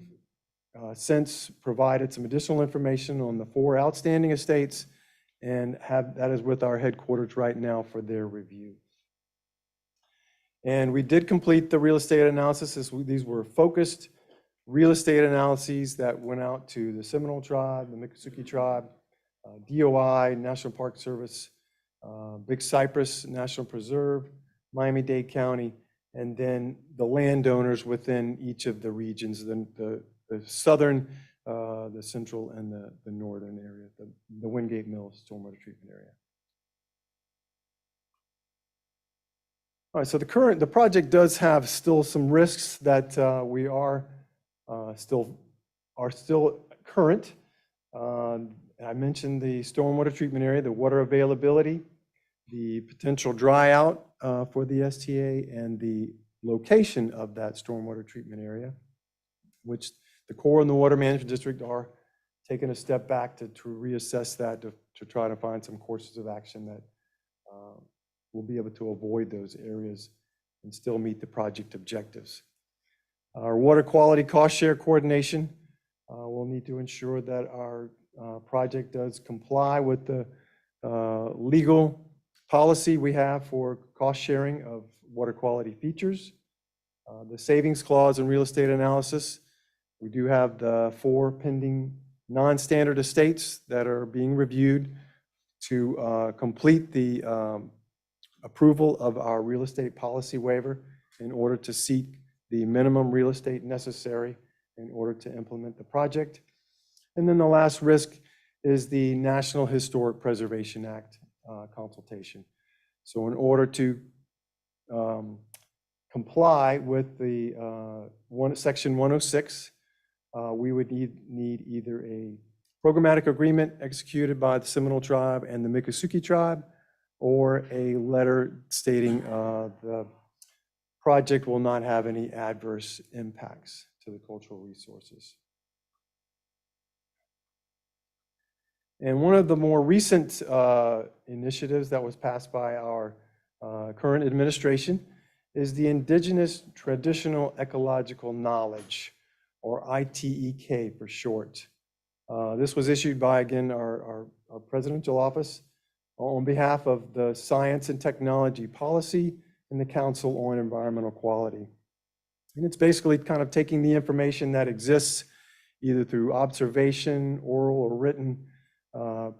[SPEAKER 7] since provided some additional information on the 4 outstanding estates, and that is with our headquarters right now for their review. And we did complete the real estate analysis. These were focused real estate analyses that went out to the Seminole Tribe, the Miccosukee Tribe, DOI, National Park Service, Big Cypress National Preserve, Miami-Dade County, and then the landowners within each of the regions, the southern, the central, and the northern area, the Wingate Mills stormwater treatment area. All right, so the project does have still some risks that we are still current. I mentioned the stormwater treatment area, the water availability, the potential dry out for the STA, and the location of that stormwater treatment area, which the Corps and the Water Management District are taking a step back to reassess that, to try to find some courses of action that will be able to avoid those areas and still meet the project objectives. Our water quality cost share coordination will need to ensure that our project does comply with the legal policy we have for cost sharing of water quality features. The savings clause and real estate analysis. We do have the 4 pending non-standard estates that are being reviewed to complete the approval of our real estate policy waiver in order to seek the minimum real estate necessary in order to implement the project. And then the last risk is the National Historic Preservation Act consultation. So in order to comply with the Section 106, we would need either a programmatic agreement executed by the Seminole Tribe and the Miccosukee Tribe, or a letter stating the project will not have any adverse impacts to the cultural resources. And one of the more recent initiatives that was passed by our current administration is the Indigenous Traditional Ecological Knowledge, or ITEK for short. This was issued by, again, our presidential office on behalf of the Science and Technology Policy and the Council on Environmental Quality. And it's basically kind of taking the information that exists either through observation, oral, or written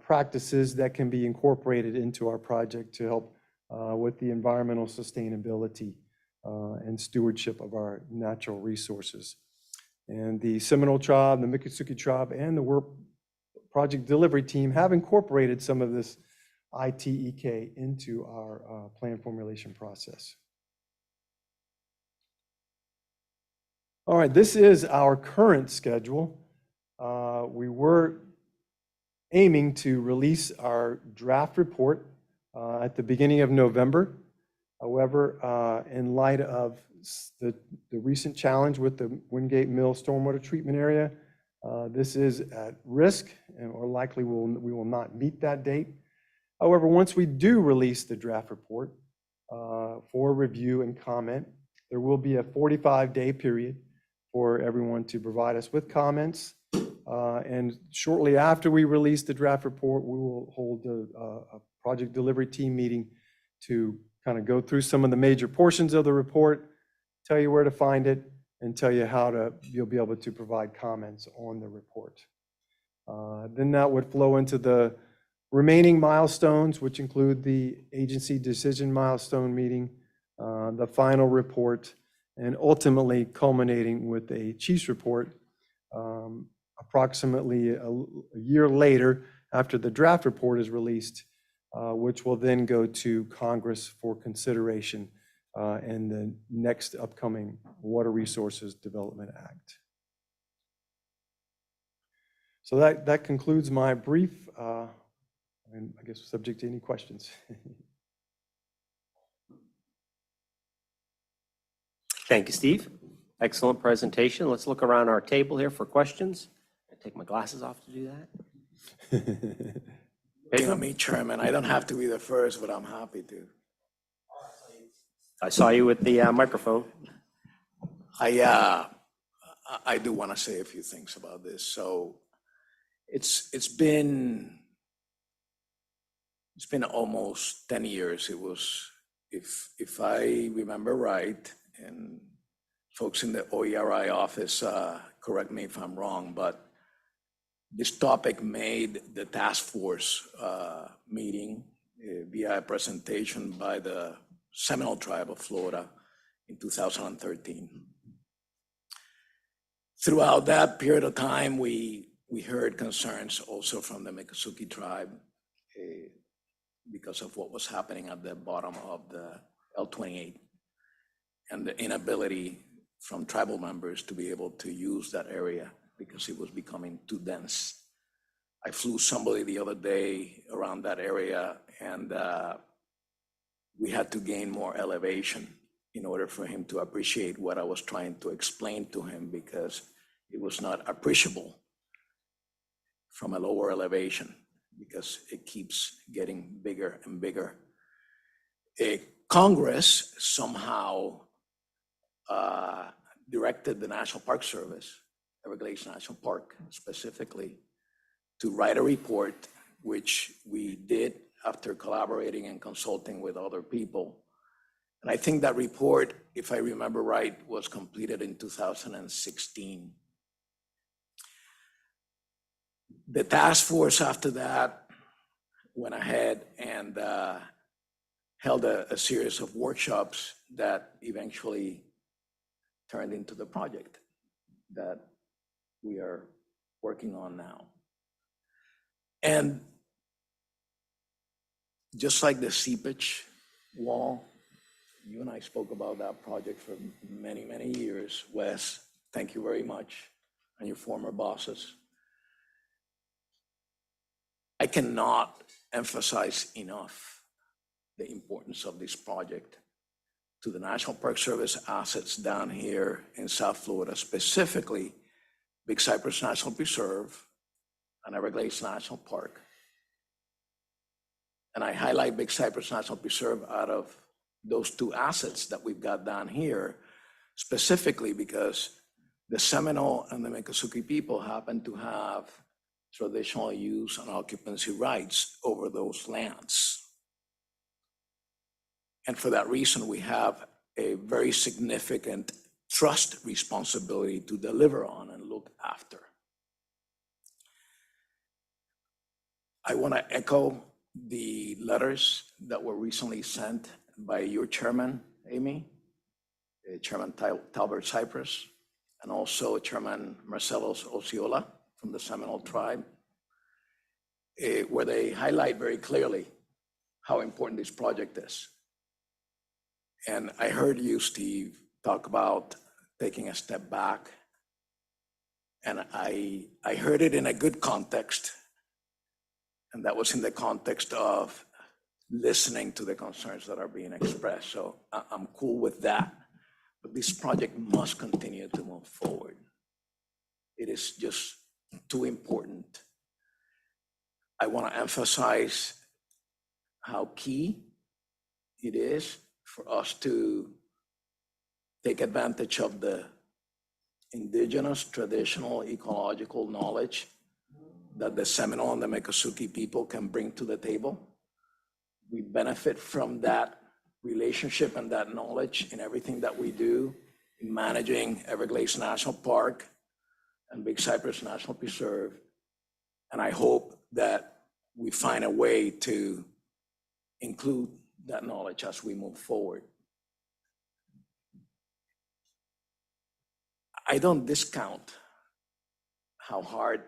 [SPEAKER 7] practices that can be incorporated into our project to help with the environmental sustainability and stewardship of our natural resources. And the Seminole Tribe, the Miccosukee Tribe, and the work project delivery team have incorporated some of this ITEK into our plan formulation process. All right, this is our current schedule. We were aiming to release our draft report at the beginning of November. However, in light of the recent challenge with the Wingate Mill stormwater treatment area, this is at risk or likely we will not meet that date. However, once we do release the draft report for review and comment, there will be a 45-day period for everyone to provide us with comments. And shortly after we release the draft report, we will hold a project delivery team meeting to kind of go through some of the major portions of the report, tell you where to find it, and tell you how you'll be able to provide comments on the report. Then that would flow into the remaining milestones, which include the agency decision milestone meeting, the final report, and ultimately culminating with a chief's report approximately a year later after the draft report is released, which will then go to Congress for consideration in the next upcoming Water Resources Development Act. So that concludes my brief, and I guess subject to any questions.
[SPEAKER 6] Thank you, Steve. Excellent presentation. Let's look around our table here for questions. I take my glasses off to do that.
[SPEAKER 9] You know me, Chairman, I don't have to be the first, but I'm happy to.
[SPEAKER 6] I saw you with the microphone.
[SPEAKER 9] I do want to say a few things about this. So it's been almost 10 years. It was, if I remember right, and folks in the OERI office, correct me if I'm wrong, but this topic made the task force meeting via a presentation by the Seminole Tribe of Florida in 2013. Throughout that period of time, we heard concerns also from the Miccosukee Tribe because of what was happening at the bottom of the L28 and the inability from tribal members to be able to use that area because it was becoming too dense. I flew somebody the other day around that area, and we had to gain more elevation in order for him to appreciate what I was trying to explain to him, because it was not appreciable from a lower elevation because it keeps getting bigger and bigger. Congress somehow directed the National Park Service, Everglades National Park specifically, to write a report, which we did after collaborating and consulting with other people. And I think that report, if I remember right, was completed in 2016. The task force after that went ahead and held a series of workshops that eventually turned into the project that we are working on now. And just like the seepage wall, you and I spoke about that project for many, many years. Wes, thank you very much, and your former bosses. I cannot emphasize enough the importance of this project to the National Park Service assets down here in South Florida, specifically Big Cypress National Preserve and Everglades National Park. And I highlight Big Cypress National Preserve out of those two assets that we've got down here, specifically because The Seminole and the Miccosukee people happen to have traditional use and occupancy rights over those lands. And for that reason, we have a very significant trust responsibility to deliver on and look after. I want to echo the letters that were recently sent by your chairman, Amy, Chairman Talbert Cypress, and also Chairman Marcelos Osceola from the Seminole tribe, where they highlight very clearly how important this project is. And I heard you, Steve, talk about taking a step back. And I heard it in a good context. And that was in the context of listening to the concerns that are being expressed. So I'm cool with that. But this project must continue to move forward. It is just too important. I want to emphasize how key it is for us to take advantage of the indigenous, traditional, ecological knowledge that the Seminole and the Miccosukee people can bring to the table. We benefit from that relationship and that knowledge in everything that we do in managing Everglades National Park and Big Cypress National Preserve. And I hope that we find a way to include that knowledge as we move forward. I don't discount how hard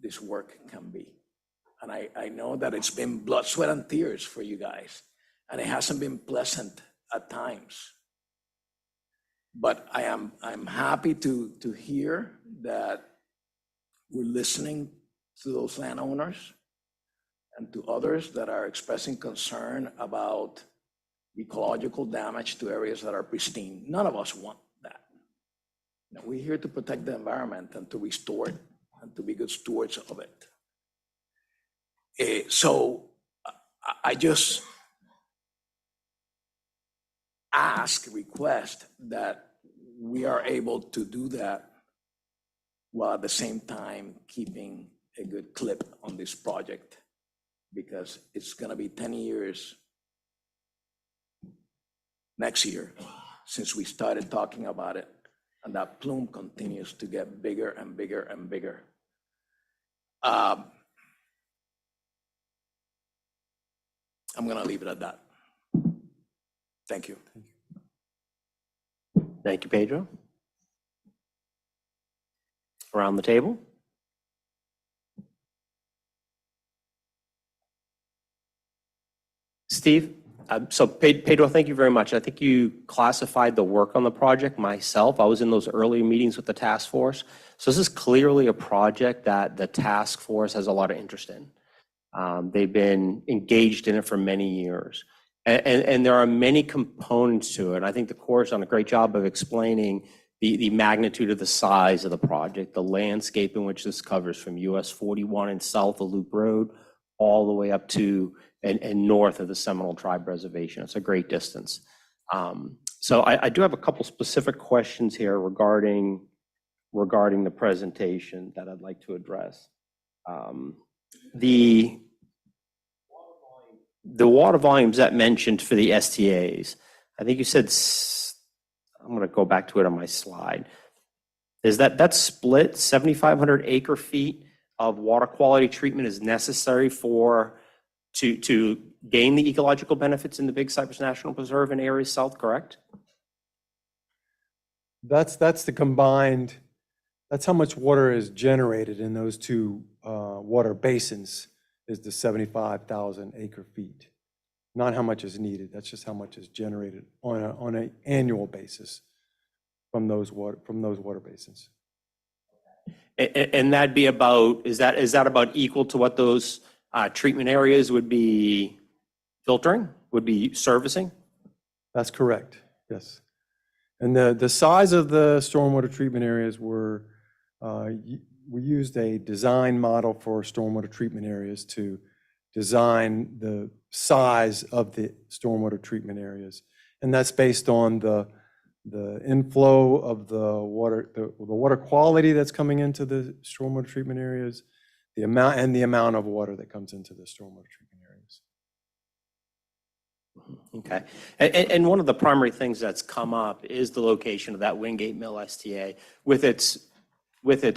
[SPEAKER 9] this work can be. And I know that it's been blood, sweat, and tears for you guys. And it hasn't been pleasant at times. But I'm happy to hear that we're listening to those landowners and to others that are expressing concern about ecological damage to areas that are pristine. None of us want that. You know, we're here to protect the environment and to restore it and to be good stewards of it. So I just request that we are able to do that while at the same time keeping a good clip on this project, because it's going to be 10 years next year since we started talking about it, and that plume continues to get bigger and bigger and bigger. I'm going to leave it at that. Thank you.
[SPEAKER 6] Thank you, Pedro. Around the table. Steve, so Pedro, thank you very much. I think you classified the work on the project. Myself, I was in those early meetings with the task force. So this is clearly a project that the task force has a lot of interest in. They've been engaged in it for many years. And there are many components to it. I think the Corps has done a great job of explaining the magnitude of the size of the project, the landscape in which this covers from US 41 and south of Loop Road, all the way up to and north of the Seminole Tribe Reservation. It's a great distance. So I do have a couple specific questions here regarding the presentation that I'd like to address. The water volumes that mentioned for the STAs, I think you said, I'm going to go back to it on my slide. Is that split 7,500 acre feet of water quality treatment is necessary to gain the ecological benefits in the Big Cypress National Preserve and areas south, correct?
[SPEAKER 7] That's the combined, that's how much water is generated in those two water basins, is the 75,000 acre feet. Not how much is needed, that's just how much is generated on an annual basis from those water basins.
[SPEAKER 6] And that'd be about, is that about equal to what those treatment areas would be filtering, would be servicing?
[SPEAKER 7] That's correct, yes. And the size of the stormwater treatment areas were, we used a design model for stormwater treatment areas to design the size of the stormwater treatment areas. And that's based on the the inflow of the water, the water quality that's coming into the stormwater treatment areas, the amount of water that comes into the stormwater treatment areas.
[SPEAKER 6] Okay. And one of the primary things that's come up is the location of that Wingate Mill STA with its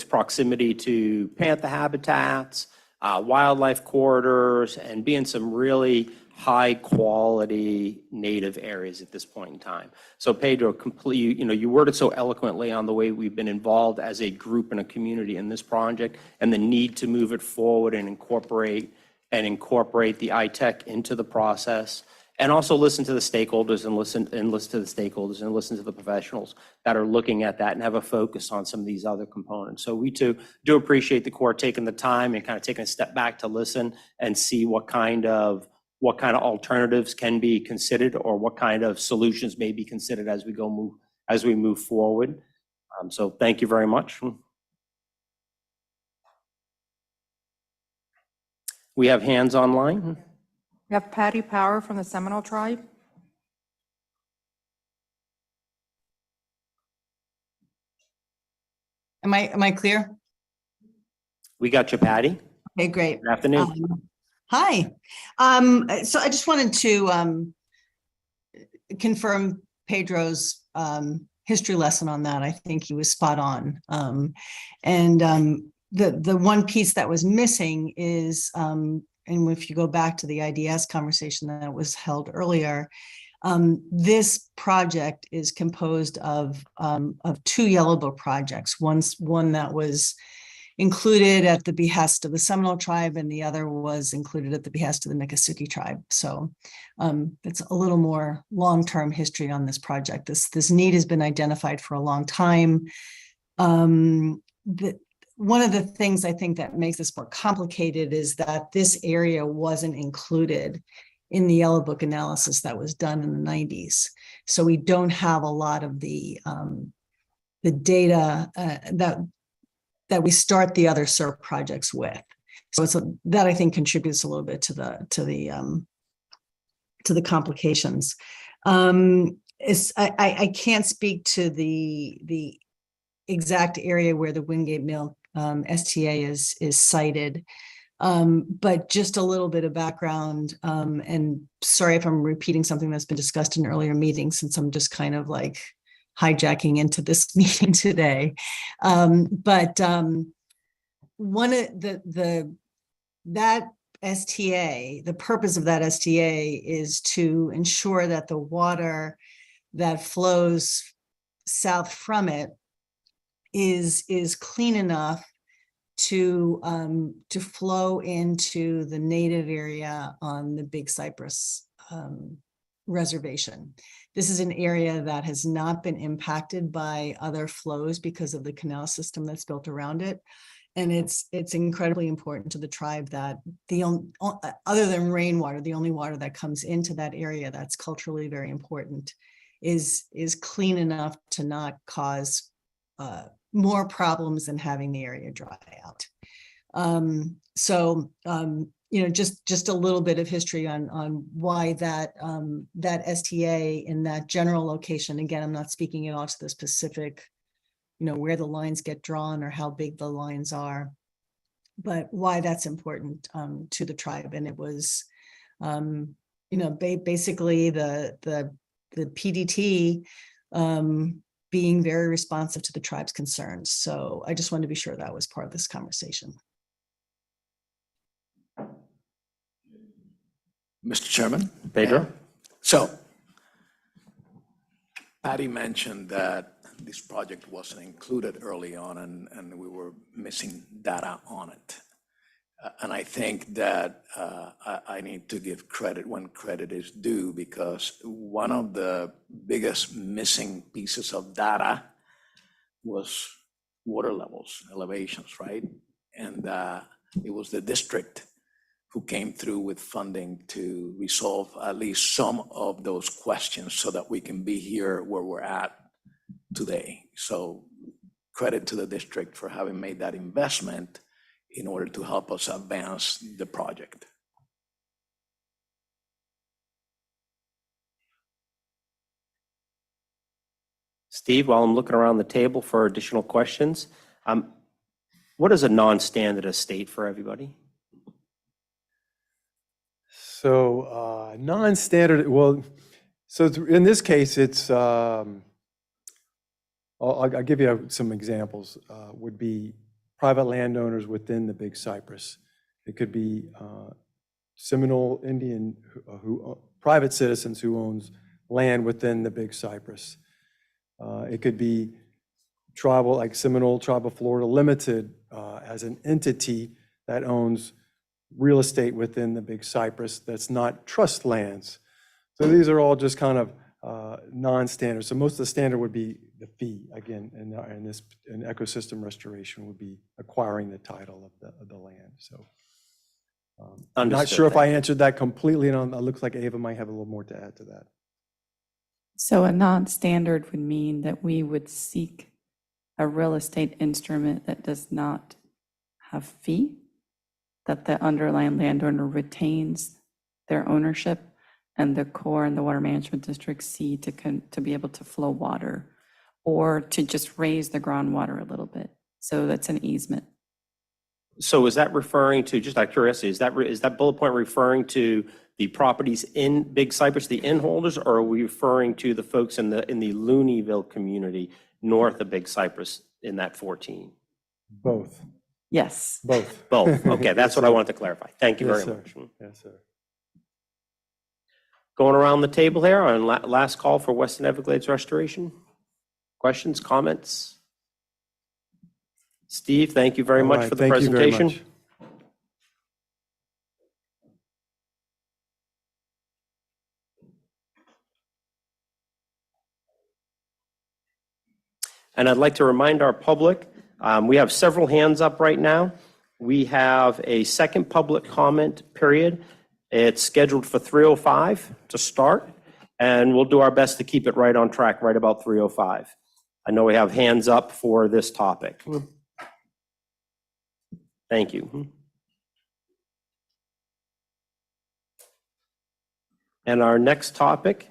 [SPEAKER 6] proximity to panther habitats, wildlife corridors, and being some really high-quality native areas at this point in time. So Pedro, you worded so eloquently on the way we've been involved as a group and a community in this project and the need to move it forward and incorporate the ITech into the process. And also listen to the stakeholders and listen to the stakeholders and listen to the professionals that are looking at that and have a focus on some of these other components. So we too do appreciate the Corps taking the time and kind of taking a step back to listen and see what kind of alternatives can be considered or what kind of solutions may be considered as we move forward. So thank you very much. We have hands online.
[SPEAKER 2] We have Patty Power from the Seminole Tribe.
[SPEAKER 15] Am I clear?
[SPEAKER 6] We got you, Patty.
[SPEAKER 15] Okay, great.
[SPEAKER 6] Good afternoon.
[SPEAKER 15] Hi. So I just wanted to confirm Pedro's history lesson on that. I think he was spot on. The one piece that was missing is, and if you go back to the IDS conversation that was held earlier, this project is composed of two Yellow Book projects. One that was included at the behest of the Seminole Tribe, and the other was included at the behest of the Miccosukee Tribe. So it's a little more long-term history on this project. This need has been identified for a long time. One of the things I think that makes this more complicated is that this area wasn't included in the Yellow Book analysis that was done in the 90s. So we don't have a lot of the data that we start the other SERP projects with. So that I think contributes a little bit to the complications. I can't speak to the exact area where the Wingate Mill STA is cited, but just a little bit of background, and sorry if I'm repeating something that's been discussed in earlier meetings, since I'm just kind of like hijacking into this meeting today. But one of that STA, the purpose of that STA is to ensure that the water that flows south from it is clean enough to flow into the native area on the Big Cypress reservation. This is an area that has not been impacted by other flows because of the canal system that's built around it. And it's incredibly important to the tribe that other than rainwater, the only water that comes into that area that's culturally very important is clean enough to not cause more problems than having the area dry out. Just a little bit of history on why that STA in that general location. Again, I'm not speaking at all to the specific, where the lines get drawn or how big the lines are, but why that's important to the tribe. And it was, basically the PDT being very responsive to the tribe's concerns. So I just wanted to be sure that was part of this conversation.
[SPEAKER 9] Mr. Chairman.
[SPEAKER 6] Pedro.
[SPEAKER 9] So Patty mentioned that this project wasn't included early on and we were missing data on it. And I think that I need to give credit when credit is due, because one of the biggest missing pieces of data was water levels, elevations, right? And it was the district who came through with funding to resolve at least some of those questions so that we can be here where we're at today. So credit to the district for having made that investment in order to help us advance the project.
[SPEAKER 6] Steve, while I'm looking around the table for additional questions, what is a non-standard estate for everybody?
[SPEAKER 7] So non-standard, well, so in this case, it's, I'll give you some examples, would be private landowners within the Big Cypress. It could be Seminole Indian, private citizens who owns land within the Big Cypress. It could be tribal, like Seminole Tribe of Florida Limited, as an entity that owns real estate within the Big Cypress that's not trust lands. So these are all just kind of non-standard. So most of the standard would be the fee, again, in ecosystem restoration would be acquiring the title of the land. So I'm not sure if I answered that completely, and it looks like Ava might have a little more to add to that.
[SPEAKER 16] So a non-standard would mean that we would seek a real estate instrument that does not have fee, that the underlying landowner retains their ownership, and the Corps and the Water Management District see to be able to flow water or to just raise the groundwater a little bit. So that's an easement.
[SPEAKER 6] So is that referring to, just out of curiosity, is that bullet point referring to the properties in Big Cypress, the inn holders, or are we referring to the folks in the Looneyville community north of Big Cypress in that 14?
[SPEAKER 7] Both.
[SPEAKER 16] Yes.
[SPEAKER 7] Both.
[SPEAKER 6] Both. Okay, that's what I wanted to clarify. Thank you very much.
[SPEAKER 7] Yes, sir.
[SPEAKER 6] Going around the table here on last call for Western Everglades restoration. Questions, comments? Steve, thank you very much for the presentation. And I'd like to remind our public, we have several hands up right now. We have a second public comment period. It's scheduled for 3:05 to start, and we'll do our best to keep it right on track, right about 3:05. I know we have hands up for this topic. Thank you. And our next topic,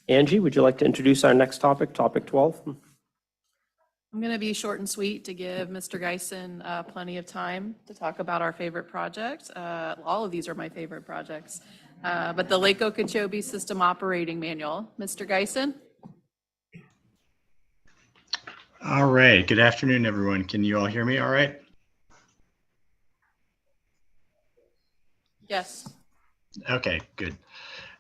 [SPEAKER 6] Angie, would you like to introduce our next topic, topic 12?
[SPEAKER 17] I'm going to be short and sweet to give Mr. Geisen plenty of time to talk about our favorite project. All of these are my favorite projects, but the Lake Okeechobee System Operating Manual. Mr. Geisen?
[SPEAKER 8] All right. Good afternoon, everyone. Can you all hear me all right?
[SPEAKER 17] Yes.
[SPEAKER 8] Okay, good.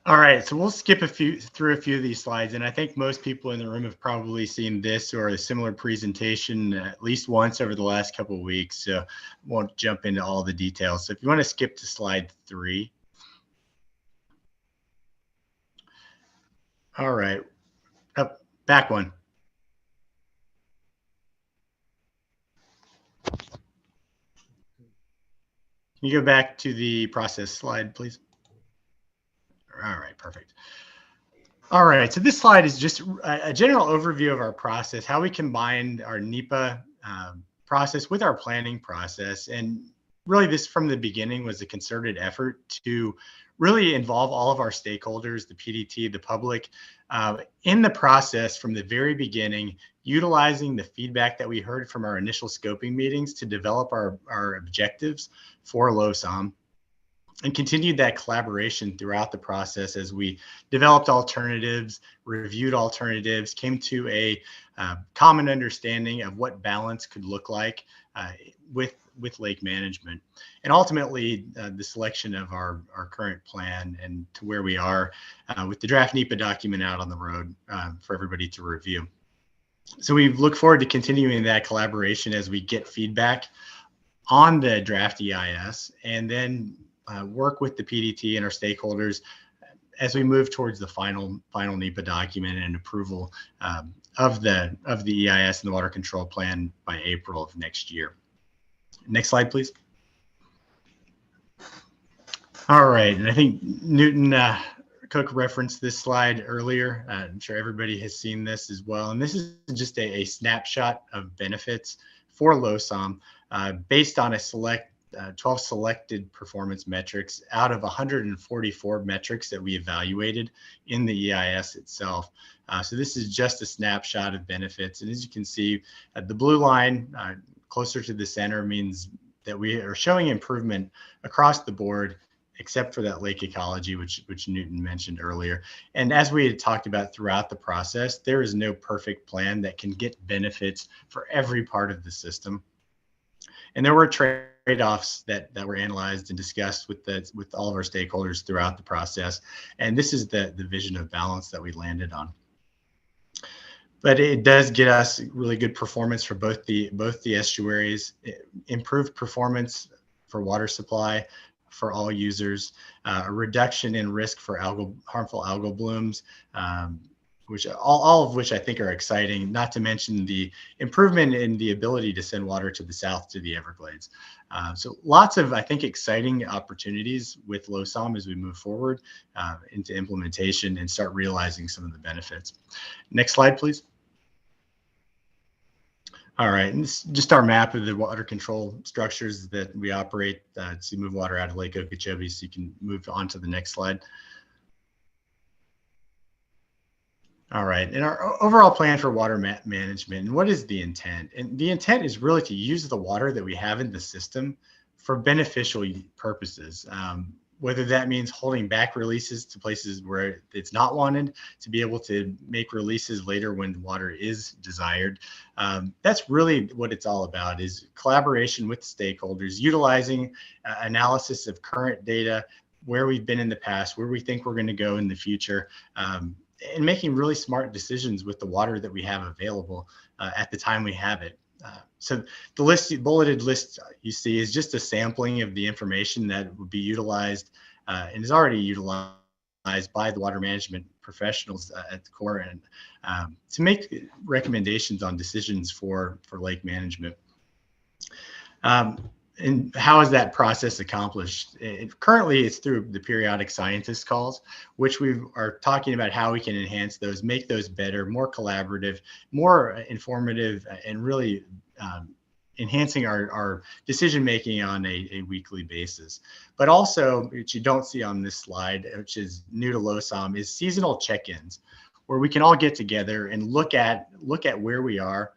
[SPEAKER 8] All right, so we'll skip through a few of these slides, and I think most people in the room have probably seen this or a similar presentation at least once over the last couple of weeks, so I won't jump into all the details. So if you want to skip to slide 3. All right, back one. Can you go back to the process slide, please? All right, perfect. All right, so this slide is just a general overview of our process, how we combined our NEPA process with our planning process. And really this from the beginning was a concerted effort to really involve all of our stakeholders, the PDT, the public, in the process from the very beginning, utilizing the feedback that we heard from our initial scoping meetings to develop our objectives for LOSOM, and continued that collaboration throughout the process as we developed alternatives, reviewed alternatives, came to a common understanding of what balance could look like with lake management. And ultimately, the selection of our current plan and to where we are with the draft NEPA document out on the road for everybody to review. So we look forward to continuing that collaboration as we get feedback on the draft EIS, and then work with the PDT and our stakeholders as we move towards the final NEPA document and approval of the EIS and the water control plan by April of next year. Next slide, please. All right, and I think Newton Cook referenced this slide earlier. I'm sure everybody has seen this as well. And this is just a snapshot of benefits for LOSOM based on a 12 selected performance metrics out of 144 metrics that we evaluated in the EIS itself. So this is just a snapshot of benefits. And as you can see, the blue line closer to the center means that we are showing improvement across the board, except for that lake ecology, which Newton mentioned earlier. And as we had talked about throughout the process, there is no perfect plan that can get benefits for every part of the system. And there were trade-offs that were analyzed and discussed with all of our stakeholders throughout the process. And this is the vision of balance that we landed on. But it does get us really good performance for both the estuaries, improved performance for water supply for all users, a reduction in risk for harmful algal blooms, which all of which I think are exciting, not to mention the improvement in the ability to send water to the south to the Everglades. So lots of, I think, exciting opportunities with LOSOM as we move forward into implementation and start realizing some of the benefits. Next slide, please. All right, and this is just our map of the water control structures that we operate to move water out of Lake Okeechobee, so you can move on to the next slide. All right, and our overall plan for water management, and what is the intent? And the intent is really to use the water that we have in the system for beneficial purposes, whether that means holding back releases to places where it's not wanted, to be able to make releases later when water is desired. That's really what it's all about, is collaboration with stakeholders, utilizing analysis of current data, where we've been in the past, where we think we're going to go in the future, and making really smart decisions with the water that we have available at the time we have it. So the bulleted list you see is just a sampling of the information that would be utilized and is already utilized by the water management professionals at the Corps and to make recommendations on decisions for lake management. And how is that process accomplished? Currently, it's through the periodic scientist calls, which we are talking about how we can enhance those, make those better, more collaborative, more informative, and really enhancing our decision-making on a weekly basis. But also, which you don't see on this slide, which is new to LOSOM, is seasonal check-ins, where we can all get together and look at where we are,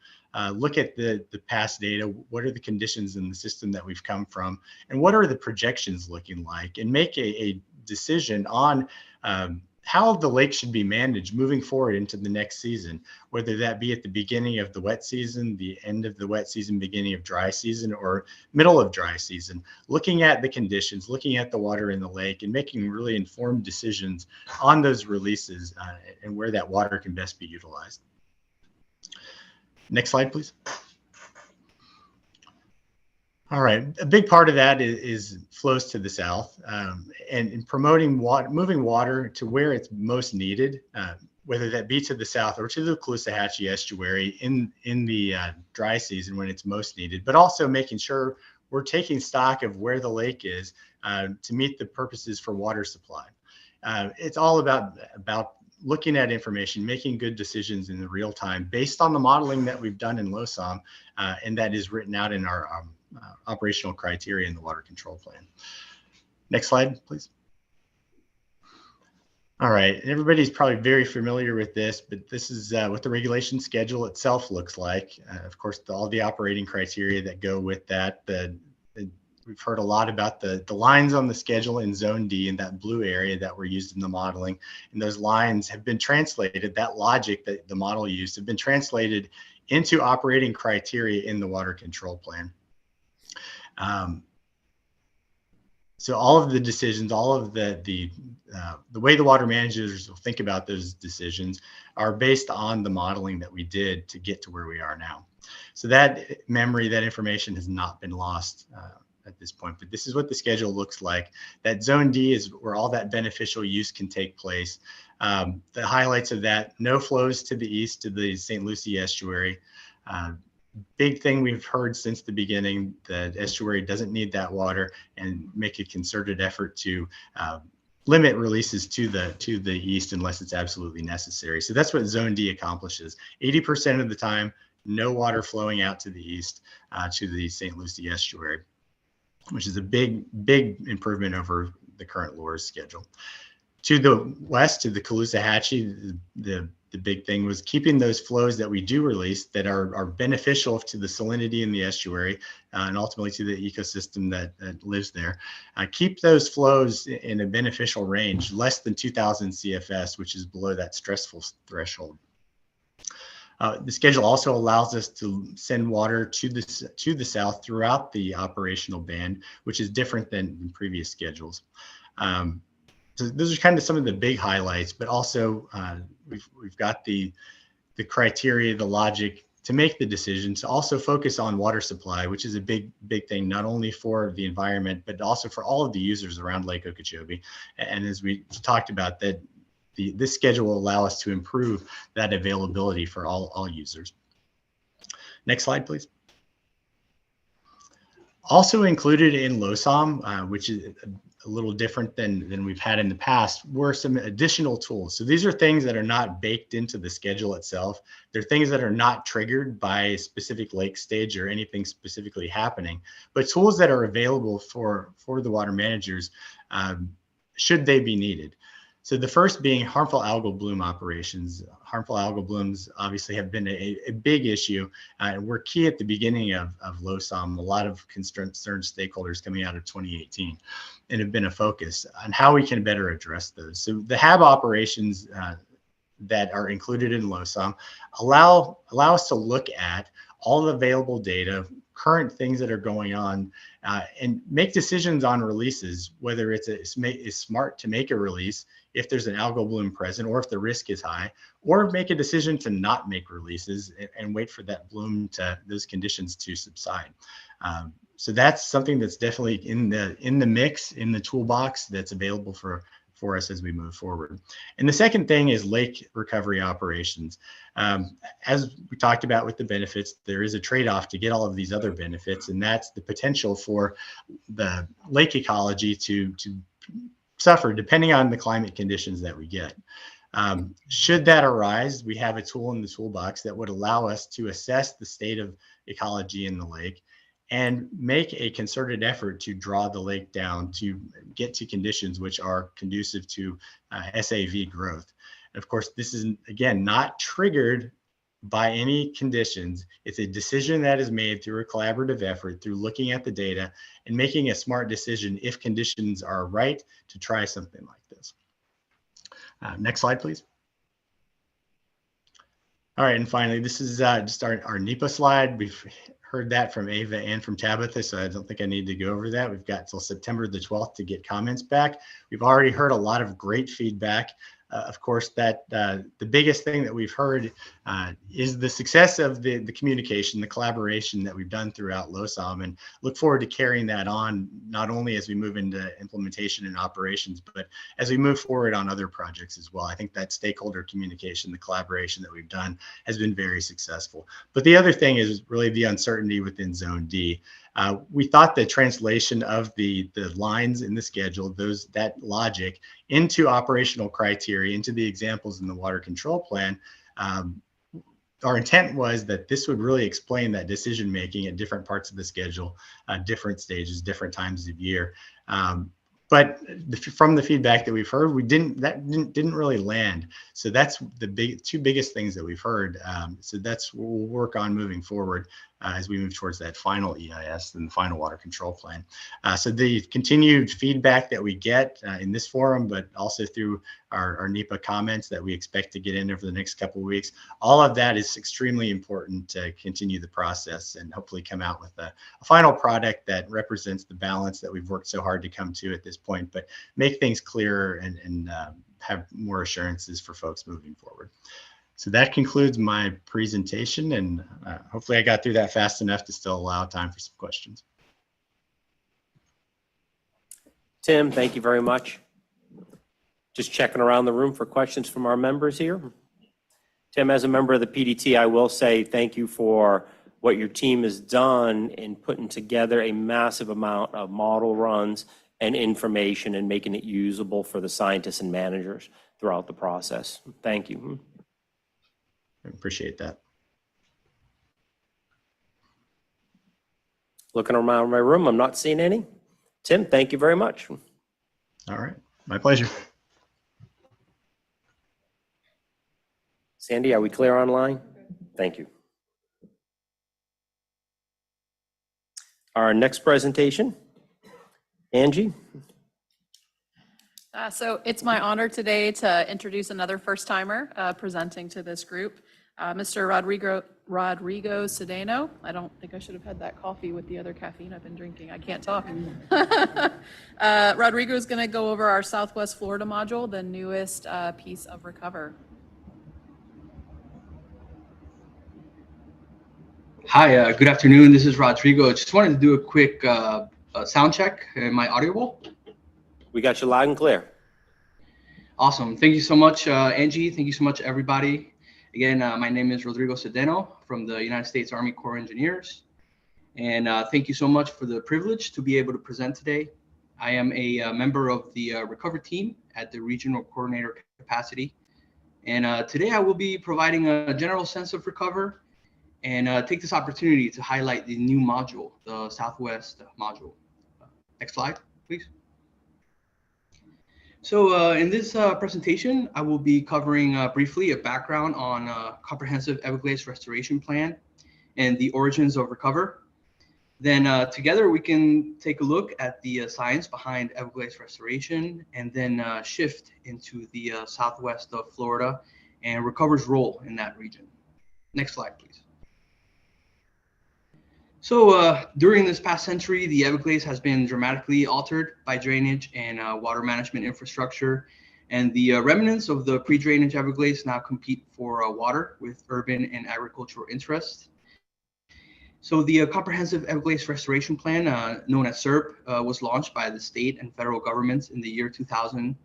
[SPEAKER 8] look at the past data, what are the conditions in the system that we've come from, and what are the projections looking like, and make a decision on how the lake should be managed moving forward into the next season, whether that be at the beginning of the wet season, the end of the wet season, beginning of dry season, or middle of dry season, looking at the conditions, looking at the water in the lake, and making really informed decisions on those releases and where that water can best be utilized. Next slide, please. All right, a big part of that is flows to the south and in promoting moving water to where it's most needed, whether that be to the south or to the Caloosahatchee estuary in the dry season when it's most needed, but also making sure we're taking stock of where the lake is to meet the purposes for water supply. It's all about looking at information, making good decisions in the real time based on the modeling that we've done in LOSOM and that is written out in our operational criteria in the water control plan. Next slide, please. All right, everybody's probably very familiar with this, but this is what the regulation schedule itself looks like. Of course, all the operating criteria that go with that. We've heard a lot about the lines on the schedule in Zone D in that blue area that were used in the modeling. And those lines have been translated, that logic that the model used have been translated into operating criteria in the water control plan. So all of the decisions, all of the way the water managers will think about those decisions are based on the modeling that we did to get to where we are now. So that memory, that information has not been lost at this point, but this is what the schedule looks like. That Zone D is where all that beneficial use can take place. The highlights of that: no flows to the east to the St. Lucie estuary. Big thing we've heard since the beginning, the estuary doesn't need that water, and make a concerted effort to limit releases to the east unless it's absolutely necessary. So that's what Zone D accomplishes. 80% of the time, no water flowing out to the east to the St. Lucie estuary, which is a big improvement over the current LORS schedule. To the west, to the Caloosahatchee, the the big thing was keeping those flows that we do release that are beneficial to the salinity in the estuary and ultimately to the ecosystem that lives there. Keep those flows in a beneficial range, less than 2,000 CFS, which is below that stressful threshold. The schedule also allows us to send water to the south throughout the operational band, which is different than previous schedules. So those are kind of some of the big highlights, but also we've got the criteria, the logic to make the decision to also focus on water supply, which is a big thing, not only for the environment, but also for all of the users around Lake Okeechobee. And as we talked about, that this schedule will allow us to improve that availability for all users. Next slide, please. Also included in LOSOM, which is a little different than we've had in the past, were some additional tools. So these are things that are not baked into the schedule itself. They're things that are not triggered by a specific lake stage or anything specifically happening, but tools that are available for the water managers should they be needed. So the first being harmful algal bloom operations. Harmful algal blooms obviously have been a big issue. We're key at the beginning of LOSOM, a lot of concerned stakeholders coming out of 2018, and have been a focus on how we can better address those. So the HAB operations that are included in LOSOM allow us to look at all the available data, current things that are going on, and make decisions on releases, whether it's smart to make a release if there's an algal bloom present or if the risk is high, or make a decision to not make releases and wait for that bloom those conditions to subside. So that's something that's definitely in the mix, in the toolbox that's available for us as we move forward. And the second thing is lake recovery operations. As we talked about with the benefits, there is a trade-off to get all of these other benefits, and that's the potential for the lake ecology to suffer depending on the climate conditions that we get. Should that arise, we have a tool in the toolbox that would allow us to assess the state of ecology in the lake and make a concerted effort to draw the lake down to get to conditions which are conducive to SAV growth. And of course, this is, again, not triggered by any conditions. It's a decision that is made through a collaborative effort, through looking at the data and making a smart decision if conditions are right to try something like this. Next slide, please. All right, and finally, this is just our NEPA slide. We've heard that from Ava and from Tabitha, so I don't think I need to go over that. We've got till September the 12th to get comments back. We've already heard a lot of great feedback. Of course, that the biggest thing that we've heard is the success of the communication, the collaboration that we've done throughout LOSOM, and look forward to carrying that on, not only as we move into implementation and operations, but as we move forward on other projects as well. I think that stakeholder communication, the collaboration that we've done has been very successful. But the other thing is really the uncertainty within Zone D. We thought the translation of the lines in the schedule, that logic into operational criteria, into the examples in the water control plan, our intent was that this would really explain that decision making at different parts of the schedule, different stages, different times of year. But from the feedback that we've heard, that didn't really land. So that's the two biggest things that we've heard. So that's what we'll work on moving forward as we move towards that final EIS and the final water control plan. So the continued feedback that we get in this forum, but also through our NEPA comments that we expect to get in over the next couple of weeks, all of that is extremely important to continue the process and hopefully come out with a final product that represents the balance that we've worked so hard to come to at this point, but make things clearer and have more assurances for folks moving forward. So that concludes my presentation, and hopefully I got through that fast enough to still allow time for some questions.
[SPEAKER 6] Tim, thank you very much. Just checking around the room for questions from our members here. Tim, as a member of the PDT, I will say thank you for what your team has done in putting together a massive amount of model runs and information and making it usable for the scientists and managers throughout the process. Thank you.
[SPEAKER 8] I appreciate that.
[SPEAKER 6] Looking around my room, I'm not seeing any. Tim, thank you very much.
[SPEAKER 8] All right, my pleasure.
[SPEAKER 6] Sandy, are we clear online? Thank you. Our next presentation, Angie.
[SPEAKER 17] So it's my honor today to introduce another first-timer presenting to this group, Mr. Rodrigo Cedeno. I don't think I should have had that coffee with the other caffeine I've been drinking. I can't talk. Rodrigo is going to go over our Southwest Florida module, the newest piece of Recover.
[SPEAKER 18] Hi, good afternoon. This is Rodrigo. Just wanted to do a quick sound check. Am I audible?
[SPEAKER 6] We got you loud and clear.
[SPEAKER 18] Awesome. Thank you so much, Angie. Thank you so much, everybody. Again, my name is Rodrigo Cedeno from the United States Army Corps of Engineers. And thank you so much for the privilege to be able to present today. I am a member of the Recover team at the regional coordinator capacity. And today I will be providing a general sense of Recover and take this opportunity to highlight the new module, the Southwest module. Next slide, please. So in this presentation, I will be covering briefly a background on comprehensive Everglades restoration plan and the origins of Recover. Then together we can take a look at the science behind Everglades restoration and then shift into the Southwest of Florida and Recover's role in that region. Next slide, please. So during this past century, the Everglades has been dramatically altered by drainage and water management infrastructure. And the remnants of the pre-drainage Everglades now compete for water with urban and agricultural interests. So the Comprehensive Everglades Restoration Plan, known as SERP, was launched by the state and federal governments in the year 2000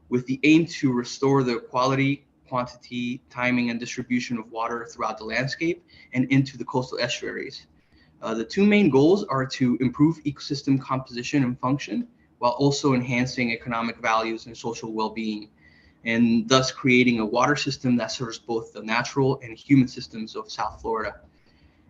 [SPEAKER 18] with the aim to restore the quality, quantity, timing, and distribution of water throughout the landscape and into the coastal estuaries. The two main goals are to improve ecosystem composition and function while also enhancing economic values and social well-being, and thus creating a water system that serves both the natural and human systems of South Florida.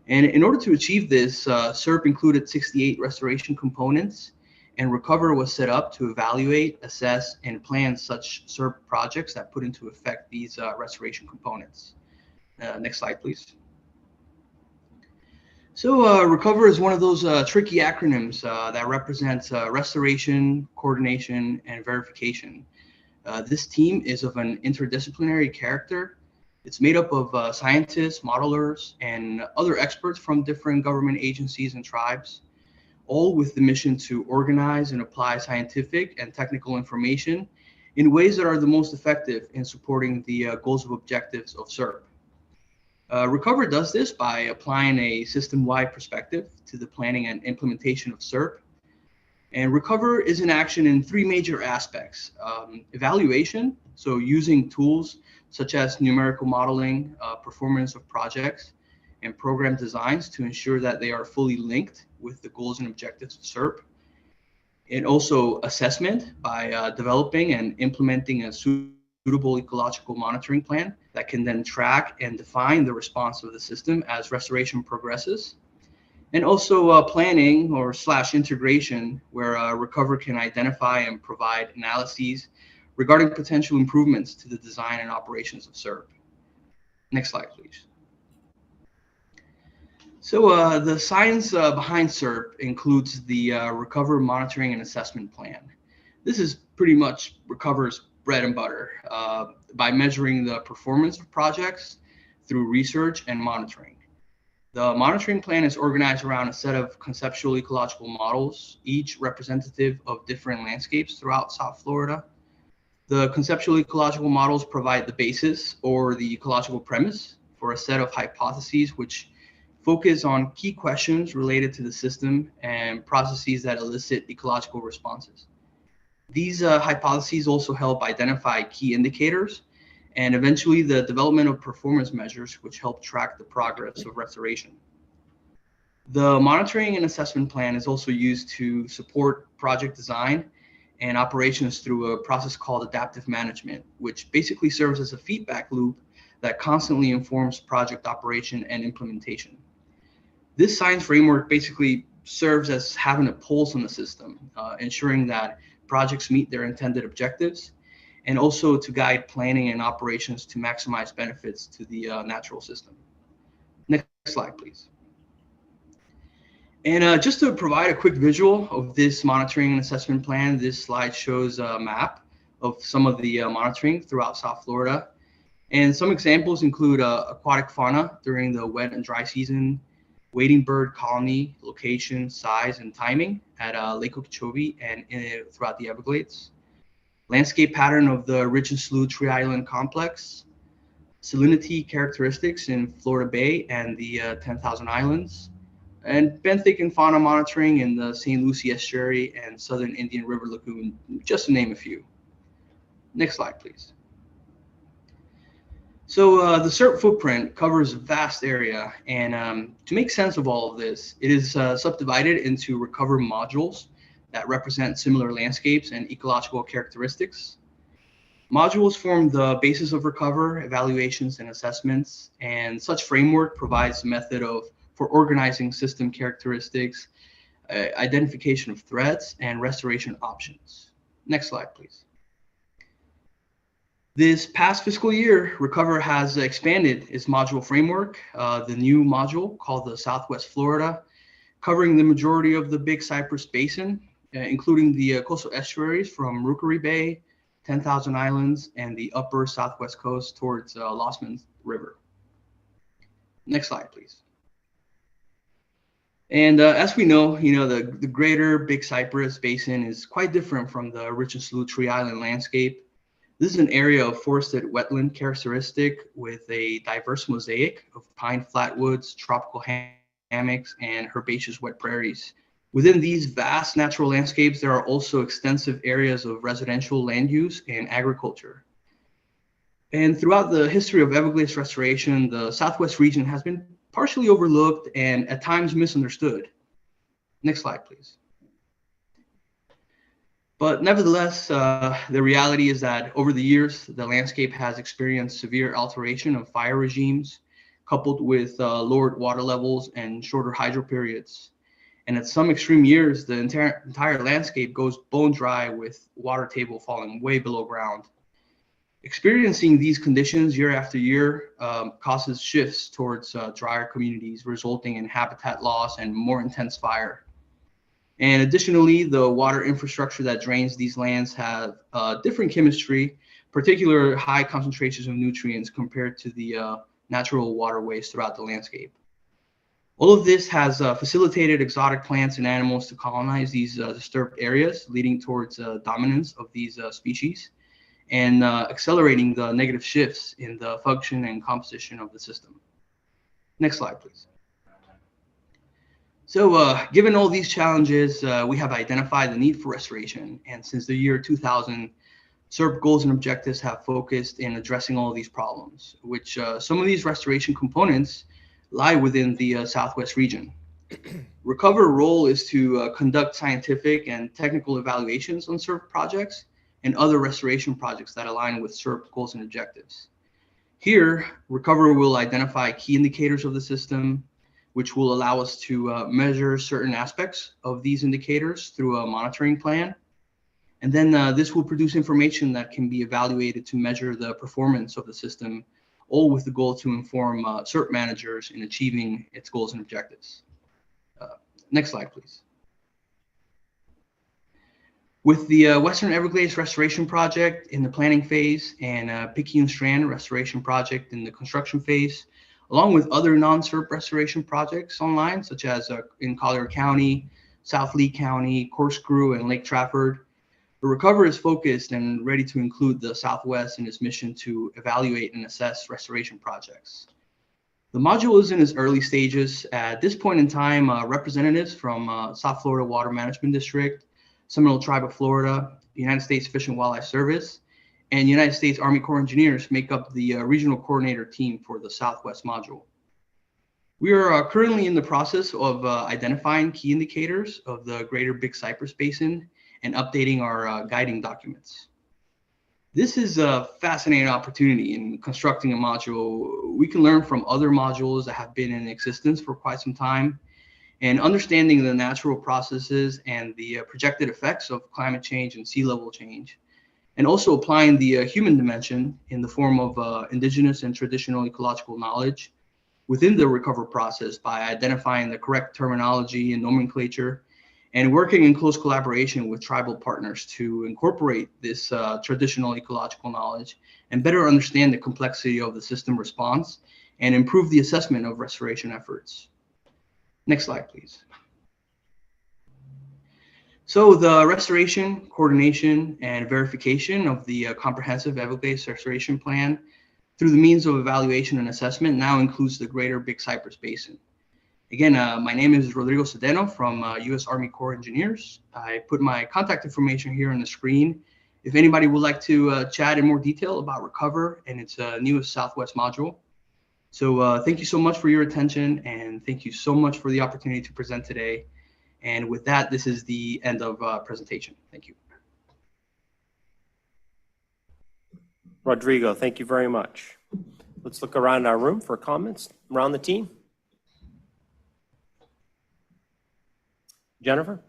[SPEAKER 18] And in order to achieve this, SERP included 68 restoration components, and Recover was set up to evaluate, assess, and plan such SERP projects that put into effect these restoration components. Next slide, please. So Recover is one of those tricky acronyms that represents restoration, coordination, and verification. This team is of an interdisciplinary character. It's made up of scientists, modelers, and other experts from different government agencies and tribes, all with the mission to organize and apply scientific and technical information in ways that are the most effective in supporting the goals and objectives of SERP. Recover does this by applying a system-wide perspective to the planning and implementation of SERP. And Recover is in action in three major aspects. Evaluation, so using tools such as numerical modeling, performance of projects, and program designs to ensure that they are fully linked with the goals and objectives of SERP. And also assessment by developing and implementing a suitable ecological monitoring plan that can then track and define the response of the system as restoration progresses. And also planning or / integration, where Recover can identify and provide analyses regarding potential improvements to the design and operations of SERP. Next slide, please. So the science behind SERP includes the Recover Monitoring and Assessment Plan. This is pretty much Recover's bread and butter by measuring the performance of projects through research and monitoring. The monitoring plan is organized around a set of conceptual ecological models, each representative of different landscapes throughout South Florida. The conceptual ecological models provide the basis or the ecological premise for a set of hypotheses which focus on key questions related to the system and processes that elicit ecological responses. These hypotheses also help identify key indicators and eventually the development of performance measures which help track the progress of restoration. The monitoring and assessment plan is also used to support project design and operations through a process called adaptive management, which basically serves as a feedback loop that constantly informs project operation and implementation. This science framework basically serves as having a pulse on the system, ensuring that projects meet their intended objectives and also to guide planning and operations to maximize benefits to the natural system. Next slide, please. And just to provide a quick visual of this monitoring and assessment plan, this slide shows a map of some of the monitoring throughout South Florida. And some examples include aquatic fauna during the wet and dry season, wading bird colony, location, size, and timing at Lake Okeechobee and throughout the Everglades, landscape pattern of the Ridge and Slough Tree Island complex, salinity characteristics in Florida Bay and the 10,000 Islands, and benthic and fauna monitoring in the St. Lucie Estuary and Southern Indian River Lagoon, just to name a few. Next slide, please. So the SERP footprint covers a vast area, and to make sense of all of this, it is subdivided into recover modules that represent similar landscapes and ecological characteristics. Modules form the basis of recover, evaluations, and assessments, and such framework provides a method for organizing system characteristics, identification of threats, and restoration options. Next slide, please. This past fiscal year, Recover has expanded its module framework, the new module called the Southwest Florida, covering the majority of the Big Cypress Basin, including the coastal estuaries from Rookery Bay, 10,000 Islands, and the upper Southwest coast towards Lossman River. Next slide, please. And as we know, the greater Big Cypress Basin is quite different from the Ridge and Slough Tree Island landscape. This is an area of forested wetland characteristic with a diverse mosaic of pine flatwoods, tropical hammocks, and herbaceous wet prairies. Within these vast natural landscapes, there are also extensive areas of residential land use and agriculture. And throughout the history of Everglades restoration, the Southwest region has been partially overlooked and at times misunderstood. Next slide, please. But nevertheless, the reality is that over the years, the landscape has experienced severe alteration of fire regimes, coupled with lowered water levels and shorter hydro periods. And at some extreme years, the entire landscape goes bone dry with water table falling way below ground. Experiencing these conditions year after year causes shifts towards drier communities, resulting in habitat loss and more intense fire. And additionally, the water infrastructure that drains these lands have different chemistry, particular high concentrations of nutrients compared to the natural waterways throughout the landscape. All of this has facilitated exotic plants and animals to colonize these disturbed areas, leading towards dominance of these species and accelerating the negative shifts in the function and composition of the system. Next slide, please. So given all these challenges, we have identified the need for restoration. And since the year 2000, SERP goals and objectives have focused in addressing all of these problems, which some of these restoration components lie within the Southwest region. Recover role is to conduct scientific and technical evaluations on SERP projects and other restoration projects that align with SERP goals and objectives. Here, Recover will identify key indicators of the system, which will allow us to measure certain aspects of these indicators through a monitoring plan. And then this will produce information that can be evaluated to measure the performance of the system, all with the goal to inform SERP managers in achieving its goals and objectives. Next slide, please. With the Western Everglades Restoration Project in the planning phase and Picayune Strand Restoration Project in the construction phase, along with other non-SERP restoration projects online, such as in Collier County, South Lee County, Corkscrew, and Lake Trafford, the Recover is focused and ready to include the Southwest in its mission to evaluate and assess restoration projects. The module is in its early stages. At this point in time, representatives from South Florida Water Management District, Seminole Tribe of Florida, the United States Fish and Wildlife Service, and United States Army Corps of Engineers make up the regional coordinator team for the Southwest module. We are currently in the process of identifying key indicators of the greater Big Cypress Basin and updating our guiding documents. This is a fascinating opportunity in constructing a module. We can learn from other modules that have been in existence for quite some time, and understanding the natural processes and the projected effects of climate change and sea level change. and also applying the human dimension in the form of indigenous and traditional ecological knowledge within the recover process by identifying the correct terminology and nomenclature, and working in close collaboration with tribal partners to incorporate this traditional ecological knowledge and better understand the complexity of the system response and improve the assessment of restoration efforts. Next slide, please. So the restoration, coordination, and verification of the comprehensive Everglades restoration plan through the means of evaluation and assessment now includes the greater Big Cypress Basin. Again, my name is Rodrigo Sedeno from U.S. Army Corps of Engineers. I put my contact information here on the screen. If anybody would like to chat in more detail about Recover and its newest Southwest module. So thank you so much for your attention, and thank you so much for the opportunity to present today. And with that, this is the end of presentation. Thank you.
[SPEAKER 6] Rodrigo, thank you very much. Let's look around our room for comments around the team. Jennifer?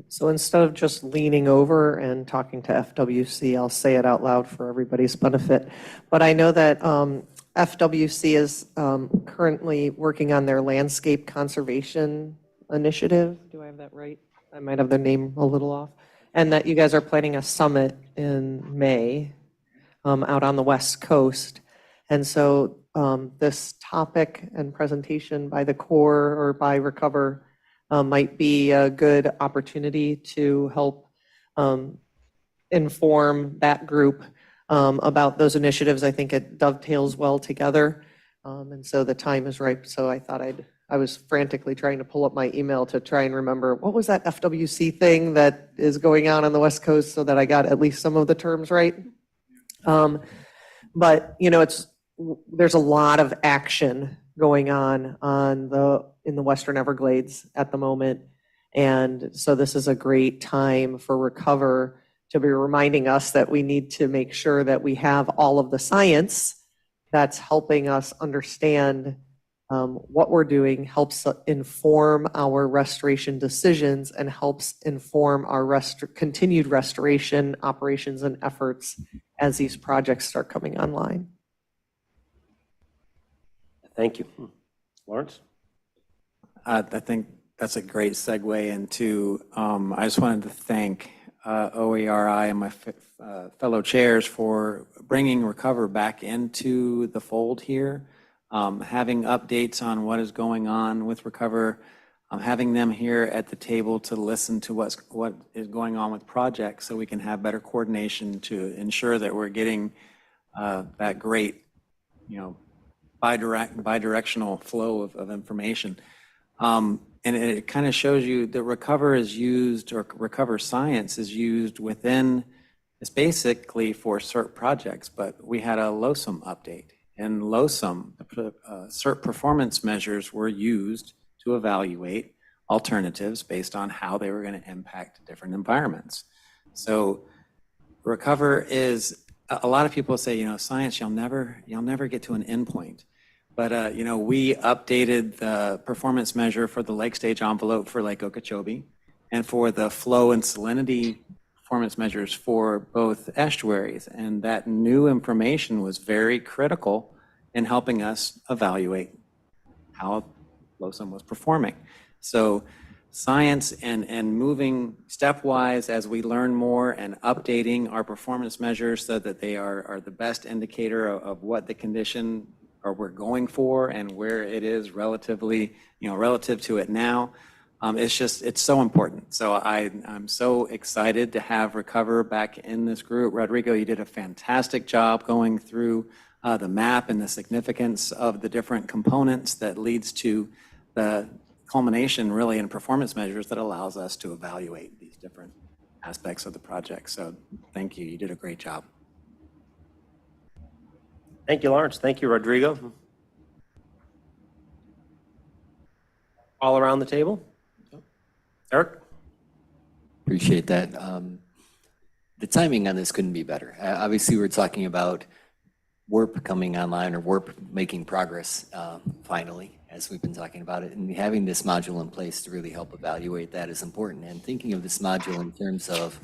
[SPEAKER 12] So instead of just leaning over and talking to FWC, I'll say it out loud for everybody's benefit. But I know that FWC is currently working on their landscape conservation initiative. Do I have that right? I might have their name a little off. And that you guys are planning a summit in May out on the West Coast. And so this topic and presentation by the Corps or by Recover might be a good opportunity to help inform that group about those initiatives. I think it dovetails well together. And so the time is ripe. So I thought I was frantically trying to pull up my email to try and remember what was that FWC thing that is going on the West Coast so that I got at least some of the terms right. But you know, there's a lot of action going on in the Western Everglades at the moment. And so this is a great time for Recover to be reminding us that we need to make sure that we have all of the science that's helping us understand what we're doing, helps inform our restoration decisions, and helps inform our continued restoration operations and efforts as these projects start coming online.
[SPEAKER 6] Thank you. Lawrence?
[SPEAKER 11] I think that's a great segue into, I just wanted to thank OERI and my fellow chairs for bringing Recover back into the fold here, having updates on what is going on with Recover, having them here at the table to listen to what is going on with projects so we can have better coordination to ensure that we're getting that great, bidirectional flow of information. And it kind of shows you that Recover is used, or Recover science is used within, it's basically for CERT projects, but we had a LOSUM update. In LOSUM, CERT performance measures were used to evaluate alternatives based on how they were going to impact different environments. So Recover is, a lot of people say, science, you'll never get to an endpoint. But, we updated the performance measure for the lake stage envelope for Lake Okeechobee and for the flow and salinity performance measures for both estuaries. And that new information was very critical in helping us evaluate how LOSUM was performing. So science and moving stepwise as we learn more and updating our performance measures so that they are the best indicator of what the condition or we're going for and where it is relatively, relative to it now. It's so important. So I'm so excited to have Recover back in this group. Rodrigo, you did a fantastic job going through the map and the significance of the different components that leads to the culmination really in performance measures that allows us to evaluate these different aspects of the project. So thank you. You did a great job.
[SPEAKER 6] Thank you, Lawrence. Thank you, Rodrigo. All around the table? Eric?
[SPEAKER 20] Appreciate that. The timing on this couldn't be better. Obviously, we're talking about WARP coming online or WARP making progress finally, as we've been talking about it. And having this module in place to really help evaluate that is important. And thinking of this module in terms of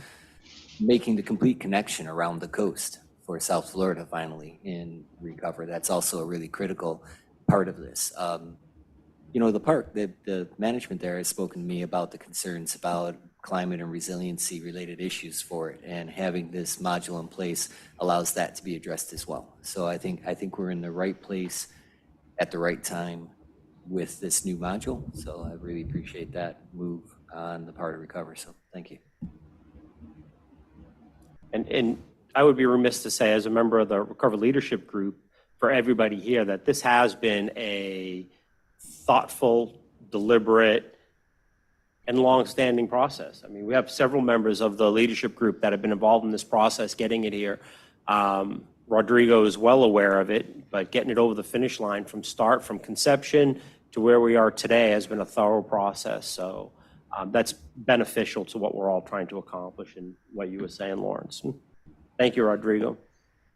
[SPEAKER 20] making the complete connection around the coast for South Florida finally in recover. That's also a really critical part of this. You know, the park, the management there has spoken to me about the concerns about climate and resiliency related issues for it, and having this module in place allows that to be addressed as well. So I think we're in the right place at the right time with this new module. So I really appreciate that move on the part of Recover. So thank you.
[SPEAKER 6] And I would be remiss to say, as a member of the Recover Leadership Group, for everybody here, that this has been a thoughtful, deliberate, and long-standing process. I mean, we have several members of the leadership group that have been involved in this process, getting it here. Rodrigo is well aware of it, but getting it over the finish line from start, from conception to where we are today, has been a thorough process. So that's beneficial to what we're all trying to accomplish and what you were saying, Lawrence. Thank you, Rodrigo.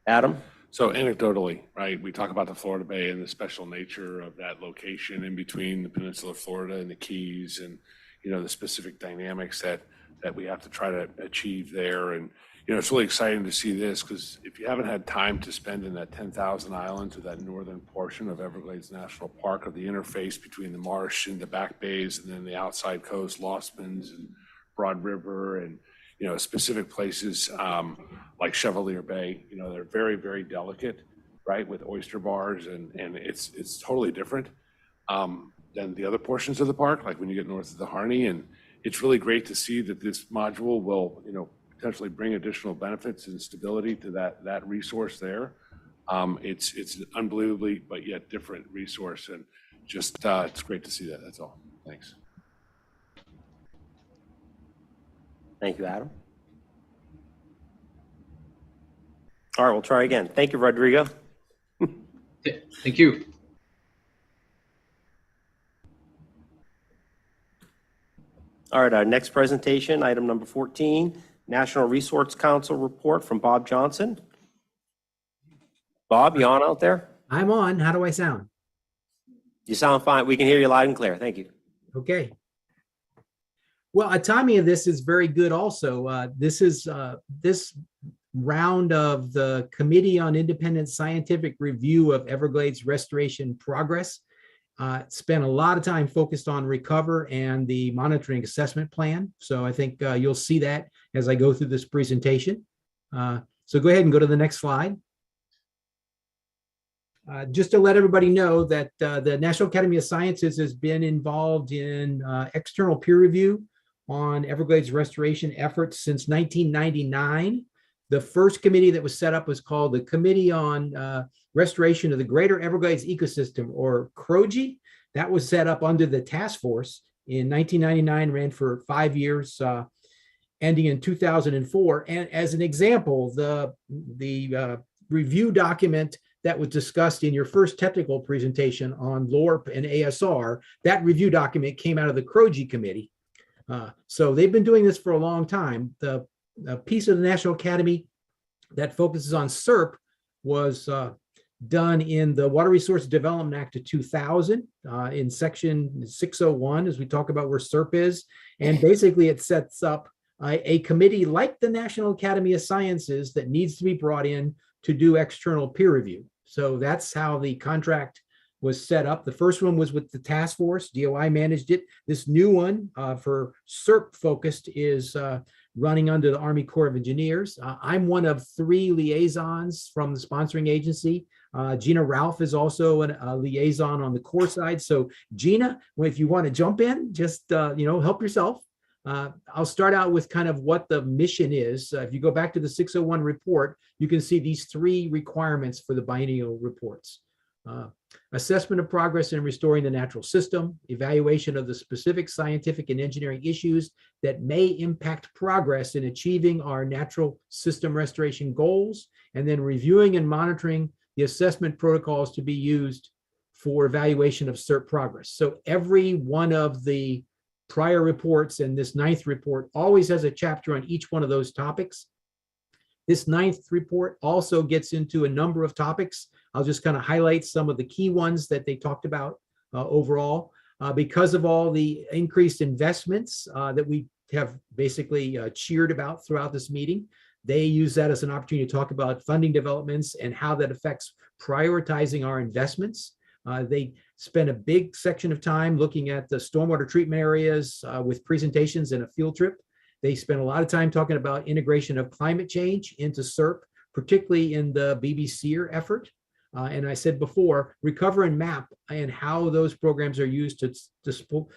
[SPEAKER 6] Adam?
[SPEAKER 13] So anecdotally, right, we talk about the Florida Bay and the special nature of that location in between the peninsula of Florida and the Keys, and, you know, the specific dynamics that we have to try to achieve there. And, you know, it's really exciting to see this, because if you haven't had time to spend in that 10,000 islands, or that northern portion of Everglades National Park, or the interface between the marsh and the back bays and then the outside coast, Lostman's and Broad River, and, you know, specific places like Chevalier Bay, you know, they're very, very delicate, right, with oyster bars, and it's totally different than the other portions of the park, like when you get north of the Harney. And it's really great to see that this module will, you know, potentially bring additional benefits and stability to that resource there. It's an unbelievably, but yet different resource, and just it's great to see that. That's all. Thanks.
[SPEAKER 6] Thank you, Adam. All right, we'll try again. Thank you, Rodrigo.
[SPEAKER 18] Thank you.
[SPEAKER 6] All right, our next presentation, item number 14, National Resource Council report from Bob Johnson. Bob, you on out there?
[SPEAKER 10] I'm on. How do I sound?
[SPEAKER 6] You sound fine. We can hear you loud and clear. Thank you.
[SPEAKER 10] Okay. Well, timing of this is very good also. This round of the Committee on Independent Scientific Review of Everglades Restoration Progress spent a lot of time focused on Recover and the monitoring assessment plan. So I think you'll see that as I go through this presentation. So go ahead and go to the next slide. Just to let everybody know that the National Academy of Sciences has been involved in external peer review on Everglades restoration efforts since 1999. The first committee that was set up was called the Committee on Restoration of the Greater Everglades Ecosystem, or CROGE. That was set up under the task force in 1999, ran for 5 years, ending in 2004. And as an example, the review document that was discussed in your first technical presentation on LORP and ASR, that review document came out of the CROGE committee. So they've been doing this for a long time. The piece of the National Academy that focuses on SERP was done in the Water Resource Development Act of 2000 in section 601, as we talk about where SERP is. And basically it sets up a committee like the National Academy of Sciences that needs to be brought in to do external peer review. So that's how the contract was set up. The first one was with the task force. DOI managed it. This new one for SERP focused is running under the Army Corps of Engineers. I'm one of 3 liaisons from the sponsoring agency. Gina Ralph is also a liaison on the Corps side. So Gina, if you want to jump in, just help yourself. I'll start out with kind of what the mission is. If you go back to the 601 report, you can see these 3 requirements for the biennial reports. Assessment of progress in restoring the natural system, evaluation of the specific scientific and engineering issues that may impact progress in achieving our natural system restoration goals, and then reviewing and monitoring the assessment protocols to be used for evaluation of SERP progress. So every one of the prior reports and this 9th report always has a chapter on each one of those topics. This 9th report also gets into a number of topics. I'll just kind of highlight some of the key ones that they talked about overall. Because of all the increased investments that we have basically cheered about throughout this meeting, they use that as an opportunity to talk about funding developments and how that affects prioritizing our investments. They spent a big section of time looking at the stormwater treatment areas with presentations and a field trip. They spent a lot of time talking about integration of climate change into SERP, particularly in the BBC effort. And I said before, recover and map and how those programs are used to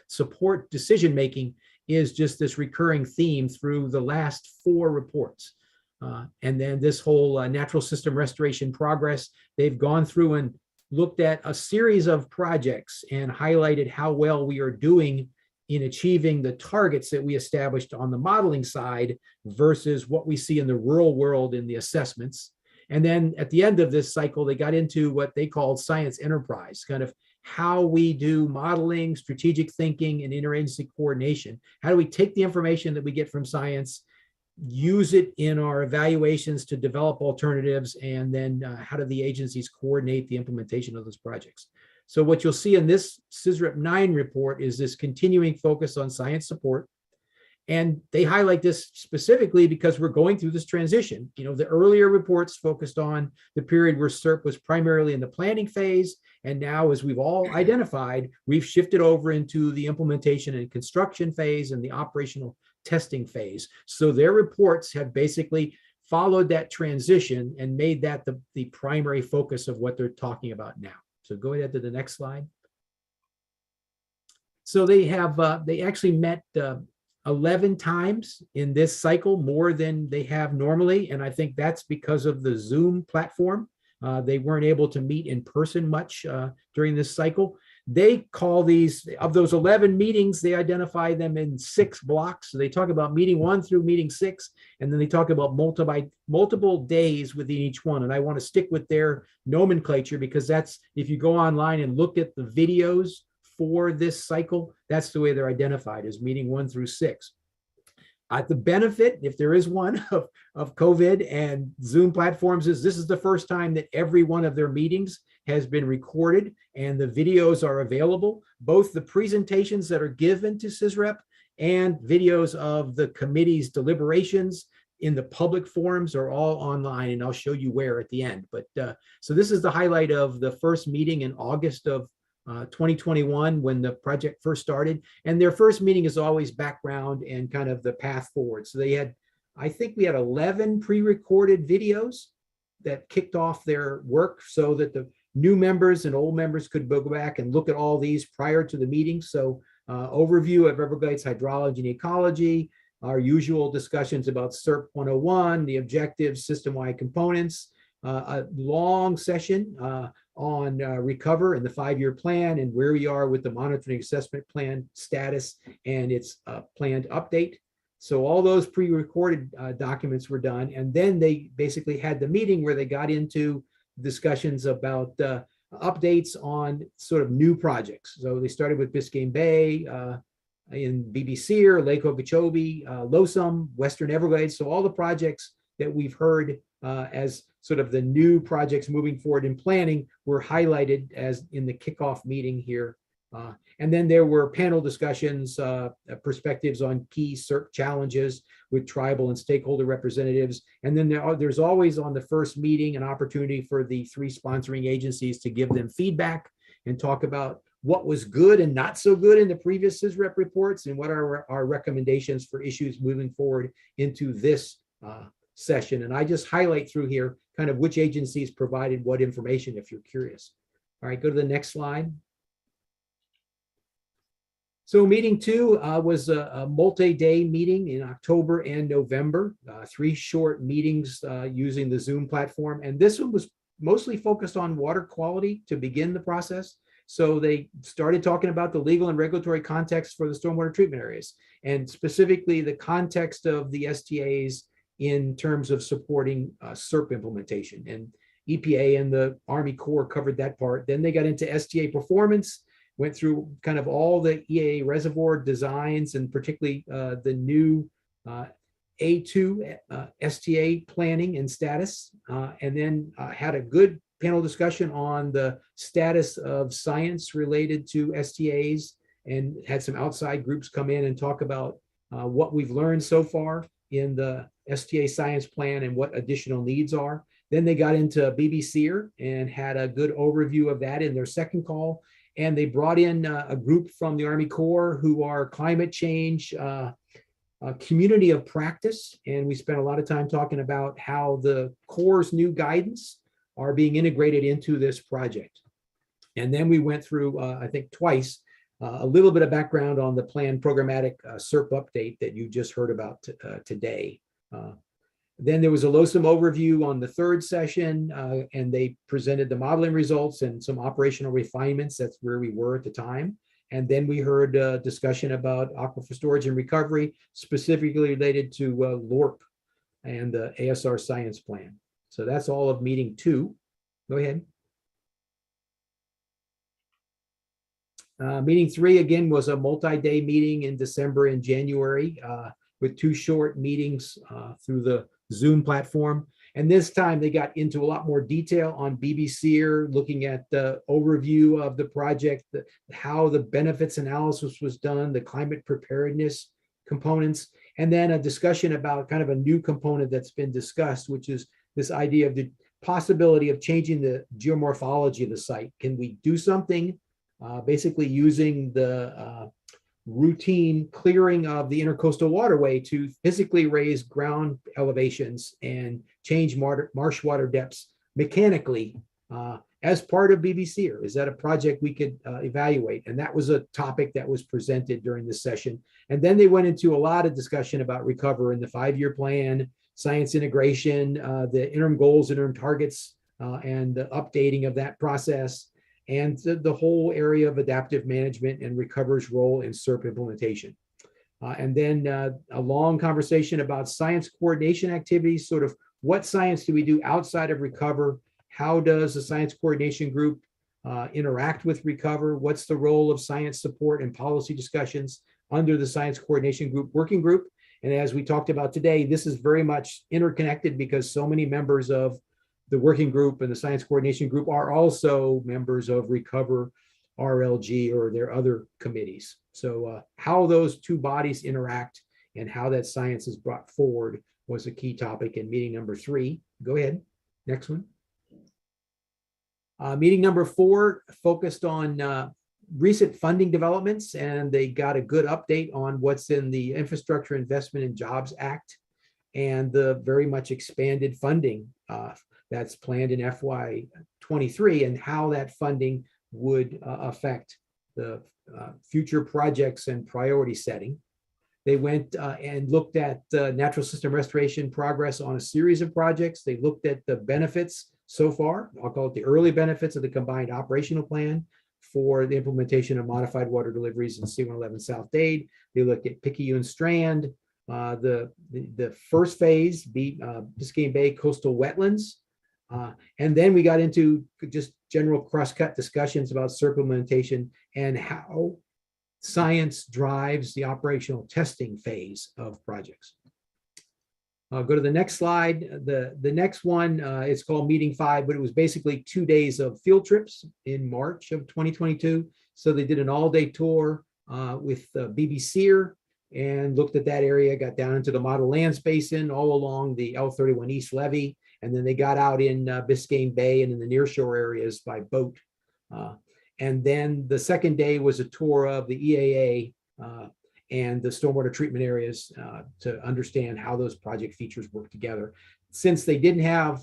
[SPEAKER 10] support decision-making is just this recurring theme through the last 4 reports. And then this whole natural system restoration progress, they've gone through and looked at a series of projects and highlighted how well we are doing in achieving the targets that we established on the modeling side versus what we see in the real world in the assessments. And then at the end of this cycle, they got into what they called science enterprise, kind of how we do modeling, strategic thinking, and interagency coordination. How do we take the information that we get from science, use it in our evaluations to develop alternatives, and then how do the agencies coordinate the implementation of those projects? So what you'll see in this SISREP 9 report is this continuing focus on science support. And they highlight this specifically because we're going through this transition. You know, the earlier reports focused on the period where SERP was primarily in the planning phase. And now, as we've all identified, we've shifted over into the implementation and construction phase and the operational testing phase. So their reports have basically followed that transition and made that the primary focus of what they're talking about now. So go ahead to the next slide. So they actually met 11 times in this cycle, more than they have normally. And I think that's because of the Zoom platform. They weren't able to meet in person much during this cycle. They call these, of those 11 meetings, they identify them in 6 blocks. So they talk about meeting 1 through meeting 6, and then they talk about multiple days within each one. And I want to stick with their nomenclature because that's, if you go online and look at the videos for this cycle, that's the way they're identified, as meeting 1 through 6. The benefit, if there is one, of COVID and Zoom platforms is this is the first time that every one of their meetings has been recorded and the videos are available, both the presentations that are given to SISREP and videos of the committee's deliberations in the public forums are all online, and I'll show you where at the end. But so this is the highlight of the first meeting in August of 2021 when the project first started, and their first meeting is always background and kind of the path forward. So they had, I think we had 11 pre-recorded videos that kicked off their work so that the new members and old members could go back and look at all these prior to the meeting. So overview of Everglades hydrology and ecology, our usual discussions about SERP 101, the objectives, system-wide components, a long session on Recover and the 5-year plan and where we are with the monitoring assessment plan status and its planned update. So all those pre-recorded documents were done. And then they basically had the meeting where they got into discussions about updates on sort of new projects. So they started with Biscayne Bay in BBC or Lake Okeechobee, Losum, Western Everglades. So all the projects that we've heard as sort of the new projects moving forward in planning were highlighted as in the kickoff meeting here. And then there were panel discussions, perspectives on key SERP challenges with tribal and stakeholder representatives. And then there's always on the first meeting an opportunity for the 3 sponsoring agencies to give them feedback and talk about what was good and not so good in the previous SISREP reports and what are our recommendations for issues moving forward into this session. And I just highlight through here kind of which agencies provided what information if you're curious. All right, go to the next slide. So meeting 2 was a multi-day meeting in October and November, 3 short meetings using the Zoom platform. And this one was mostly focused on water quality to begin the process. So they started talking about the legal and regulatory context for the stormwater treatment areas, and specifically the context of the STAs in terms of supporting SERP implementation. And EPA and the Army Corps covered that part. Then they got into STA performance, went through kind of all the EAA reservoir designs and particularly the new A2 STA planning and status, and then had a good panel discussion on the status of science related to STAs, and had some outside groups come in and talk about what we've learned so far in the STA science plan and what additional needs are. Then they got into BBCR and had a good overview of that in their second call. And they brought in a group from the Army Corps who are climate change community of practice. And we spent a lot of time talking about how the Corps' new guidance are being integrated into this project. And then we went through, I think twice, a little bit of background on the planned programmatic SERP update that you just heard about today. Then there was a LOSIM overview on the third session, and they presented the modeling results and some operational refinements. That's where we were at the time. And then we heard a discussion about aquifer storage and recovery, specifically related to LORP and the ASR science plan. So that's all of meeting 2. Go ahead. Meeting 3, again, was a multi-day meeting in December and January with 2 short meetings through the Zoom platform. And this time they got into a lot more detail on BBCR, looking at the overview of the project, how the benefits analysis was done, the climate preparedness components, and then a discussion about kind of a new component that's been discussed, which is this idea of the possibility of changing the geomorphology of the site. Can we do something basically using the routine clearing of the intercoastal waterway to physically raise ground elevations and change marsh water depths mechanically as part of BBCR? Is that a project we could evaluate? And that was a topic that was presented during this session. And then they went into a lot of discussion about recover in the 5-year plan, science integration, the interim goals, interim targets, and the updating of that process, and the whole area of adaptive management and recover's role in SERP implementation. And then a long conversation about science coordination activities, sort of what science do we do outside of recover? How does the science coordination group interact with recover? What's the role of science support and policy discussions under the science coordination group working group? And as we talked about today, this is very much interconnected because so many members of the working group and the science coordination group are also members of Recover, RLG, or their other committees. So how those 2 bodies interact and how that science is brought forward was a key topic in meeting number 3. Go ahead, next one. Meeting number 4 focused on recent funding developments, and they got a good update on what's in the Infrastructure Investment and Jobs Act and the very much expanded funding that's planned in FY23 and how that funding would affect the future projects and priority setting. They went and looked at natural system restoration progress on a series of projects. They looked at the benefits so far. I'll call it the early benefits of the combined operational plan for the implementation of modified water deliveries in C111 South Dade. They looked at Picayune Strand, the first phase, Biscayne Bay coastal wetlands. And then we got into just general cross-cut discussions about SERP implementation and how science drives the operational testing phase of projects. I'll go to the next slide. The next one is called meeting 5, but it was basically 2 days of field trips in March of 2022. So they did an all-day tour with BBCR and looked at that area, got down into the Model Lands Basin all along the L31 East Levee. And then they got out in Biscayne Bay and in the nearshore areas by boat. And then the second day was a tour of the EAA and the stormwater treatment areas to understand how those project features work together. Since they didn't have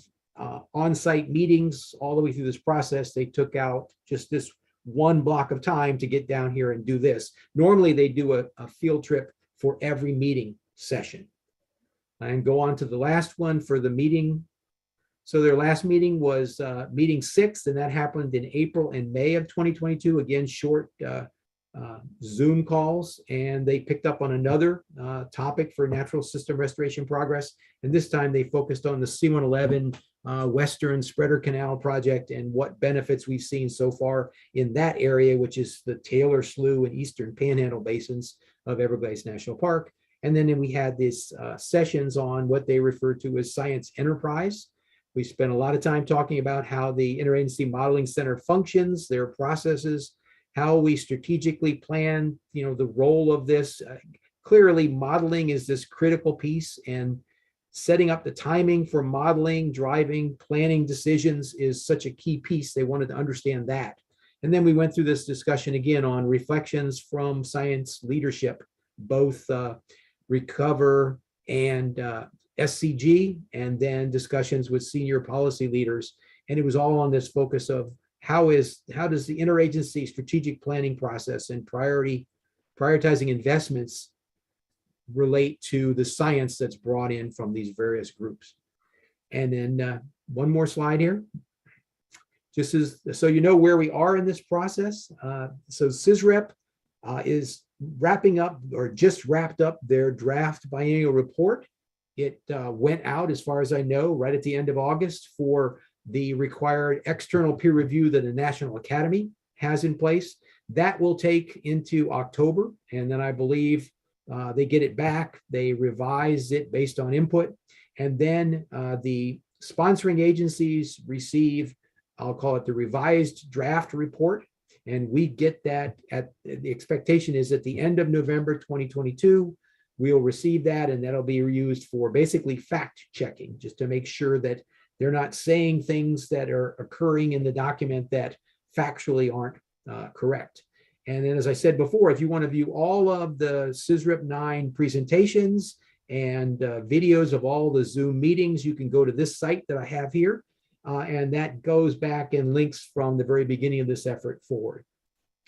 [SPEAKER 10] on-site meetings all the way through this process, they took out just this one block of time to get down here and do this. Normally they do a field trip for every meeting session. And go on to the last one for the meeting. So their last meeting was meeting 6, and that happened in April and May of 2022. Again, short Zoom calls, and they picked up on another topic for natural system restoration progress. And this time they focused on the C111 Western Spreader Canal project and what benefits we've seen so far in that area, which is the Taylor Slough and Eastern Panhandle basins of Everglades National Park. And then we had these sessions on what they refer to as science enterprise. We spent a lot of time talking about how the Interagency Modeling Center functions, their processes, how we strategically plan, the role of this. Clearly, modeling is this critical piece, and setting up the timing for modeling, driving, planning decisions is such a key piece. They wanted to understand that. And then we went through this discussion again on reflections from science leadership, both Recover and SCG, and then discussions with senior policy leaders. And it was all on this focus of how does the interagency strategic planning process and prioritizing investments relate to the science that's brought in from these various groups. And then one more slide here. Just so you know where we are in this process. So CISREP is wrapping up, or just wrapped up, their draft biennial report. It went out, as far as I know, right at the end of August for the required external peer review that the National Academy has in place. That will take into October, and then I believe they get it back, they revise it based on input, and then the sponsoring agencies receive, I'll call it the revised draft report, and we get that the expectation is at the end of November 2022, we'll receive that, and that'll be used for basically fact checking, just to make sure that they're not saying things that are occurring in the document that factually aren't correct. And then, as I said before, if you want to view all of the CISREP 9 presentations and videos of all the Zoom meetings, you can go to this site that I have here. And that goes back and links from the very beginning of this effort forward.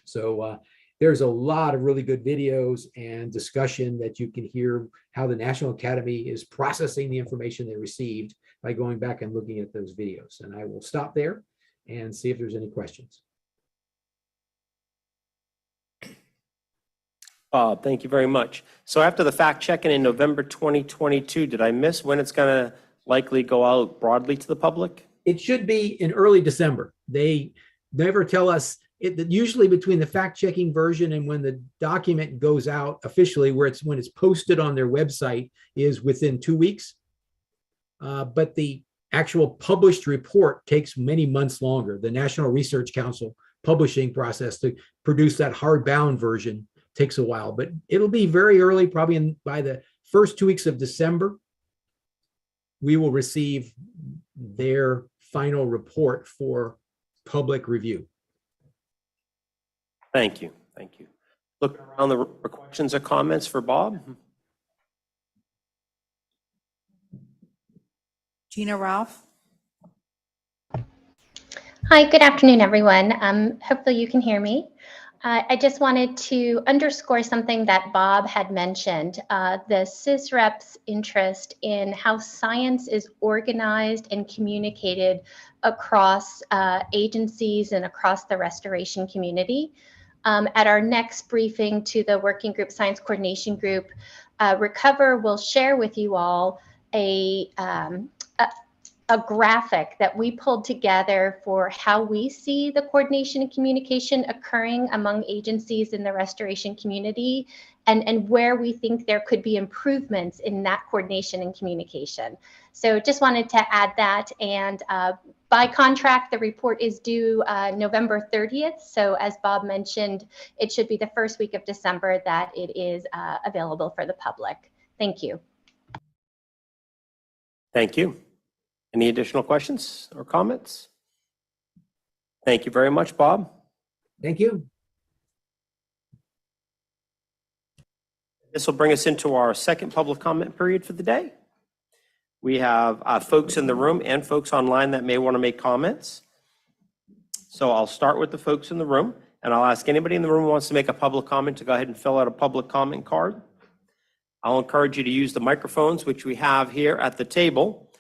[SPEAKER 10] So there's a lot of really good videos and discussion that you can hear how the National Academy is processing the information they received by going back and looking at those videos. And I will stop there and see if there's any questions.
[SPEAKER 6] Bob, thank you very much. So after the fact checking in November 2022, did I miss when it's going to likely go out broadly to the public?
[SPEAKER 10] It should be in early December. They never tell us. Usually between the fact-checking version and when the document goes out officially, when it's posted on their website, is within 2 weeks. But the actual published report takes many months longer. The National Research Council publishing process to produce that hardbound version takes a while, but it'll be very early, probably by the first 2 weeks of December, we will receive their final report for public review.
[SPEAKER 6] Thank you. Thank you. Looking around the questions or comments for Bob.
[SPEAKER 4] Gina Ralph.
[SPEAKER 19] Hi, good afternoon, everyone. Hopefully you can hear me. I just wanted to underscore something that Bob had mentioned, the CISREP's interest in how science is organized and communicated across agencies and across the restoration community. At our next briefing to the Working Group Science Coordination Group, Recover will share with you all a graphic that we pulled together for how we see the coordination and communication occurring among agencies in the restoration community, and where we think there could be improvements in that coordination and communication. So just wanted to add that. And by contract, the report is due November 30th. So as Bob mentioned, it should be the first week of December that it is available for the public. Thank you.
[SPEAKER 6] Thank you. Any additional questions or comments? Thank you very much, Bob.
[SPEAKER 10] Thank you.
[SPEAKER 6] This will bring us into our second public comment period for the day. We have folks in the room and folks online that may want to make comments. So I'll start with the folks in the room, and I'll ask anybody in the room who wants to make a public comment to go ahead and fill out a public comment card. I'll encourage you to use the microphones, which we have here at the table,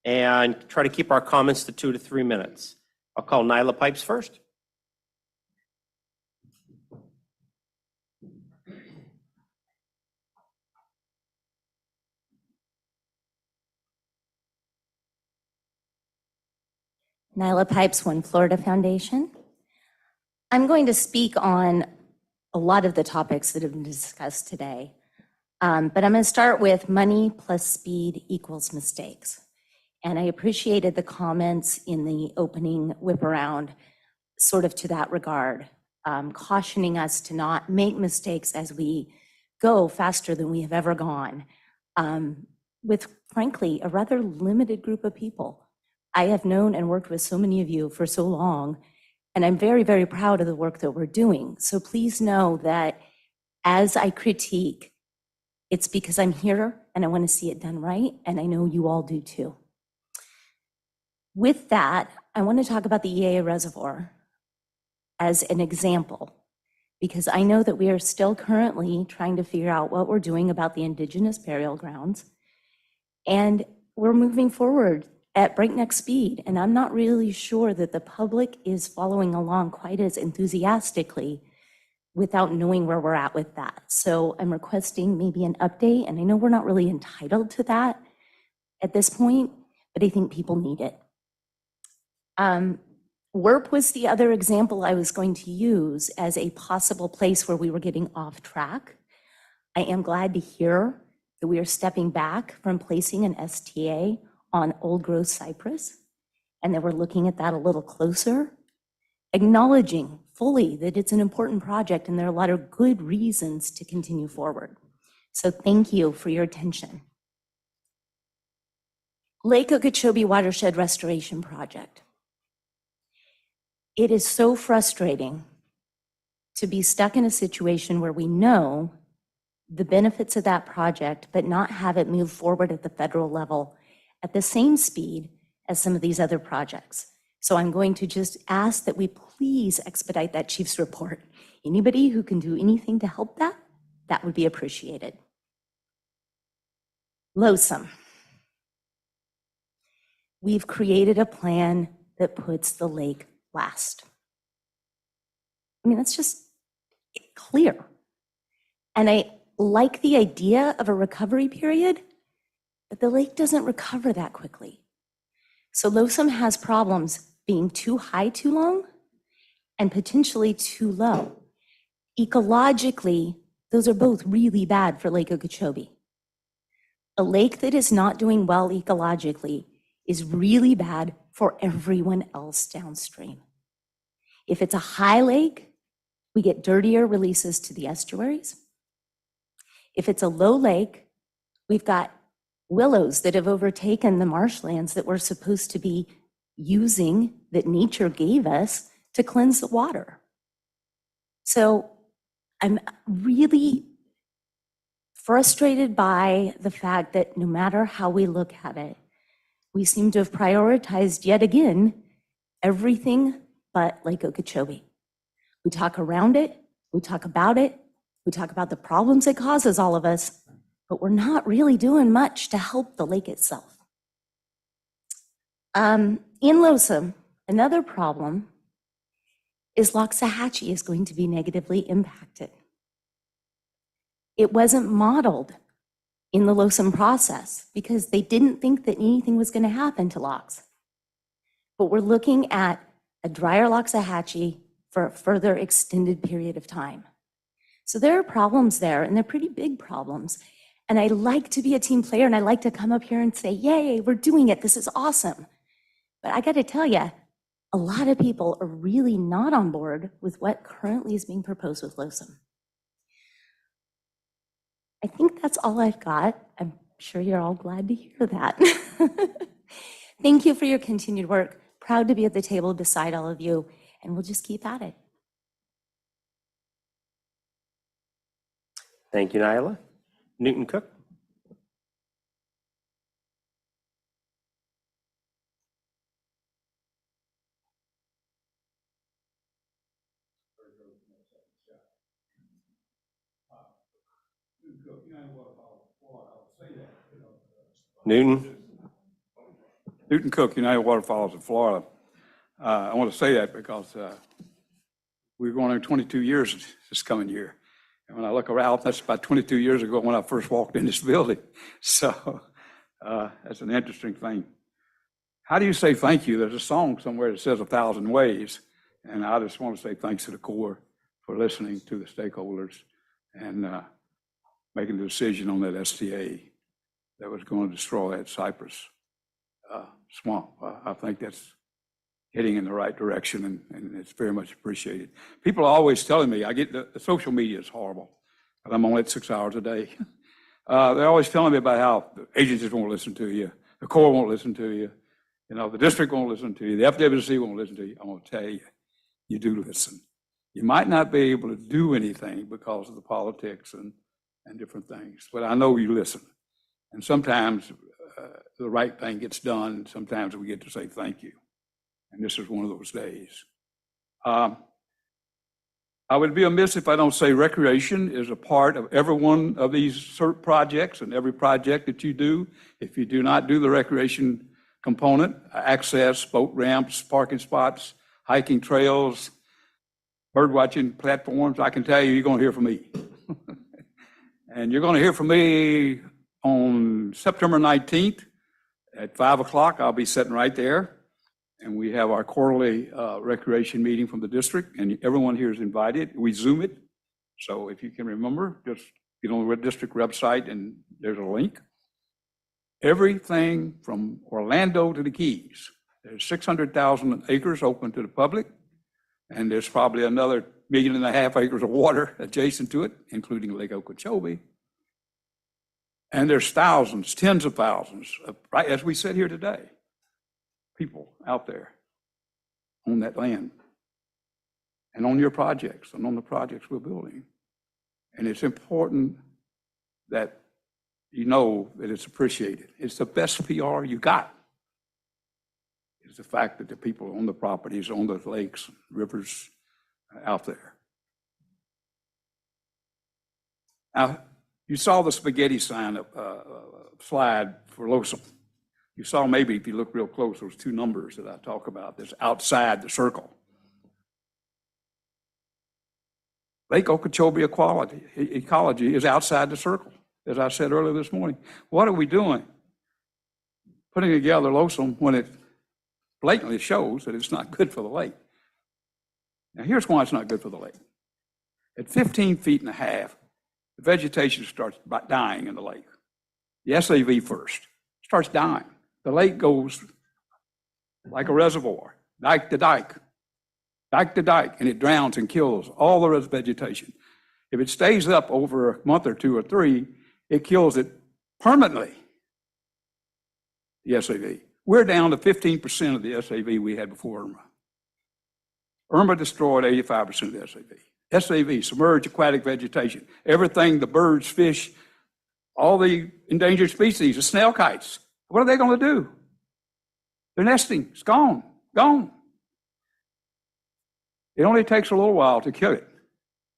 [SPEAKER 6] and try to keep our comments to 2 to 3 minutes. I'll call Nyla Pipes first.
[SPEAKER 21] Nyla Pipes, One Florida Foundation. I'm going to speak on a lot of the topics that have been discussed today. But I'm going to start with money plus speed equals mistakes. And I appreciated the comments in the opening whip around, sort of to that regard, cautioning us to not make mistakes as we go faster than we have ever gone, with, frankly, a rather limited group of people. I have known and worked with so many of you for so long, and I'm very, very proud of the work that we're doing. So please know that as I critique, it's because I'm here and I want to see it done right, and I know you all do too. With that, I want to talk about the EAA reservoir as an example, because I know that we are still currently trying to figure out what we're doing about the indigenous burial grounds, and we're moving forward at breakneck speed, and I'm not really sure that the public is following along quite as enthusiastically without knowing where we're at with that. So I'm requesting maybe an update, and I know we're not really entitled to that at this point, but I think people need it. WERP was the other example I was going to use as a possible place where we were getting off track. I am glad to hear that we are stepping back from placing an STA on old growth cypress, and that we're looking at that a little closer, acknowledging fully that it's an important project and there are a lot of good reasons to continue forward. So thank you for your attention. Lake Okeechobee Watershed Restoration Project. It is so frustrating to be stuck in a situation where we know the benefits of that project, but not have it move forward at the federal level at the same speed as some of these other projects. So I'm going to just ask that we please expedite that chief's report. Anybody who can do anything to help that, that would be appreciated. LOSUM. We've created a plan that puts the lake last. I mean, that's just clear. And I like the idea of a recovery period, but the lake doesn't recover that quickly. So LOSUM has problems being too high too long and potentially too low. Ecologically, those are both really bad for Lake Okeechobee. A lake that is not doing well ecologically is really bad for everyone else downstream. If it's a high lake, we get dirtier releases to the estuaries. If it's a low lake, we've got willows that have overtaken the marshlands that we're supposed to be using, that nature gave us to cleanse the water. So I'm really frustrated by the fact that no matter how we look at it, we seem to have prioritized yet again everything but Lake Okeechobee. We talk around it, we talk about it, we talk about the problems it causes all of us, but we're not really doing much to help the lake itself. In LOSUM, another problem is Loxahatchee is going to be negatively impacted. It wasn't modeled in the LOSUM process because they didn't think that anything was going to happen to Lox. But we're looking at a drier Loxahatchee for a further extended period of time. So there are problems there, and they're pretty big problems. And I like to be a team player, and I like to come up here and say, yay, we're doing it, this is awesome. But I gotta tell you, a lot of people are really not on board with what currently is being proposed with LOSUM. I think that's all I've got. I'm sure you're all glad to hear that. Thank you for your continued work. Proud to be at the table beside all of you, and we'll just keep at it.
[SPEAKER 6] Thank you, Nyla. Newton Cook. Newton.
[SPEAKER 1] Newton Cook, United Waterfalls of Florida. I want to say that because we're going on 22 years this coming year. And when I look around, that's about 22 years ago when I first walked in this building. So that's an interesting thing. How do you say thank you? There's a song somewhere that says 1,000 ways. And I just want to say thanks to the Corps for listening to the stakeholders and making the decision on that STA that was going to destroy that cypress swamp. I think that's heading in the right direction, and it's very much appreciated. People are always telling me, I get the social media is horrible, and I'm on it 6 hours a day. They're always telling me about how the agencies won't listen to you, the Corps won't listen to you, you know, the district won't listen to you, the FWC won't listen to you. I'm going to tell you, you do listen. You might not be able to do anything because of the politics and different things, but I know you listen. And sometimes the right thing gets done, and sometimes we get to say thank you. And this is one of those days. I would be amiss if I don't say recreation is a part of every one of these CERT projects and every project that you do. If you do not do the recreation component, access, boat ramps, parking spots, hiking trails, bird watching platforms, I can tell you, you're going to hear from me. And you're going to hear from me on September 19th at 5 o'clock. I'll be sitting right there. And we have our quarterly recreation meeting from the district, and everyone here is invited. We Zoom it. So if you can remember, just get on the district website and there's a link. Everything from Orlando to the Keys. There's 600,000 acres open to the public, and there's probably another 1.5 million acres of water adjacent to it, including Lake Okeechobee. And there's thousands, tens of thousands, right as we sit here today, people out there on that land and on your projects and on the projects we're building. And it's important that you know that it's appreciated. It's the best PR you got. It's the fact that the people on the properties, on the lakes, rivers out there. Now, you saw the spaghetti sign slide for Lonesome. You saw maybe if you look real close, those two numbers that I talk about, that's outside the circle. Lake Okeechobee ecology is outside the circle, as I said earlier this morning. What are we doing? Putting together Lonesome when it blatantly shows that it's not good for the lake. Now here's why it's not good for the lake. At 15 feet and a half, the vegetation starts dying in the lake. The SAV first starts dying. The lake goes like a reservoir, dike to dike, and it drowns and kills all the rest vegetation. If it stays up over a month or two or three, it kills it permanently, the SAV. We're down to 15% of the SAV we had before Irma. Irma destroyed 85% of the SAV. SAV, submerged aquatic vegetation, everything, the birds, fish, all the endangered species, the snail kites. What are they going to do? Their nesting is gone, gone. It only takes a little while to kill it.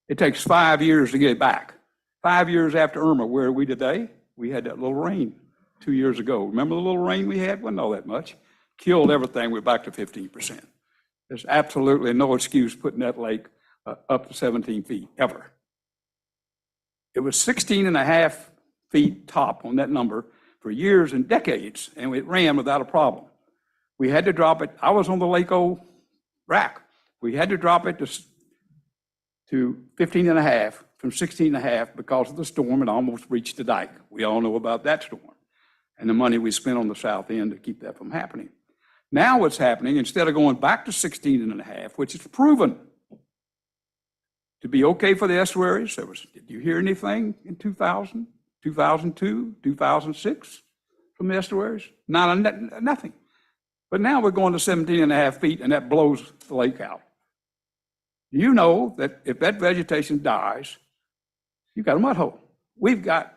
[SPEAKER 1] It takes 5 years to get it back. 5 years after Irma, where are we today? We had that little rain 2 years ago. Remember the little rain we had? Wasn't all that much. Killed everything. We're back to 15%. There's absolutely no excuse putting that lake up to 17 feet, ever. It was 16 and a half feet top on that number for years and decades, and it ran without a problem. We had to drop it. I was on the Lake O rack. We had to drop it to 15 and a half from 16 and a half because of the storm and almost reached the dike. We all know about that storm and the money we spent on the south end to keep that from happening. Now what's happening, instead of going back to 16 and a half, which is proven to be okay for the estuaries, did you hear anything in 2000, 2002, 2006 from the estuaries? Nothing. But now we're going to 17 and a half feet, and that blows the lake out. You know that if that vegetation dies, you've got a mud hole. We've got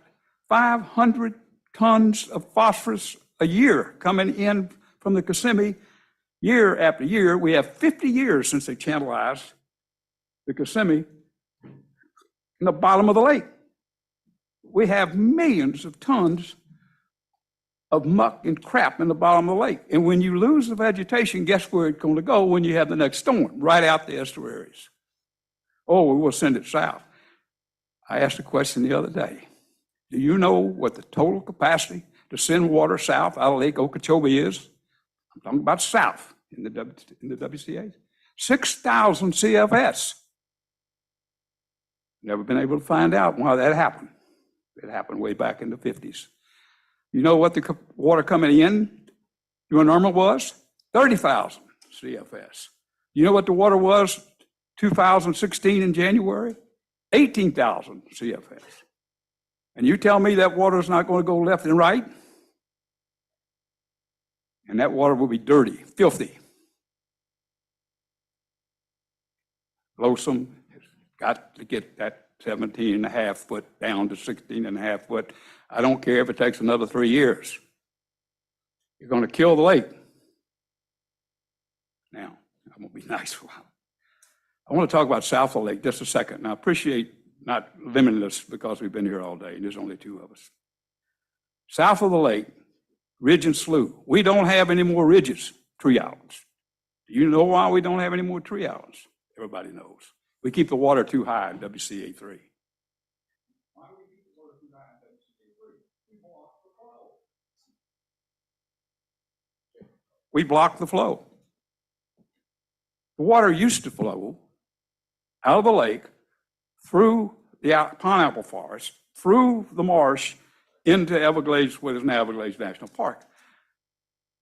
[SPEAKER 1] 500 tons of phosphorus a year coming in from the Kissimmee year after year. We have 50 years since they channelized the Kissimmee in the bottom of the lake. We have millions of tons of muck and crap in the bottom of the lake. And when you lose the vegetation, guess where it's going to go when you have the next storm? Right out the estuaries. Oh, we'll send it south. I asked a question the other day. Do you know what the total capacity to send water south out of Lake Okeechobee is? I'm talking about south in the WCA. 6,000 CFS. Never been able to find out why that happened. It happened way back in the 50s. You know what the water coming in during Irma was? 30,000 CFS. You know what the water was 2016 in January? 18,000 CFS. And you tell me that water is not going to go left and right? And that water will be dirty, filthy. Lonesome has got to get that 17.5 foot down to 16.5 foot. I don't care if it takes another 3 years. You're going to kill the lake. Now, I'm going to be nice for a while. I want to talk about south of the lake just a second. Now, I appreciate not limiting us because we've been here all day and there's only 2 of us. South of the lake, ridge and slough. We don't have any more ridges, tree islands. Do you know why we don't have any more tree islands? Everybody knows. We keep the water too high in WCA3. Why do we keep the water too high in WCA3? We block the flow. The water used to flow out of the lake, through the pineapple forest, through the marsh, into Everglades, what is now Everglades National Park.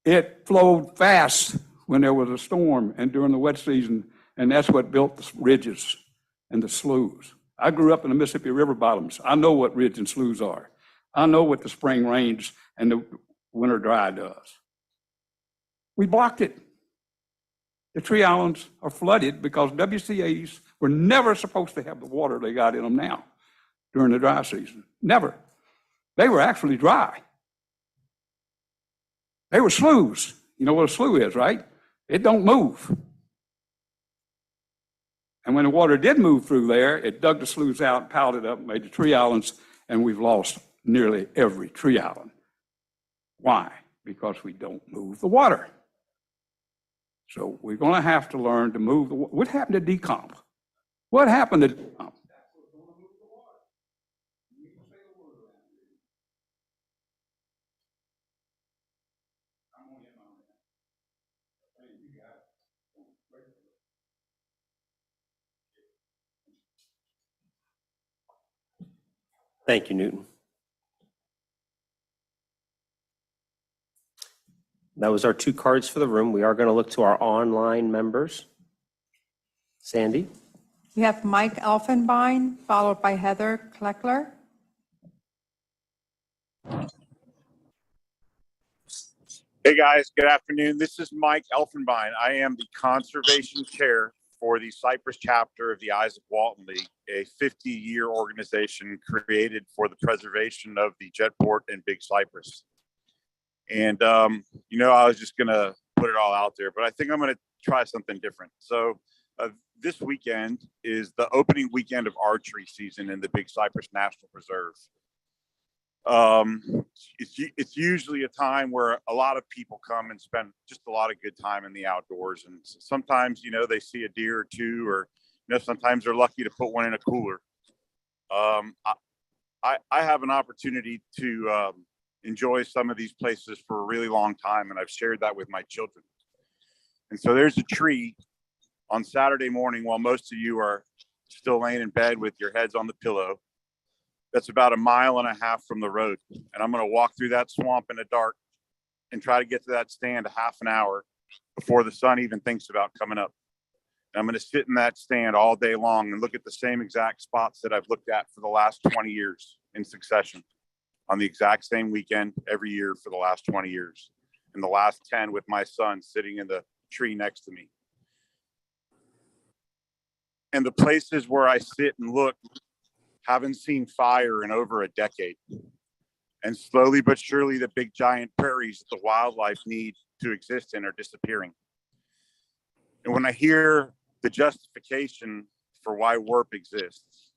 [SPEAKER 1] It flowed fast when there was a storm and during the wet season, and that's what built the ridges and the sloughs. I grew up in the Mississippi River bottoms. I know what ridge and sloughs are. I know what the spring rains and the winter dry does. We blocked it. The tree islands are flooded because WCAs were never supposed to have the water they got in them now during the dry season. Never. They were actually dry. They were sloughs. You know what a slough is, right? It don't move. And when the water did move through there, it dug the sloughs out, piled it up, made the tree islands, and we've lost nearly every tree island. Why? Because we don't move the water. So we're going to have to learn to move the water. What happened to decomp? What happened to decomp?
[SPEAKER 6] Thank you, Newton. That was our 2 cards for the room. We are going to look to our online members. Sandy?
[SPEAKER 2] We have Mike Elfenbein, followed by Heather Kleckler.
[SPEAKER 4] Hey guys, good afternoon. This is Mike Elfenbein. I am the conservation chair for the Cypress chapter of the Isaac Walton League, a 50-year organization created for the preservation of the Jetport and Big Cypress. And, you know, I was just going to put it all out there, but I think I'm going to try something different. So this weekend is the opening weekend of archery season in the Big Cypress National Preserve. It's usually a time where a lot of people come and spend just a lot of good time in the outdoors. And sometimes, you know, they see a deer or 2, or, you know, sometimes they're lucky to put one in a cooler. I have an opportunity to enjoy some of these places for a really long time, and I've shared that with my children. And so there's a tree on Saturday morning while most of you are still laying in bed with your heads on the pillow. That's about 1.5 miles from the road. And I'm going to walk through that swamp in the dark and try to get to that stand a half an hour before the sun even thinks about coming up. And I'm going to sit in that stand all day long and look at the same exact spots that I've looked at for the last 20 years in succession, on the exact same weekend every year for the last 20 years. And the last 10 with my son sitting in the tree next to me. And the places where I sit and look haven't seen fire in over a decade. And slowly but surely, the big giant prairies that the wildlife need to exist in are disappearing. And when I hear the justification for why WERP exists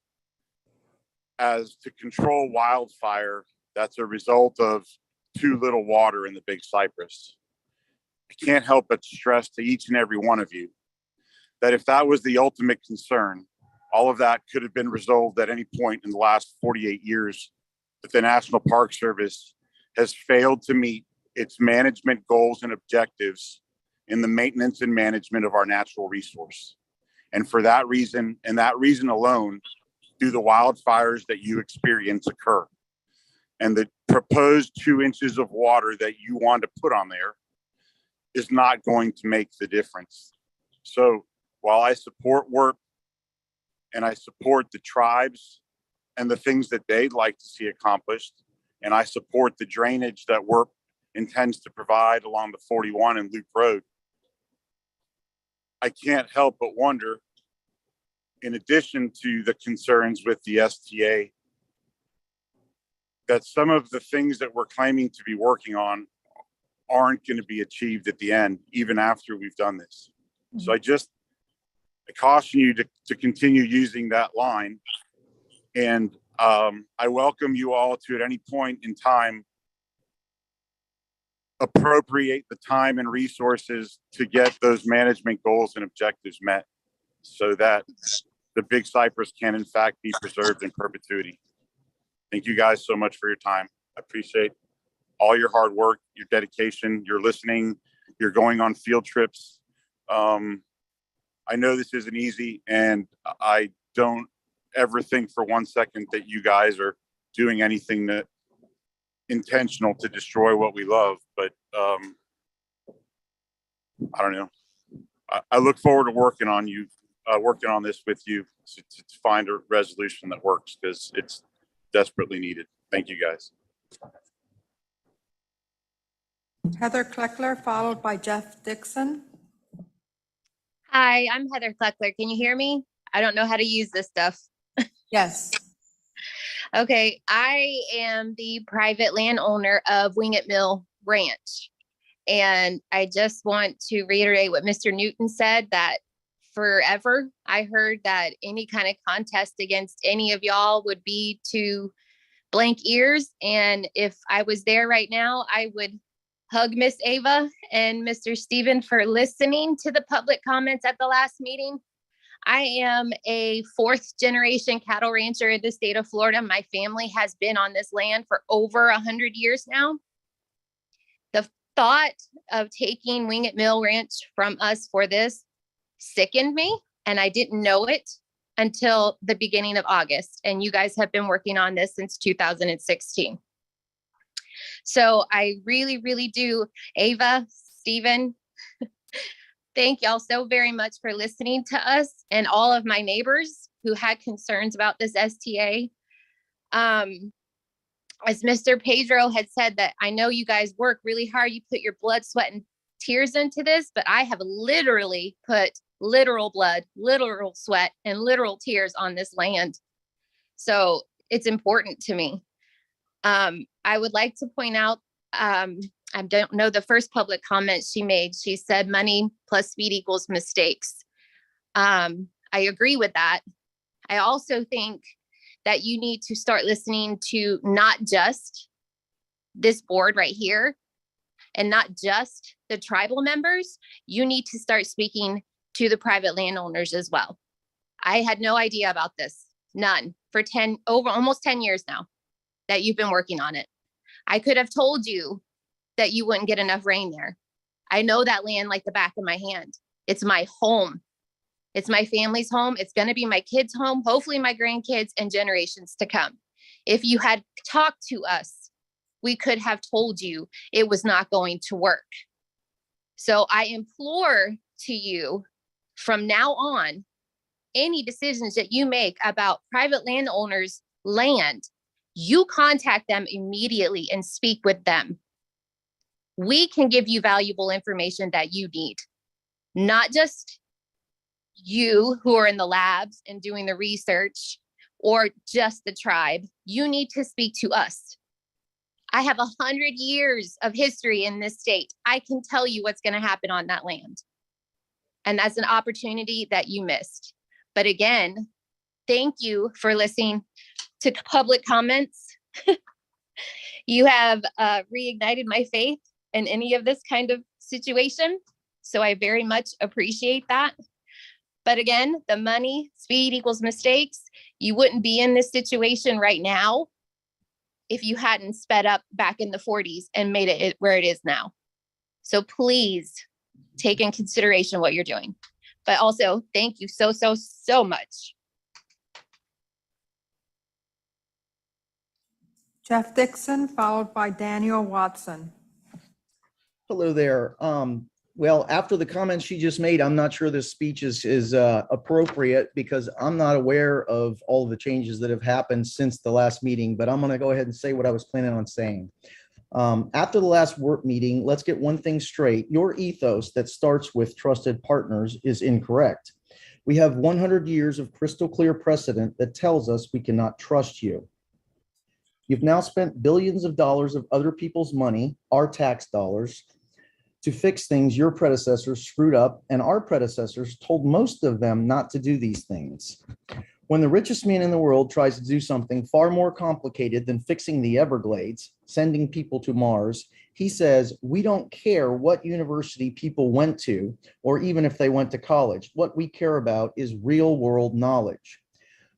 [SPEAKER 4] as to control wildfire, that's a result of too little water in the Big Cypress, I can't help but stress to each and every one of you that if that was the ultimate concern, all of that could have been resolved at any point in the last 48 years that the National Park Service has failed to meet its management goals and objectives in the maintenance and management of our natural resource. And for that reason, and that reason alone, do the wildfires that you experience occur. And the proposed 2 inches of water that you want to put on there is not going to make the difference. So while I support work and I support the tribes and the things that they'd like to see accomplished, and I support the drainage that work intends to provide along the 41 and Loop Road, I can't help but wonder, in addition to the concerns with the STA, that some of the things that we're claiming to be working on aren't going to be achieved at the end, even after we've done this. So I caution you to continue using that line. And I welcome you all to, at any point in time, appropriate the time and resources to get those management goals and objectives met so that the Big Cypress can in fact be preserved in perpetuity. Thank you guys so much for your time. I appreciate all your hard work, your dedication, your listening, you're going on field trips. I know this isn't easy, and I don't ever think for 1 second that you guys are doing anything that intentional to destroy what we love. But I don't know. I look forward to working on this with you to find a resolution that works, because it's desperately needed. Thank you, guys.
[SPEAKER 2] Heather Kleckler, followed by Jeff Dixon.
[SPEAKER 5] Hi, I'm Heather Kleckler. Can you hear me? I don't know how to use this stuff.
[SPEAKER 2] Yes.
[SPEAKER 5] Okay, I am the private landowner of Wingate Mill Ranch. And I just want to reiterate what Mr. Newton said, that forever I heard that any kind of contest against any of y'all would be to blank ears. And if I was there right now, I would hug Miss Ava and Mr. Steven for listening to the public comments at the last meeting. I am a 4th generation cattle rancher in the state of Florida. My family has been on this land for over 100 years now. The thought of taking Wingate Mill Ranch from us for this sickened me, and I didn't know it until the beginning of August. And you guys have been working on this since 2016. So I really, really do, Ava, Stephen, thank y'all so very much for listening to us and all of my neighbors who had concerns about this STA. As Mr. Pedro had said, that I know you guys work really hard. You put your blood, sweat, and tears into this, but I have literally put literal blood, literal sweat, and literal tears on this land. So it's important to me. I would like to point out, I don't know the first public comment she made. She said money plus speed equals mistakes. I agree with that. I also think that you need to start listening to not just this board right here and not just the tribal members. You need to start speaking to the private landowners as well. I had no idea about this, none, for almost 10 years now that you've been working on it. I could have told you that you wouldn't get enough rain there. I know that land like the back of my hand. It's my home. It's my family's home. It's going to be my kids' home, hopefully my grandkids and generations to come. If you had talked to us, we could have told you it was not going to work. So I implore to you from now on, any decisions that you make about private landowners' land, you contact them immediately and speak with them. We can give you valuable information that you need, not just you who are in the labs and doing the research or just the tribe. You need to speak to us. I have 100 years of history in this state. I can tell you what's going to happen on that land. And that's an opportunity that you missed. But again, thank you for listening to public comments. You have reignited my faith in any of this kind of situation. So I very much appreciate that. But again, the money, speed equals mistakes. You wouldn't be in this situation right now if you hadn't sped up back in the 40s and made it where it is now. So please take in consideration what you're doing. But also, thank you so, so, so much.
[SPEAKER 2] Jeff Dixon, followed by Daniel Watson.
[SPEAKER 14] Hello there. Well, after the comments she just made, I'm not sure this speech is appropriate because I'm not aware of all the changes that have happened since the last meeting, but I'm going to go ahead and say what I was planning on saying. After the last work meeting, let's get one thing straight. Your ethos that starts with trusted partners is incorrect. We have 100 years of crystal clear precedent that tells us we cannot trust you. You've now spent billions of dollars of other people's money, our tax dollars, to fix things your predecessors screwed up, and our predecessors told most of them not to do these things. When the richest man in the world tries to do something far more complicated than fixing the Everglades, sending people to Mars, he says, we don't care what university people went to, or even if they went to college. What we care about is real world knowledge.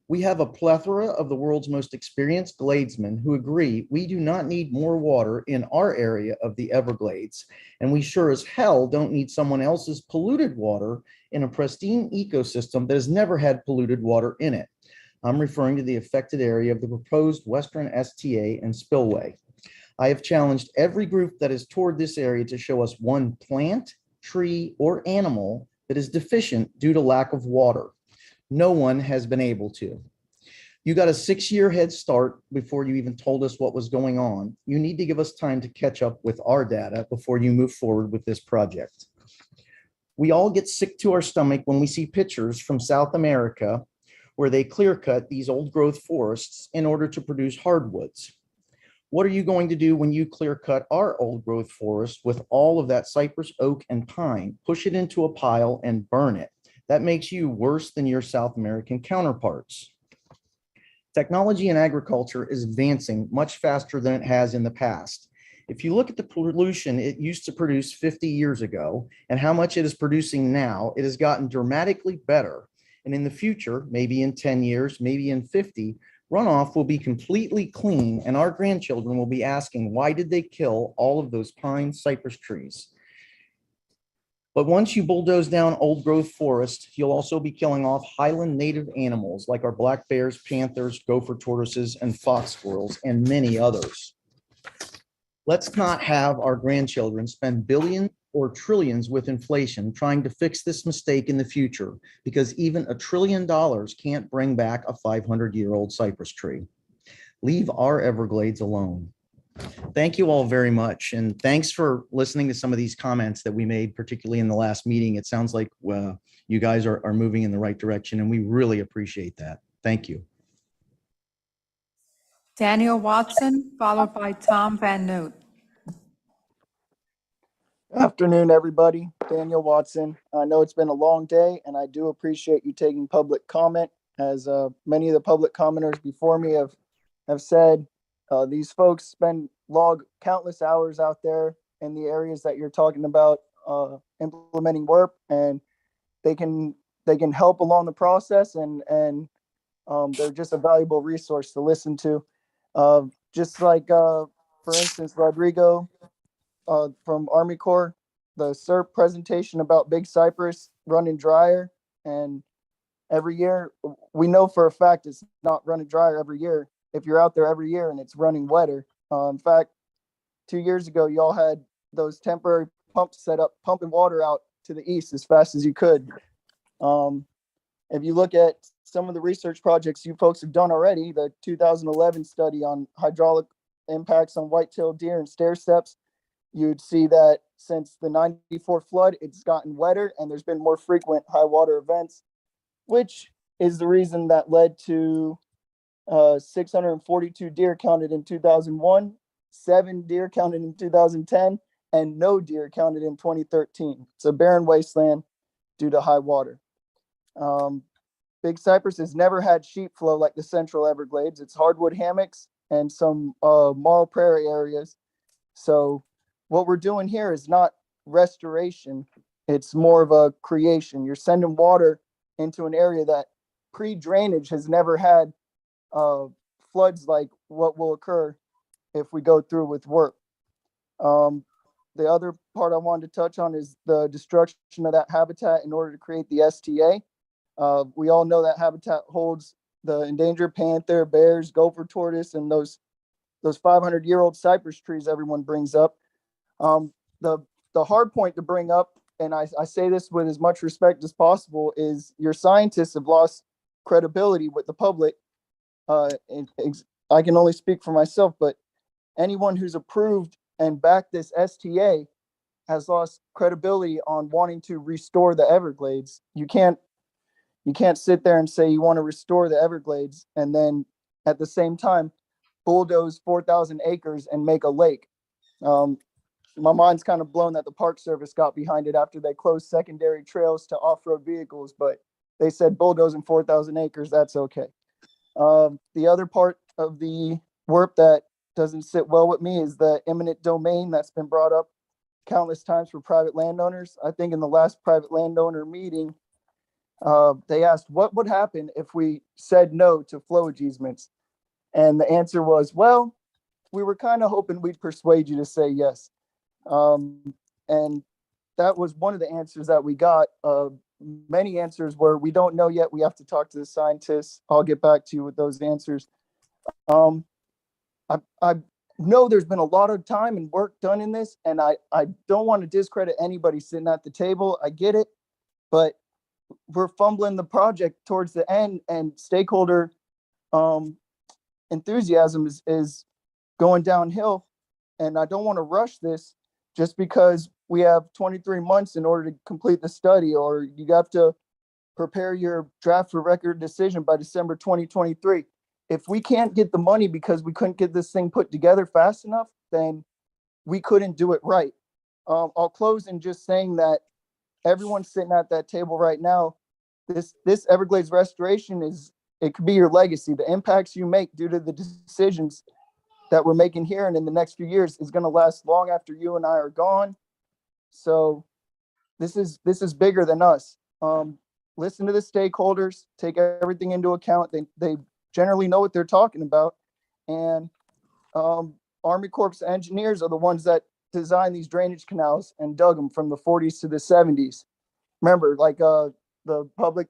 [SPEAKER 14] We have a plethora of the world's most experienced gladesmen who agree we do not need more water in our area of the Everglades, and we sure as hell don't need someone else's polluted water in a pristine ecosystem that has never had polluted water in it. I'm referring to the affected area of the proposed Western STA and spillway. I have challenged every group that has toured this area to show us one plant, tree, or animal that is deficient due to lack of water. No one has been able to. You got a 6-year head start before you even told us what was going on. You need to give us time to catch up with our data before you move forward with this project. We all get sick to our stomach when we see pictures from South America where they clear cut these old growth forests in order to produce hardwoods. What are you going to do when you clear cut our old growth forest with all of that cypress, oak, and pine, push it into a pile and burn it? That makes you worse than your South American counterparts. Technology in agriculture is advancing much faster than it has in the past. If you look at the pollution it used to produce 50 years ago and how much it is producing now, it has gotten dramatically better. And in the future, maybe in 10 years, maybe in 50, runoff will be completely clean and our grandchildren will be asking, why did they kill all of those pine cypress trees? But once you bulldoze down old growth forest, you'll also be killing off highland native animals like our black bears, panthers, gopher tortoises, and fox squirrels, and many others. Let's not have our grandchildren spend billions or trillions with inflation trying to fix this mistake in the future, because even $1 trillion can't bring back a 500-year-old cypress tree. Leave our Everglades alone. Thank you all very much. And thanks for listening to some of these comments that we made, particularly in the last meeting. It sounds like you guys are moving in the right direction, and we really appreciate that. Thank you.
[SPEAKER 2] Daniel Watson, followed by Tom Van Noot.
[SPEAKER 22] Afternoon, everybody. Daniel Watson. I know it's been a long day, and I do appreciate you taking public comment. As many of the public commenters before me have said, these folks spend countless hours out there in the areas that you're talking about implementing work, and they can help along the process, and they're just a valuable resource to listen to. Just like, for instance, Rodrigo from Army Corps, the SERP presentation about Big Cypress running drier, and every year, we know for a fact it's not running drier every year. If you're out there every year and it's running wetter. In fact, 2 years ago, y'all had those temporary pumps set up, pumping water out to the east as fast as you could. If you look at some of the research projects you folks have done already, the 2011 study on hydraulic impacts on white-tailed deer and stair steps, you'd see that since the 94 flood, it's gotten wetter and there's been more frequent high water events, which is the reason that led to 642 deer counted in 2001, 7 deer counted in 2010, and no deer counted in 2013. It's a barren wasteland due to high water. Big Cypress has never had sheep flow like the Central Everglades. It's hardwood hammocks and some marl prairie areas. So what we're doing here is not restoration. It's more of a creation. You're sending water into an area that pre-drainage has never had floods like what will occur if we go through with work. The other part I wanted to touch on is the destruction of that habitat in order to create the STA. We all know that habitat holds the endangered panther, bears, gopher tortoise, and those those 500-year-old cypress trees everyone brings up. The hard point to bring up, and I say this with as much respect as possible, is your scientists have lost credibility with the public. I can only speak for myself, but anyone who's approved and backed this STA has lost credibility on wanting to restore the Everglades. You can't sit there and say you want to restore the Everglades and then at the same time bulldoze 4,000 acres and make a lake. My mind's kind of blown that the Park Service got behind it after they closed secondary trails to off-road vehicles, but they said bulldozing 4,000 acres, that's okay. The other part of the work that doesn't sit well with me is the eminent domain that's been brought up countless times for private landowners. I think in the last private landowner meeting, they asked what would happen if we said no to flowage easements. And the answer was, well, we were kind of hoping we'd persuade you to say yes. And that was one of the answers that we got. Many answers were, we don't know yet. We have to talk to the scientists. I'll get back to you with those answers. I know there's been a lot of time and work done in this, and I don't want to discredit anybody sitting at the table. I get it, but we're fumbling the project towards the end, and stakeholder enthusiasm is going downhill. And I don't want to rush this just because we have 23 months in order to complete the study, or you have to prepare your draft for record decision by December 2023. If we can't get the money because we couldn't get this thing put together fast enough, then we couldn't do it right. I'll close in just saying that everyone sitting at that table right now, this Everglades restoration it could be your legacy. The impacts you make due to the decisions that we're making here and in the next few years is going to last long after you and I are gone. So this is bigger than us. Listen to the stakeholders, take everything into account. They generally know what they're talking about. And Army Corps engineers are the ones that designed these drainage canals and dug them from the 40s to the 70s. Remember, like the public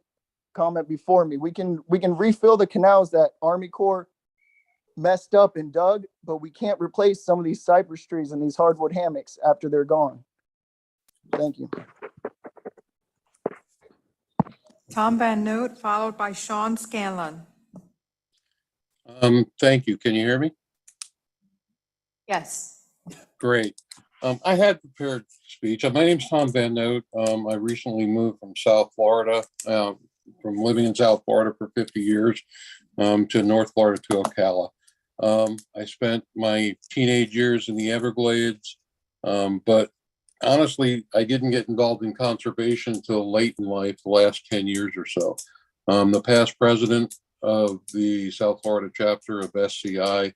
[SPEAKER 22] comment before me, we can refill the canals that Army Corps messed up and dug, but we can't replace some of these cypress trees and these hardwood hammocks after they're gone. Thank you.
[SPEAKER 2] Tom Van Noot, followed by Sean Scanlon.
[SPEAKER 3] Thank you. Can you hear me?
[SPEAKER 2] Yes.
[SPEAKER 3] Great. I had prepared speech. My name's Tom Van Noot. I recently moved from South Florida, from living in South Florida for 50 years to North Florida to Ocala. I spent my teenage years in the Everglades, but honestly, I didn't get involved in conservation until late in life, the last 10 years or so. The past president of the South Florida chapter of SCI.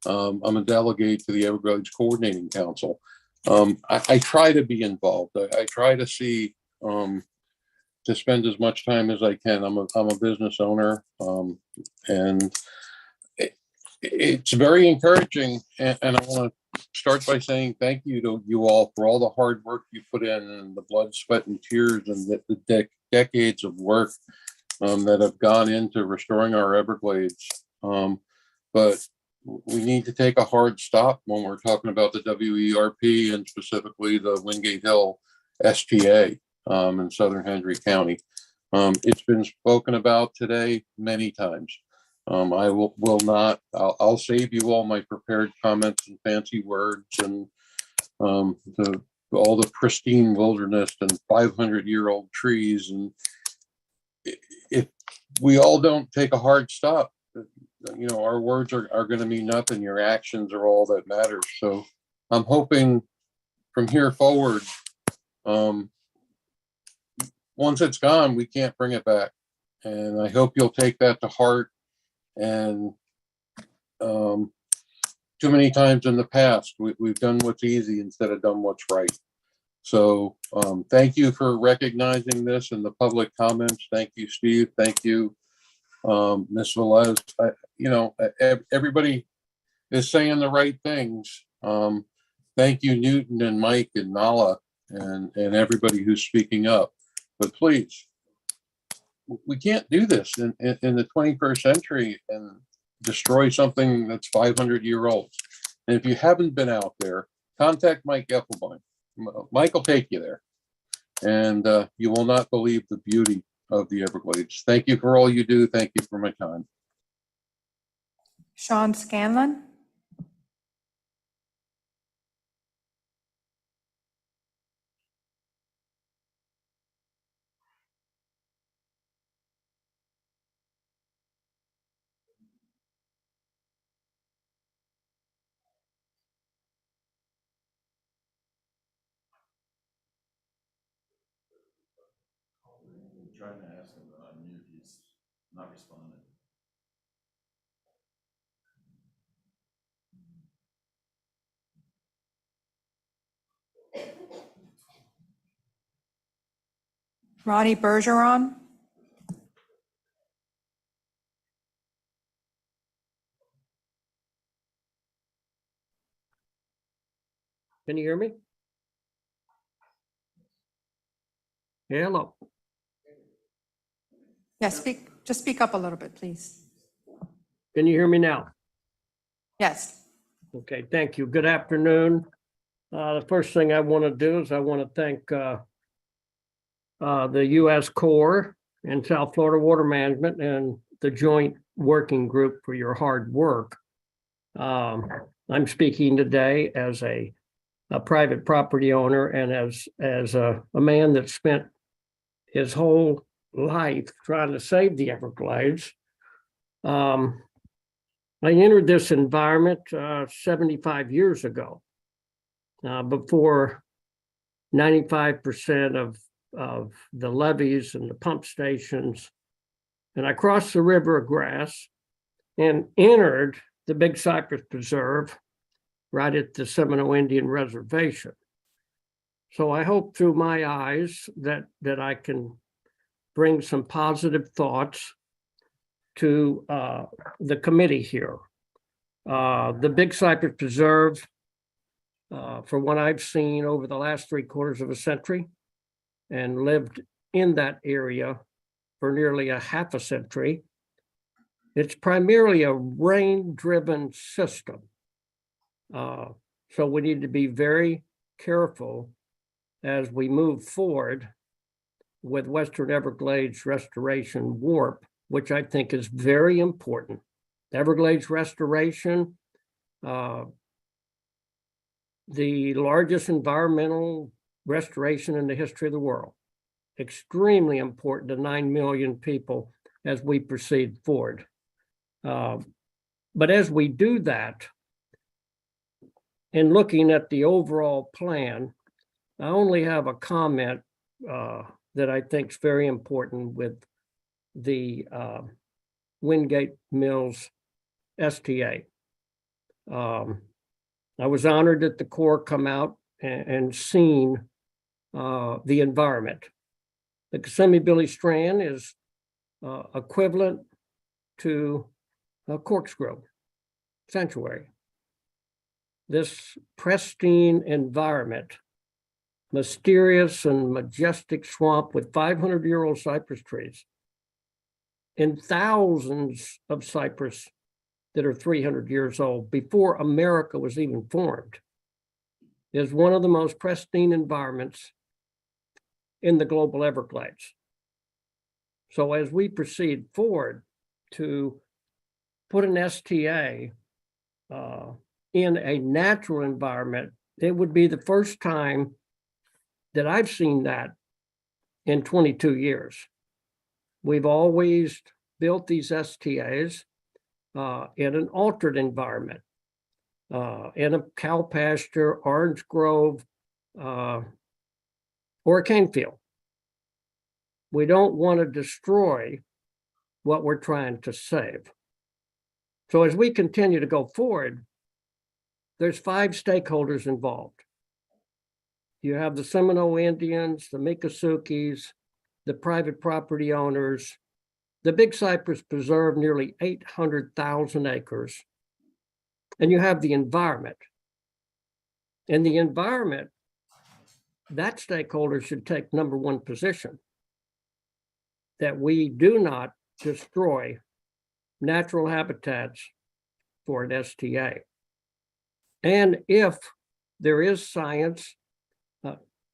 [SPEAKER 3] I'm a delegate to the Everglades Coordinating Council. I try to be involved. I try to see, to spend as much time as I can. I'm a business owner, and it's very encouraging. And I want to start by saying thank you to you all for all the hard work you put in and the blood, sweat, and tears and the decades of work that have gone into restoring our Everglades. But we need to take a hard stop when we're talking about the WERP and specifically the Wingate Hill STA in Southern Hendry County. It's been spoken about today many times. I will not, I'll save you all my prepared comments and fancy words and all the pristine wilderness and 500-year-old trees. And if we all don't take a hard stop, you know, our words are going to mean nothing. Your actions are all that matters. So I'm hoping from here forward, once it's gone, we can't bring it back. And I hope you'll take that to heart. And too many times in the past, we've done what's easy instead of done what's right. So thank you for recognizing this in the public comments. Thank you, Steve. Thank you, Ms. Velez. You know, everybody is saying the right things. Thank you, Newton and Mike and Nala and everybody who's speaking up. But please, we can't do this in the 21st century and destroy something that's 500-year-old. And if you haven't been out there, contact Mike Effelbein. Mike will take you there. And you will not believe the beauty of the Everglades. Thank you for all you do. Thank you for my time.
[SPEAKER 2] Sean Scanlon?
[SPEAKER 9] Trying to ask him to unmute, he's not responding.
[SPEAKER 2] Ronnie Bergeron?
[SPEAKER 15] Can you hear me? Hello.
[SPEAKER 2] Yes, just speak up a little bit, please.
[SPEAKER 15] Can you hear me now?
[SPEAKER 2] Yes.
[SPEAKER 15] Okay, thank you. Good afternoon. The first thing I want to do is I want to thank the U.S. Corps and South Florida Water Management and the Joint Working Group for your hard work. I'm speaking today as a private property owner and as a man that spent his whole life trying to save the Everglades. I entered this environment 75 years ago, before 95% of the levees and the pump stations. And I crossed the River of Grass and entered the Big Cypress Preserve right at the Seminole Indian Reservation. So I hope through my eyes that I can bring some positive thoughts to the committee here. The Big Cypress Preserve, from what I've seen over the last 3/4 of a century and lived in that area for nearly a half a century, it's primarily a rain-driven system. So we need to be very careful as we move forward with Western Everglades Restoration WARP, which I think is very important. Everglades restoration, the largest environmental restoration in the history of the world. Extremely important to 9 million people as we proceed forward. But as we do that, in looking at the overall plan, I only have a comment that I think is very important with the Wingate Mills STA. I was honored that the Corps come out and seen the environment. The Kissimmee Billy Strand is equivalent to a corkscrew sanctuary. This pristine environment, mysterious and majestic swamp with 500-year-old cypress trees and thousands of cypress that are 300 years old before America was even formed, is one of the most pristine environments in the global Everglades. So as we proceed forward to put an STA in a natural environment, it would be the first time that I've seen that in 22 years. We've always built these STAs in an altered environment, in a cow pasture, orange grove, or a cane field. We don't want to destroy what we're trying to save. So as we continue to go forward, there's 5 stakeholders involved. You have the Seminole Indians, the Miccosukee, the private property owners. The Big Cypress Preserve, nearly 800,000 acres. And you have the environment. And the environment, that stakeholder should take #1 position, that we do not destroy natural habitats for an STA. And if there is science,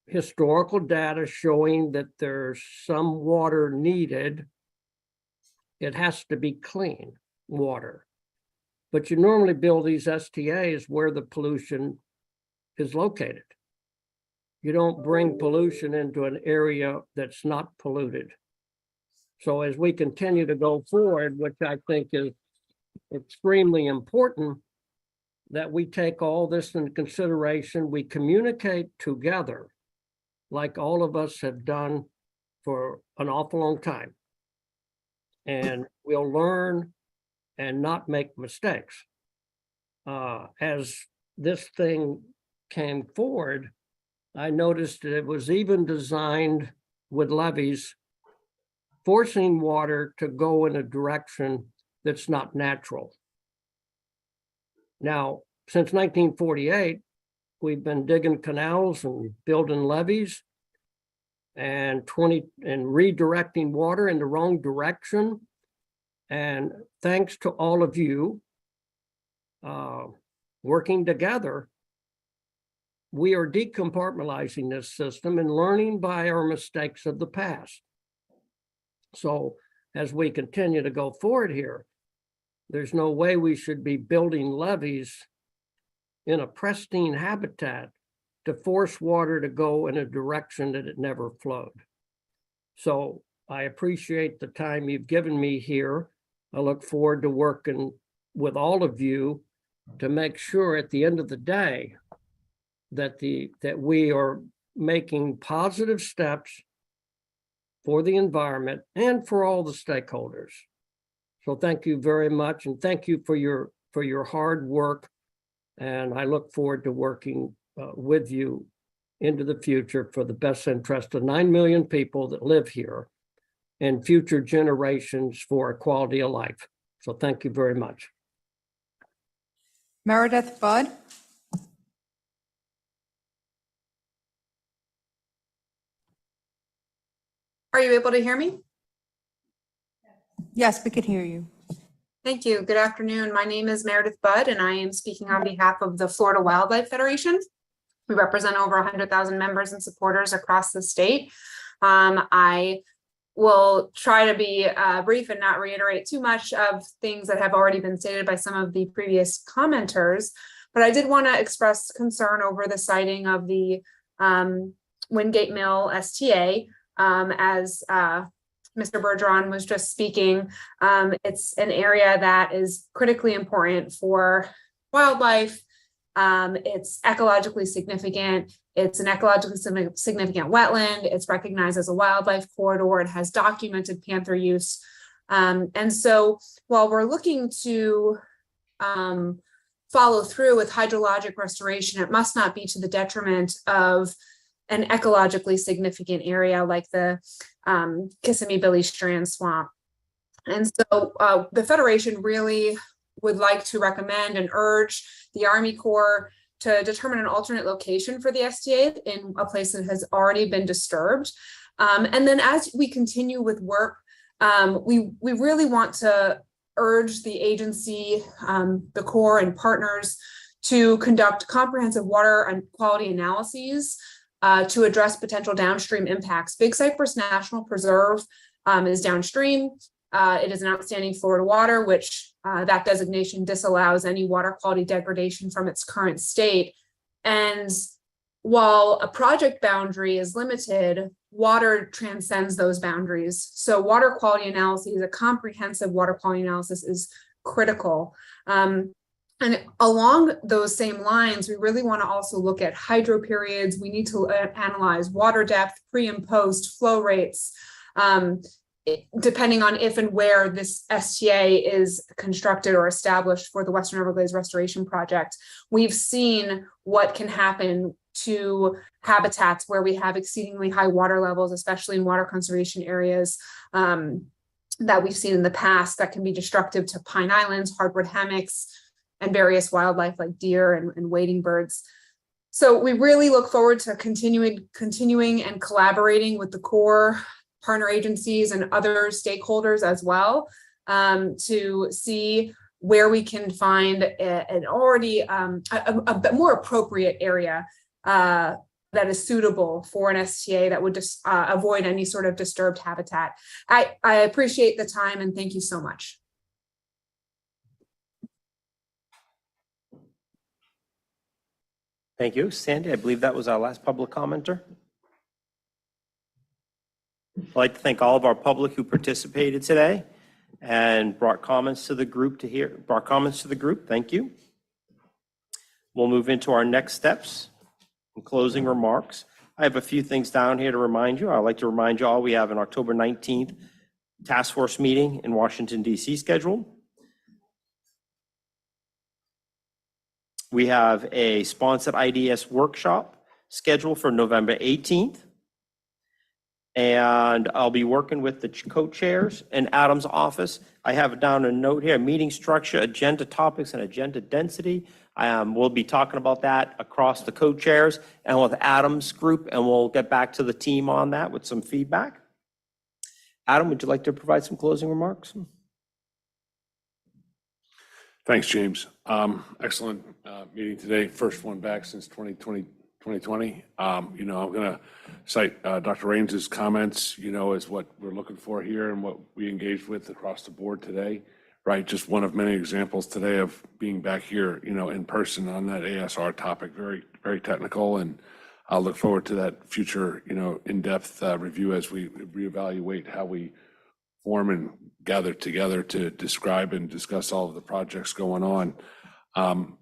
[SPEAKER 15] historical data showing that there's some water needed, it has to be clean water. But you normally build these STAs where the pollution is located. You don't bring pollution into an area that's not polluted. So as we continue to go forward, which I think is extremely important, that we take all this into consideration, we communicate together like all of us have done for an awful long time. And we'll learn and not make mistakes. As this thing came forward, I noticed that it was even designed with levees, forcing water to go in a direction that's not natural. Now, since 1948, we've been digging canals and building levees and redirecting water in the wrong direction. And thanks to all of you working together, we are decompartmentalizing this system and learning by our mistakes of the past. So as we continue to go forward here, there's no way we should be building levees in a pristine habitat to force water to go in a direction that it never flowed. So I appreciate the time you've given me here. I look forward to working with all of you to make sure at the end of the day that we are making positive steps for the environment and for all the stakeholders. So thank you very much, and thank you for your hard work. And I look forward to working with you into the future for the best interest of 9 million people that live here and future generations for a quality of life. So thank you very much.
[SPEAKER 2] Meredith Budd.
[SPEAKER 7] Are you able to hear me?
[SPEAKER 2] Yes, we can hear you.
[SPEAKER 7] Thank you. Good afternoon. My name is Meredith Budd, and I am speaking on behalf of the Florida Wildlife Federation. We represent over 100,000 members and supporters across the state. I will try to be brief and not reiterate too much of things that have already been stated by some of the previous commenters, but I did want to express concern over the siting of the Wingate Mill STA. As Mr. Bergeron was just speaking, it's an area that is critically important for wildlife. It's ecologically significant. It's an ecologically significant wetland. It's recognized as a wildlife corridor. It has documented panther use. And so while we're looking to follow through with hydrologic restoration, it must not be to the detriment of an ecologically significant area like the Kissimmee Billy Strand Swamp. And so the Federation really would like to recommend and urge the Army Corps to determine an alternate location for the STA in a place that has already been disturbed. And then as we continue with work, we really want to urge the agency, the Corps and partners to conduct comprehensive water and quality analyses to address potential downstream impacts. Big Cypress National Preserve is downstream. It is an outstanding Florida water, which that designation disallows any water quality degradation from its current state. And while a project boundary is limited, water transcends those boundaries. So water quality analysis, a comprehensive water quality analysis is critical. And along those same lines, we really want to also look at hydro periods. We need to analyze water depth, pre and post flow rates, depending on if and where this STA is constructed or established for the Western Everglades Restoration Project. We've seen what can happen to habitats where we have exceedingly high water levels, especially in water conservation areas that we've seen in the past that can be destructive to pine islands, hardwood hammocks, and various wildlife like deer and wading birds. So we really look forward to continuing and collaborating with the Corps, partner agencies, and other stakeholders as well to see where we can find an already a more appropriate area that is suitable for an STA that would just avoid any sort of disturbed habitat. I appreciate the time and thank you so much.
[SPEAKER 6] Thank you. Sandy, I believe that was our last public commenter. I'd like to thank all of our public who participated today and brought comments to the group Thank you. We'll move into our next steps and closing remarks. I have a few things down here to remind you. I'd like to remind you all we have an October 19th task force meeting in Washington, D.C. scheduled. We have a sponsored IDS workshop scheduled for November 18th. And I'll be working with the co-chairs in Adam's office. I have down a note here, meeting structure, agenda topics, and agenda density. We'll be talking about that across the co-chairs and with Adam's group, and we'll get back to the team on that with some feedback. Adam, would you like to provide some closing remarks?
[SPEAKER 13] Thanks, James. Excellent meeting today. First one back since 2020. I'm going to cite Dr. Raines' comments, as what we're looking for here and what we engaged with across the board today, right? Just one of many examples today of being back here, in person on that ASR topic, very, very technical. And I'll look forward to that future, in-depth review as we reevaluate how we form and gather together to describe and discuss all of the projects going on. On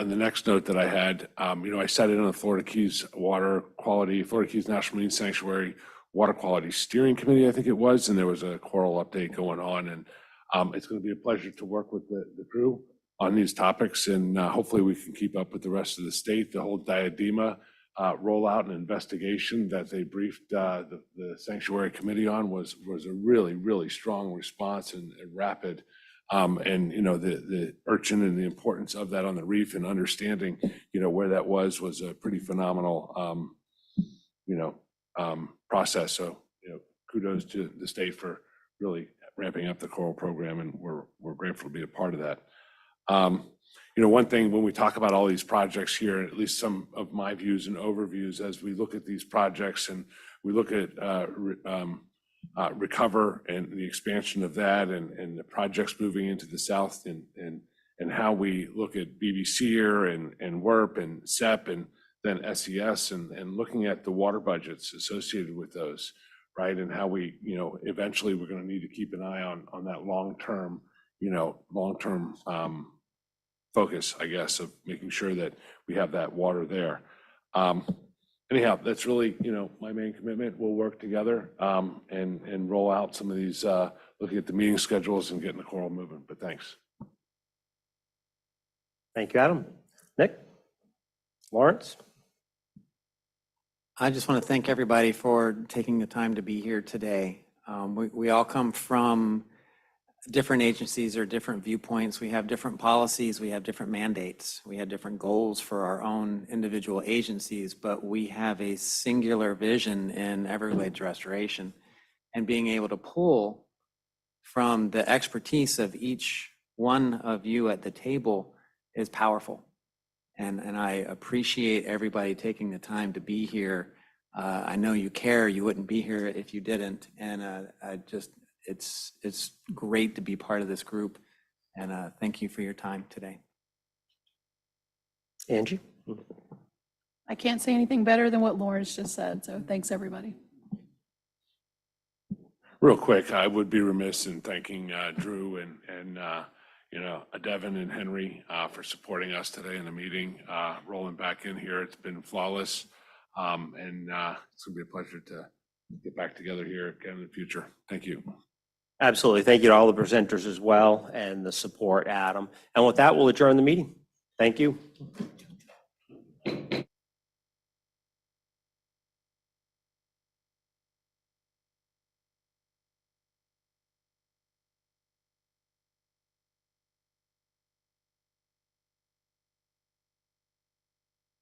[SPEAKER 13] the next note that I had, I sat in on the Florida Keys National Marine Sanctuary Water Quality Steering Committee, I think it was, and there was a coral update going on. And it's going to be a pleasure to work with the crew on these topics, and hopefully we can keep up with the rest of the state. The whole diadema rollout and investigation that they briefed the Sanctuary Committee on was a really, really strong response and rapid. The urchin and the importance of that on the reef and understanding, where that was a pretty phenomenal, process. So, kudos to the state for really ramping up the coral program, and we're grateful to be a part of that. One thing when we talk about all these projects here, at least some of my views and overviews as we look at these projects and we look at Recover and the expansion of that and the projects moving into the south and how we look at BBCER and WERP and SEP and then SES and looking at the water budgets associated with those, right? And how we, eventually we're going to need to keep an eye on that long-term focus, I guess, of making sure that we have that water there. Anyhow, that's really, my main commitment. We'll work together and roll out some of these, looking at the meeting schedules and getting the coral moving. But thanks.
[SPEAKER 6] Thank you, Adam. Nick? Lawrence?
[SPEAKER 11] I just want to thank everybody for taking the time to be here today. We all come from different agencies or different viewpoints. We have different policies, we have different mandates, we have different goals for our own individual agencies, but we have a singular vision in Everglades restoration, and being able to pull from the expertise of each one of you at the table is powerful. And I appreciate everybody taking the time to be here. I know you care, you wouldn't be here if you didn't. And it's great to be part of this group, and thank you for your time today.
[SPEAKER 6] Angie?
[SPEAKER 17] I can't say anything better than what Lawrence just said, so thanks, everybody.
[SPEAKER 13] Real quick, I would be remiss in thanking Drew and Devin and Henry for supporting us today in the meeting. Rolling back in here, it's been flawless, and it's going to be a pleasure to get back together here again in the future. Thank you.
[SPEAKER 6] Absolutely. Thank you to all the presenters as well and the support, Adam. And with that, we'll adjourn the meeting. Thank you.